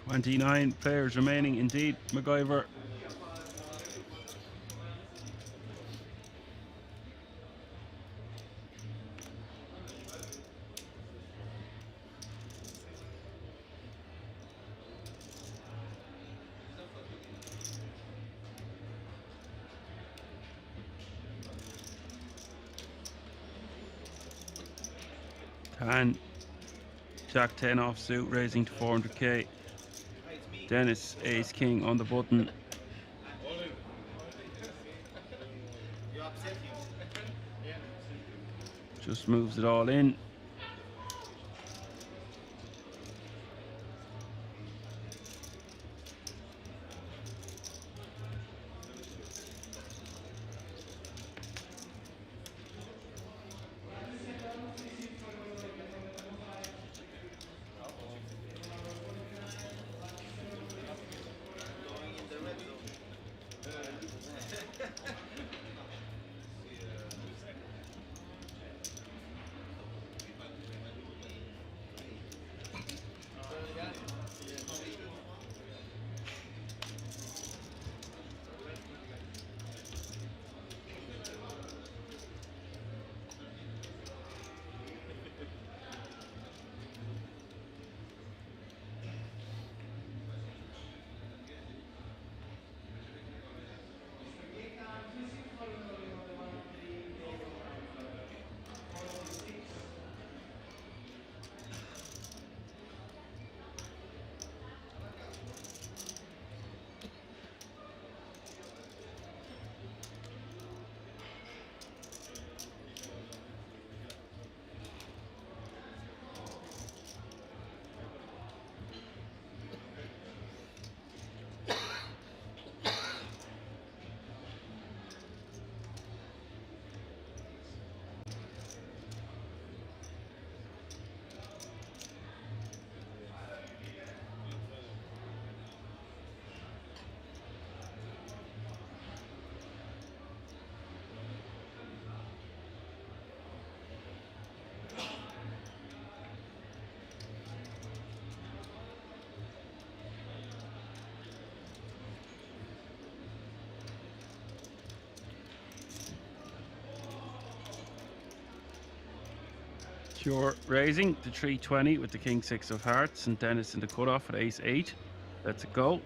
"29 players remaining indeed, MacGyver." And Jack 10 offsuit, raising to 400k. Dennis ace king on the button. Just moves it all in. Cure raising to 320 with the king 6 of hearts, and Dennis in the cutoff at ace 8. That's a go.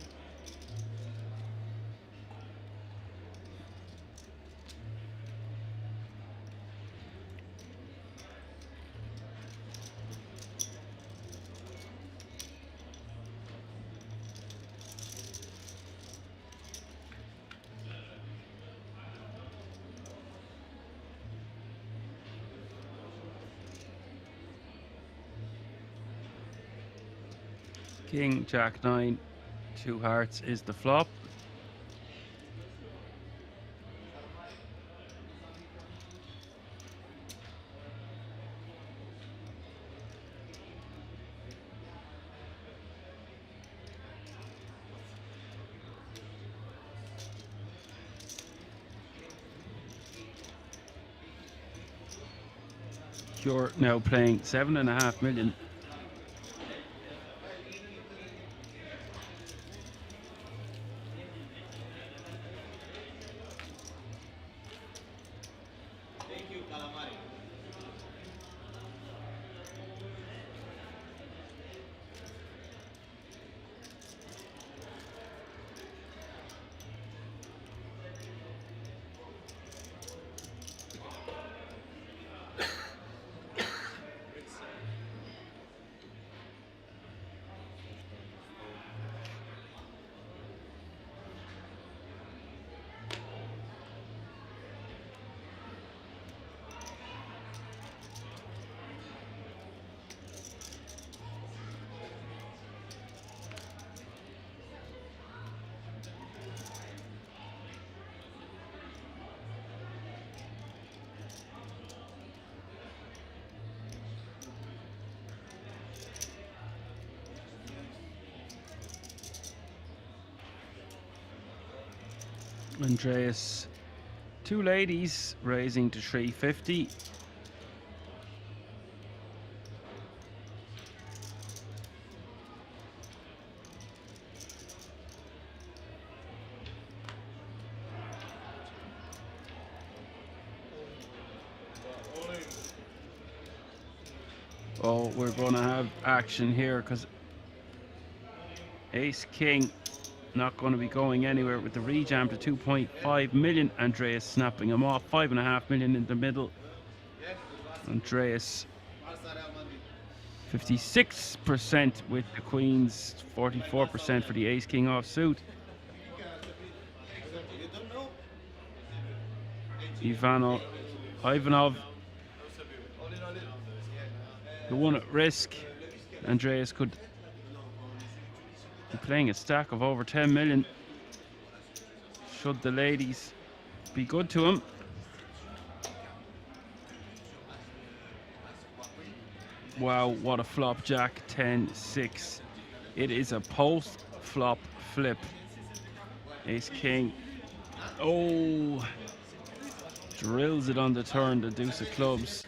King, Jack 9, 2 hearts is the flop. Cure now playing 7.5 million. Andreas, two ladies raising to 350. Oh, we're going to have action here because Ace King not going to be going anywhere with the rejam to 2.5 million. Andreas snapping him off. 5.5 million in the middle. Andreas 56% with the queens, 44% for the Ace King offsuit. Ivanov, the one at risk. Andreas could be playing a stack of over 10 million should the ladies be good to him. Wow, what a flop, Jack. 10-6. It is a post flop flip. Ace King, oh, drills it on the turn, the deuce of clubs.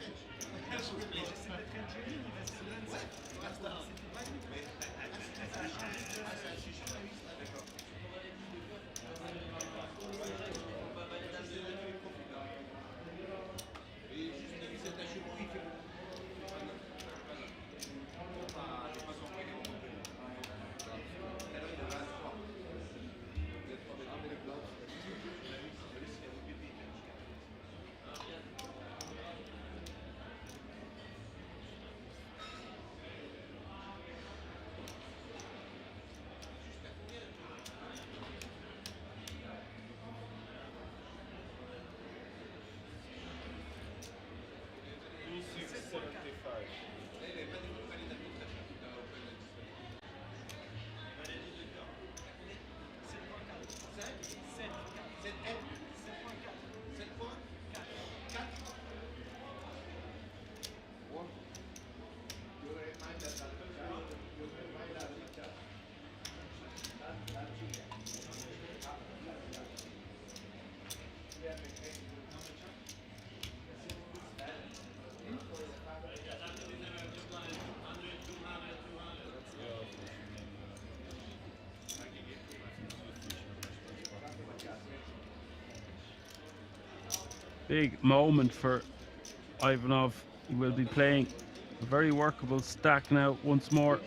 Big moment for Ivanov. He will be playing a very workable stack now once more.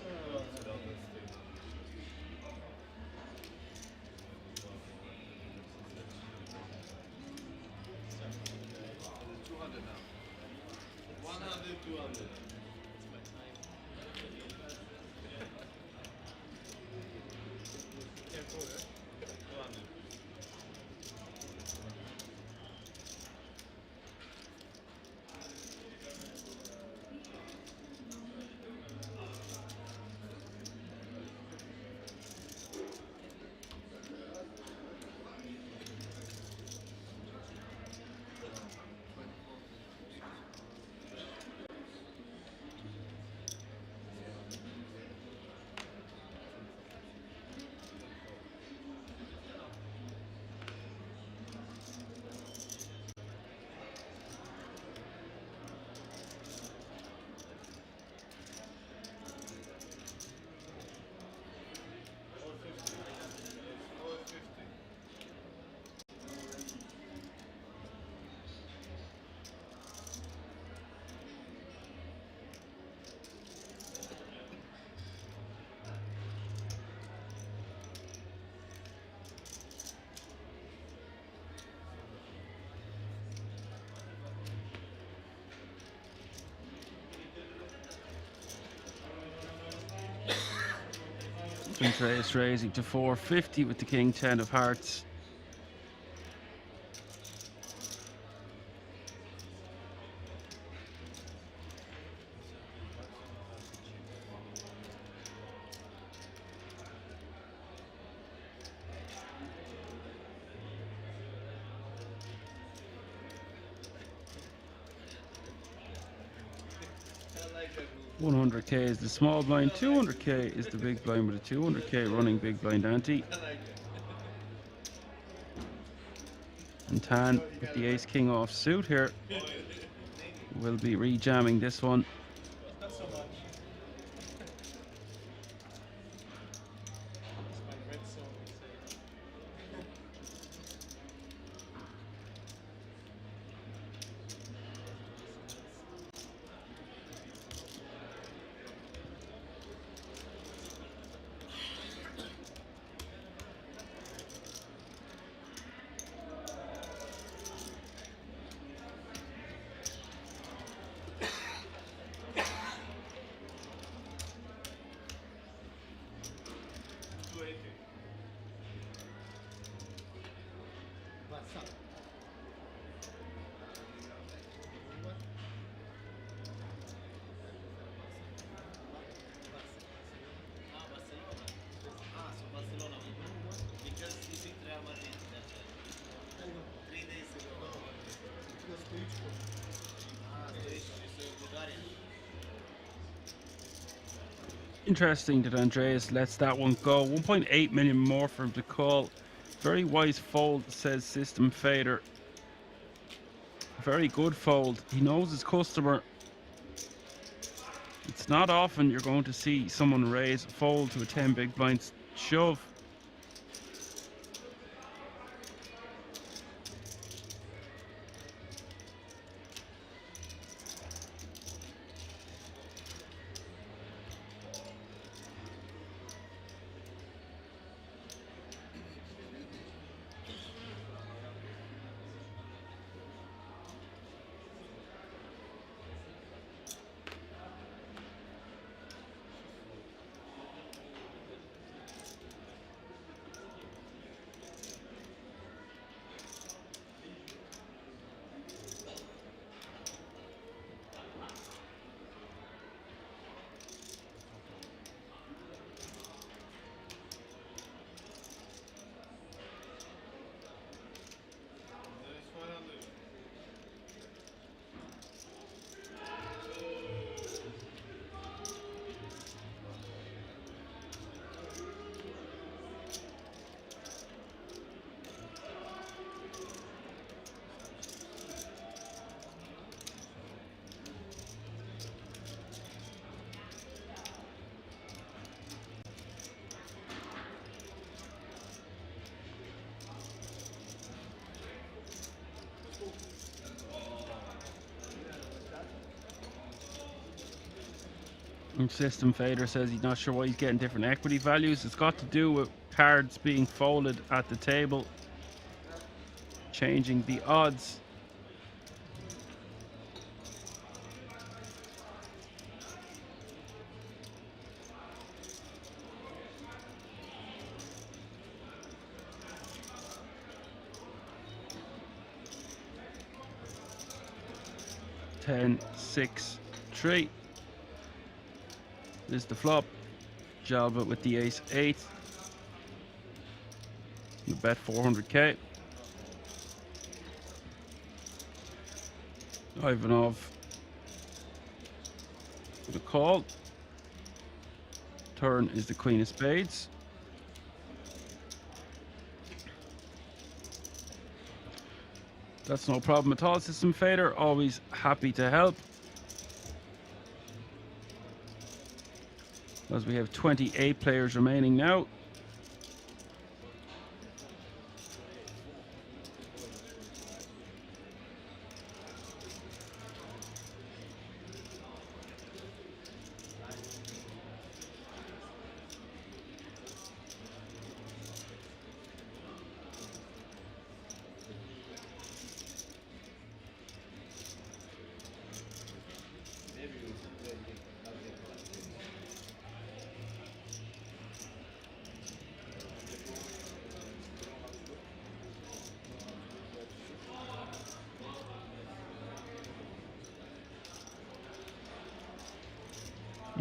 Andreas raising to 450 with the king 10 of hearts. $100K is the small blind, 200K is the big blind with a 200K running big blind ante. And Tan with the ace king off suit here will be rejamming this one. Interesting that Andreas lets that one go. 1.8 million more for him to call. Very wise fold, says System Fader. Very good fold. He knows his customer. It's not often you're going to see someone raise fold to a 10 big blind shove. System Fader says he's not sure why he's getting different equity values. It's got to do with cards being folded at the table, changing the odds. Ten, 6, 3. This is the flop. Jalba with the ace 8. You bet 400k. Ivanov with a call. Turn is the queen of spades. That's no problem at all, System Fader. Always happy to help. As we have 28 players remaining now.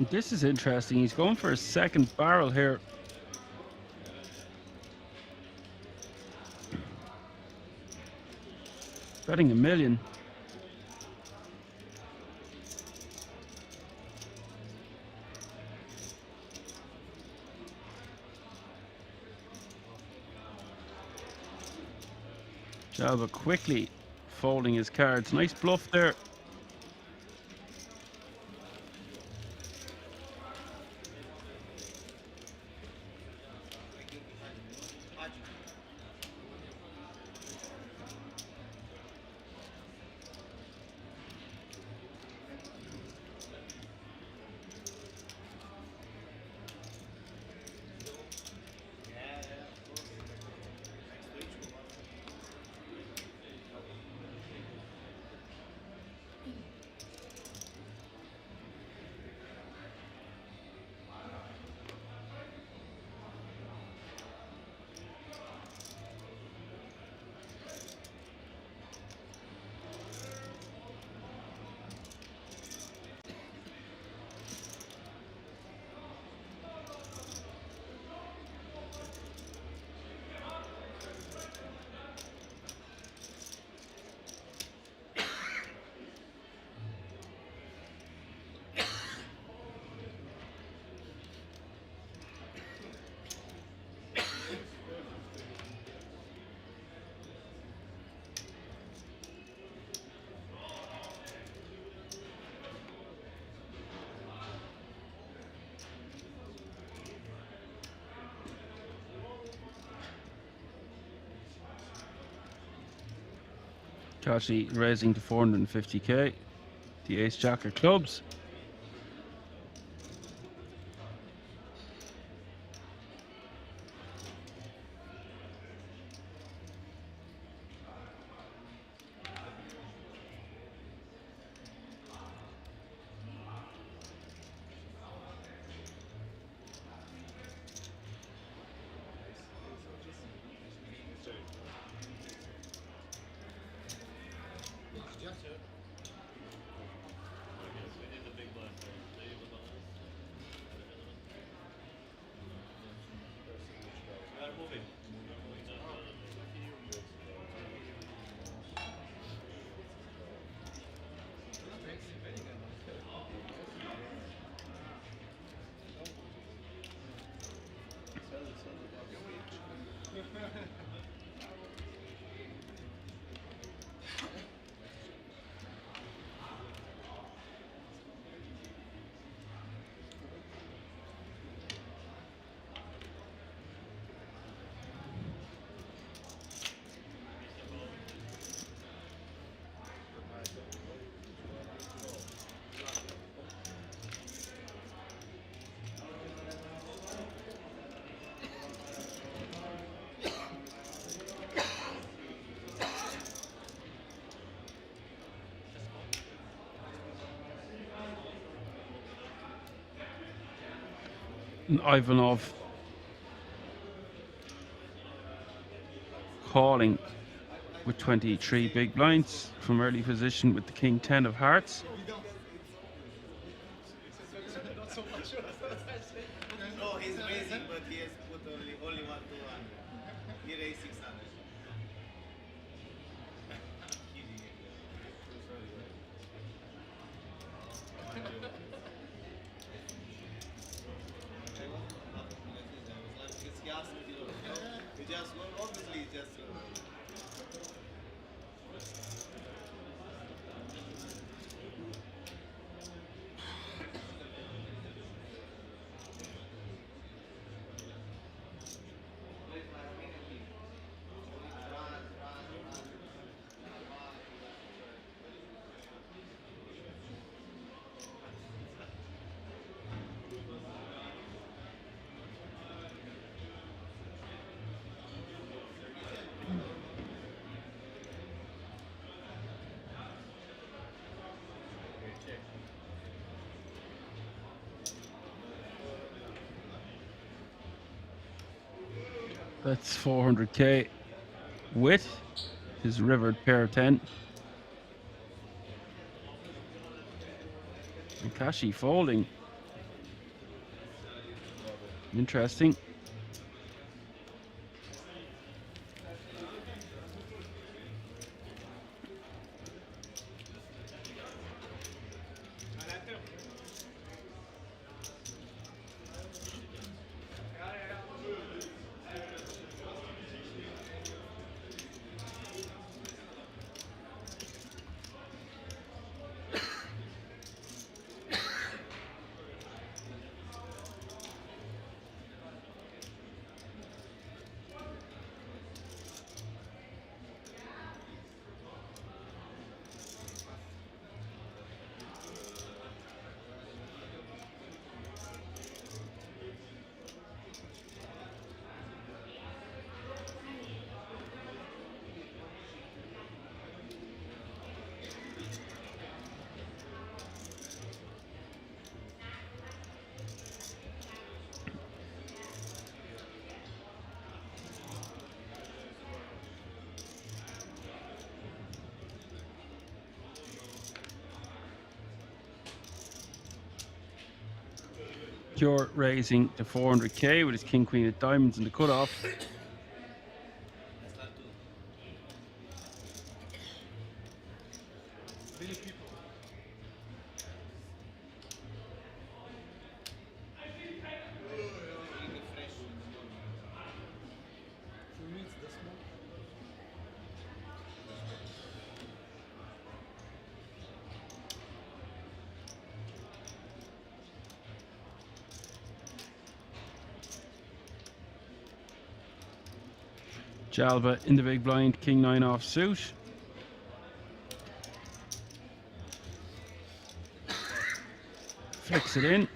This is interesting. He's going for a second barrel here. Betting $1 million. Dalba quickly folding his cards. Nice bluff there. Kashi raising to 450k. The ace jack of clubs. Ivanov calling with 23 big blinds from early position with the king 10 of hearts. No, he's raising, but he has put only 1 200. He raised 600. Obviously, just. That's 400k with his rivered pair of 10. And Kashi folding. Interesting. Cure raising to 400k with his king queen of diamonds in the cutoff. Jalba in the big blind, king 9 off suit. Flicks it in.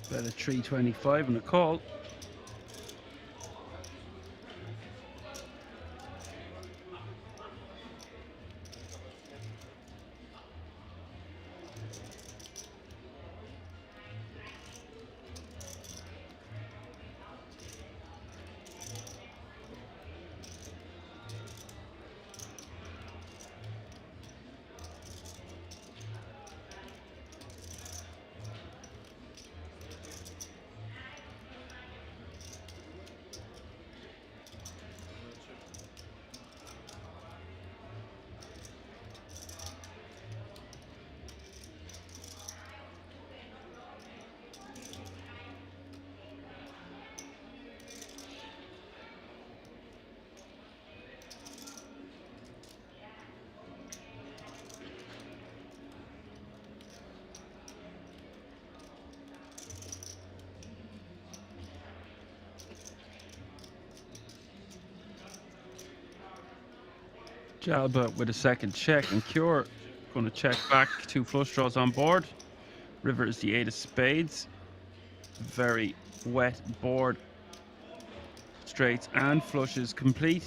Bet a 325 and a call. Jalba with a second check, and Cure going to check back. 2 flush draws on board. River is the 8 of spades. Very wet board. Straights and flushes complete.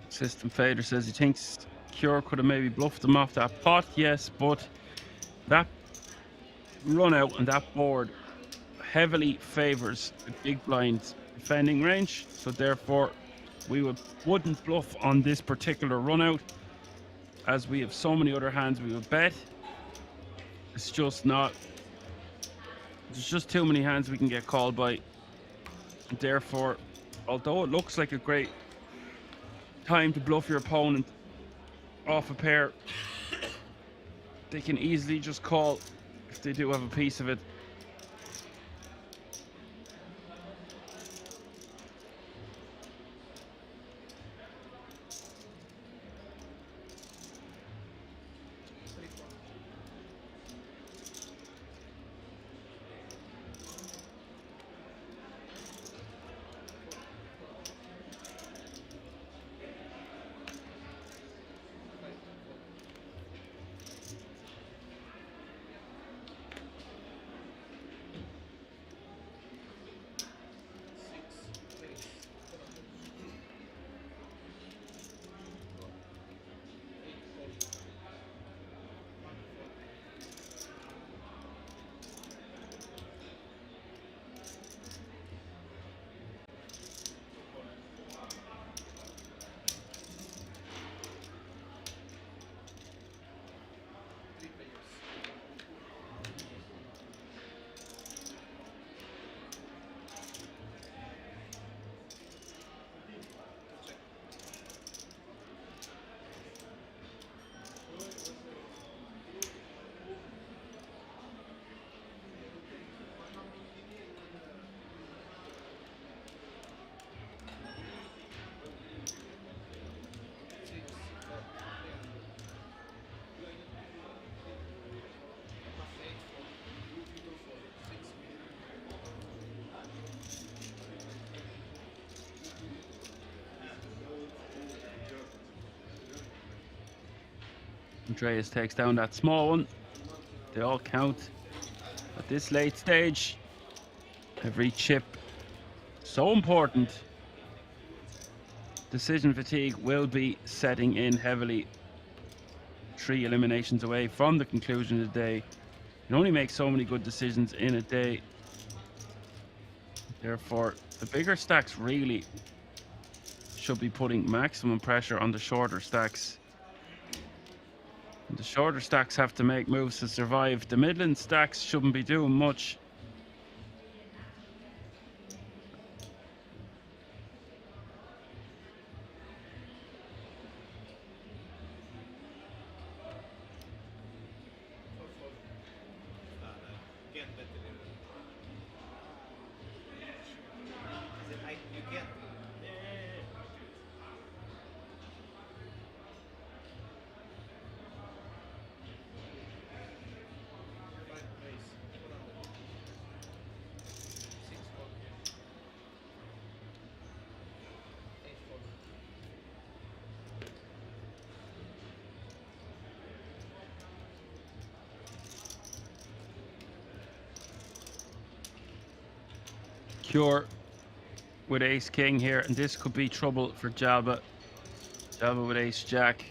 System Fader says he thinks Cure could have maybe bluffed him off that pot. Yes, but that run out and that board heavily favors the big blind defending range, so therefore we wouldn't bluff on this particular run out, as we have so many other hands we would bet. It's just not, there's just too many hands we can get called by, and therefore, although it looks like a great time to bluff your opponent off a pair, they can easily just call if they do have a piece of it. Andreas takes down that small one. They all count at this late stage. Every chip so important. Decision fatigue will be setting in heavily. 3 eliminations away from the conclusion of the day. You can only make so many good decisions in a day. Therefore, the bigger stacks really should be putting maximum pressure on the shorter stacks. And the shorter stacks have to make moves to survive. The middling stacks shouldn't be doing much. Cure with ace king here, and this could be trouble for Jalba. Jalba with ace jack.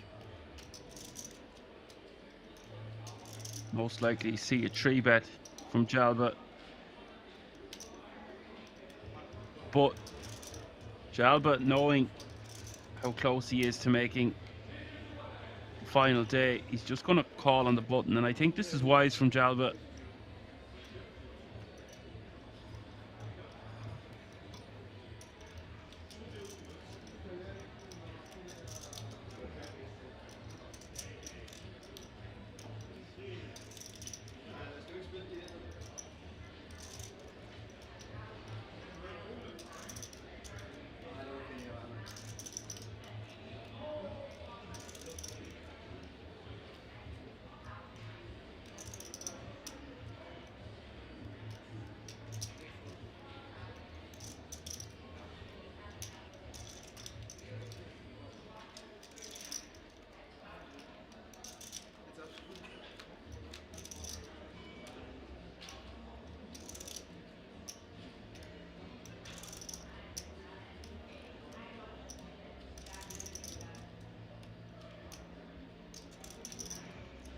Most likely see a 3-bet from Jalba. But Jalba, knowing how close he is to making the final day, he's just going to call on the button, and I think this is wise from Jalba.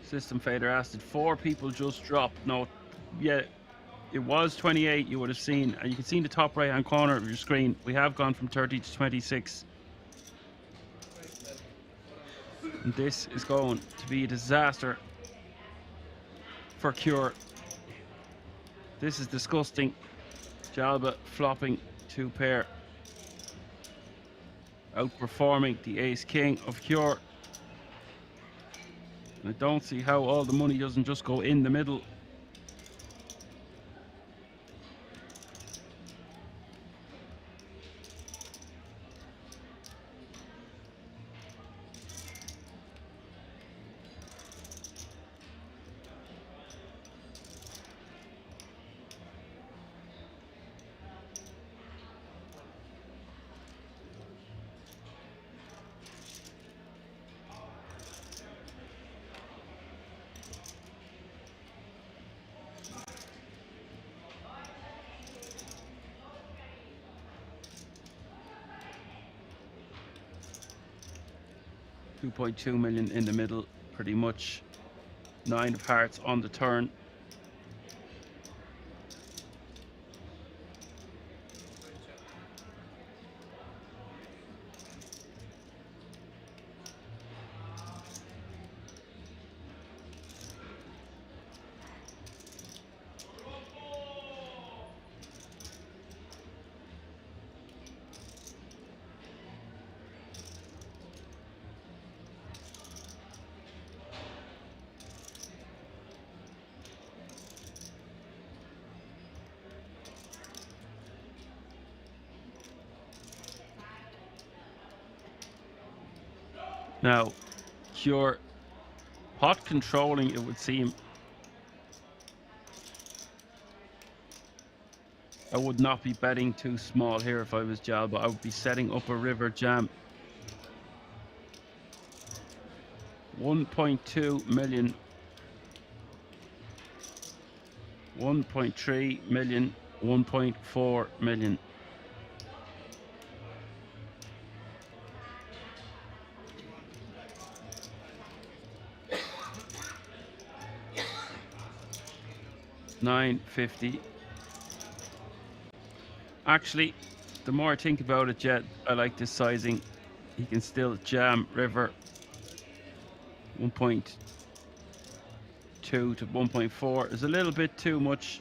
System fader asked, did 4 people just drop? No, yeah, it was 28 you would have seen, and you can see in the top right hand corner of your screen, we have gone from 30 to 26. And this is going to be a disaster for Cure. This is disgusting. Jalba flopping 2 pair. Outperforming the ace king of Cure. I don't see how all the money doesn't just go in the middle. $2.2 million in the middle, pretty much. 9 of hearts on the turn. Now, Cure pot controlling, it would seem. I would not be betting too small here if I was Jalba. I would be setting up a river jam. 1.2 million, 1.3 million, 1.4 million. $9.50. Actually, the more I think about it, Jet, I like this sizing. He can still jam river 1.2 to 1.4 is a little bit too much.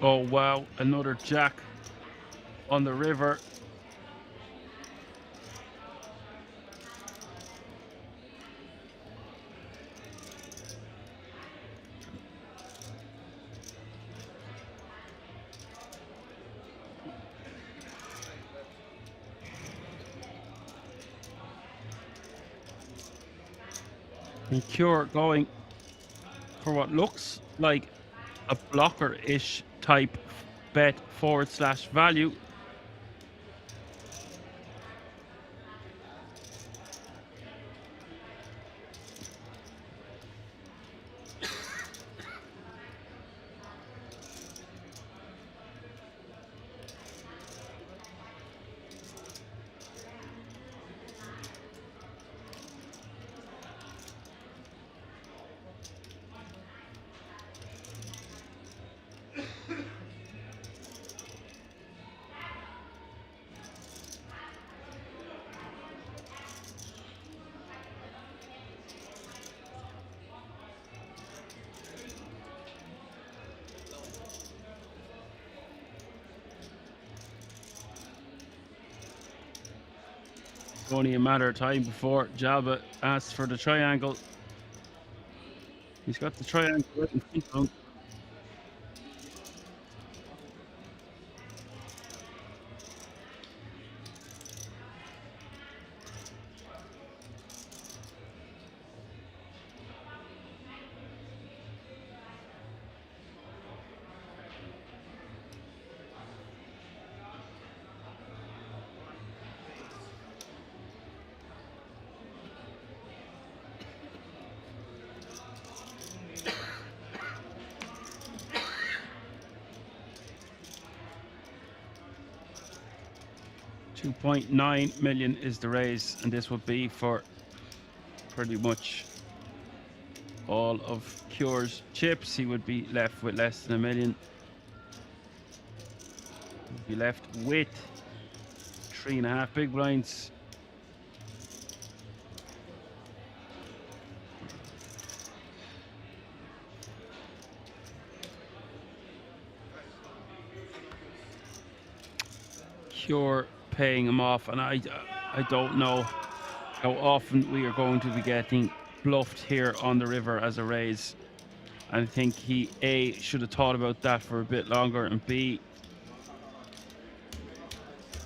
Oh wow, another jack on the river. And Cure going for what looks like a blocker-ish type bet / value. Only a matter of time before Jalba asks for the triangle. He's got the triangle right in front of him. $2.9 million is the raise, and this would be for pretty much all of Cure's chips. He would be left with less than $1 million. He'd be left with 3.5 big blinds. Cure paying him off, and I don't know how often we are going to be getting bluffed here on the river as a raise. I think he A, should have thought about that for a bit longer, and B,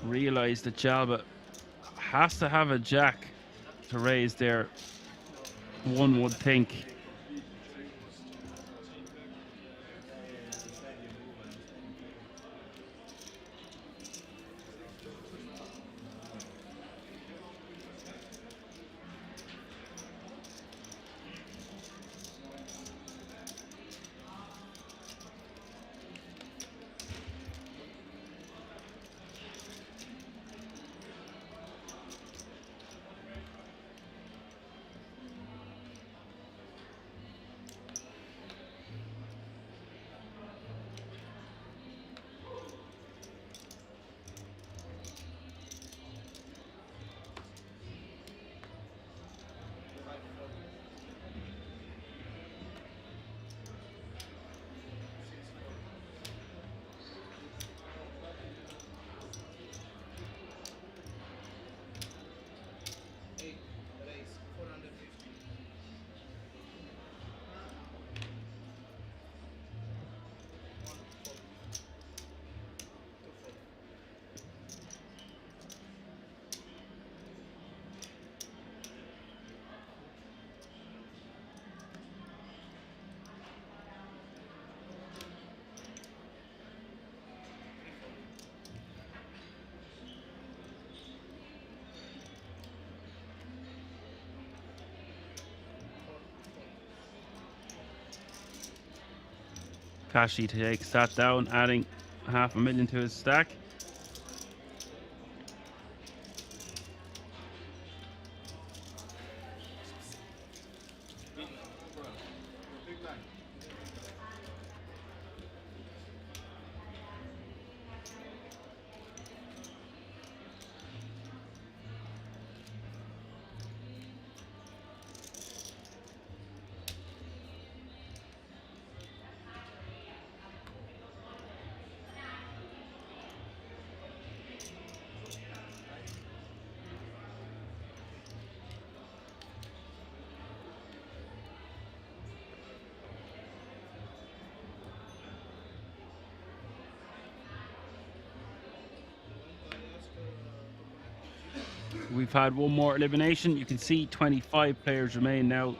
realized that Jalba has to have a jack to raise there, one would think. Clashy takes that down, adding $500,000 to his stack. We've had one more elimination. You can see 25 players remain now.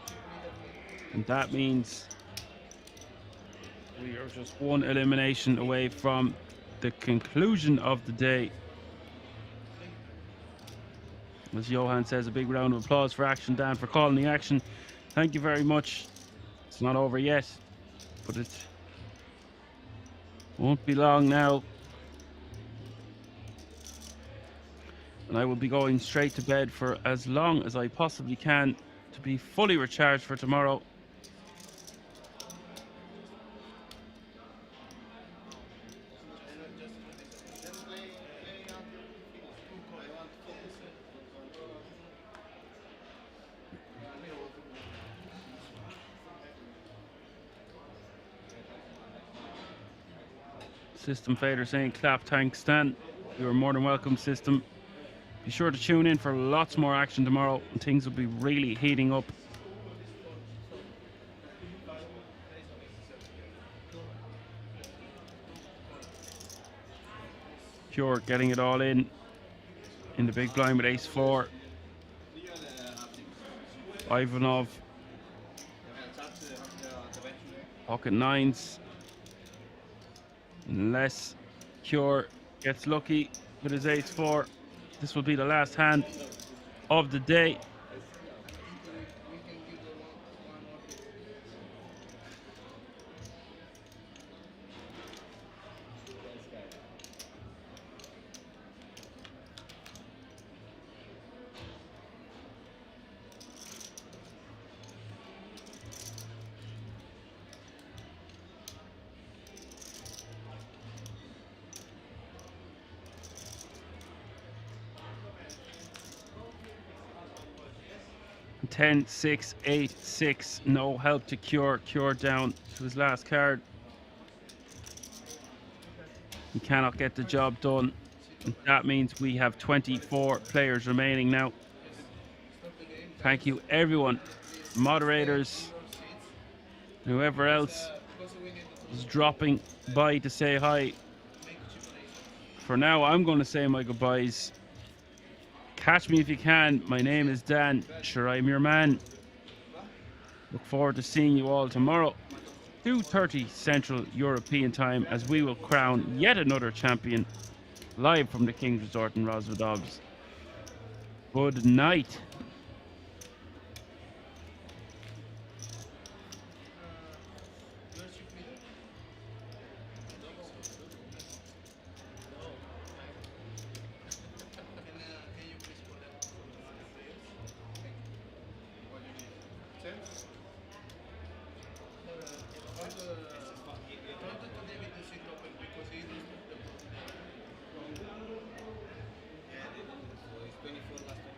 And that means we are just one elimination away from the conclusion of the day. As Johan says, a big round of applause for Action Dan for calling the action. Thank you very much. It's not over yet, but it won't be long now. And I will be going straight to bed for as long as I possibly can to be fully recharged for tomorrow. System Fader saying clap, thanks Stan. You are more than welcome, System. Be sure to tune in for lots more action tomorrow, and things will be really heating up. Pure getting it all in the big blind with ace-4. Ivanov. Pocket nines. Unless Cure gets lucky with his ace-4. This will be the last hand of the day. Ten, 6, 8, 6. No help to Cure. Cure down to his last card. He cannot get the job done. And that means we have 24 players remaining now. Thank you, everyone. Moderators, whoever else is dropping by to say hi. For now, I'm going to say my goodbyes. Catch me if you can. My name is Dan. Sure, I'm your man. Look forward to seeing you all tomorrow, 2:30 Central European Time, as we will crown yet another champion live from the King's Resort in Rosvedovs. Good night. Yeah, so it's 24 last